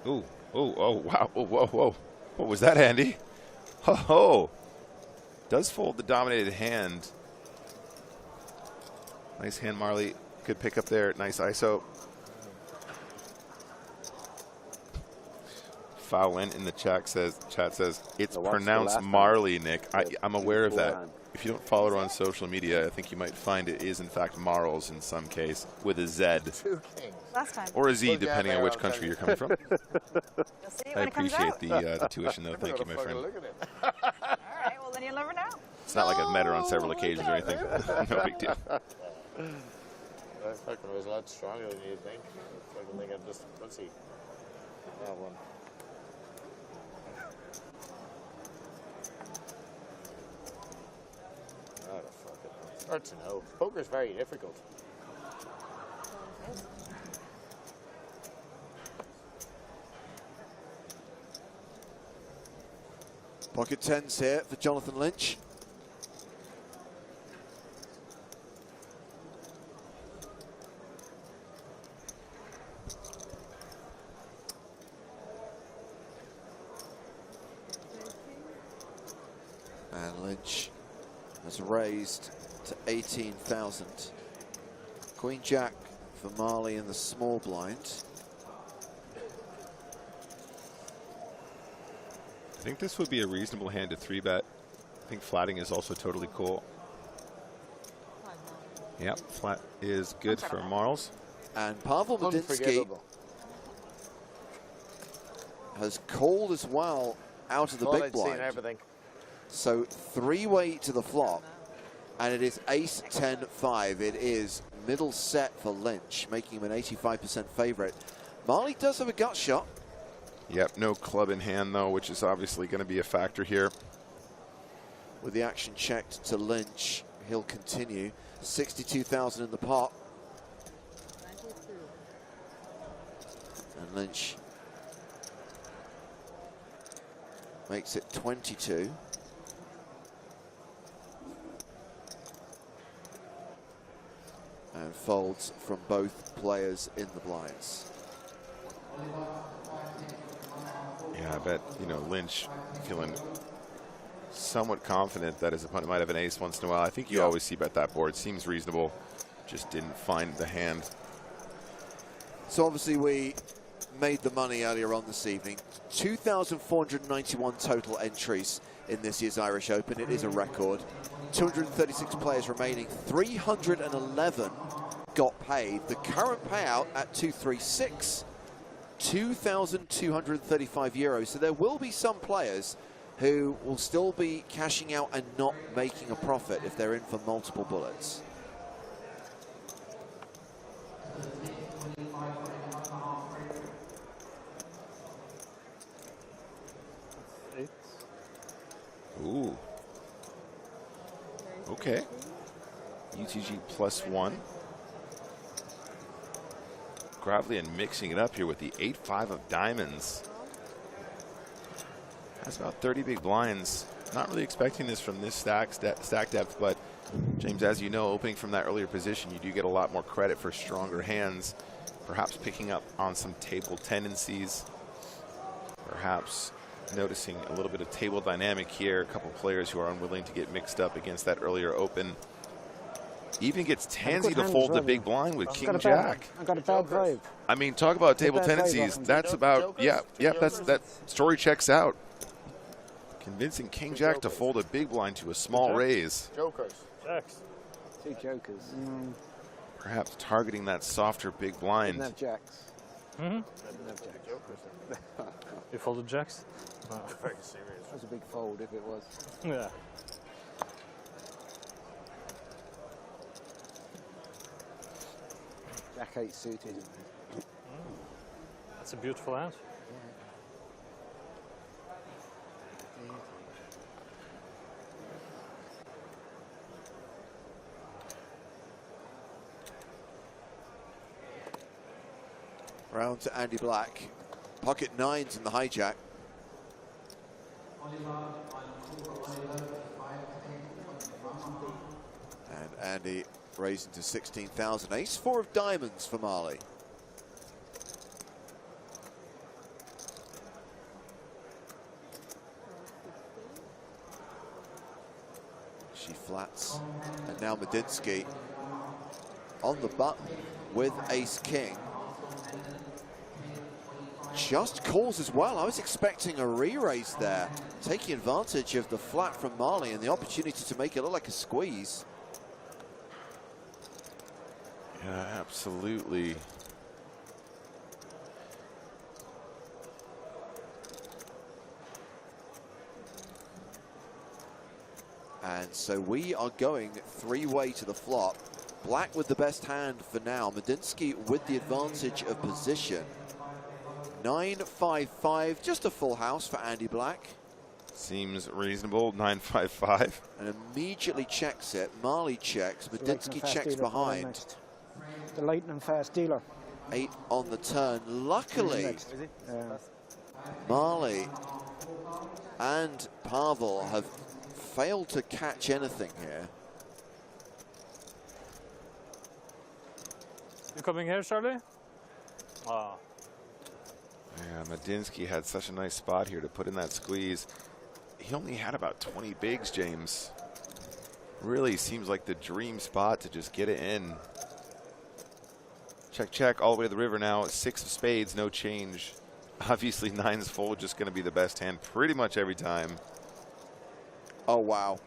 Ooh, oh, wow, oh, whoa, whoa. What was that, Andy? Ho, ho. Does fold the dominated hand. Nice hand, Marley. Good pick up there. Nice ISO. Fowlin in the chat says it's pronounced Marley, Nick. I'm aware of that. If you don't follow her on social media, I think you might find it is in fact Marls in some case with a Z. Last time. Or a Z, depending on which country you're coming from. You'll see it I when it comes appreciate out. the tuition, though. Thank you, my friend. All right, well, then you'll never know. It's not like I've met her on several occasions or anything. No big deal. I fucking was a lot stronger than you think. I fucking think I'm just, let's see. That one. Oh, fuck it. It's hard to know. Poker's very difficult. Pocket tens here for Jonathan Lynch. And Lynch has raised to 18,000. Queen Jack for Marley in the small blind. I think this would be a reasonable hand to 3-bet. I think flatting is also totally cool. Yep, flat is good for Marls. And Pavel Madinsky has called as well out of the big blind. Everything. So three-way to the flop, and it is ace-10-5. It is middle set for Lynch, making him an 85% favorite. Marley does have a gut shot. Yep, no club in hand, though, which is obviously going to be a factor here. With the action checked to Lynch, he'll continue. 62,000 in the pot. And Lynch makes it 22. And folds from both players in the blinds. Yeah, I bet, you know, Lynch feeling somewhat confident that his opponent might have an ace once in a while. I think you always see bet that board. Seems reasonable. Just didn't find the hand. So obviously we made the money earlier on this evening. 2,491 total entries in this year's Irish Open. It is a record. 236 players remaining. 311 got paid. The current payout at 236. 2,235 euros. So there will be some players who will still be cashing out and not making a profit if they're in for multiple bullets. Ooh. Okay. UTG +1. Gravely mixing it up here with the 8-5 of diamonds. That's about 30 big blinds. Not really expecting this from this stack depth, but James, as you know, opening from that earlier position, you do get a lot more credit for stronger hands. Perhaps picking up on some table tendencies. Perhaps noticing a little bit of table dynamic here. A couple players who are unwilling to get mixed up against that earlier open. Even gets Tansy to fold the big blind with King Jack. I got a bad vibe. I mean, talk about table tendencies. That's about, that story checks out. Convincing King Jack to fold a big blind to a small raise. Jokers. Jacks. Two jokers. Perhaps targeting that softer big blind. Didn't have jacks. Mm-hmm. Didn't have jacks. You folded jacks? Oh. Very serious. That was a big fold if it was. Yeah. Jack 8 suited. That's a beautiful hand. Round to Andy Black. Pocket nines in the hijack. And Andy raising to 16,000. Ace-4 of diamonds for Marley. flats. And now Medinsky on the button with ace-king. Just calls as well. I was expecting a re-raise there, taking advantage of the flat from Marley and the opportunity to make it look like a squeeze. Yeah, absolutely. And so we are going three-way to the flop. Black with the best hand for now. Medinsky with the advantage of position. 9-5-5, just a full house for Andy Black. Seems reasonable, 9-5-5. And immediately checks it. Marley checks, Medinsky checks behind. The lightning fast dealer. 8 on the turn. Luckily, Marley and Pavel have failed to catch anything here. You coming here, Charlie? Ah. Yeah, Medinsky had such a nice spot here to put in that squeeze. He only had about 20 bigs, James. Really seems like the dream spot to just get it in. Check, check, all the way to the river now. 6 of spades, no change. Obviously, 9's fold, just going to be the best hand pretty much every time. Oh, wow.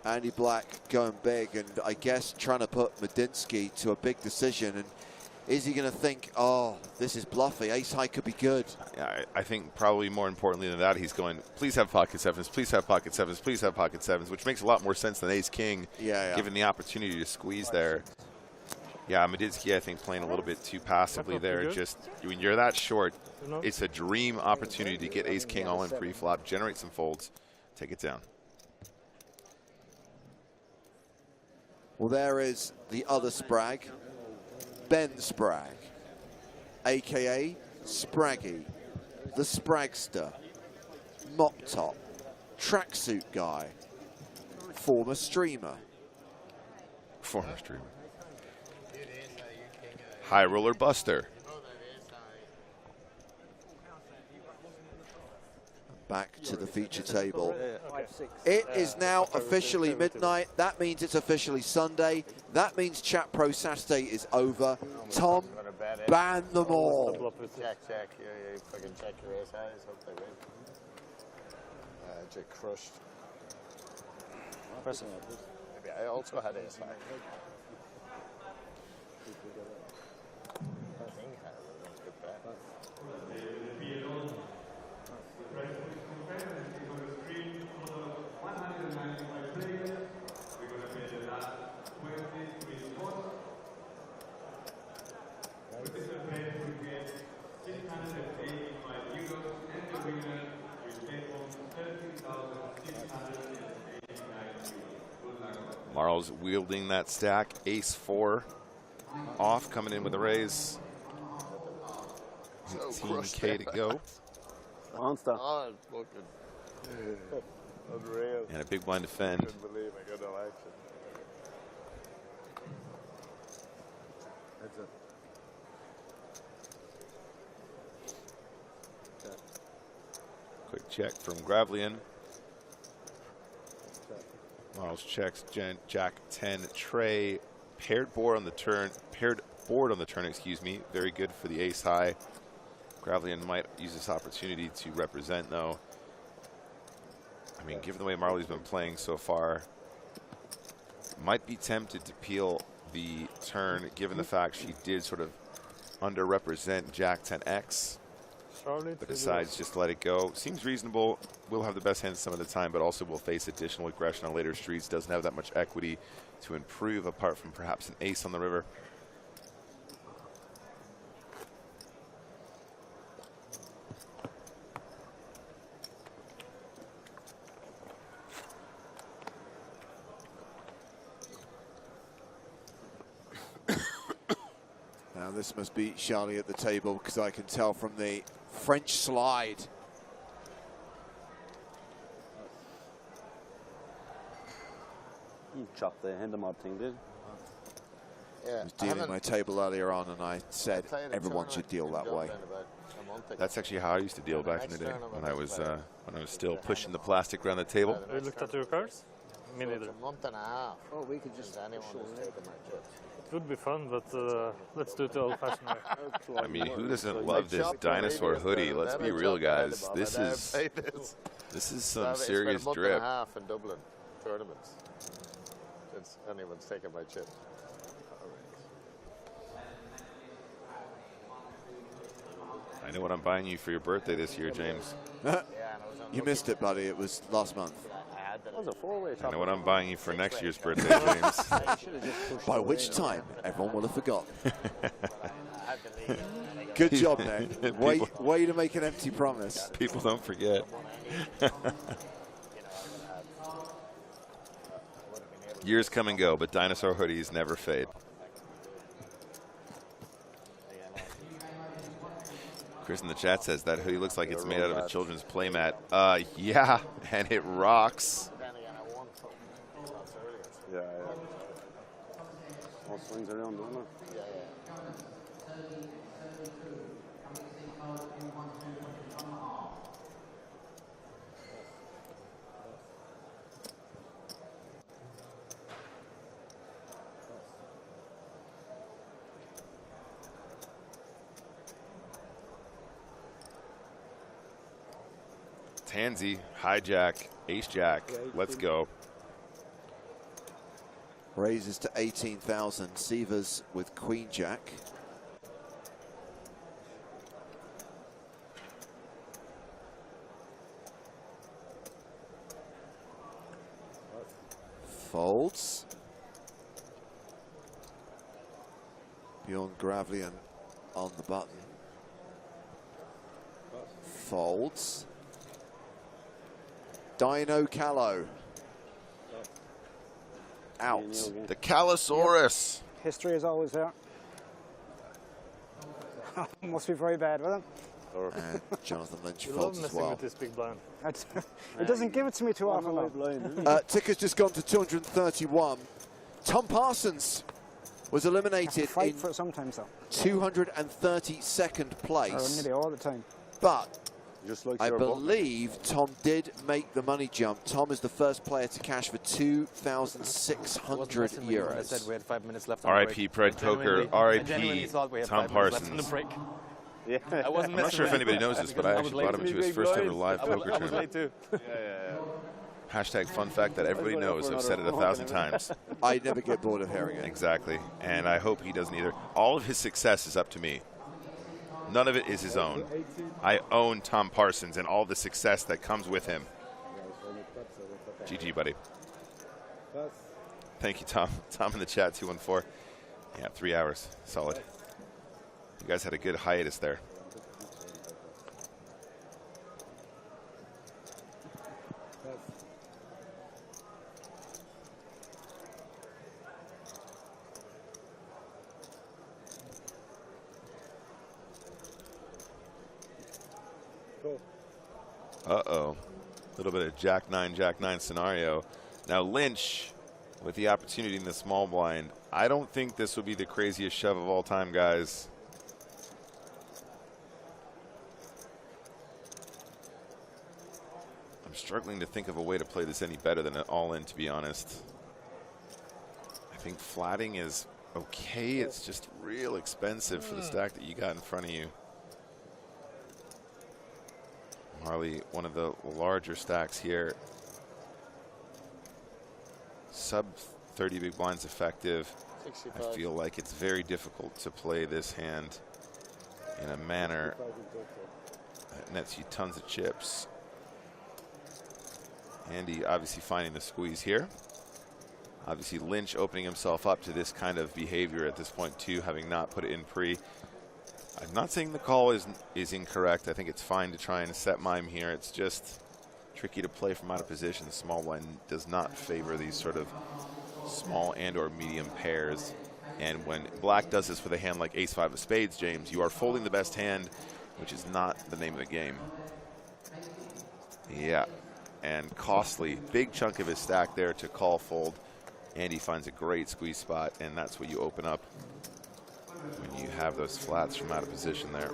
Andy Black going big, and I guess trying to put Medinsky to a big decision. And is he going to think, oh, this is bluffy, ace high could be good? Yeah, I think probably more importantly than that, he's going, please have pocket sevens, please have pocket sevens, please have pocket sevens, which makes a lot more sense than ace king, given the opportunity to squeeze there. Yeah, Medinsky, I think, playing a little bit too passively there. Just when you're that short, it's a dream opportunity to get ace king all in pre-flop, generate some folds, take it down. Well, there is the other Spragg, Ben Spragg, a.k.a. Spraggy, the Spragster, Mop Top, tracksuit guy, former streamer. Former streamer. High roller buster. Back to the feature table. It is now officially midnight. That means it's officially Sunday. That means Chat Pro Saturday is over. Tom, ban them all. Check, check. Yeah, you fucking check your ace eyes. Hope they win. Just crushed. Maybe I also had ace high. I think I was a good bet. Marl's wielding that stack, ace-4 off, coming in with a raise. 18K to go. Monster. Oh, it's fucking unreal. And a big blind defend. I couldn't believe I got no action. That's it. Quick check from Gravelian. Marl's checks, Jack 10 tray, paired board on the turn, excuse me. Very good for the ace high. Gravelian might use this opportunity to represent though. I mean, given the way Marley's been playing so far, might be tempted to peel the turn given the fact she did sort of underrepresent Jack 10X. But decides just to let it go. Seems reasonable. Will have the best hand some of the time, but also will face additional aggression on later streets. Doesn't have that much equity to improve apart from perhaps an ace on the river. Now this must be Charlie at the table because I can tell from the French slide. You chopped the hand mob thing, did I was dealing my table earlier on, and I said everyone should deal that way. That's actually how I used to deal back in the day when I was still pushing the plastic around the table. Have you looked at your cards? Me neither. A month and a half. Oh, we could just anyone who's taken my chips. It would be fun, but let's do it the old-fashioned way. I mean, who doesn't love this dinosaur hoodie? Let's be real, guys. This is some serious drip. drip. A half in Dublin tournaments since anyone's taken my chips. I know what I'm buying you for your birthday this year, James. You missed it, buddy. It was last month. I know what I'm buying you for next year's birthday, James. By which time, everyone will have forgotten. Good job, Nick. Way to make an empty promise. People don't forget. Years come and go, but dinosaur hoodies never fade. Chris in the chat says that hoodie looks like it's made out of a children's playmat. Yeah, and it rocks. Yeah. All swings around, don't it? Tansy, hijack, ace jack. Let's go. Raises to 18,000. Severs with queen jack. Folds. Bjorn Gravlian on the button. Folds. Dino Callow. Out. The Callosaurus. History is always there. Must be very bad, will it? And Jonathan Lynch You folds love as messing well. with this big blind. It doesn't give it to me too often. though. Ticker's just gone to 231. Tom Parsons was eliminated Fight in for it sometimes, though. 232nd place. Nearly all the time. But Just like I your believe Tom did make the money jump. Tom is the first player to cash for 2,600 euros. I said we had 5 minutes left on R.I.P. Pred Poker. R.I.P. Tom Parsons. Yeah. I wasn't I'm not sure if anybody knows this, but I actually brought him to his first ever live poker I was late tournament. too. Hashtag fun fact that everybody knows. I've said it 1,000 times. I never get bored of hearing it. Exactly. And I hope he doesn't either. All of his success is up to me. None of it is his own. I own Tom Parsons and all the success that comes with him. GG, buddy. Thank you, Tom. Tom in the chat, 214. Yeah, 3 hours. Solid. You guys had a good hiatus there. Uh-oh. A little bit of Jack 9 scenario. Now Lynch with the opportunity in the small blind. I don't think this would be the craziest shove of all time, guys. I'm struggling to think of a way to play this any better than an all-in, to be honest. I think flatting is okay. It's just real expensive for the stack that you got in front of you. Marley, one of the larger stacks here. Sub 30 big blinds effective. 65. I feel like it's very difficult to play this hand in a manner that nets you tons of chips. Andy obviously finding the squeeze here. Obviously Lynch opening himself up to this kind of behavior at this point too, having not put it in pre. I'm not saying the call is incorrect. I think it's fine to try and set mime here. It's just tricky to play from out of position. The small blind does not favor these sort of small and or medium pairs. And when black does this with a hand like ace-5 of spades, James, you are folding the best hand, which is not the name of the game. Yeah, and costly. Big chunk of his stack there to call fold. Andy finds a great squeeze spot, and that's what you open up when you have those flats from out of position there.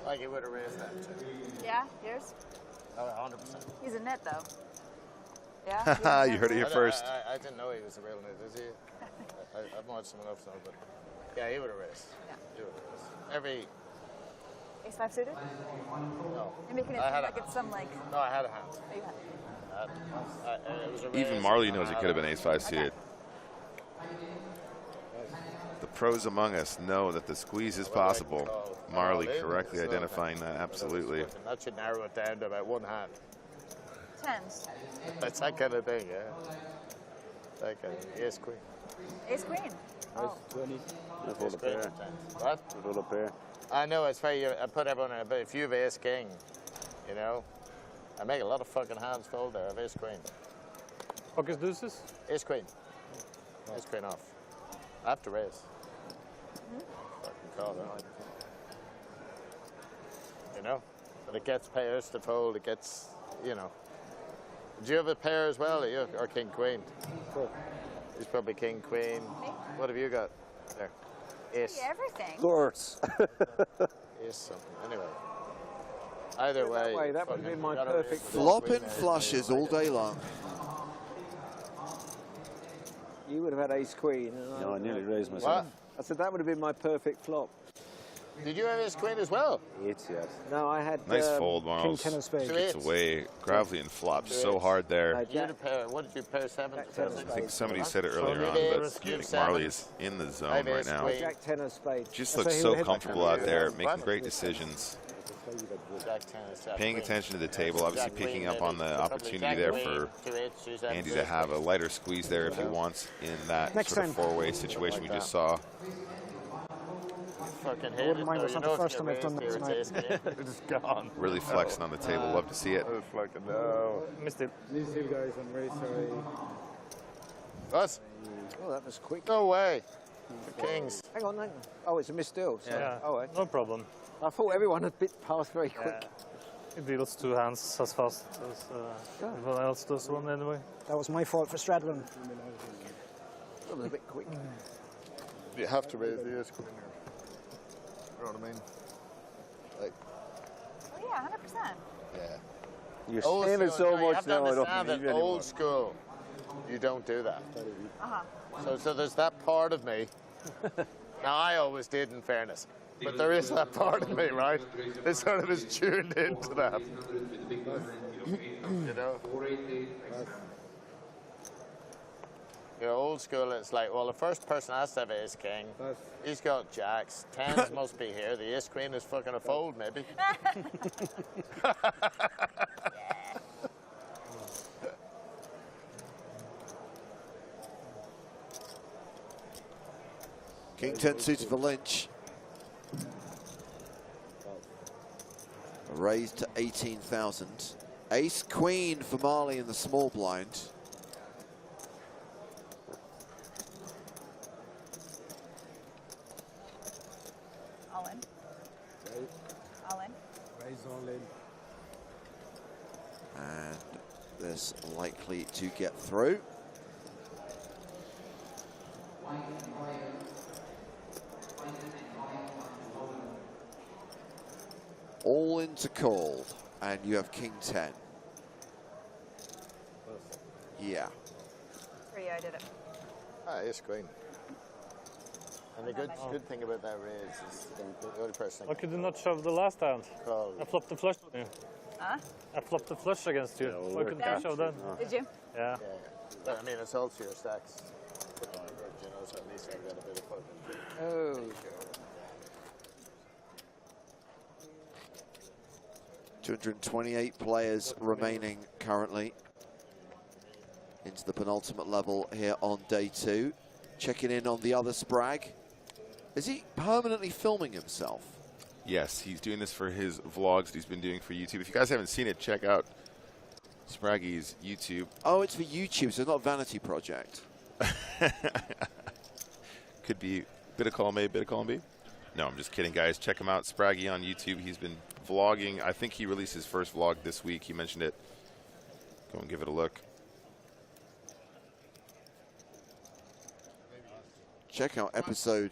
Like he would have raised that too. Yeah, yours? Oh, 100%. He's a net, though. Yeah? You heard it here first. I didn't know he was a real net, is he? I've watched him enough now, but yeah, he would have raised. Yeah. He would have raised. Every. Ace 5 suited? No. You're making it I seem had like it's some, like... No, I had a hand. Oh, you had It was a Even raise. Marley knows it could have been ace-5 suited. The pros among us know that the squeeze is possible. Marley correctly identifying that, absolutely. That should narrow it down to about one hand. Tens. That's that kind of thing, yeah. Like ace queen. Ace queen. Oh. 20. Ace queen or tens. What? Roll a pair. I know, it's fair. I put everyone in, but if you have ace king, you know, I make a lot of fucking hands fold there. I have ace queen. Pocket deuces? Ace queen. Ace queen off. I have to raise. Fucking call that. You know? But it gets pairs to fold, it gets, you know. Do you have a pair as well, or king queen? He's probably king queen. What have you got there? Ace. Everything. Lords. Ace something. Anyway. Either way. That would have been my perfect Flopping flushes all day long. You would have had ace queen. No, I nearly raised myself. What? I said that would have been my perfect flop. Did you have ace queen as well? Eights, yes. No, I had Nice fold, King Marls. 10 of spades. Gets away. Gravely and flops so hard there. You had a pair. What did you pair? Seven? I think somebody said it earlier on, but I think Marley is in the zone right now. Jack 10 of spades. Just looks so comfortable out there, making great decisions. Jack 10 is Jack Paying queen. attention to the table, obviously Jack queen, picking up maybe. on the Probably opportunity Jack there queen, for 2-8, 2-7, Andy to have a lighter squeeze there if he wants in that Next sort of time. four-way situation we just saw. Fucking I wouldn't mind, it's not the first time I've done that tonight. It's gone. Really flexing on the table, love to see it. Oh, fucking no. Missed it. These two guys on race, sorry. What? Oh, that was quick. No way. The kings. Hang on. Oh, it's a missed deal. So. Yeah, Oh, no problem. I thought everyone had bit past very quick. It deals two hands as fast as everyone else does one anyway. That was my fault for straddling. That was a bit quick. You have to raise the ace queen here. You know what I mean? Like, Oh, yeah, 100%. yeah. You're Old saying it school, so you much have to now, I don't understand believe that you anymore. old school, you don't do that. Uh-huh. So there's that part of me. Now, I always did, in fairness. But there is that part of me, right? It sort of is tuned into that. You know? You know, old school, it's like, well, the first person has to have ace king. He's got jacks. Tens must be here. The ace queen is fucking a fold, maybe. King 10 suited for Lynch. Raised to 18,000. Ace queen for Marley in the small blind. All in. All in. Raise all in. And this likely to get through. All into call, and you have King 10. Yeah. For you, I did it. Ah, ace queen. And the good thing about that raise is the only person Why could you not shove the last hand? call. I flopped the flush on you. Huh? I flopped the flush against you. Why couldn't Yeah. you shove that? Did you? Yeah. But I mean, it's also your stacks. You know, so at least I've got a bit of fucking. Oh. 228 players remaining currently into the penultimate level here on day 2. Checking in on the other Sprag. Is he permanently filming himself? Yes, he's doing this for his vlogs that he's been doing for YouTube. If you guys haven't seen it, check out Spraggy's YouTube. Oh, it's for YouTube, so not a vanity project. Could be bit of column A, bit of column B. No, I'm just kidding, guys. Check him out, Spraggy on YouTube. He's been vlogging. I think he released his first vlog this week. He mentioned it. Go and give it a look. Check out episode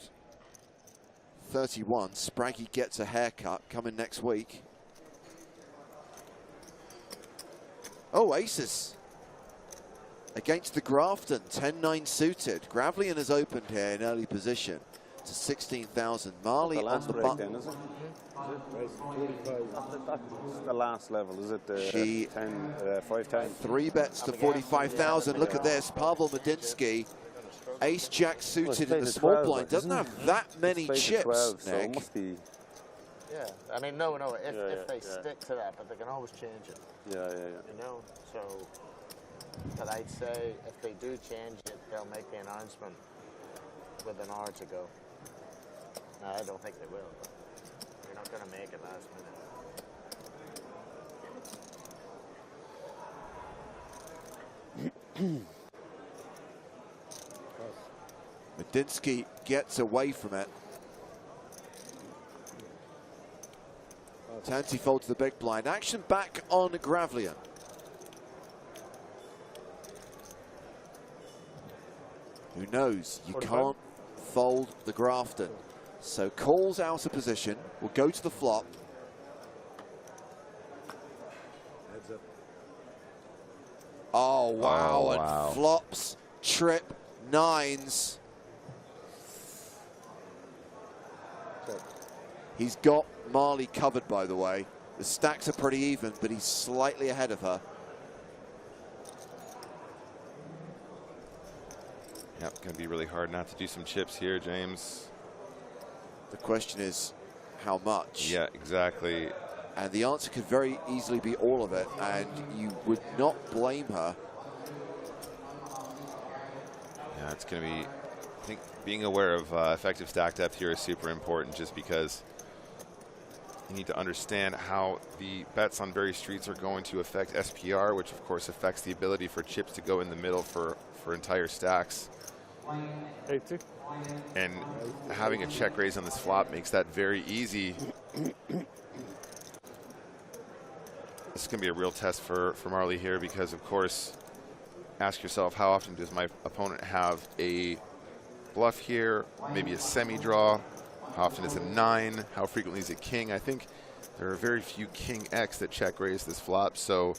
31. Spraggy Gets a Haircut, coming next week. Oh, aces. Against the Grafton, 10-9 suited. Gravelian has opened here in early position to 16,000. Marley the on last the break button. then, is it? That's the last level, is it? She 5-10. 3 bets to 45,000. Look at this. Pavel Medinsky, ace-jack suited in the small blind. Doesn't have that many chips, 12, so it Nick. must be. Yeah, I mean, no, if they stick to that, but they can always change it. Yeah. You know, so, but I'd say if they do change it, they'll make the announcement with an hour to go. No, I don't think they will, but you're not going to make it last minute. Medinsky gets away from it. Tanti folds the big blind. Action back on Gravelian. Who knows? You can't fold the Grafton. So calls out of position. Will go to the flop. Heads up. Oh, wow. Oh, and wow. flops, trip, nines. He's got Marley covered, by the way. The stacks are pretty even, but he's slightly ahead of her. Yep, going to be really hard not to do some chips here, James. The question is, how much? Yeah, exactly. And the answer could very easily be all of it, and you would not blame her. Yeah, it's going to be, I think, being aware of effective stack depth here is super important, just because you need to understand how the bets on various streets are going to affect SPR, which of course affects the ability for chips to go in the middle for entire stacks. 80. And having a check raise on this flop makes that very easy. This is going to be a real test for Marley here, because of course, ask yourself, how often does my opponent have a bluff here, maybe a semi-draw? How often is it 9? How frequently is it king? I think there are very few king X that check raise this flop, so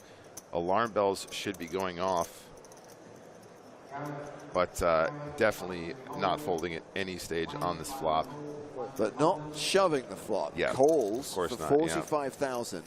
alarm bells should be going off. But definitely not folding at any stage on this flop. But not shoving the flop. Yeah, calls of course for not, 45,000.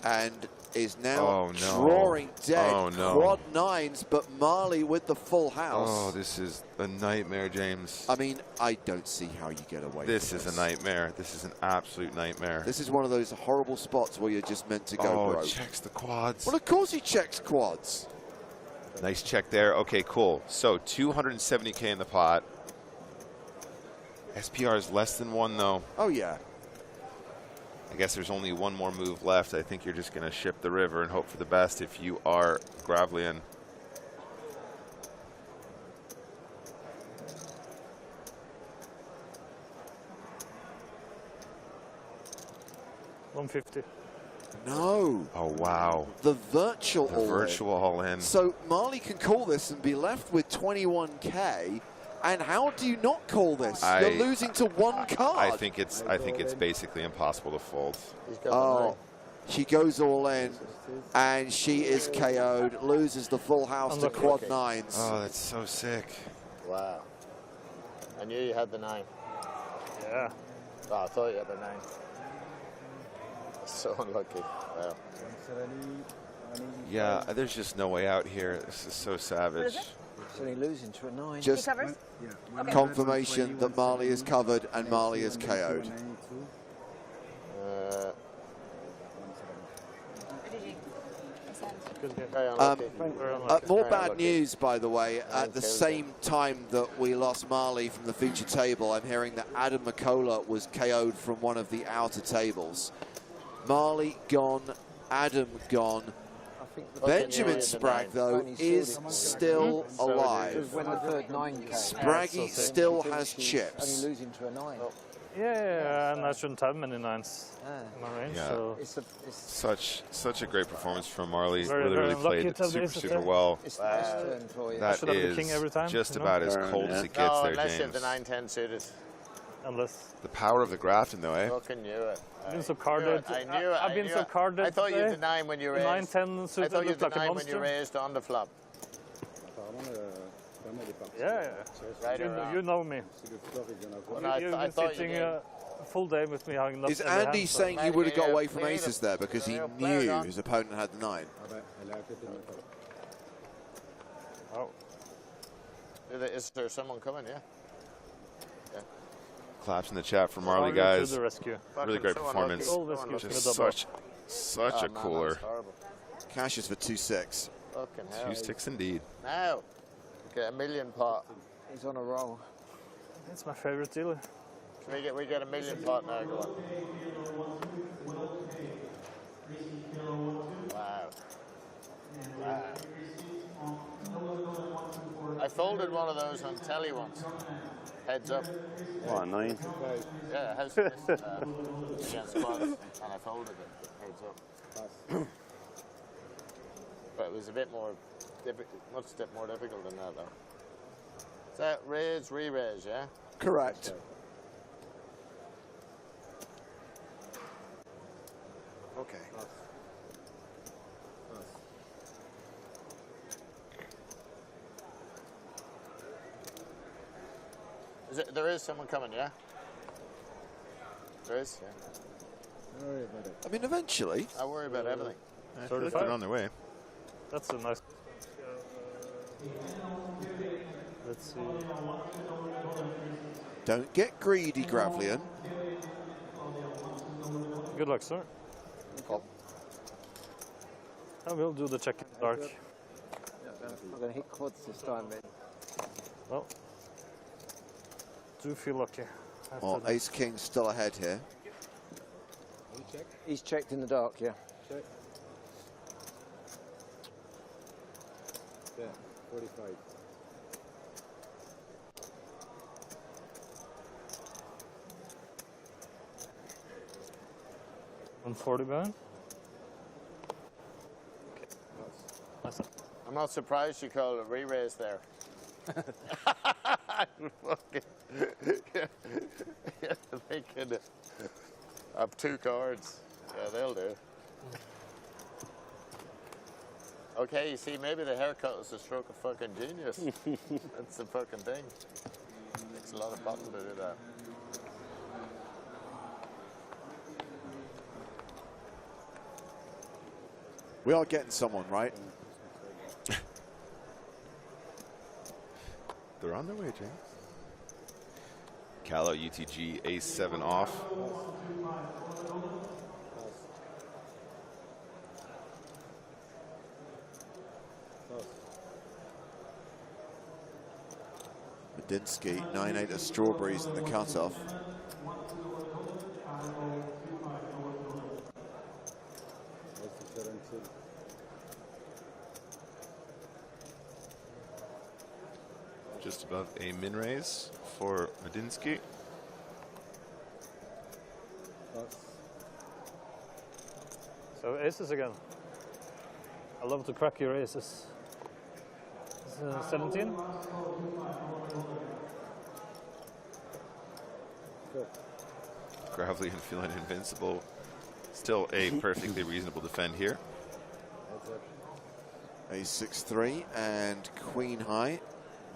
And is now drawing dead. Oh, no. Quad nines, but Marley with the full house. Oh, this is a nightmare, James. I mean, I don't see how you get away This with is a nightmare. This is an absolute nightmare. This is one of those horrible spots where you're just meant to go Oh, broke. checks the quads. Well, of course he checks quads. Nice check there. Okay, cool. So 270K in the pot. SPR is less than 1, though. Oh, yeah. I guess there's only one more move left. I think you're just going to ship the river and hope for the best if you are Gravelian. $150. No. Oh, wow. The virtual The all-in. virtual all-in. So Marley can call this and be left with 21K. And how do you not call this? You're losing to one card. I think it's basically impossible to fold. Oh, she goes all in, and she is KO'd. Loses the full house to quad nines. Oh, that's so sick. Wow. I knew you had the 9. Yeah. Oh, I thought you had the 9. So unlucky. Wow. Yeah, there's just no way out here. This is so savage. So he's losing to a 9. Just He covers? Okay. confirmation that Marley is covered and Marley is KO'd. More bad news, by the way. At the same time that we lost Marley from the feature table, I'm hearing that Adam McCullough was KO'd from one of the outer tables. Marley gone, Adam gone. Benjamin Spragg, though, is still alive. When the third 9 came. Spraggy still has chips. Only losing to a 9. Yeah, and I shouldn't have many nines in my range. Yeah. So Such a great performance from Marley. Very, Really very played lucky to have the super, aces super there. well. It's the best turn for you. That should have the king is every time, just you know? about as cold as it gets No, there, unless you have James. the 9-10 suited. unless The power of the Grafton, though, eh? Fucking knew it. I've been so carded. I knew it. I've been so carded. I thought you had today. the 9 when you The raised. 9-10 I suited thought you had looked the like a 9 when you monster. raised on the flop. Yeah. Right or wrong? You know me. Well, I You've I been thought you sitting did. a full day with me hanging up. Is every Andy hand, so- saying he would have got Yeah, away from play aces the- there because he yeah, play it knew on. his opponent had the 9? Oh. Is there someone coming? Yeah. Claps in the chat for Marley, To guys. the rescue. Really great performance. Always gives me Just the double. such Oh, a man, cooler. that's horrible. Cashes for 2-6. Fucking hell. 2-6 indeed. Now, get a million pot. He's on a roll. It's my favorite dealer. We get a million pot now. Go on. Wow. Wow. I folded one of those on telly once. Heads up. What, 9? Yeah, how's this? Against quads, and I folded it. Heads up. But it was a bit more, much more difficult than that, though. Is that raise, re-raise, yeah? Correct. Okay. There is someone coming, yeah? There is, yeah. I mean, eventually. I worry about everything. I feel like they're on their way. That's a nice. Let's see. Don't get greedy, Gravelian. Good luck, sir. I will do the check in the dark. I'm going to hit quads this time, man. Well, do feel lucky. Well, Ace King still ahead here. He's checked in the dark, yeah. Check. Yeah, 45. $140 behind. I'm not surprised you call it a re-raise there. Thinking of 2 cards. Yeah, they'll do. Okay, you see, maybe the haircut was a stroke of fucking genius. That's the fucking thing. Takes a lot of button to do that. We are getting someone, right? They're on their way, James. Callow, UTG, ace 7 off. Medinsky, 9-8 of strawberries in the cutoff. Just above a min raise for Medinsky. So aces again. I love to crack your aces. 17. Gravely and feeling invincible. Still a perfectly reasonable defend here. Ace 6-3 and Queen High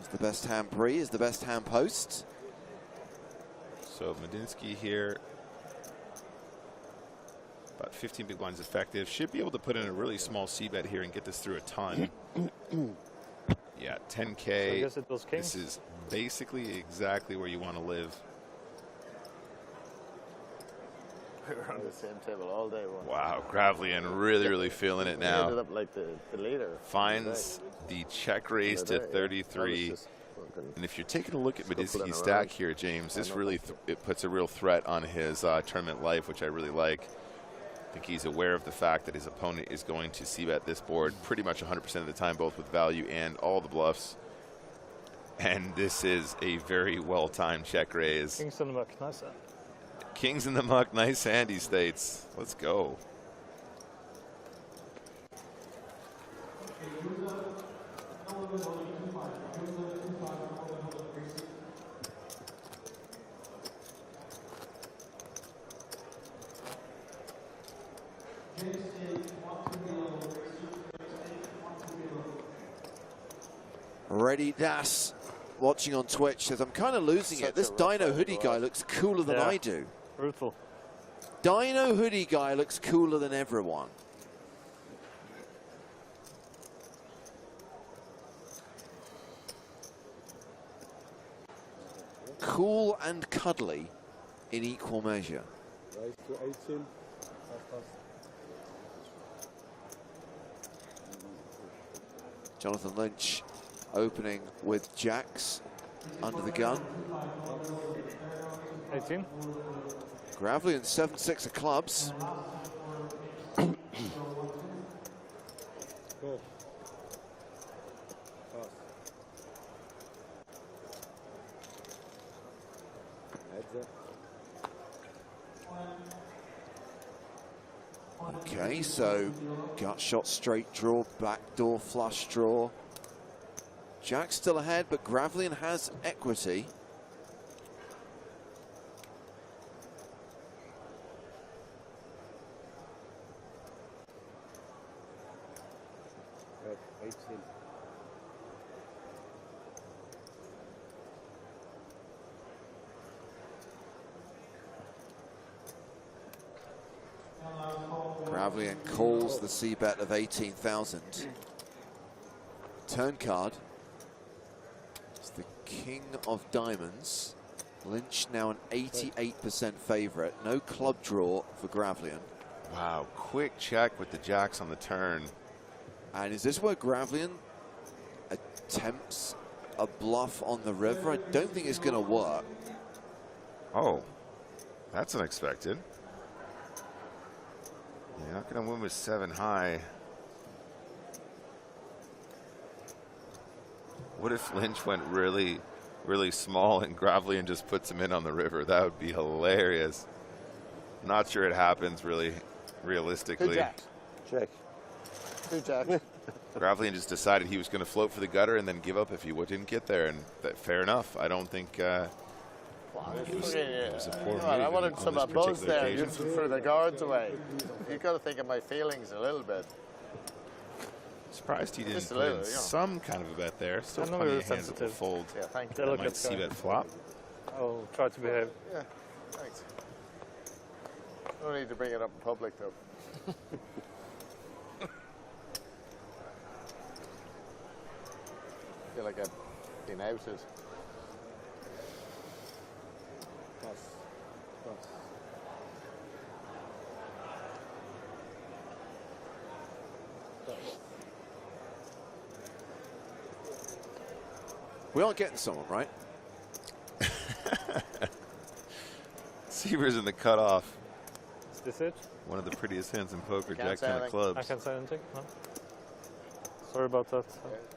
is the best hand pre, is the best hand post. So Medinsky here, about 15 big blinds effective. Should be able to put in a really small c-bet here and get this through a ton. Yeah, 10K. So I guess it was king. This is basically exactly where you want to live. We were on the same table all day. Wow, Gravelian really feeling it now. Ended up like the leader. Finds the check raise to 33. And if you're taking a look at Medinsky's stack here, James, this really it puts a real threat on his tournament life, which I really like. I think he's aware of the fact that his opponent is going to c-bet this board pretty much 100% of the time, both with value and all the bluffs. And this is a very well-timed check raise. King's on the back, nice. Kings in the muck, nice hand, he states. Let's go. Ready Das, watching on Twitch, says, I'm kind of losing it. This Dino Hoodie guy looks cooler than I do. Brutal. Dino Hoodie guy looks cooler than everyone. Cool and cuddly in equal measure. Raise to 18. Jonathan Lynch opening with jacks under the gun. 18. Gravely and 7-6 of clubs. Go. Pass. Heads up. Okay, so gut shot, straight draw, backdoor flush draw. Jack's still ahead, but Gravelian has equity. Red, 18. Gravelian calls the C-bet of 18,000. Turn card. It's the King of Diamonds. Lynch now an 88% favorite. No club draw for Gravelian. Wow, quick check with the jacks on the turn. And is this where Gravelian attempts a bluff on the river? I don't think it's going to work. Oh, that's unexpected. You're not going to win with 7 high. What if Lynch went really, really small and Gravelian just puts him in on the river? That would be hilarious. Not sure it happens really realistically. Two jacks. Check. Two jacks. Gravelian just decided he was going to float for the gutter and then give up if he didn't get there, and fair enough. I don't think it was a poor move. I wanted on some this buzz particular there. occasion. You threw the guards away. You've got to think of my feelings a little bit. Surprised he didn't Just a put little, in you know. some kind of a bet there. Still I know plenty you're of hands that will sensitive. fold. Yeah, thank you. They That look might at see guy. bet flop. I'll try to behave. Yeah, thanks. No need to bring it up in public, though. I feel like I've been outed. Pass. Pass. We are getting someone, right? Seaver's in the cutoff. Is this it? One of the prettiest hands in poker, Can't Jack say 10 of anything. clubs. I can't say anything. No. Sorry about that.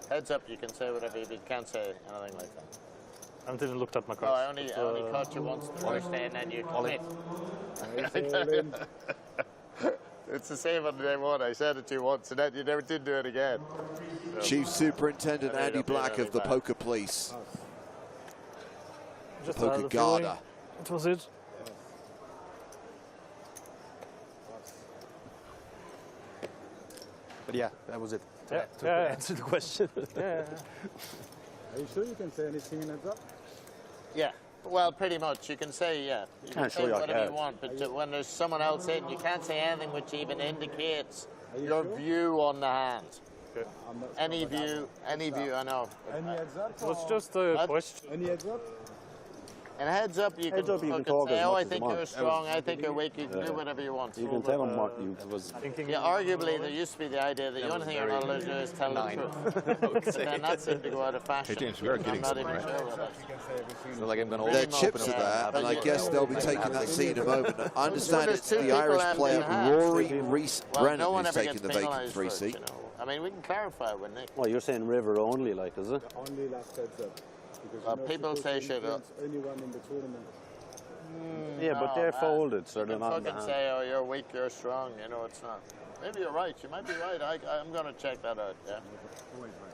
Heads up, you can say whatever you can't say anything like that. I didn't look at my No, cards. I only caught you once the first day and then you commit. It's the same on day one. I said it to you once and then you never did do it again. So, Chief Superintendent I mean, Andy it'll be Black really of the bad. Poker Police. Just Poker had a feeling Garda. it was it. But yeah, that was it. Yeah, To yeah. answer the question. Yeah. Are you sure you can say anything in heads up? Yeah, well, pretty much. You can say, yeah. You can Can't say show your whatever you cards. want, but when there's someone else in, you can't say anything which even indicates Are you your sure? view on the hand. I'm not Any sure about view, any view, I know. Any heads up? It was or- just a What? question. Any heads up? And heads up, you Heads can up, you can fucking talk say, as oh, much I as you think want. you're strong, I think you're weak, you can do whatever you want. You can tell them what you was. Thinking Yeah, arguably, there used to be the idea that the only thing you're not allowed to do is tell the truth. But then that seemed to go out of fashion. Hey, James, we are I'm getting not someone, even right? sure what that is. So like I'm gonna Their open chips up are and there, but and I you- guess they'll be taking that seat in a moment. I understand there's it's two the people Irish left player in half. Rory Rees Well, Brennan no one who's ever taking gets the vacant penalised for it, 3-seat. you know. I mean, we can clarify with Nick. Well, you're saying river only, like, is it? Only last heads up. Because Well, you're not people supposed say to shit up. influence anyone in the tournament. Yeah, but they're folded, so You they're can not in the fucking hand. say, oh, you're weak, you're strong. You know, it's not. Maybe you're right. You might be right. I'm going to check that out. Yeah.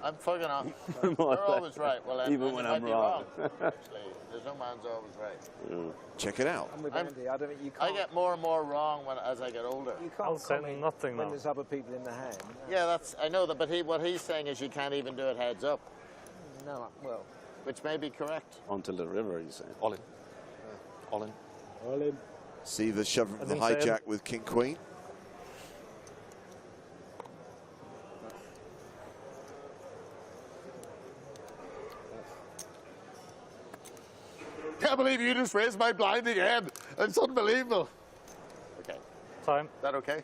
I'm fucking off. You're always right. Well, then, Even then when you I'm might be wrong. Actually, there's no man's always right. Check it out. I'm with Andy. I don't think you I can't. get more and more wrong as I get older. You can't comment nothing when now. there's other people in the hand. Yeah, I know that, but what he's saying is you can't even do it heads up, No, well. which may be correct. Onto the river, he's saying. All in. All in. All in. See the shove from the didn't say it. hijack with King Queen. Can't believe you just raised my blind again. It's unbelievable. Okay. Time. Is that okay?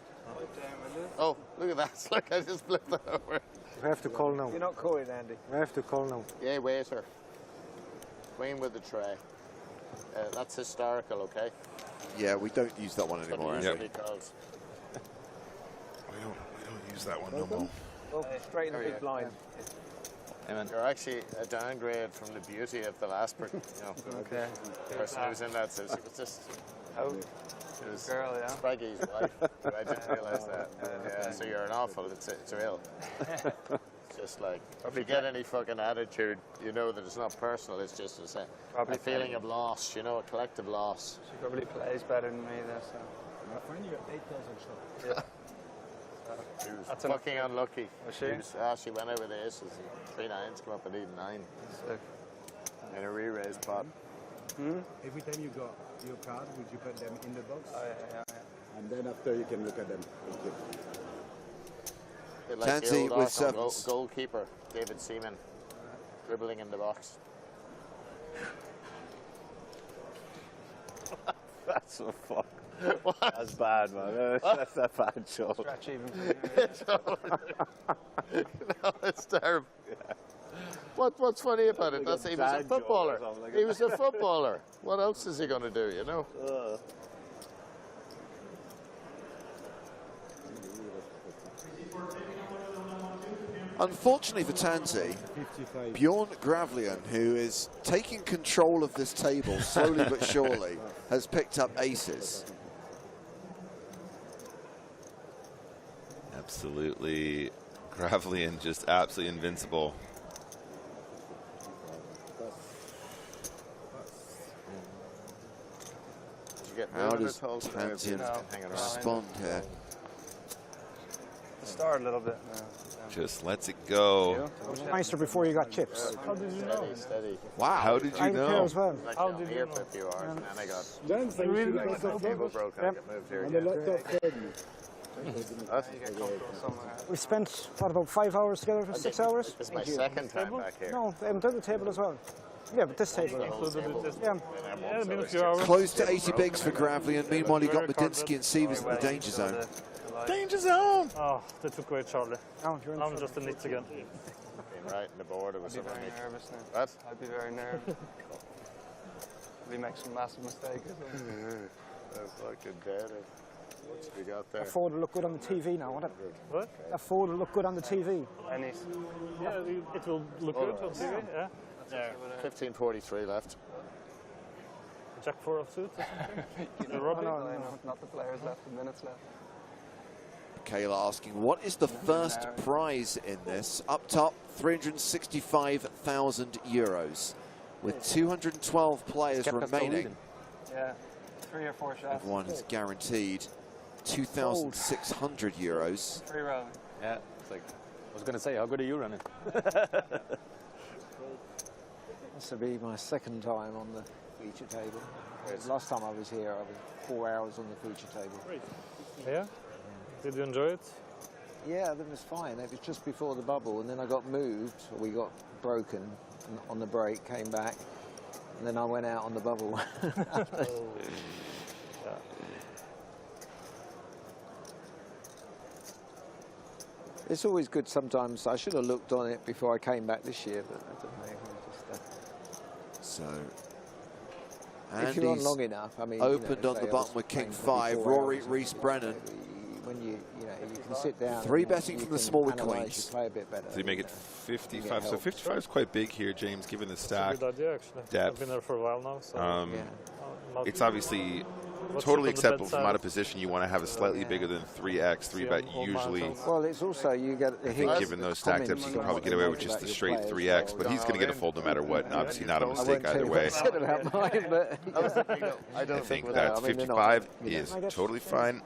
Oh, look at that. Look, I just flipped that over. We have to call now. You're not calling, Andy. We have to call now. Yeah, waiter. Queen with the tray. That's historical, okay? Yeah, we don't use that one anymore. What it Andy. usually calls. We don't use that one no more. Well, straight in the big blind. Amen. You're actually a downgrade from the beauty of the last person. Okay. Person who was in that. So it was just. Oh. It was Girl, yeah. Sprague's wife. I didn't realise that. Yeah, so you're an awful. It's real. It's just like if you get any fucking attitude, you know that it's not personal. It's just a feeling of loss. You know, a collective loss. She probably plays better than me, there, so. My friend, you got 8,000 shots. She was That's fucking unlucky. Was she? She went over the aces. 3 9s come up at even 9. In a re-raise pot. Every time you got your card, would you put them in the box? Oh, yeah. And then after you can look at them. Bit like the Tansy old with Arsenal sevens. goalkeeper, David Seaman, dribbling in the box. That's a fuck. That's bad, man. That's a bad shot. Stretch even. No, it's terrible. What's funny about it? That's he was a footballer. He was a footballer. What else is he going to do? You know. Unfortunately for Tansy, Bjorn Gravlian, who is taking control of this table slowly but surely, has picked up aces. Absolutely. Gravlian just absolutely invincible. How does Tansy respond here? Start a little bit now. Just lets it go. Nicer before you got chips. How did you know? Steady. Wow. How did you I'm here know? as well. How did you know? For a few hours, and then I got Then thank you because the of table broke. I got moved here and the again. laptop fed me. We spent, what, about 5 hours together for 6 hours? This is my second time back here. No, the other table as well. Yeah, but this table. Yeah. Yeah, been a few hours. Close to 80 bigs for Gravlian. Meanwhile, you got Medinsky and Sievers in the danger zone. Danger zone! Oh, they took away Charlie. No, you're in I'm trouble. just a nits again. Being right in the border was I'd be something. very nervous now. What? I'd be very nervous. We make some massive mistakes. I'm fucking dead. What's we got there? That forward will look good on the TV now, won't it? What? That forward will look good on the TV. Yeah, it will look good on TV, yeah. Yeah. 15:43 left. Jack 4 of suits or something? The Robbie? No, not the players left, the minutes left. Kayla asking, what is the first prize in this? Up top, 365,000 euros. With 212 players remaining, Yeah, 3 or 4 shots. everyone is guaranteed 2,600 euros. 3 round. Yeah, it's like, I was going to say, how good are you running? This will be my second time on the feature table. Last time I was here, I was 4 hours on the feature table. Yeah? Did you enjoy it? Yeah, that was fine. It was just before the bubble, and then I got moved, or we got broken on the break, came back, and then I went out on the bubble. It's always good sometimes. I should have looked on it before I came back this year, but I don't know. So, if you're on Andy's long enough, I mean, opened you know, on say the I button was with King playing 5, 24 Rory hours, Reese Brennan. When you can sit down. Three and betting you from the can smaller analyse queens. your play a bit better. Does he make it 55? So 55 is quite big here, James, given the It's a stack. good idea, actually. Depth. I've been there for a while now, so Yeah. it's obviously What's totally up on the acceptable bet from side? out of position. You want to have a slightly bigger than 3x, 3-bet usually. Well, it's also you get. I think given those stacked ups, you can probably get away with just the straight 3x, but he's going to get a fold no matter what, and obviously not a mistake either way. I said about mine, but I think that 55 is totally fine.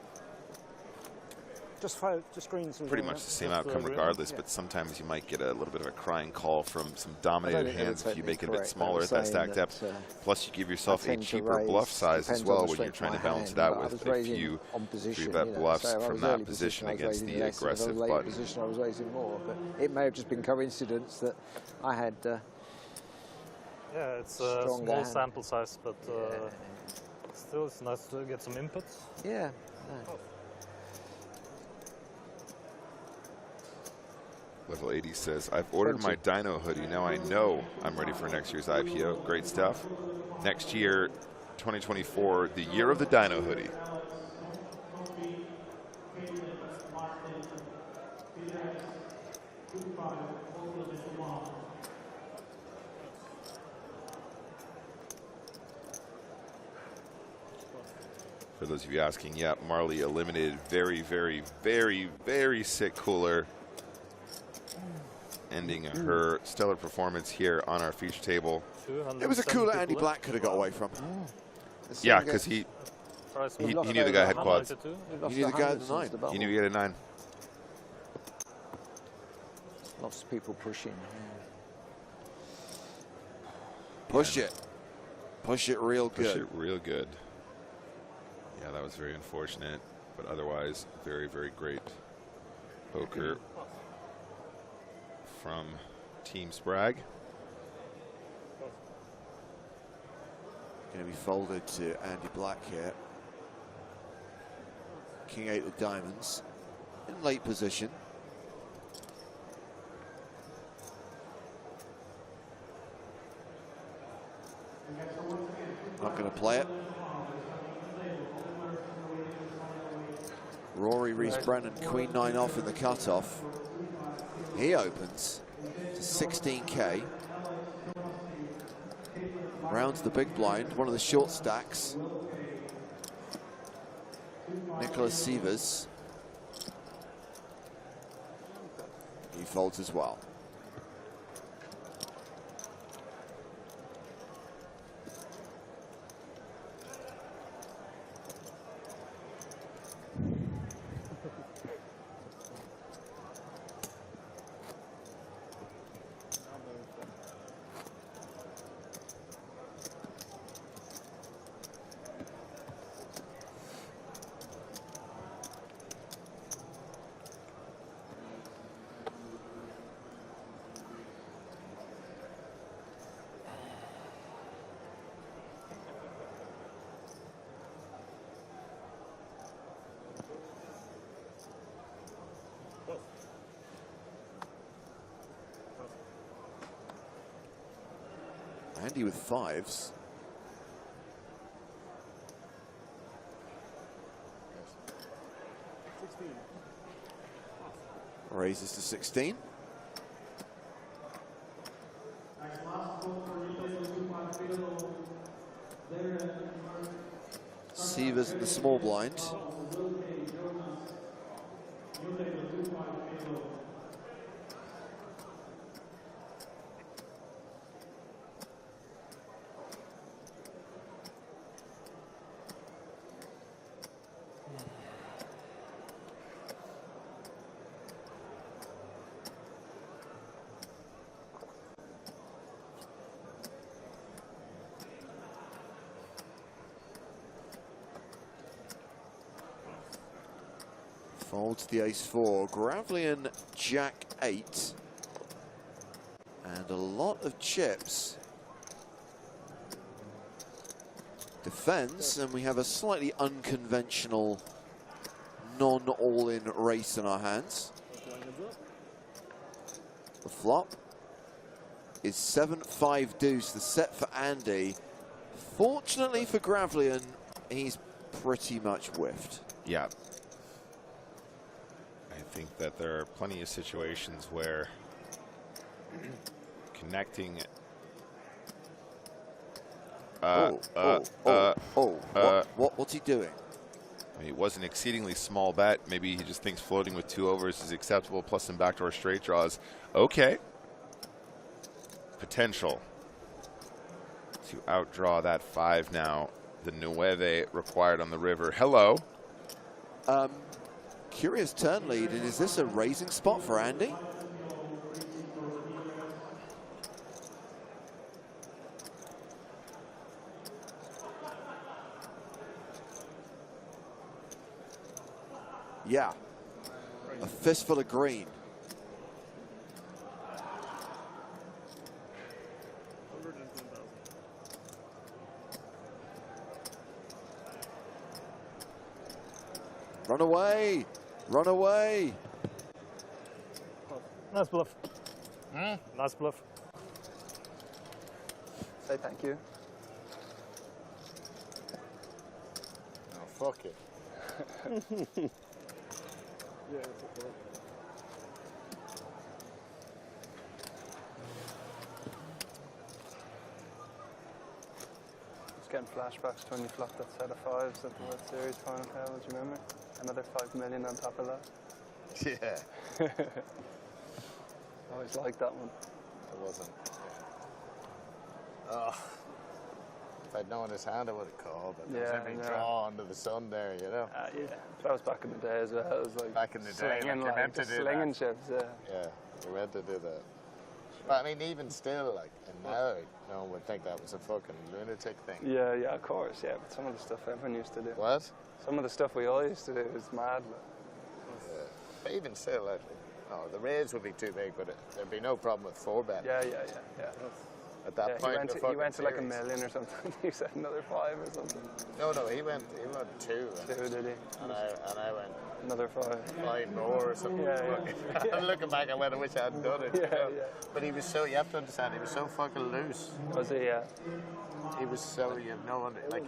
Just screens. Pretty much the same outcome regardless, but sometimes you might get a little bit of a crying call from some dominated hands if you make it a bit smaller at that stacked depth. Plus, you give yourself a cheaper bluff size as well when you're trying to balance it out with a few 3-bet bluffs from that position against the aggressive button. Position I was raising more, but it may have just been coincidence that I had. Yeah, it's a small sample size, but still it's nice to get some inputs. Yeah. Level 80 says, I've ordered my Dino hoodie. Now I know I'm ready for next year's IPO. Great stuff. Next year, 2024, the year of the Dino hoodie. For those of you asking, yeah, Marley eliminated very, very, very, very sick cooler, ending her stellar performance here on our feature table. It was a cooler Andy Black could have got away from. Yeah, because he knew the guy had quads. He knew the guy had the 9. He knew he had a 9. Lots of people pushing. Push it. Push it real good. Push it real good. Yeah, that was very unfortunate, but otherwise very, very great poker from Team Sprague. Going to be folded to Andy Black here. King 8 of diamonds in late position. Not going to play it. Rory Reese Brennan, Queen 9 off in the cutoff. He opens to 16k. Rounds the big blind, one of the short stacks. Nicholas Sievers. He folds as well. Andy with 5s. Raises to 16. Sievers in the small blind. Folds the ace-4, Gravelian Jack-8, and a lot of chips. Defends, and we have a slightly unconventional non-all-in race in our hands. The flop is 7-5 deuce, the set for Andy. Fortunately for Gravelian, he's pretty much whiffed. Yeah. I think that there are plenty of situations where What's he doing? I mean, it was an exceedingly small bet. Maybe he just thinks floating with 2 overs is acceptable, plus some backdoor straight draws. Okay. Potential to outdraw that 5 now. The 9 required on the river. Hello. Curious turn lead, and is this a raising spot for Andy? Yeah, a fistful of green. Run away! Run away! Nice bluff. Nice bluff. Say thank you. Oh, fuck it. Yeah, it's okay. Just getting flashbacks to when you flopped that set of 5s at the World Series final table, do you remember? Another 5 million on top of that. Yeah. Always liked that one. It wasn't. Oh. If I'd known his hand, I would have called. But there was every draw under the sun there, you know. Yeah, that was back in the day as well. It was like back in the day, slinging, like, meant to do slinging that. chips. Yeah. Yeah, you meant to do that. But I mean, even still, like, and now, no one would think that was a fucking lunatic thing. Yeah, yeah, of course, yeah. But some of the stuff everyone used to do. What? Some of the stuff we all used to do was mad. Yeah. But even still, like, no, the raise would be too big, but there'd be no problem with 4-bet. Yeah. At that point, he went to like $1 million or something. You said another 5 or something. No, he went 2. 2, did he? And I went another 5. 5 more or something. Yeah. I'm looking back, I went, I wish I hadn't done it. Yeah, you know? yeah. But he was so, you have to understand, he was so fucking loose. Was he? Yeah. He was so, you have no under, like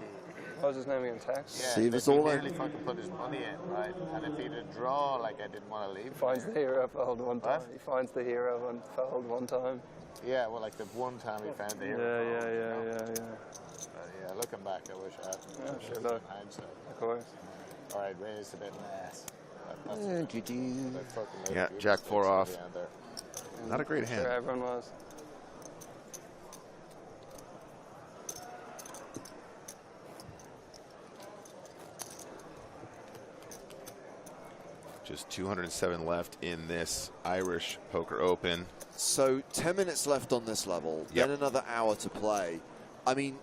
what was his name again? Tex? Yeah, See, he nearly fucking put his money in, right? And if he'd a draw, like, I didn't want to leave. He finds the hero fouled one time. He finds the hero and fouled one time. Yeah, well, like the one time he found the hero. Yeah. Yeah, looking back, I wish I had. Yeah, sure, look. Of course. All right, raised a bit less. Yeah, Jack 4 off. Not a great hand. Sure, everyone was. Just 207 left in this Irish Poker Open. So 10 minutes left on this level, then another hour to play. I mean,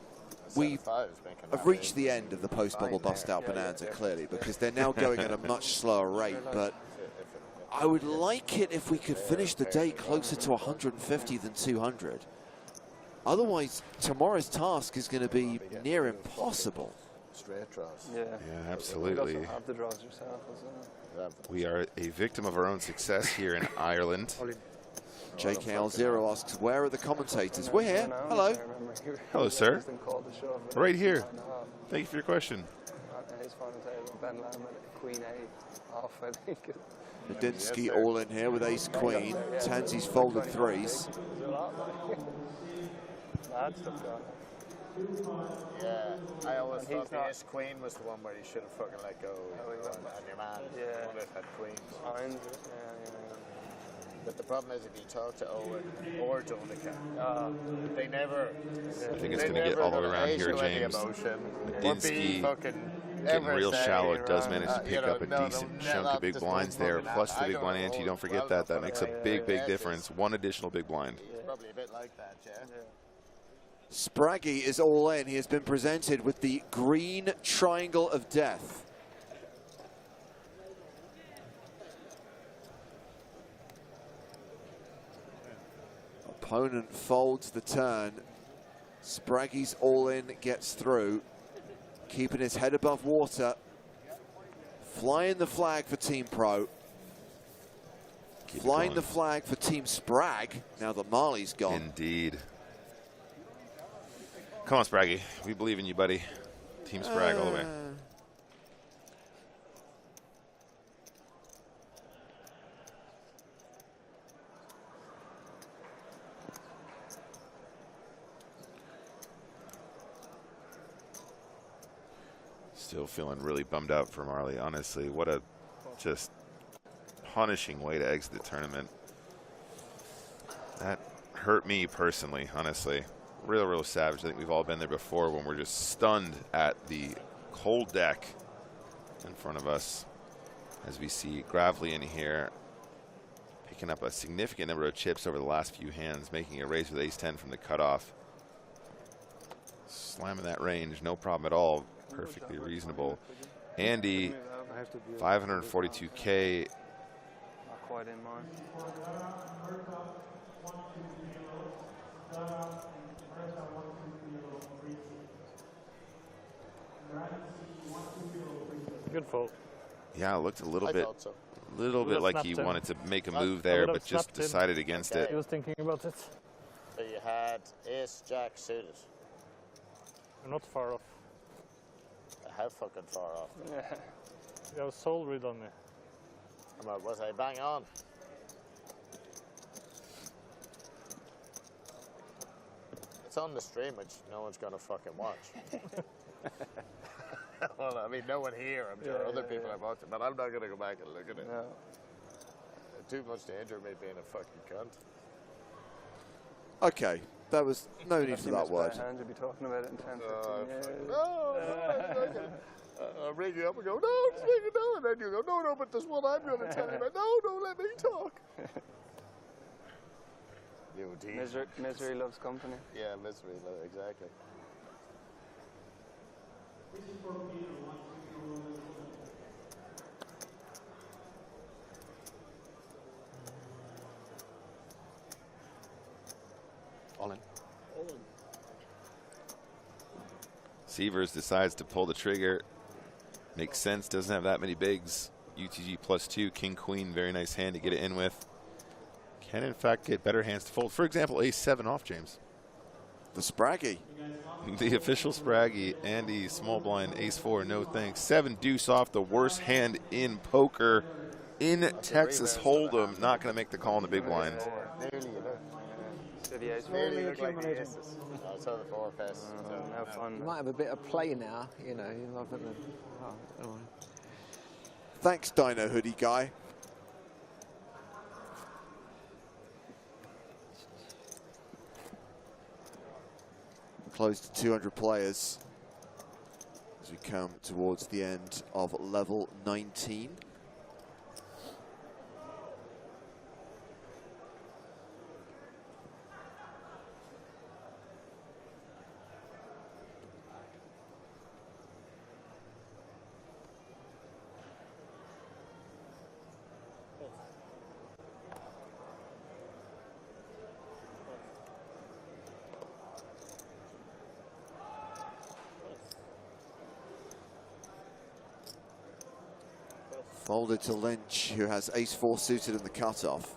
we have reached the end of the post-bubble bust-out bonanza, clearly, because they're now going at a much slower rate. But I would like it if we could finish the day closer to 150 than 200. Otherwise, tomorrow's task is going to be near impossible. Straight draws. Yeah, absolutely. You also have the draws yourself as well. We are a victim of our own success here in Ireland. JKL0 asks, where are the commentators? We're here. Hello. Hello, sir. Right here. Thank you for your question. His final table, Ben Lamb at Queen 8 off, I think. Nadinsky all in here with ace queen. Tansy's folded 3s. Mad stuff going. Yeah, I always thought the ace queen was the one where you should have fucking let go. And your man had queens. But the problem is, if you talk to Owen or Donica, they never. I think it's going to get all the way around here, James. Nadinsky, getting real shallow, does manage to pick up a decent chunk of big blinds there, plus the big blind ante. Don't forget that. That makes a big difference. One additional big blind. It's probably a bit like that, yeah. Spraggy is all in. He has been presented with the green triangle of death. Opponent folds the turn. Spraggy's all in, gets through. Keeping his head above water. Flying the flag for Team Pro. Flying the flag for Team Sprag, now that Marley's gone. Indeed. Come on, Spraggy. We believe in you, buddy. Team Sprag all the way. Still feeling really bummed out for Marley, honestly. What a just punishing way to exit the tournament. That hurt me personally, honestly. Real savage. I think we've all been there before when we're just stunned at the cold deck in front of us. As we see Gravely in here picking up a significant number of chips over the last few hands, making a raise with ace-10 from the cutoff. Slamming that range, no problem at all. Perfectly reasonable. Andy, 542K. Not quite in mine. Good fold. Yeah, it looked a little bit, so. like he wanted to make a move there, but just decided against it. He was thinking about it. So you had ace jack suited. You're not far off. How fucking far off? Yeah. You have a soul read on me. Was I bang on? It's on the stream, which no one's gonna fucking watch. Well, I mean, no one here. I'm sure other people are watching, but I'm not gonna go back and look at it. No. Too much danger of me being a fucking cunt. Okay, that was no need for that word. You'll be talking about it in 10, 15 years. I'll ring you up and go, no, just make it no. And then you go, no, but there's what I'm going to tell you about. No, let me talk. Misery loves company. Yeah, misery, exactly. All in. Sievers decides to pull the trigger. Makes sense, doesn't have that many bigs. UTG +2, king, queen, very nice hand to get it in with. Can in fact get better hands to fold. For example, ace-7 off, James. The Spraggy. The official Spraggy. Andy, small blind, ace-4, no thanks. 7 deuce off, the worst hand in poker in Texas Hold'em. Not going to make the call in the big blind. Nearly look like the aces. I saw the 4 pass. Have fun. You might have a bit of play now, you know. You're not gonna, Thanks, Dino Hoodie Guy. Close to 200 players as we come towards the end of level 19. Folded to Lynch, who has ace-4 suited in the cutoff.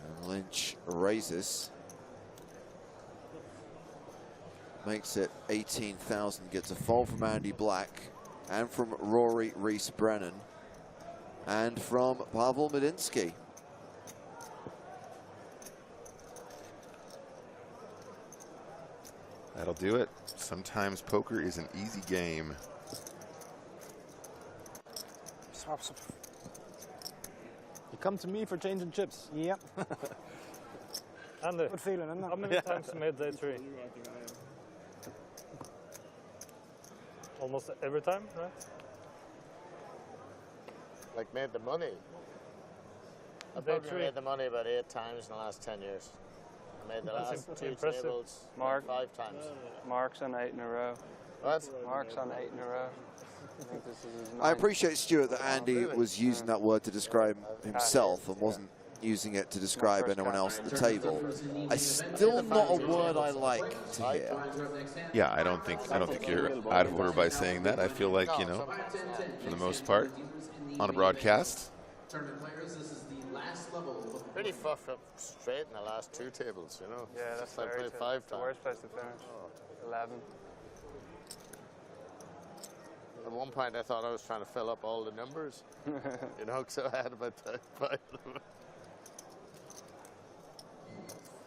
And Lynch raises. Makes it 18,000, gets a fold from Andy Black. And from Rory Rees-Brennan, and from Pavel Medinsky. That'll do it. Sometimes poker is an easy game. You come to me for changing chips. Yep. Andy, good feeling, isn't it? How many times you made day 3? Almost every time, right? Like made the money. I've probably made the money about 8 times in the last 10 years. I made the last 2 tables 5 times. Mark's on 8 in a row. What? Mark's on 8 in a row. I think this is his 9th. I appreciate, Stuart, that Andy was using that word to describe himself and wasn't using it to describe anyone else at the table. It's still not a word I like to hear. Yeah, I don't think you're out of order by saying that. I feel like, you know, for the most part, on a broadcast. Pretty fucked up straight in the last 2 tables, you know. Yeah, that's I played 5 times. The worst place to finish. 11. At one point, I thought I was trying to fill up all the numbers. You know, so I had about 5 of them.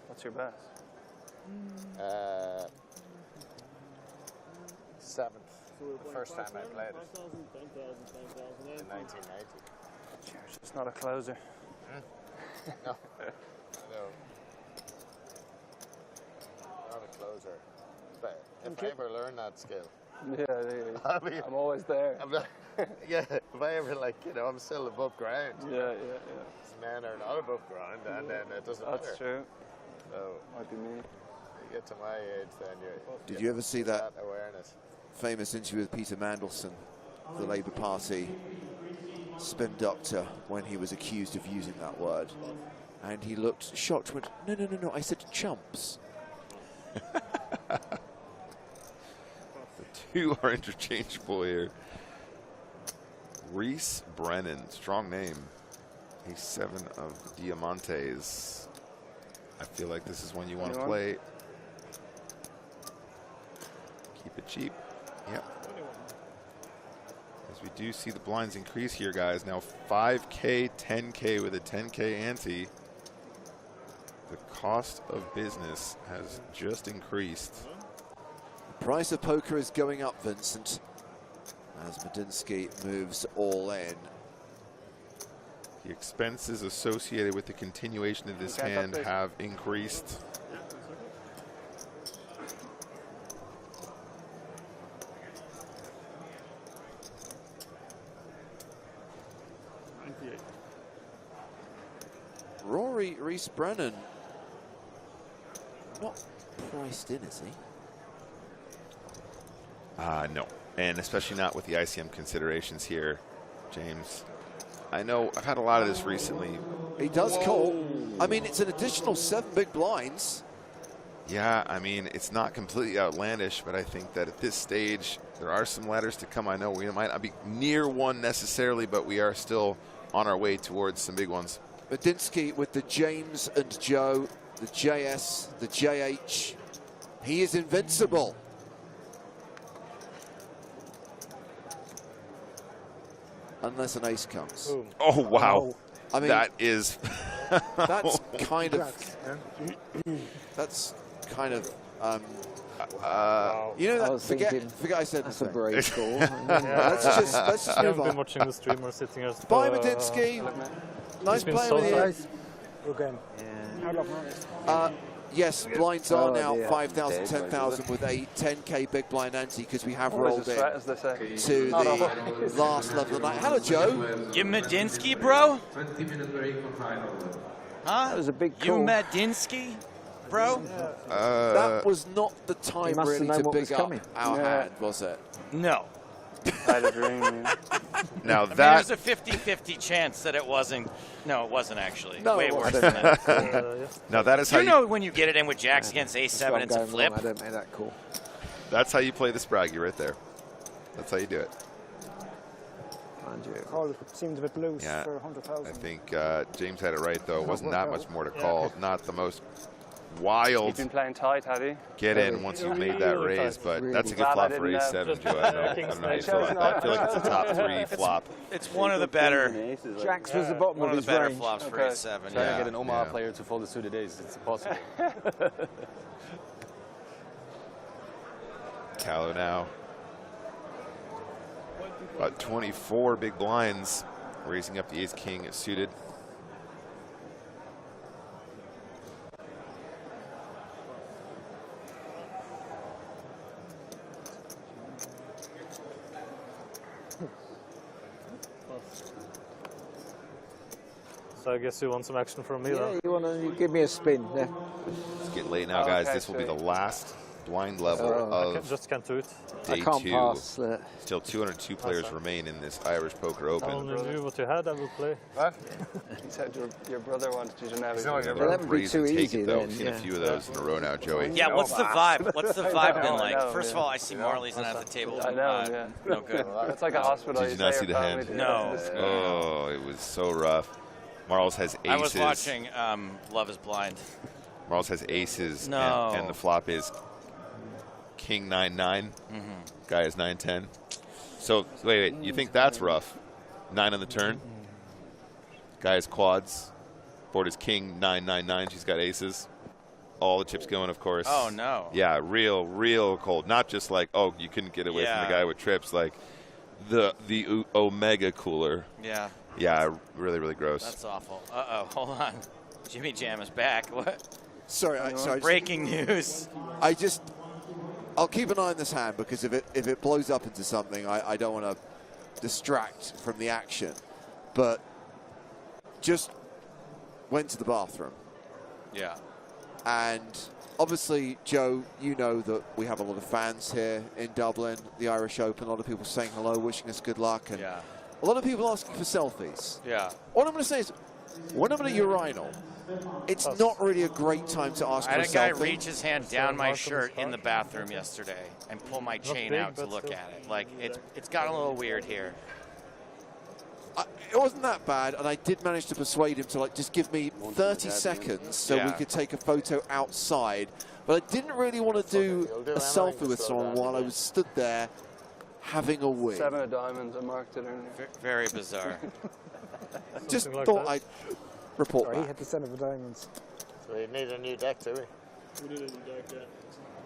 What's your best? 7th. The first time I played it. In 1990. Cheers, it's not a closer. No. No. Not a closer. But if I ever learn that skill. Yeah. I'm always there. Yeah, if I ever, like, you know, I'm still above ground. Yeah. Men are not above ground, and then it doesn't matter. That's true. So, might be me. You get to my age, then Did you ever see that awareness? famous interview with Peter Mandelson, the Labour Party spin doctor, when he was accused of using that word? And he looked shocked, went, no, I said chumps. The two are interchangeable here. Reese Brennan, strong name. Ace 7 of Diamantes. I feel like this is one you want to play. Keep it cheap. Yep. As we do see the blinds increase here, guys. Now 5K, 10K with a 10K ante. The cost of business has just increased. The price of poker is going up, Vincent, as Medinsky moves all in. The expenses associated with the continuation of this hand have increased. Rory Reese Brennan, not priced in, is he? No, and especially not with the ICM considerations here, James. I know I've had a lot of this recently. He does call. I mean, it's an additional 7 big blinds. Yeah, I mean, it's not completely outlandish, but I think that at this stage, there are some ladders to come. I know we might not be near one necessarily, but we are still on our way towards some big ones. Medinsky with the James and Joe, the JS, the JH. He is invincible. Unless an ace comes. Ooh. Oh, wow. I mean, that is... that's kind of... That's kind of... you know that, forget I said that's a brave call. let's just I've move been on. watching the streamer sitting here. Bye, Medinsky. Nice playing with you. Good game. Yes, blinds are now 5,000, 10,000 with a 10K big blind ante because we have rolled in to the last level of the night. Hello, Joe. You Medinsky, bro? 20-minute break for final. Huh? That was a big You call. Medinsky, bro? That was not the time must have really known to what was big up coming. our hand, was it? No. I had a dream. Now I mean, that... there's a 50-50 chance that it wasn't. No, it wasn't actually. No, Way it worse wasn't. than that. Now that is how You know when you get it in with jacks against That's A7, what I'm it's a going flip. wrong. I don't make that call. That's how you play the Spraggy right there. That's how you do it. Call seemed a bit loose Yeah, for 100,000. I think James had it right, though. It wasn't that much more to call. Not the most wild You've been playing tight, had he? get in once you've made that raise, but that's a good flop for A7, Joe. I don't know how you feel about that. I feel like it's a top 3 flop. It's one of the better. Jacks was the bottom One of of his the better range. flops for Okay. A7. Trying Yeah. to get an Omaha player to fold the suited ace. It's impossible. Callow now. About 24 big blinds, raising up the ace-king suited. So I guess you want some action from me, Yeah, then? you want to give me a spin? Yeah. It's getting late now, guys. Okay, This will be the sweet. last blind level I of just can't do it. I day can't 2. pass that. Still 202 players remain in this Irish Poker I Open. only knew what you had, I will play. What? He said your brother wanted you to never. Well, that would be Raise and too take easy it, though. then, We've seen yeah. a few of those in a row now, Joey. Yeah, what's the vibe? What's the vibe been like? know, First of yeah. all, I see Marley's not at the table. I know, yeah. No good. It's like a hospital. Did you not see the hand? No. Oh, it was so rough. Marls has aces. I was watching Love is Blind. Marls has aces, No. and the flop is King 9-9. Guy is 9-10. So wait, you think that's rough? 9 on the turn. Guy has quads. Board is king 999. She's got aces. All the chips going, of course. Oh no. Yeah, real cold. Not just like, oh, you couldn't get away from the guy with trips. Like the Omega cooler. Yeah. Yeah, really gross. That's awful. Hold on. Jimmy Jam is back. What? Sorry. Breaking news. I'll keep an eye on this hand because if it blows up into something, I don't want to distract from the action. But just went to the bathroom. Yeah. And obviously, Joe, you know that we have a lot of fans here in Dublin, the Irish Open. A lot of people saying hello, wishing us good luck. And a lot of people asking for selfies. Yeah. All I'm going to say is, when I'm at a urinal, it's not really a great time to ask I for a had a guy selfie. reach his hand down my shirt in the bathroom yesterday and pull my chain out to look at it. Like, it's got a little weird here. It wasn't that bad, and I did manage to persuade him to just give me 30 seconds so we could take a photo outside. But I didn't really want to do a selfie with someone while I was stood there having a wee. 7 of diamonds, I marked it earlier. Very bizarre. Just thought I'd report He back. had the 7 of diamonds. So we need a new deck, do we? We need a new deck, yeah.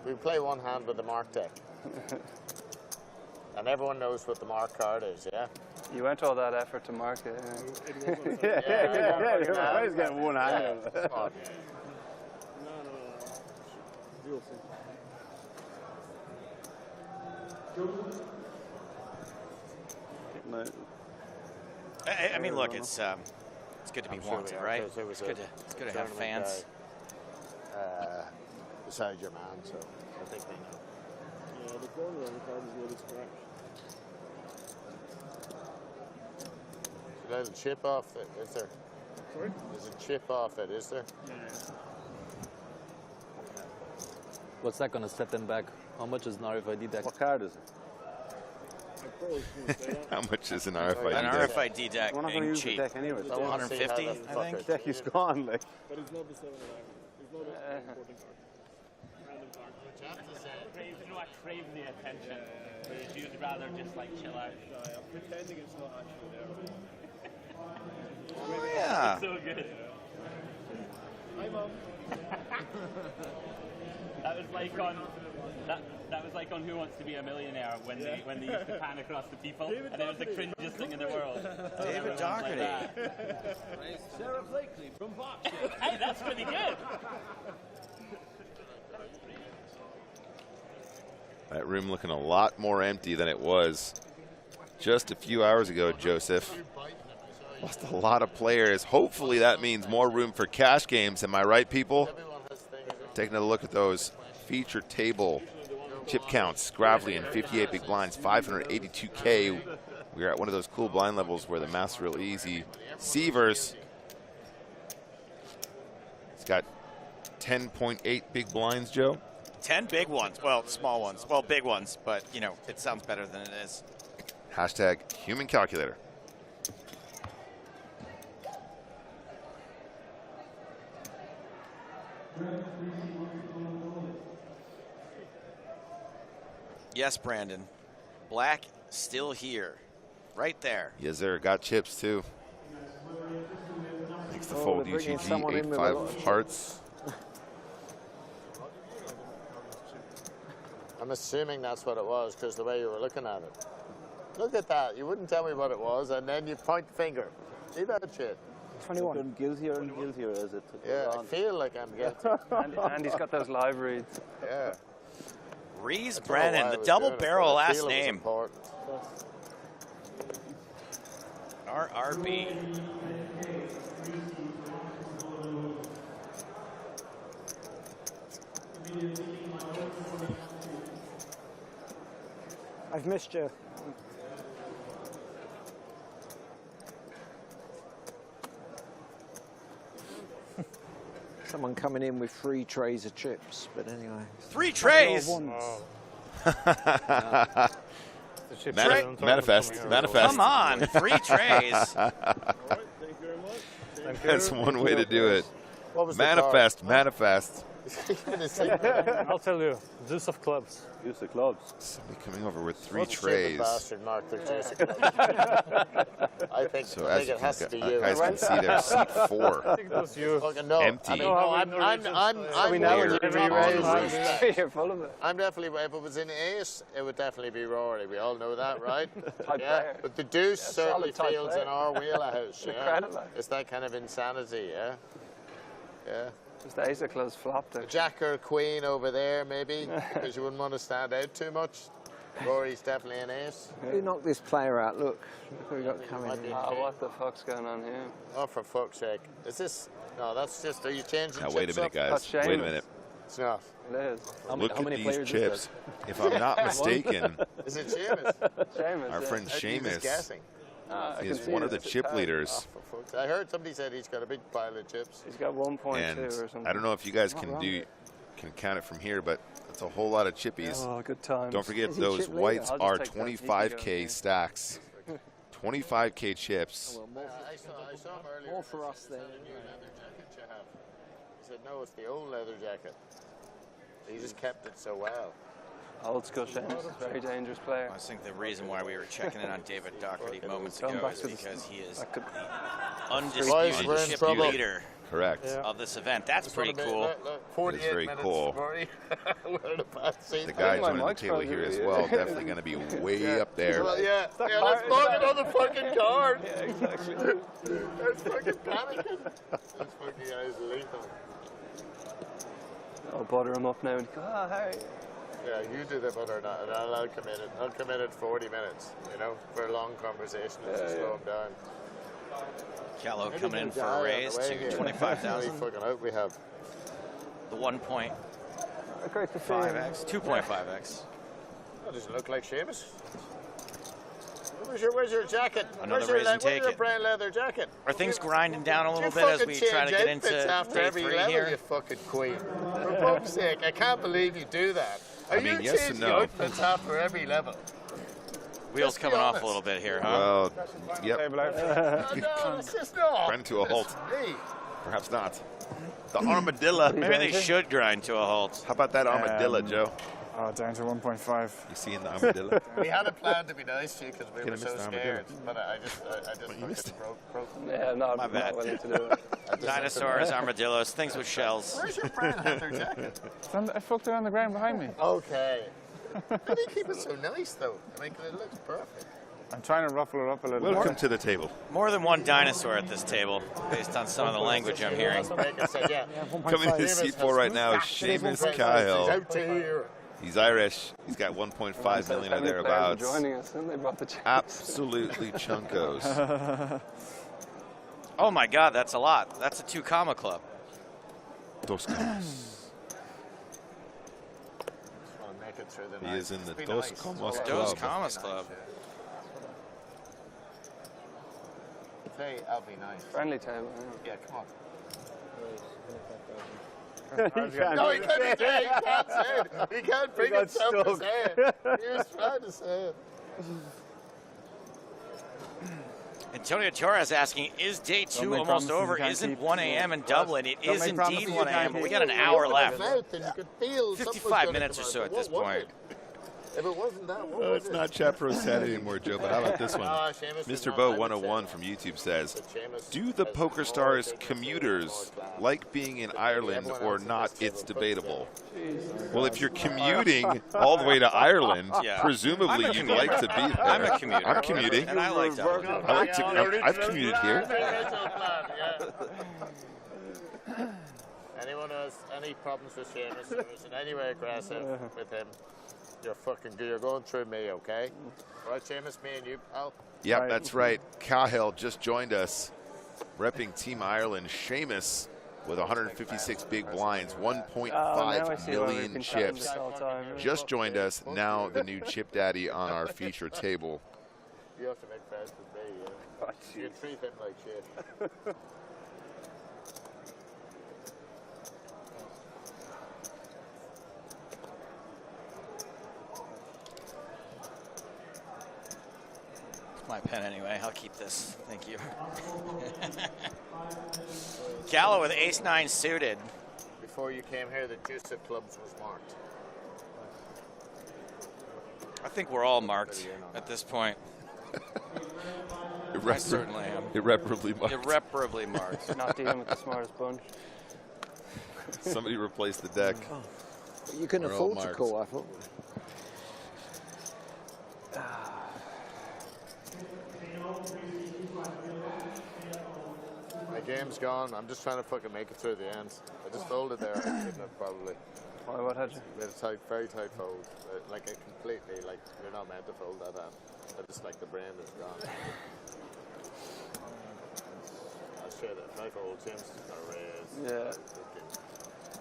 We play one hand with the mark deck. And everyone knows what the mark card is, yeah? You went all that effort to mark it. Yeah, you're always getting one hand. Come on. No. I mean, look, it's good to be wanted, right? It's good to have fans. Beside your man, so I think they know. Yeah, the corner on the card is really scratch. There's a chip off it, is there? Sorry? There's a chip off it, is there? Yeah. What's that going to set them back? How much is an RFID deck? What card is it? How much is an RFID deck? An RFID deck We're not going to being use cheap. the deck anyway. 150, I think. The deck is gone, like. But it's not the 7 It's not the important card. Random card. You know, I crave the attention. Whereas you'd rather just like chill out. I'm pretending it's not actually there. Yeah. So good. Hi, Mom. That was like on that was like on Who Wants to Be a Millionaire when they used to pan across the people and it was the cringiest thing in the world. David Docherty. Like Sarah Blakely from Berkshire. Hey, that's pretty good. That room looking a lot more empty than it was just a few hours ago, Joseph. Lost a lot of players. Hopefully that means more room for cash games. Am I right, people? Taking a look at those feature table chip counts. Gravely in 58 big blinds, 582K. We're at one of those cool blind levels where the math's real easy. Sievers. He's got 10.8 big blinds, Joe. 10 big ones. Well, small ones. Well, big ones, but, you know, it sounds better than it is. Hashtag human calculator. Yes, Brandon. Black still here. Right there. Yes, sir. Got chips, too. Makes the fold UGG 8-5 of hearts. I'm assuming that's what it was because the way you were looking at it. Look at that. You wouldn't tell me what it was, and then you point the finger. See that shit? 21. I'm guiltier and guiltier as it Yeah, I feel like I'm guilty. And he's got those live reads. Yeah. Reese Brennan, the double barrel last name. RRB. I've missed you. Someone coming in with 3 trays of chips, but anyway. 3 trays? Manifest. Come on, 3 trays. That's one way to do it. What was Manifest. I'll tell you. Deuce of clubs. Deuce of clubs. Somebody coming over with 3 What trays. stupid bastard marked their deuce of clubs? I think, So I as think you it has to be can, you. guys can see there, seat 4. I think it was you. Fucking no. Empty. I mean, no, I'm we know weird. when you re-raise. You're full of it. I'm definitely, if it was in ace, it would definitely be Rory. We all know that, right? Type player. But the deuce Yeah, certainly solid type feels player. in our wheelhouse. Yeah. Incredible. It's that kind of insanity, yeah? Yeah. Just the ace of clubs flopped A it. jack or a queen over there, maybe, because you wouldn't want to stand out too much. Rory's definitely an ace. Who knocked this player out? Look who we got coming in. Oh, What the fuck's going on here? Oh, for fuck's sake. Is this... No, that's just... Are you changing Now wait a chips minute, up? guys. That's Wait a Seamus. minute. It's not. It is. Look at many these players is chips. If I'm not mistaken, Is it Seamus? Seamus. our friend He was Seamus guessing. I can is see one it. of the It's a chip tag. leaders. Oh, for fuck's sake. I heard somebody said he's got a big pile of chips. He's got 1.2 And or something. I don't know if you guys Not can wrong. can count it from here, but it's a whole lot of chippies. Oh, good times. Don't forget Is he those chip leader? whites I'll just are take that. He can go, 25k yeah. stacks. 25k chips. I saw him earlier. More for us then. Is that a new leather jacket you have? He said, no, it's the old leather jacket. He just kept it so well. Old school Seamus. Very dangerous player. I think the reason why we were checking in on David Docherty moments Going ago back is to the- because he is That could- the Boys, we're in undisputed trouble. chip leader Correct. Yeah. of this event. That's Just pretty wanna be- cool. look, 48 very minutes, cool. 40. We're in a bad seat. The guy my joining the mic's table frozen. here as well, definitely going to be way up there. Well, yeah, let's bog another fucking card. Yeah, exactly. Let's fucking panicking. This fucking guy is lethal. I'll butter him up now and go, oh, hey. Yeah, you do the butter now, and I'll come in. I'll come in at 40 minutes, you know, for a long conversation and just slow him down. Callow Maybe coming in the for guy on a the raise way to here. 25,000. Really fucking out we have. The 1.5x, Great to see him. 2.5x. That doesn't look like Seamus. Where's your jacket? Another Where's your, raise and where's take your it. brown leather jacket? Are things grinding down a little You bit as fucking we try to change get into outfits after day every 3 level, here? you fucking queen. For fuck's sake, I can't believe you do that. Are I mean, you yes and changing no. outfits after every level? Wheels Just be coming off honest. a little bit here, huh? Well, yep. No, it's just not. Grind to a halt. Hey, Perhaps not. The armadillo. Maybe they should grind to a halt. How about that armadillo, Joe? Oh, down to 1.5. You seeing the armadillo? we had a plan to be nice to you because we Get were him, so Mr. Armadillo. scared, but I just fucking broke. Yeah, I'm not, My I'm bad. not willing to do it. Dinosaurs, armadillos, things with shells. Where's your brown leather jacket? I fucked it on the ground behind me. Okay. How do you keep it so nice though? I mean, it looks perfect. I'm trying to ruffle it up a little bit. Welcome to the table. More than one dinosaur at this table, based on some of the language I'm hearing. Coming to seat 4 right now is Seamus Kyle. Out to here. He's Irish. He's got 1.5 million or thereabouts. Joining us, and they brought the chips. Absolutely chunkos. Oh my god, that's a lot. That's a 2 comma club. Dos Commas. Make it through the He night. is in the Just be Dos nice. Commas Dos Club. Commas Club. Say, I'll be nice. Friendly table. Yeah, come on. He can't. No, he can't say it. He can't say it. He can't bring himself to say it. He was trying to say it. Antonio Torres asking, is day 2 almost over? Isn't 1 a.m. in Dublin? It is indeed 1 a.m., but we got an hour left. 55 minutes or so at this point. If it wasn't that, what Oh, was it's it? not Chaparral Saturday anymore, Joe, but how about this one? Seamus is Mr. not Bo like 101 Seamus. from YouTube says, Seamus do the has PokerStars more commuters like being in Ireland or not? It's debatable. Well, if you're commuting all the way to Ireland, Yeah. presumably I'm a you'd commuter. like to be there. I'm a commuter. I'm commuting. And I like Dublin. I like to. I've commuted here. Anyone who has any problems with Seamus, who is in any way aggressive with him, you're going through me, okay? All right, Seamus, me and you, pal. Yep, that's right. Cahill just joined us, repping Team Ireland. Seamus with 156 big blinds, 1.5 million chips. Just joined us, now the new chip daddy on our feature table. You have to make friends with me, yeah. You treat him like shit. My pen anyway. I'll keep this. Thank you. Gallo with ace-9 suited. before you came here that Juice of Clubs was marked? I think we're all marked at this point. I certainly am. Irreparably marked. Irreparably marked. Not dealing with the smartest bunch. Somebody replace the deck. You can We're all afford to marked. call, I thought. My game's gone. I'm just trying to fucking make it through the end. I just folded there. I shouldn't have probably. Why? What had you? Made a tight, very tight fold. Like a completely, like you're not meant to fold that hand. I just like the brain is gone. I should have. If I fold, James is gonna raise. Yeah.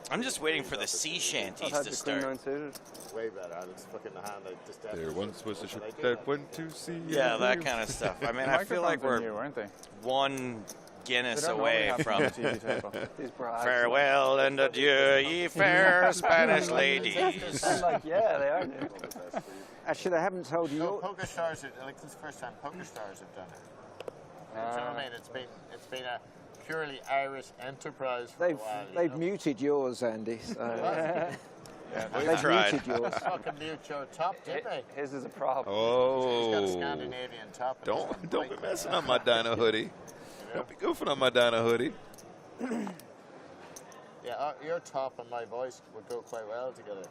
I'm just waiting for the sea shanties to start. Way better. It's fucking the hand. I just There once was a ship that went to sea. Yeah, that kind of stuff. I mean, I feel like we're one Guinness away from farewell and adieu, ye fair Spanish ladies. Like, yeah, they are new. Actually, I haven't told you. No, PokerStars, like this is the first time PokerStars have done it. You know what I mean? It's been a purely Irish enterprise for a while. They've muted yours, Andy. So. They've tried. Muted yours. Fucking mute your top, didn't they? His is a problem. Oh. He's got a Scandinavian top. Don't be messing on my Dino hoodie. Don't be goofing on my Dino hoodie. Yeah, your top and my voice would go quite well together.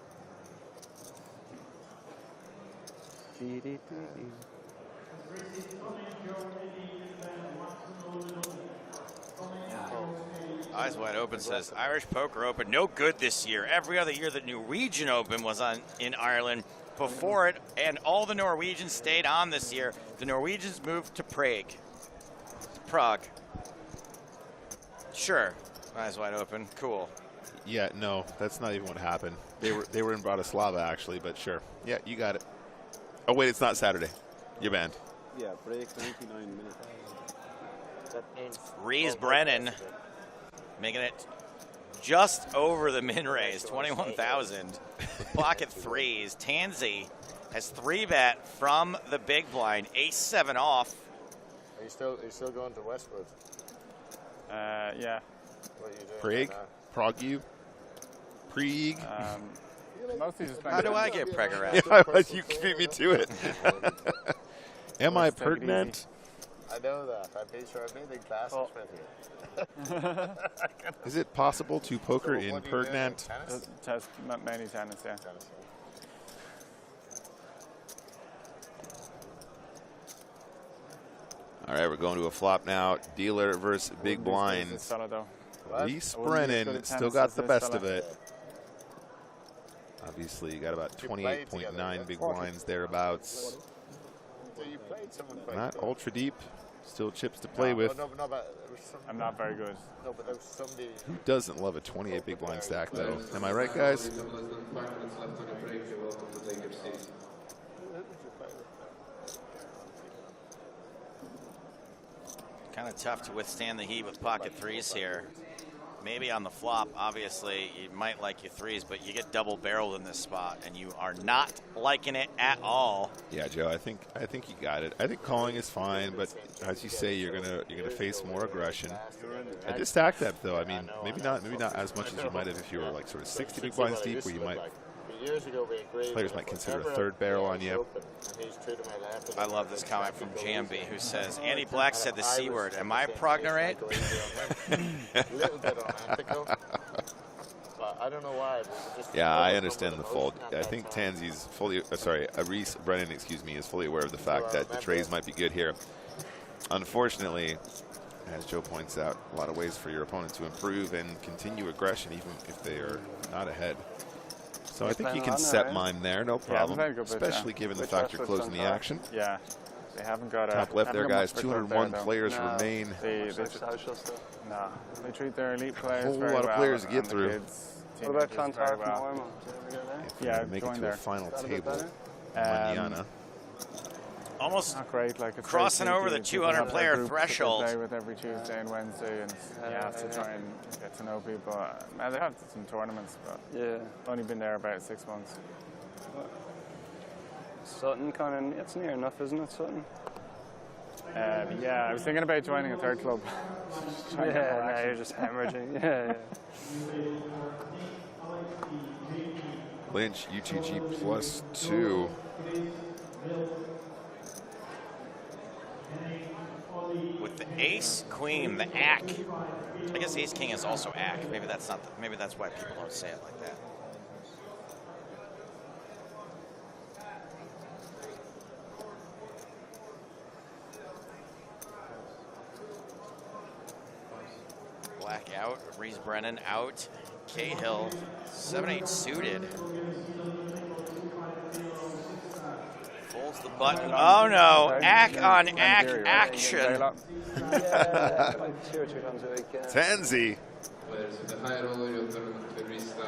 Eyes Wide Open says, Irish Poker Open, no good this year. Every other year the Norwegian Open was on in Ireland. Before it, and all the Norwegians stayed on this year. The Norwegians moved to Prague. Sure. Eyes Wide Open. Cool. Yeah, no, that's not even what happened. They were in Bratislava, actually, but sure. Yeah, you got it. Oh, wait, it's not Saturday. You're banned. Yeah, break 99 minutes. Rees Brennan making it just over the min raise, 21,000. Pocket threes. Tansy has 3-bet from the big blind. Ace-7 off. Are you still going to Westwood? Yeah. What are you doing? Prague? Prague? Mostly just How do I get Pregarat? Yeah, you beat me to it. Am I pertinent? I know that. I'm sure I've made the classes with you. Is it possible to poker in pertinent? Mainly tennis, yeah. All right, we're going to a flop now. Dealer versus big blinds. Reese Brennan still got the best of it. Obviously, you got about 28.9 big blinds thereabouts. Not ultra deep. Still chips to play with. I'm not very good. No, but there was somebody. Who doesn't love a 28 big blind stack, though? Am I right, guys? Kind of tough to withstand the heat with pocket threes here. Maybe on the flop, obviously, you might like your threes, but you get double barreled in this spot, and you are not liking it at all. Yeah, Joe, I think you got it. I think calling is fine, but as you say, you're gonna face more aggression. I just stack that though. I mean, maybe not as much as you might have if you were like sort of 60 big blinds deep, where you might players might consider a third barrel on you. I love this comment from Jambi, who says, Andy Black said the C word. Am I prognorate? A little bit unethical. But I don't know why. Yeah, I understand the fold. I think Tansy's fully, Reese Brennan, is fully aware of the fact that the trays might be good here. Unfortunately, as Joe points out, a lot of ways for your opponent to improve and continue aggression, even if they are not ahead. So I think you can set mine there, no problem, especially given the fact you're closing the action. Yeah, they haven't got a... Top left there, guys, 201 players remain. They treat their elite players a whole lot of players to get through. What about Clontarf and Ormo? Yeah, make it to a final table. Manana. Almost not great, like crossing over the 200-player threshold. Play with every Tuesday and Wednesday, and you have to try and get to know people. They have some tournaments, but only been there about 6 months. Sutton, it's near enough, isn't it, Sutton? Yeah, I was thinking about joining a third club. Yeah, you're just hemorrhaging. Yeah. Lynch, UTG +2. With the ace, queen, the ack. I guess ace king is also ack. Maybe that's not. Maybe that's why people don't say it like that. Black out, Reese Brennan out, Cahill, 7-8 suited. Folds the button. Oh no, ack on ack action. Tansy.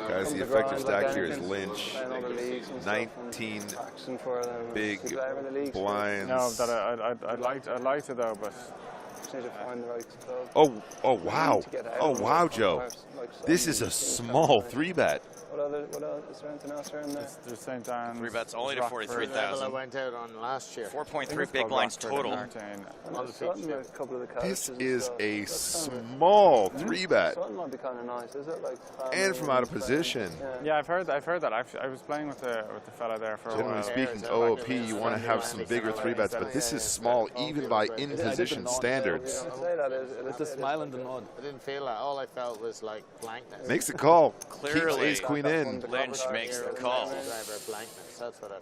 Guys, the effective stack here is Lynch. 19 big blinds. No, that I'd like to though, but need to find the right club. Oh wow. Oh wow, Joe. This is a small 3-bet. What is there anything else around there? There's St. Anne's. 3 bets only to 43,000. I went out on last year. 4.3 big blinds total. This is a small 3-bet. Something might be kind of nice, is it? Like and from out of position. Yeah, I've heard that. I was playing with the fella there for a while. Generally speaking, OOP, you want to have some bigger 3-bets, but this is small even by in-position standards. With the smile and the nod. I didn't feel that. All I felt was like blankness. Makes a call. Clearly, keeps ace queen in. Lynch makes the call.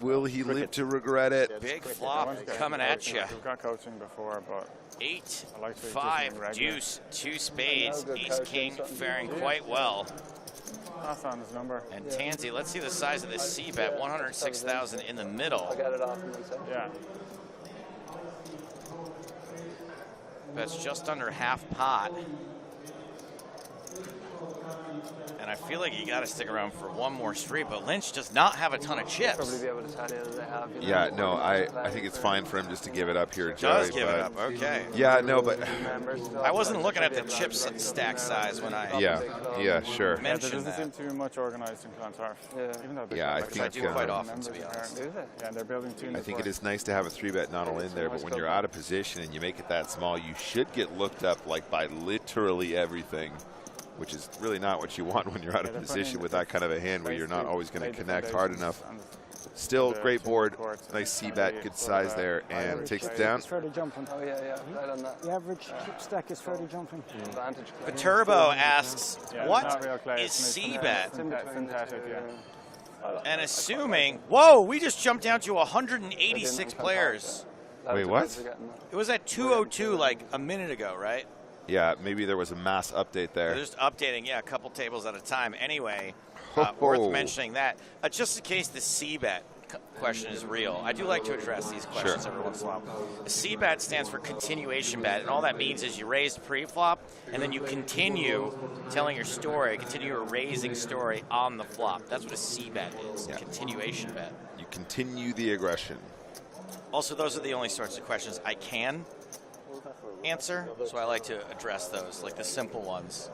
Will he live to regret it? Big flop coming at you. We've got coaching before, but 8, 5, deuce, 2 spades, ace king faring quite well. That's on his number. And Tansy, let's see the size of this C bet. 106,000 in the middle. I got it off. Yeah. That's just under half pot. And I feel like you got to stick around for one more street, but Lynch does not have a ton of chips. Probably be able to tell you that they have. Yeah, no, I think it's fine for him just to give it up here, Joey. Does give it up, okay. Yeah, no, but I wasn't looking at the chip stack size when I yeah, sure. There mentioned doesn't that. seem to be much organized in Clontarf. Even though I think I it's do gonna, quite often, to be honest. Yeah, they're building 2 I think it is nice to have a 3-bet not all in there, but when you're out of position and you make it that small, you should get looked up like by literally everything, which is really not what you want when you're out of position with that kind of a hand where you're not always going to connect hard enough. Still, great board, nice C-bet, good size there, and takes it down. It's fairly jumping. Oh, yeah, right on that. The average chip stack is fairly jumping. Advantage. The Turbo asks, what is C-bet? Synthetic, And assuming, whoa, we just jumped down to 186 players. Wait, what? It was at 202 like a minute ago, right? Yeah, maybe there was a mass update there. They're just updating, yeah, a couple tables at a time. Anyway, worth mentioning that. Just in case the C-bet question is real, I do like to address these questions every once in a while. The C-bet stands for continuation bet, and all that means is you raised pre-flop, and then you continue telling your story, continue your raising story on the flop. That's what a C-bet is, a continuation bet. You continue the aggression. Also, those are the only sorts of questions I can answer, so I like to address those, like the simple ones.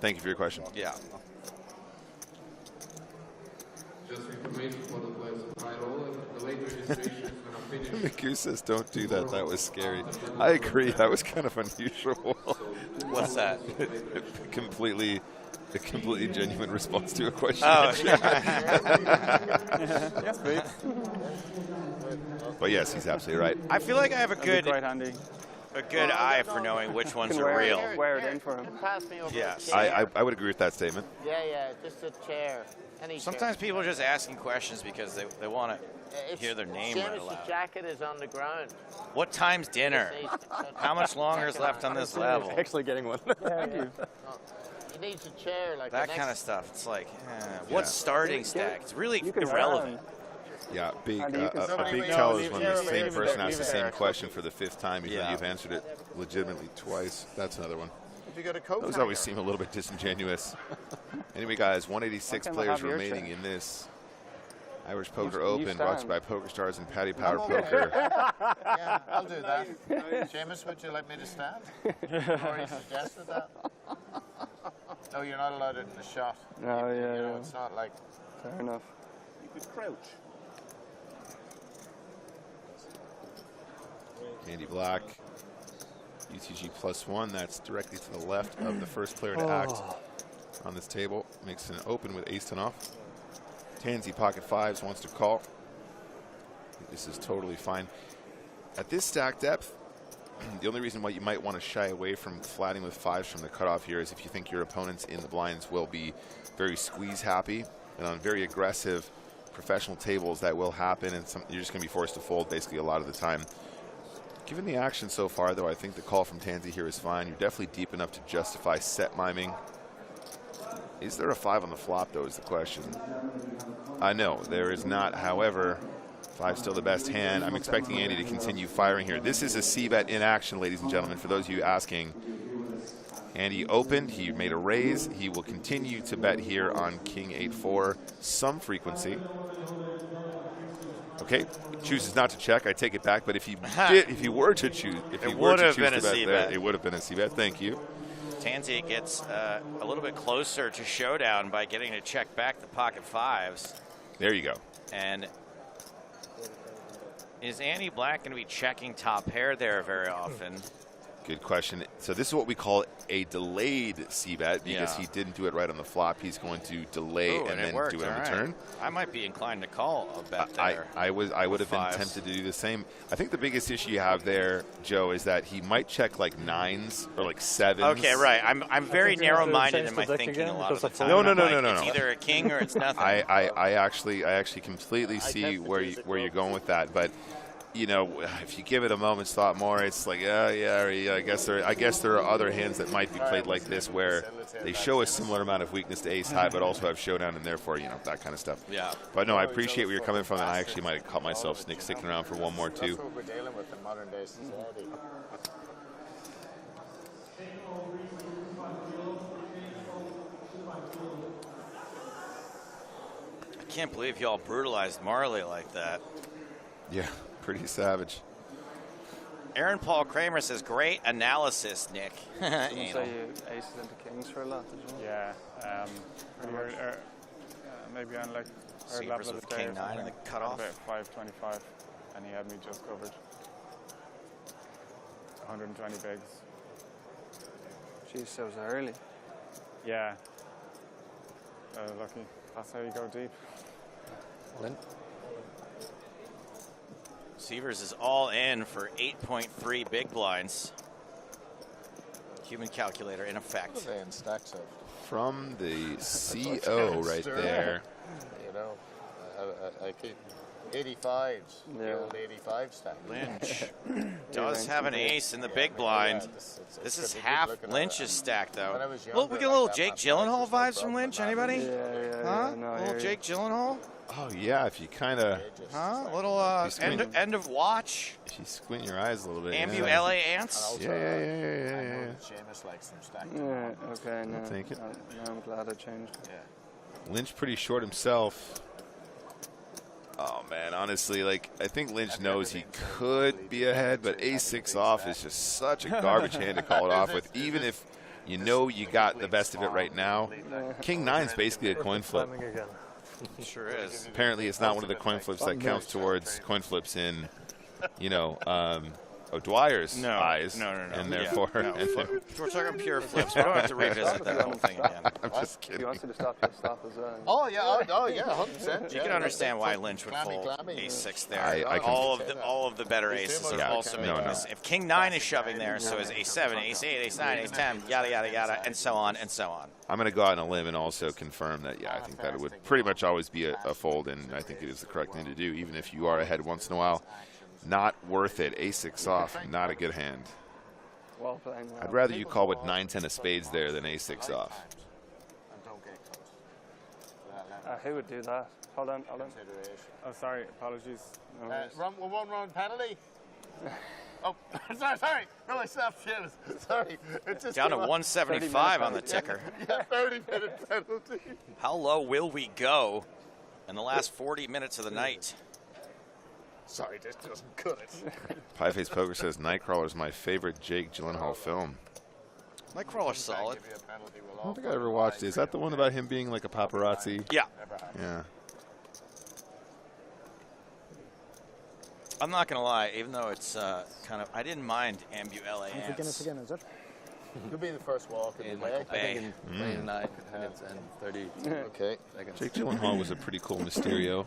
Thank you for your question. Yeah. Just information for the players of high roll. The late registration is going to finish. Miku says, don't do that. That was scary. I agree. That was kind of unusual. What's that? A completely genuine response to a question. Oh, yes, please. But yes, he's absolutely right. I feel like I have a good eye eye for knowing which ones are real. Wear it in for him. Pass me over Yes. a chair. I would agree with that statement. Yeah, just a chair. Any Sometimes chair. people are just asking questions because they want to hear their name read Seamus' aloud. jacket is on the ground. What time's dinner? How much longer is left on this level? Actually getting one. Thank you. He needs a chair like That the kind of next stuff. It's like, what's starting stack? It's really irrelevant. Yeah, a big Somebody tell is leave when it the there, same leave it person there, asks the leave it same there. question for the 5th time, even though Yeah. you've answered it legitimately twice. That's another one. If you got a coat Those hanger. always seem a little bit disingenuous. Anyway, guys, 186 Why can't I players have your remaining chair? in this Irish Poker You Open, brought to you by stand. PokerStars and Paddy Power I'm okay. Poker. Yeah, I'll do that. Seamus, would you like me to stand? Or suggested that? No, you're not allowed it in the shot. No, You yeah, know, yeah. it's not like... Fair enough. You could crouch. Andy Black. UTG +1, that's directly to the left of the first player to act on this table. Makes an open with ace-10 off. Tansy pocket fives, wants to call. This is totally fine. At this stack depth, the only reason why you might want to shy away from flatting with fives from the cutoff here is if you think your opponents in the blinds will be very squeeze happy. And on very aggressive professional tables, that will happen, and you're just going to be forced to fold basically a lot of the time. Given the action so far, though, I think the call from Tansy here is fine. You're definitely deep enough to justify set miming. Is there a 5 on the flop, though, is the question. No, there is not. However, 5's still the best hand. I'm expecting Andy to continue firing here. This is a C-bet in action, ladies and gentlemen, for those of you asking. Andy opened. He made a raise. He will continue to bet here on King 8-4, some frequency. Okay, chooses not to check. I take it back. But if he did, if he were to choose, if he were to choose to bet there, it would have been a C-bet. Thank you. Tansy gets a little bit closer to showdown by getting to check back the pocket fives. There you go. And is Andy Black going to be checking top pair there very often? Good question. So this is what we call a delayed C-bet because he didn't do it right on the flop. He's going to delay and then do it on the turn. I might be inclined to call a bet there. I would have been tempted to do the same. I think the biggest issue you have there, Joe, is that he might check like 9s or like 7s. Okay, right. I'm very narrow-minded in my thinking a lot of the time. No. It's either a king or it's nothing. I actually completely see where you're going with that, but. You know, if you give it a moment's thought more, it's like, I guess there are other hands that might be played like this where they show a similar amount of weakness to ace high, but also have showdown, and therefore, you know, that kind of stuff. Yeah. But no, I appreciate where you're coming from, and I actually might have caught myself sticking around for one more too. That's what we're dealing with in modern day society. I can't believe y'all brutalized Marley like that. Yeah. Pretty savage. Aaron Paul Kramer says, great analysis, Nick. Didn't you say you aces into kings for a lot, did you? Yeah. Maybe on like third level of the king 9 and the cutoff. About 525, and he had me just covered. 120 bigs. Jeez, that was early. Yeah. Lucky. That's how you go deep. Lynn. Severs is all in for 8.3 big blinds. Human calculator in effect. And stacks of. From the CO right there. You know, I keep 85s. The old 85 stack. Lynch does have an ace in the big blind. This is half Lynch's stack, though. Well, we get a little Jake Gyllenhaal vibes from Lynch. Anybody? Yeah. A little Jake Gyllenhaal? Oh yeah, if you kind of. A little end of watch. If you squint your eyes a little bit. Ambu LA Ants. Yeah. Seamus likes some stack. Yeah. Okay. No. I'll take it. No, I'm glad I changed. Yeah. Lynch pretty short himself. Oh man, honestly, like I think Lynch knows he could be ahead, but ace-6 off is just such a garbage hand to call it off with. Even if you know you got the best of it right now, King 9 is basically a coin flip. Sure is. Apparently, it's not one of the coin flips that counts towards coin flips in, you know, Dwyer's eyes. No. And therefore, we're talking pure flips. We don't have to revisit that whole thing again. I'm just kidding. He wants you to stop as well. Oh yeah, 100%. You can understand why Lynch would fold ace-6 there. I all of the better aces are also making this. If King 9 is shoving there, so is ace-7, ace-8, ace-9, ace-10, yada yada yada, and so on and so on. I'm going to go out on a limb and also confirm that, I think that it would pretty much always be a fold, and I think it is the correct thing to do, even if you are ahead once in a while. Not worth it. Ace-6 off, not a good hand. Well playing. I'd rather you call with 9-10 of spades there than ace-6 off. Who would do that? Hold on. Oh, sorry. Apologies. No one round penalty. Oh, sorry. No, I stopped. Sorry. It just down to 175 on the ticker. 30-minute penalty. How low will we go in the last 40 minutes of the night? Sorry, this doesn't cut it. Pieface Poker says Nightcrawler is my favorite Jake Gyllenhaal film. Nightcrawler's solid. I don't think I ever watched it. Is that the one about him being like a paparazzi? Yeah. Yeah. I'm not going to lie, even though it's kind of, I didn't mind Ambu LA And for Guinness again, is it? Could be the first walk in the way. I think in 29 heads and 30 Okay. seconds. Jake Gyllenhaal was a pretty cool Mysterio.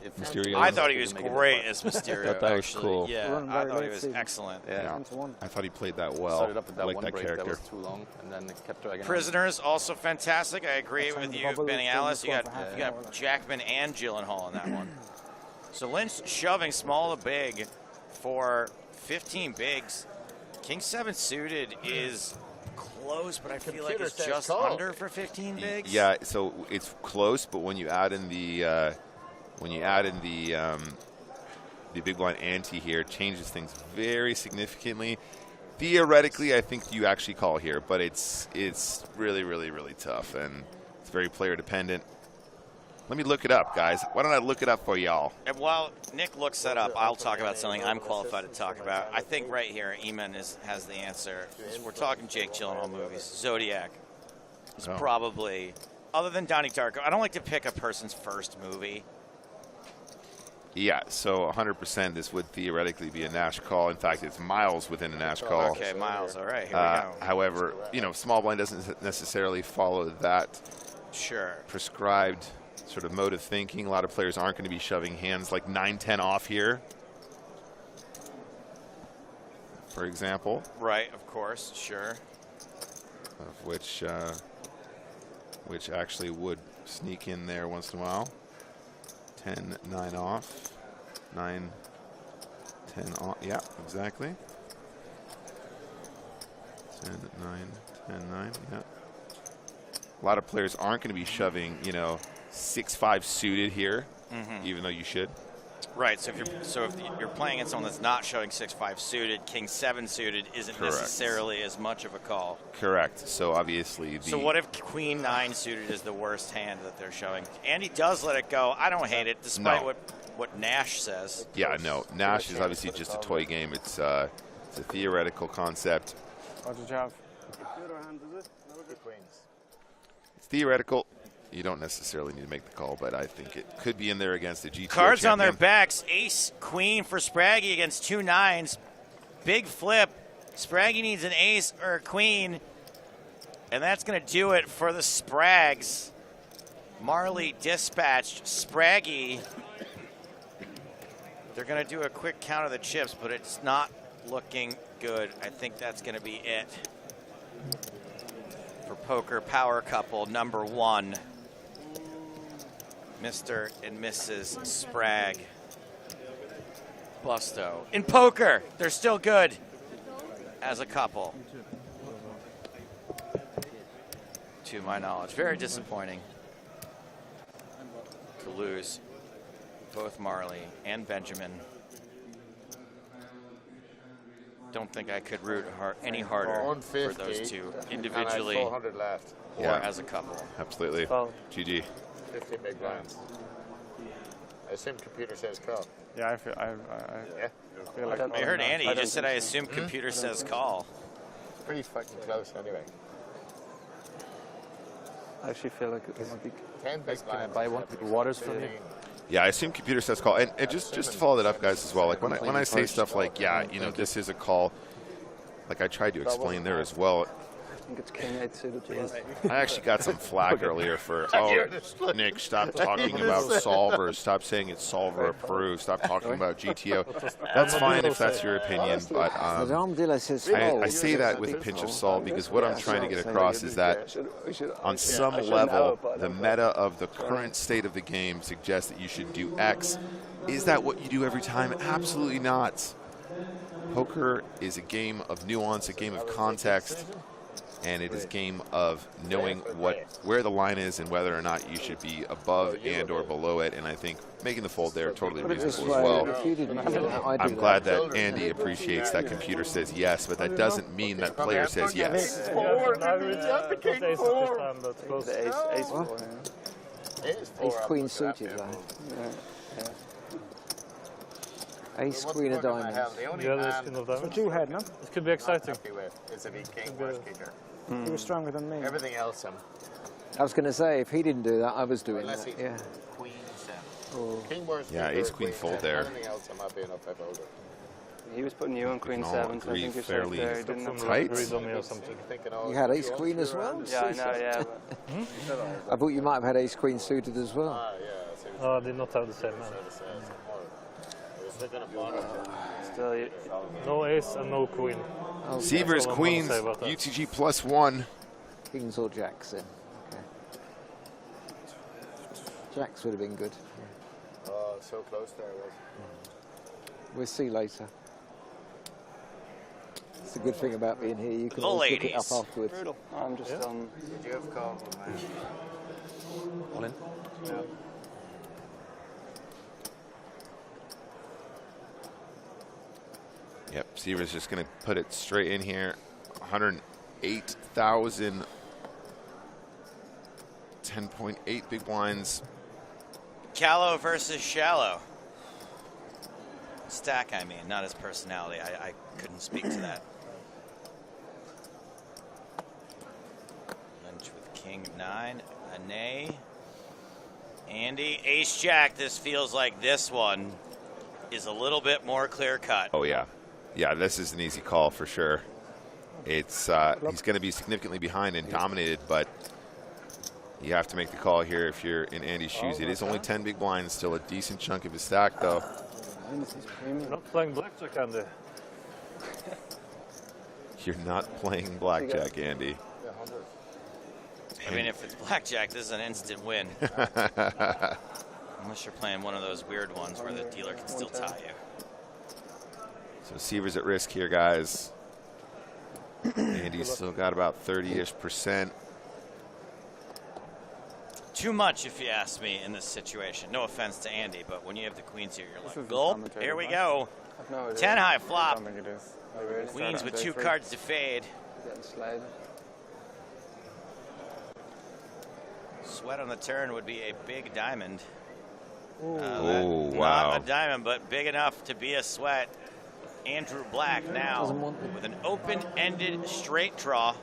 I thought he was great as Mysterio. That was actually. cool. Yeah, I thought he was excellent. Yeah. I thought he played that well. Started up with that I like one that break character. that was too long, and then it kept dragging on. Prisoners also fantastic. I agree with you, Benny Alice. You got half you got Jackman and Gyllenhaal in that one. So Lynch shoving small to big for 15 bigs. King 7 suited is close, but I feel like it's just under for 15 bigs. Yeah, so it's close, but when you add in the big blind ante here, it changes things very significantly. Theoretically, I think you actually call here, but it's really, really, really tough, and it's very player dependent. Let me look it up, guys. Why don't I look it up for y'all? And while Nick looks that up, I'll talk about something I'm qualified to talk about. I think right here, Eamon has the answer. We're talking Jake Gyllenhaal movies. Zodiac is probably, other than Donnie Darko, I don't like to pick a person's first movie. Yeah, so 100% this would theoretically be a Nash call. In fact, it's miles within a Nash call. Okay, miles. All right, here we go. However, small blind doesn't necessarily follow that prescribed sort of mode of thinking. A lot of players aren't going to be shoving hands like 9-10 off here, for example. Right, of course, sure. Of which actually would sneak in there once in a while. 10-9 off, 9-10 off. Yeah, exactly. 10-9, 10-9. Yeah. A lot of players aren't going to be shoving, 6-5 suited here, even though you should. Right. So if you're playing against someone that's not showing 6-5 suited, King 7 suited isn't necessarily as much of a call. Correct. So obviously, so what if Queen 9 suited is the worst hand that they're showing? And he does let it go. I don't hate it, despite what Nash says. Yeah, no. Nash is obviously just a toy game. It's a theoretical concept. What did you have? It's theoretical. You don't necessarily need to make the call, but I think it could be in there against the GTO Cards champion. on their backs. Ace, Queen for Spraggy against 2 9s. Big flip. Spraggy needs an ace or a queen. And that's going to do it for the Sprags. Marley dispatched. Spraggy. They're going to do a quick count of the chips, but it's not looking good. I think that's going to be it for Poker Power Couple number 1. Mr. and Mrs. Spragg. Busto. In poker, they're still good as a couple. To my knowledge. Very disappointing to lose both Marley and Benjamin. Don't think I could root any harder for those two individually and I have 400 left. or as a couple. Absolutely. GG. 50 big blinds. I assume computer says call. Yeah, I feel like I heard Andy. He just said, I assume computer says call. It's pretty fucking close anyway. I actually feel like it might be. 10 big Can I blinds. buy one waters from you? Yeah, I assume computer says call. And just to follow that up, guys, as well, like when I say stuff like, this is a call, like I tried to explain there as well. I think it's King 8 suited. I actually got some flack earlier for, Nick, stop talking about solvers. Stop saying it's solver approved. Stop talking about GTO. That's fine if that's your opinion, but I say that with a pinch of salt because what I'm trying to get across is that on some level, the meta of the current state of the game suggests that you should do X. Is that what you do every time? Absolutely not. Poker is a game of nuance, a game of context. And it is a game of knowing where the line is and whether or not you should be above and or below it. And I think making the fold there totally reasonable as well. I'm glad that Andy appreciates that computer says yes, but that doesn't mean that player says yes. Ace queen suited, Ace queen of diamonds. What you had, no? It could be exciting. Is if he king worst kicker. He was stronger than me. Everything else, I was going to say, if he didn't do that, I was doing unless that. he Yeah. queen 7. King worst Yeah, kicker, ace queen queen fold 7. there. Everything else, I'm happy enough I folded. He was putting you on Queen 7, so I think you're safe there. He didn't have tight. Or something. You had ace queen as well? Yeah, I know, yeah. I thought you might have had ace queen suited as well. No, I did not have the same man. Still, no ace and no queen. Oh, Severs, queens, UTG +1. Kings or jacks then. Okay. Jacks would have been good. Oh, so close there, was. We'll see later. It's the good thing about being here. You can The always look it ladies. up afterwards. brutal. I'm just on. Did you have call? All in. Yeah. Yep, Severs just going to put it straight in here. 108,000. 10.8 big blinds. Callow versus Shallow. Stack, I mean, not his personality. I couldn't speak to that. Lynch with King 9, a nay. Andy, Ace Jack. This feels like this one is a little bit more clear cut. Oh, yeah. Yeah, this is an easy call for sure. It's he's going to be significantly behind and dominated, but you have to make the call here if you're in Andy's shoes. It is only 10 big blinds, still a decent chunk of his stack, though. You're not playing blackjack, Andy. You're not playing blackjack, Andy. I mean, if it's blackjack, this is an instant win. Unless you're playing one of those weird ones where the dealer can still tie you. So Severs at risk here, guys. Andy's still got about 30-ish%. Too much, if you ask me, in this situation. No offense to Andy, but when you have the queens here, you're like, gulp, here we go. 10 high flop. Queens with 2 cards to fade. Getting slayed. Sweat on the turn would be a big diamond. Oh, wow. Not a diamond, but big enough to be a sweat. Andrew Black now with an open-ended straight draw.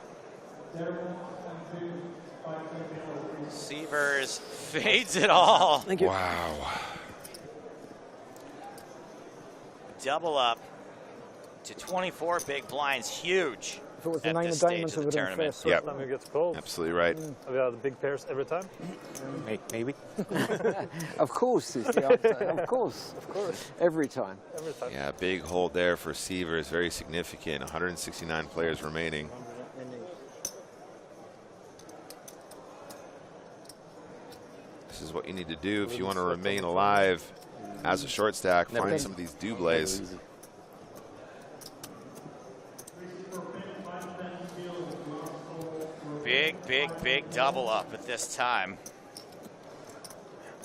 Severs fades it all. Thank you. Wow. Double up to 24 big blinds. Huge. If it was the at 9 this of stage diamonds, of it the would have been tournament. first. Yep. Time it gets cold. Absolutely right. Have you had the big pairs every time? Maybe. Of course is the answer. Of course. Of course. Every time. Every time. Yeah, big hold there for Severs. Very significant. 169 players remaining. This is what you need to do if you want to remain alive as a short stack. Find some of these doublés. Big double up at this time.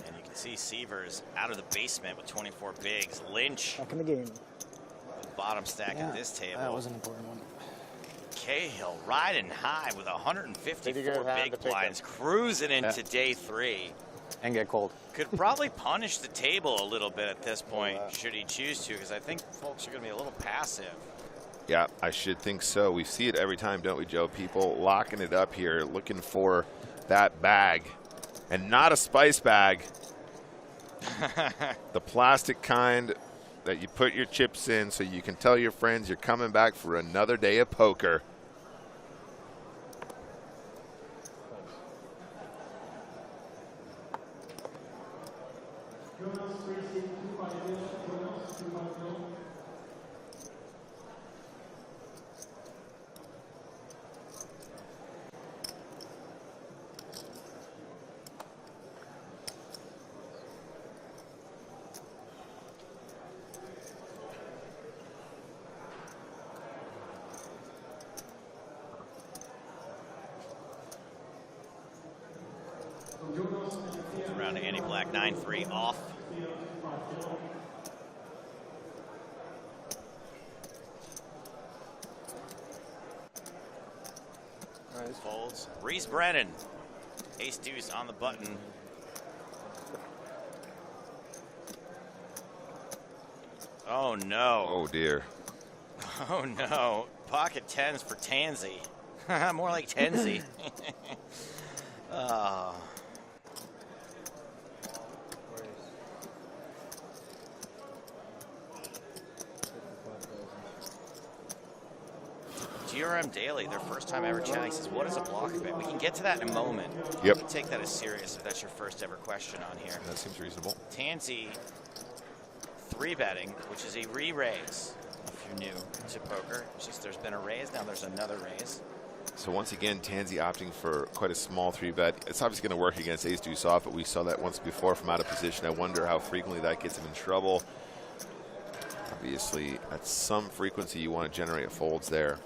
And you can see Severs out of the basement with 24 bigs. Lynch, Back in the game. the bottom stack at this table. That was an important one. Cahill riding high with 154 Pretty good hand big to pick blinds, cruising into day 3. And get cold. Could probably punish the table a little bit at this point, should he choose to, because I think folks are going to be a little passive. Yeah, I should think so. We see it every time, don't we, Joe? People locking it up here, looking for that bag. And not a spice bag. The plastic kind that you put your chips in so you can tell your friends you're coming back for another day of poker. Around to Andy Black, 9-3 off. Nice. Folds. Reese Brennan. Ace deuce on the button. Oh no. Oh dear. Oh no. Pocket 10s for Tansy. More like Tansy. Oh. WRM Daily, their first time ever chatting, says, what is a blocker bet? We can get to that in a moment. Yep. But take that as serious if that's your first ever question on here. That seems reasonable. Tansy 3-betting, which is a re-raise. If you're new to poker, it's just there's been a raise, now there's another raise. So once again, Tansy opting for quite a small 3-bet. It's obviously going to work against ace deuce off, but we saw that once before from out of position. I wonder how frequently that gets him in trouble. Obviously, at some frequency, you want to generate folds there,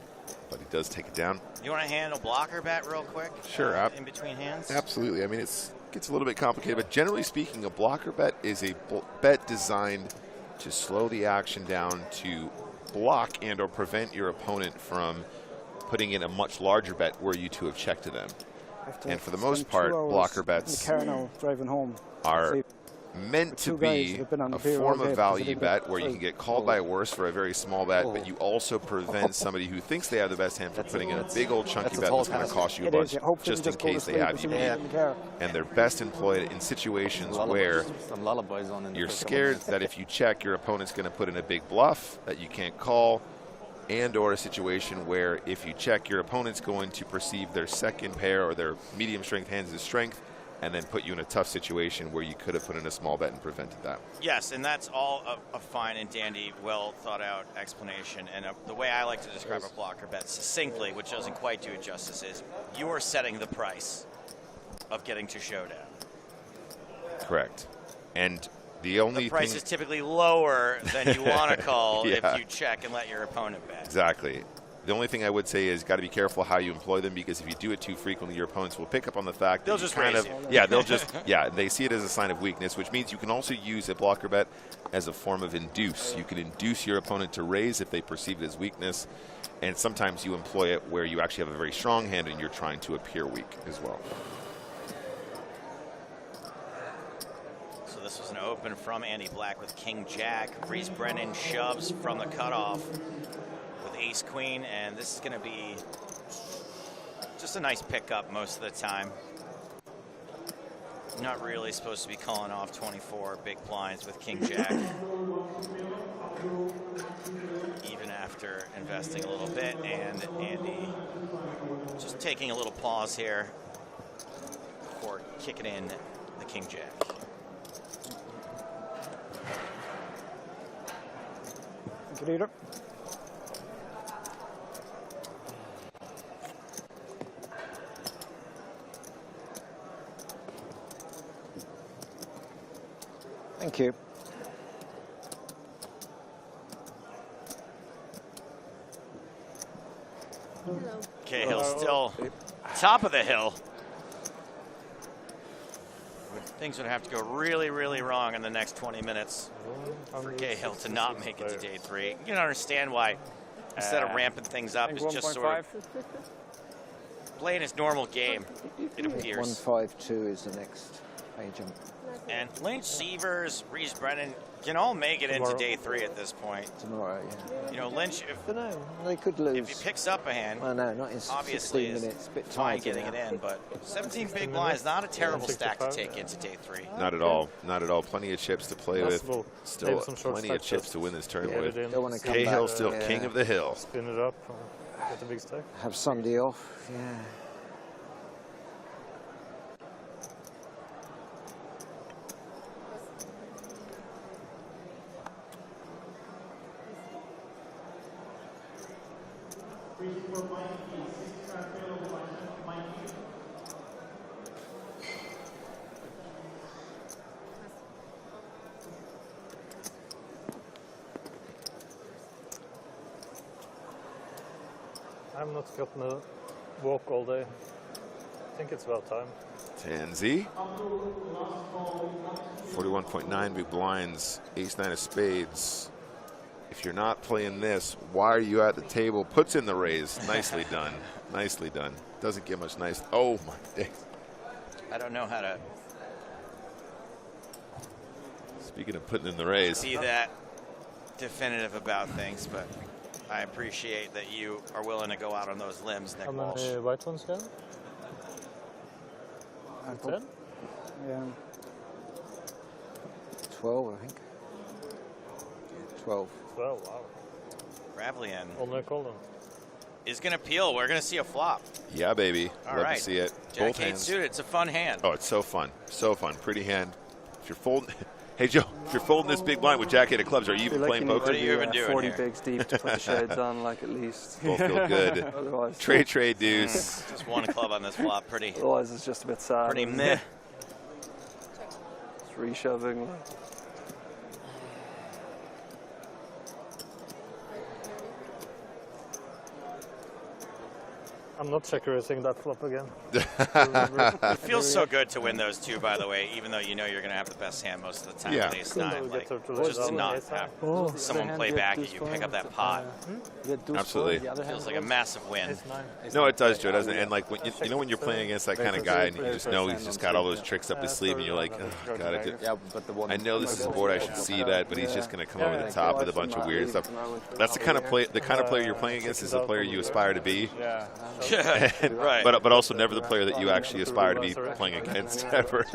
but he does take it down. You want to handle blocker bet real quick? Sure. In between hands? Absolutely. I mean, it gets a little bit complicated, but generally speaking, a blocker bet is a bet designed to slow the action down, to block and or prevent your opponent from putting in a much larger bet were you to have checked to them. And for the most part, blocker bets driving home are meant to be a form of value bet where you can get called by a worse for a very small bet, but you also prevent somebody who thinks they have the best hand from putting in a big old chunky bet that's going to cost you a bunch just in case they have you beat. And they're best employed in situations where you're scared that if you check, your opponent's going to put in a big bluff that you can't call, and or a situation where if you check, your opponent's going to perceive their second pair or their medium strength hands as strength, and then put you in a tough situation where you could have put in a small bet and prevented that. Yes, and that's all a fine and dandy, well thought out explanation. And the way I like to describe a blocker bet succinctly, which doesn't quite do it justice, is you are setting the price of getting to showdown. Correct. And the only price is typically lower than you want to call yeah. if you check and let your opponent bet. Exactly. The only thing I would say is got to be careful how you employ them, because if you do it too frequently, your opponents will pick up on the fact that they'll just raise you. Yeah, they'll just they see it as a sign of weakness, which means you can also use a blocker bet as a form of induce. You can induce your opponent to raise if they perceive it as weakness, and sometimes you employ it where you actually have a very strong hand and you're trying to appear weak as well. So this was an open from Andy Black with King Jack. Reese Brennan shoves from the cutoff with Ace Queen, and this is going to be just a nice pickup most of the time. Not really supposed to be calling off 24 big blinds with King Jack, even after investing a little bit. And Andy just taking a little pause here before kicking in the King Jack. Good eater. Thank you. Cahill still top of the hill. Things would have to go really, really wrong in the next 20 minutes for Cahill to not make it to day 3. You can understand why, instead of ramping things up, it's just sort of playing his normal game, it appears. 152 is the next pay jump. And Lynch, Sievers, Reese Brennan can all make it into day 3 at this point. Tomorrow, yeah. You know, Lynch, if they could lose. If he picks up a hand, no, not in obviously 16 minutes. A bit fine tight getting it in, but 17 big blinds, not a terrible stack to take into day 3. Not at all. Not at all. Plenty of chips to play with. Still plenty of chips to win this tournament with. Cahill still king of the hill. Spin it up, get the big stack. Have Sunday off, yeah. I'm not gotten a walk all day. I think it's about time. Tansy. 41.9 big blinds, ace-9 of spades. If you're not playing this, why are you at the table? Puts in the raise. Nicely done. Nicely done. Doesn't get much nice. Oh, my days. I don't know how to... Speaking of putting in the raise. Be that definitive about things, but I appreciate that you are willing to go out on those limbs, Nick Walsh. How many white ones got? 10? Yeah. 12, I think. 12. 12, wow. Ravlian. Only call them. is going to peel. We're going to see a flop. Yeah, baby. All Love right. to see it. Jack Both 8 hands. suited. It's a fun hand. Oh, it's so fun. So fun. Pretty hand. If you're folding, hey Joe, if you're folding this big blind with Jack 8 of clubs, are you even playing poker? What are you even doing 40 here? bigs deep to put the shades on, like at least. Both feel good. Otherwise, Trade deuce. Just one club on this flop. Pretty. Otherwise, it's just a bit sad. Pretty meh. It's reshoving. Like. I'm not check raising that flop again. It feels so good to win those two, by the way, even though you know you're going to have the best hand most of the time. Yeah. With ace-9. Like, just to not have someone play back at you, pick up that pot. Absolutely. Feels like a massive win. No, it does, Joe, doesn't it? And like, when you know when you're playing against that kind of guy, and you just know he's just got all those tricks up his sleeve, and you're like, oh, God, I know this is a board I should see bet, but he's just going to come over the top with a bunch of weird stuff. That's the kind of player you're playing against is the player you aspire to be. Right. But also never the player that you actually aspire to be playing against ever.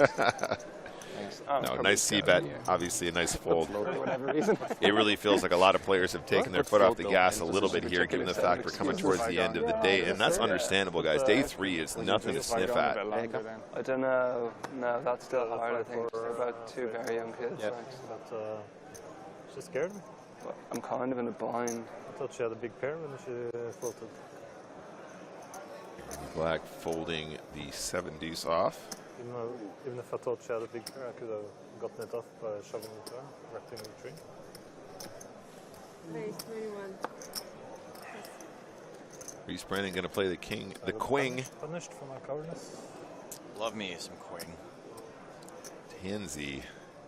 No, nice c-bet. Obviously a nice fold. It really feels like a lot of players have taken their foot off the gas a little bit here, given the fact we're coming towards the end of the day. And that's understandable, guys. Day 3 is nothing to sniff at. I don't know. No, that's still hard, I think. They're about two very young kids. Yeah. But she scared me. I'm kind of in a bind. I thought she had a big pair when she floated. Black folding the 7 deuce off. Even if I thought she had a big pair, I could have gotten it off by shoving it down, wrapping the tree. Raise 21. Reese Brandon going to play the king, the queen. Punished for my cowardice. Love me some queen. Tansy.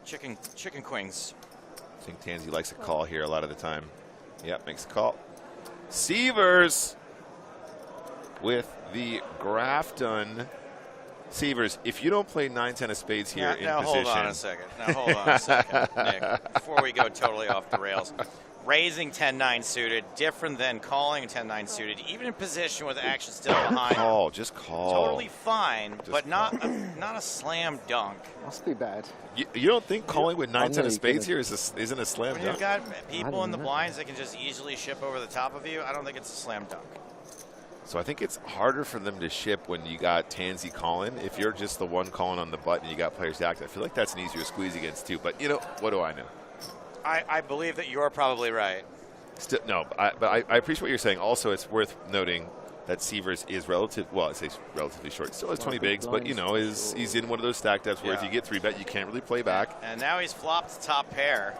Chicken queens. I think Tansy likes a call here a lot of the time. Yep, makes a call. Sievers with the Grafton. Sievers, if you don't play 9-10 of spades here in now position. Hold on a second. Now hold on a second, Nick. Before we go totally off the rails. Raising 10-9 suited, different than calling 10-9 suited, even in position with action still behind. Call, just call. Totally fine, but not a slam dunk. Must be bad. You don't think calling with 9-10 of spades here isn't a slam When dunk? you've got people in the blinds that can just easily ship over the top of you, I don't think it's a slam dunk. So I think it's harder for them to ship when you got Tansy calling. If you're just the one calling on the button and you got players active, I feel like that's an easier squeeze against too. But, you know, what do I know? I believe that you're probably right. No, but I appreciate what you're saying. Also, it's worth noting that Sievers is relatively short. Still has 20 bigs, but, you know, he's in one of those stack depths where if you get 3-bet, you can't really play back. And now he's flopped top pair.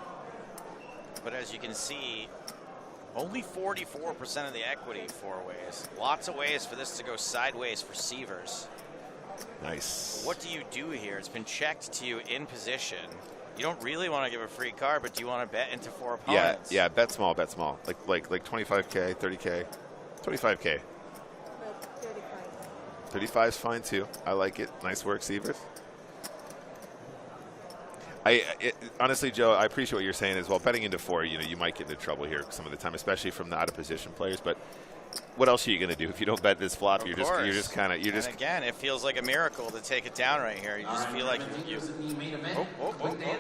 But as you can see, only 44% of the equity four ways. Lots of ways for this to go sideways for Sievers. Nice. What do you do here? It's been checked to you in position. You don't really want to give a free card, but do you want to bet into 4 opponents? Yeah, bet small. Like 25K, 30K, 25K. 35 is fine too. I like it. Nice work, Sievers. Honestly, Joe, I appreciate what you're saying as well. Betting into 4, you know, you might get into trouble here some of the time, especially from the out of position players. But what else are you going to do if you don't bet this flop? You're just kind of. And again, it feels like a miracle to take it down right here. You just feel like you.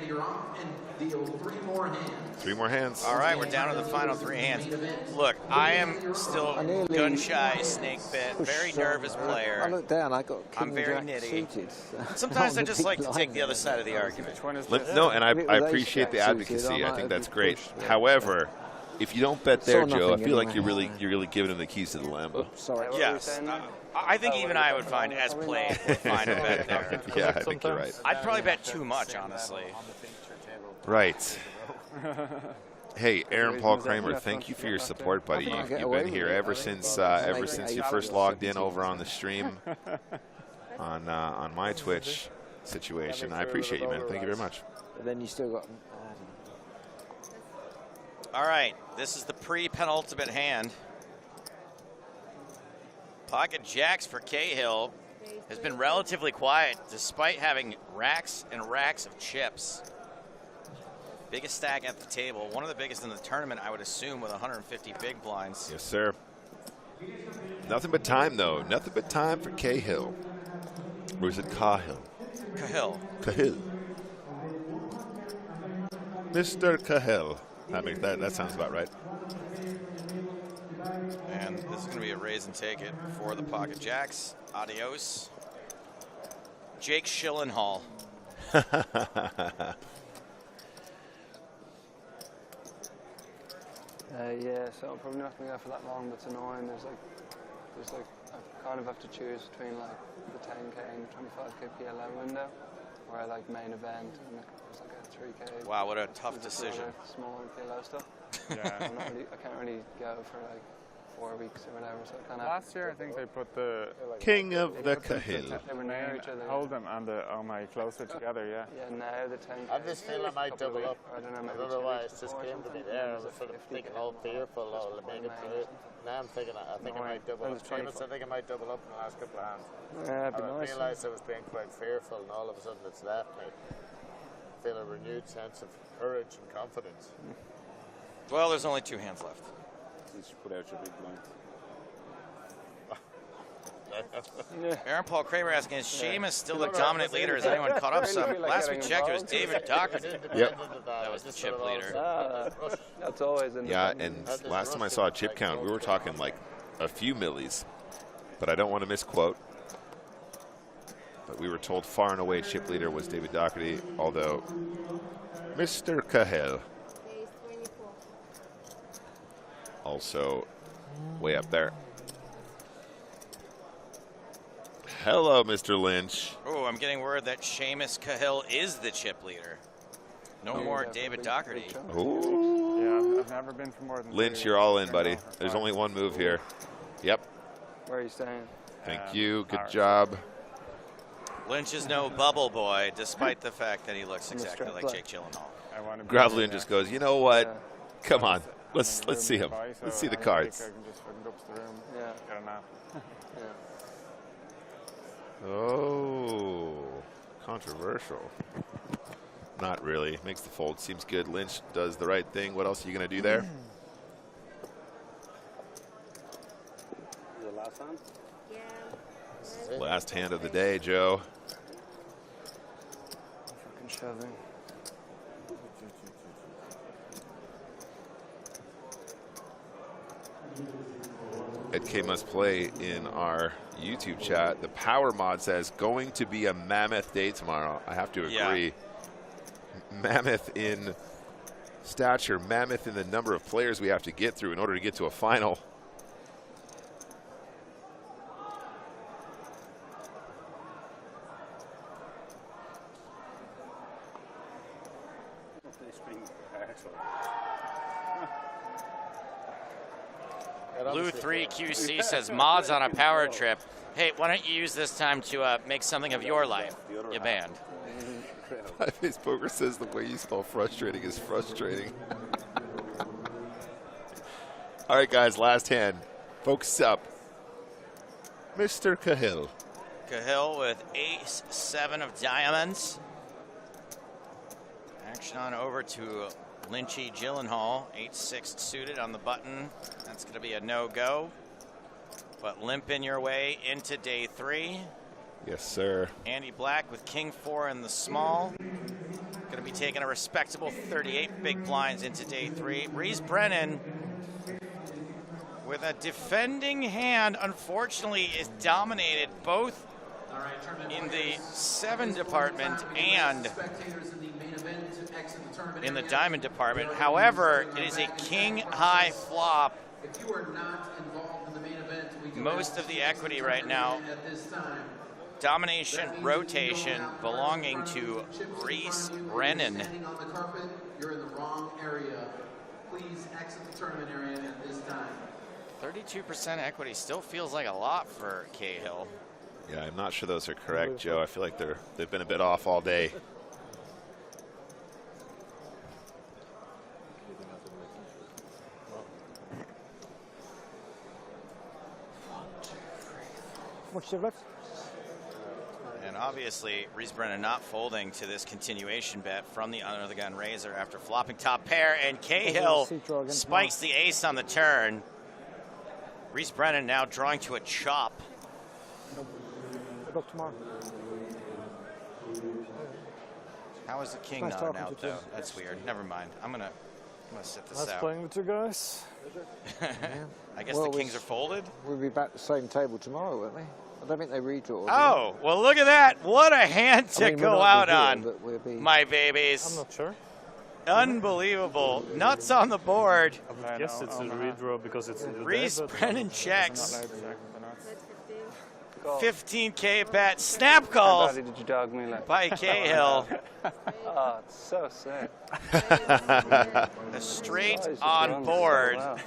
You're off and deal 3 more hands. 3 more hands. All right, we're down to the final 3 hands. Look, I am still gun shy, snake bit, very nervous player. I looked down, I'm very nitty. Sometimes I just like to take the other side of the argument. No, and I appreciate the advocacy. I think that's great. However, if you don't bet there, Joe, I feel like you're really giving him the keys to the Lambo. Yes. I think even I would find as played would find a bet there. Yeah, I think you're right. I'd probably bet too much, honestly. Right. Hey, Aaron Paul Kramer, thank you for your support, buddy. You've been here ever since you first logged in over on the stream on my Twitch situation. I appreciate you, man. Thank you very much. But then you still got. All right, this is the pre-penultimate hand. Pocket jacks for Cahill has been relatively quiet despite having racks and racks of chips. Biggest stack at the table, one of the biggest in the tournament, I would assume, with 150 big blinds. Yes, sir. Nothing but time, though. Nothing but time for Cahill. Or is it Cahill? Cahill. Cahill. Mr. Cahill. That sounds about right. And this is going to be a can take it for the pocket jacks. Adios. Jake Schillenhall. Yeah, so I'm probably not going to go for that long, but it's annoying. There's like, I kind of have to choose between like the 10k and 25k PLO window, or I like main event, and there's like a 3k. Wow, what a tough decision. Smaller PLO stuff. Yeah. I can't really go for like 4 weeks or whatever, so I kind of. Last year, I think they put the King of the Cahill. They were near each other. Hold them and the Omai closer together, yeah. Yeah, now the 10k. I just feel I might double up. I don't know, I maybe don't know 2 why, weeks it just before came to me something, there. I and was sort of 50K thinking, all fearful, oh, I'll make it through. Now I'm thinking, I think I might double up. Seamus, I think I might double up in the last couple of hands. Yeah, it'd be I nice. realised I was being quite fearful, and all of a sudden it's left me. I feel a renewed sense of courage and confidence. Well, there's only 2 hands left. You should put out your big blind. Aaron Paul Kramer asking, is Seamus still the dominant leader? Has anyone caught up some? Last we checked, it was David Docherty. Yep. That was the chip leader. That's always in Yeah, and last time I saw a chip count, we were talking like a few millis, but I don't want to misquote. But we were told far and away chip leader was David Docherty, although Mr. Cahill also way up there. Hello, Mr. Lynch. Oh, I'm getting word that Seamus Cahill is the chip leader. No more David Docherty. Ooh. Yeah, I've never been for more than Lynch, you're all in, buddy. There's only one move here. Yep. Where are you staying? Thank you. Good job. Lynch is no bubble boy, despite the fact that he looks exactly like Jake Gyllenhaal. Gravlin just goes, you know what? Come on. Let's see him. Let's see the cards. I can just fucking go up to the room. Yeah. Get a nap. Oh, controversial. Not really. Makes the fold. Seems good. Lynch does the right thing. What else are you going to do there? The last hand? Yeah. Last hand of the day, Joe. Fucking shoving. Ed K must play in our YouTube chat. The power mod says going to be a mammoth day tomorrow. I have to agree. Yeah. Mammoth in stature, mammoth in the number of players we have to get through in order to get to a final. Blue 3 QC says mods on a power trip. Hey, why don't you use this time to make something of your life? You banned. Five-Face Poker says the way you spell frustrating is frustrating. All right, guys, last hand. Focus up. Mr. Cahill. Cahill with ace-7 of diamonds. Action on over to Lynchy Gyllenhaal, 8-6 suited on the button. That's going to be a no-go. But limping your way into day 3. Yes, sir. Andy Black with King 4 in the small. Going to be taking a respectable 38 big blinds into day 3. Reese Brennan with a defending hand, unfortunately, is dominated both in the 7 department and in the diamond department. However, it is a king high flop. If you are not involved in the main event, we do most of the equity right now. At this time. Domination rotation belonging to Reese Brennan. Standing on the carpet, you're in the wrong area. Please exit the tournament area at this time. 32% equity still feels like a lot for Cahill. Yeah, I'm not sure those are correct, Joe. I feel like they've been a bit off all day. And obviously, Reese Brennan not folding to this continuation bet from the under the gun raiser after flopping top pair, and Cahill spikes the ace on the turn. Reese Brennan now drawing to a chop. How is the king not an out though? That's weird. Never mind. I'm gonna gonna sit this Nice out. playing with you guys. I guess the kings are folded. We'll be back at the same table tomorrow, won't we? I don't think they redraw. Oh, well, look at that. What a hand to go out on, my babies. I'm not sure. Unbelievable. Nuts on the board. I would guess it's a redraw because it's in the Reese day, but Brennan checks. 50. 15K bet. Snap call How did you dog me like? by Cahill. Oh, it's so sick. The straight on board. Wow.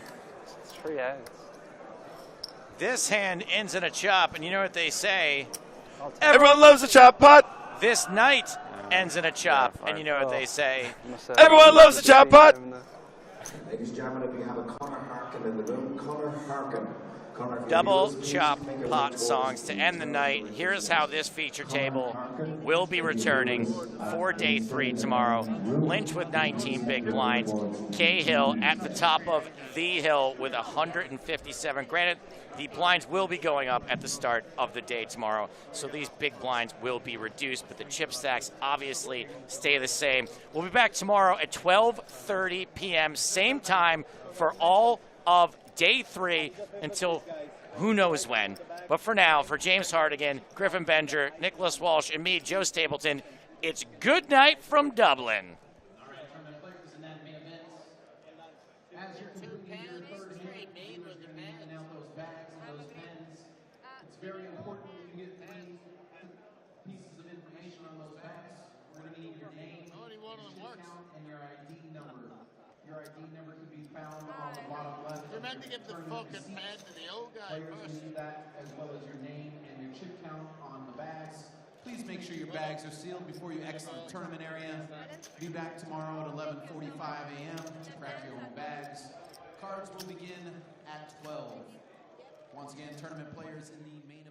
It's 3 outs. This hand ends in a chop, and you know what they say? Everyone loves a chop pot. This night ends in a chop, and you know what they say? Everyone loves a chop pot. Ladies and gentlemen, if you have a Connor Harkin in the room, Connor Harkin. Double chop pot songs to end the night. Here's how this feature table will be returning for day 3 tomorrow. Lynch with 19 big blinds. Cahill at the top of the hill with 157. Granted, the blinds will be going up at the start of the day tomorrow, so these big blinds will be reduced, but the chip stacks obviously stay the same. We'll be back tomorrow at 12:30 p.m., same time for all of day 3 until who knows when. But for now, for James Hardigan, Griffin Benger, Nicholas Walsh, and me, Joe Stapleton, it's good night from Dublin. As you're completing your third hand, viewers are handing out those bags and those pens. It's very important that you get 3 pieces of information on those bags. We're going to need your name, your chip count, and your ID number. Your ID number can be found on the bottom left. Remember to give the fucking pen to the old guy Players first. need that, as well as your name and your chip count on the bags. Please make sure your bags are sealed before you exit the tournament area. Be back tomorrow at 11:45 a.m. to crack your own bags. Cards will begin at 12. Once again, tournament players in the main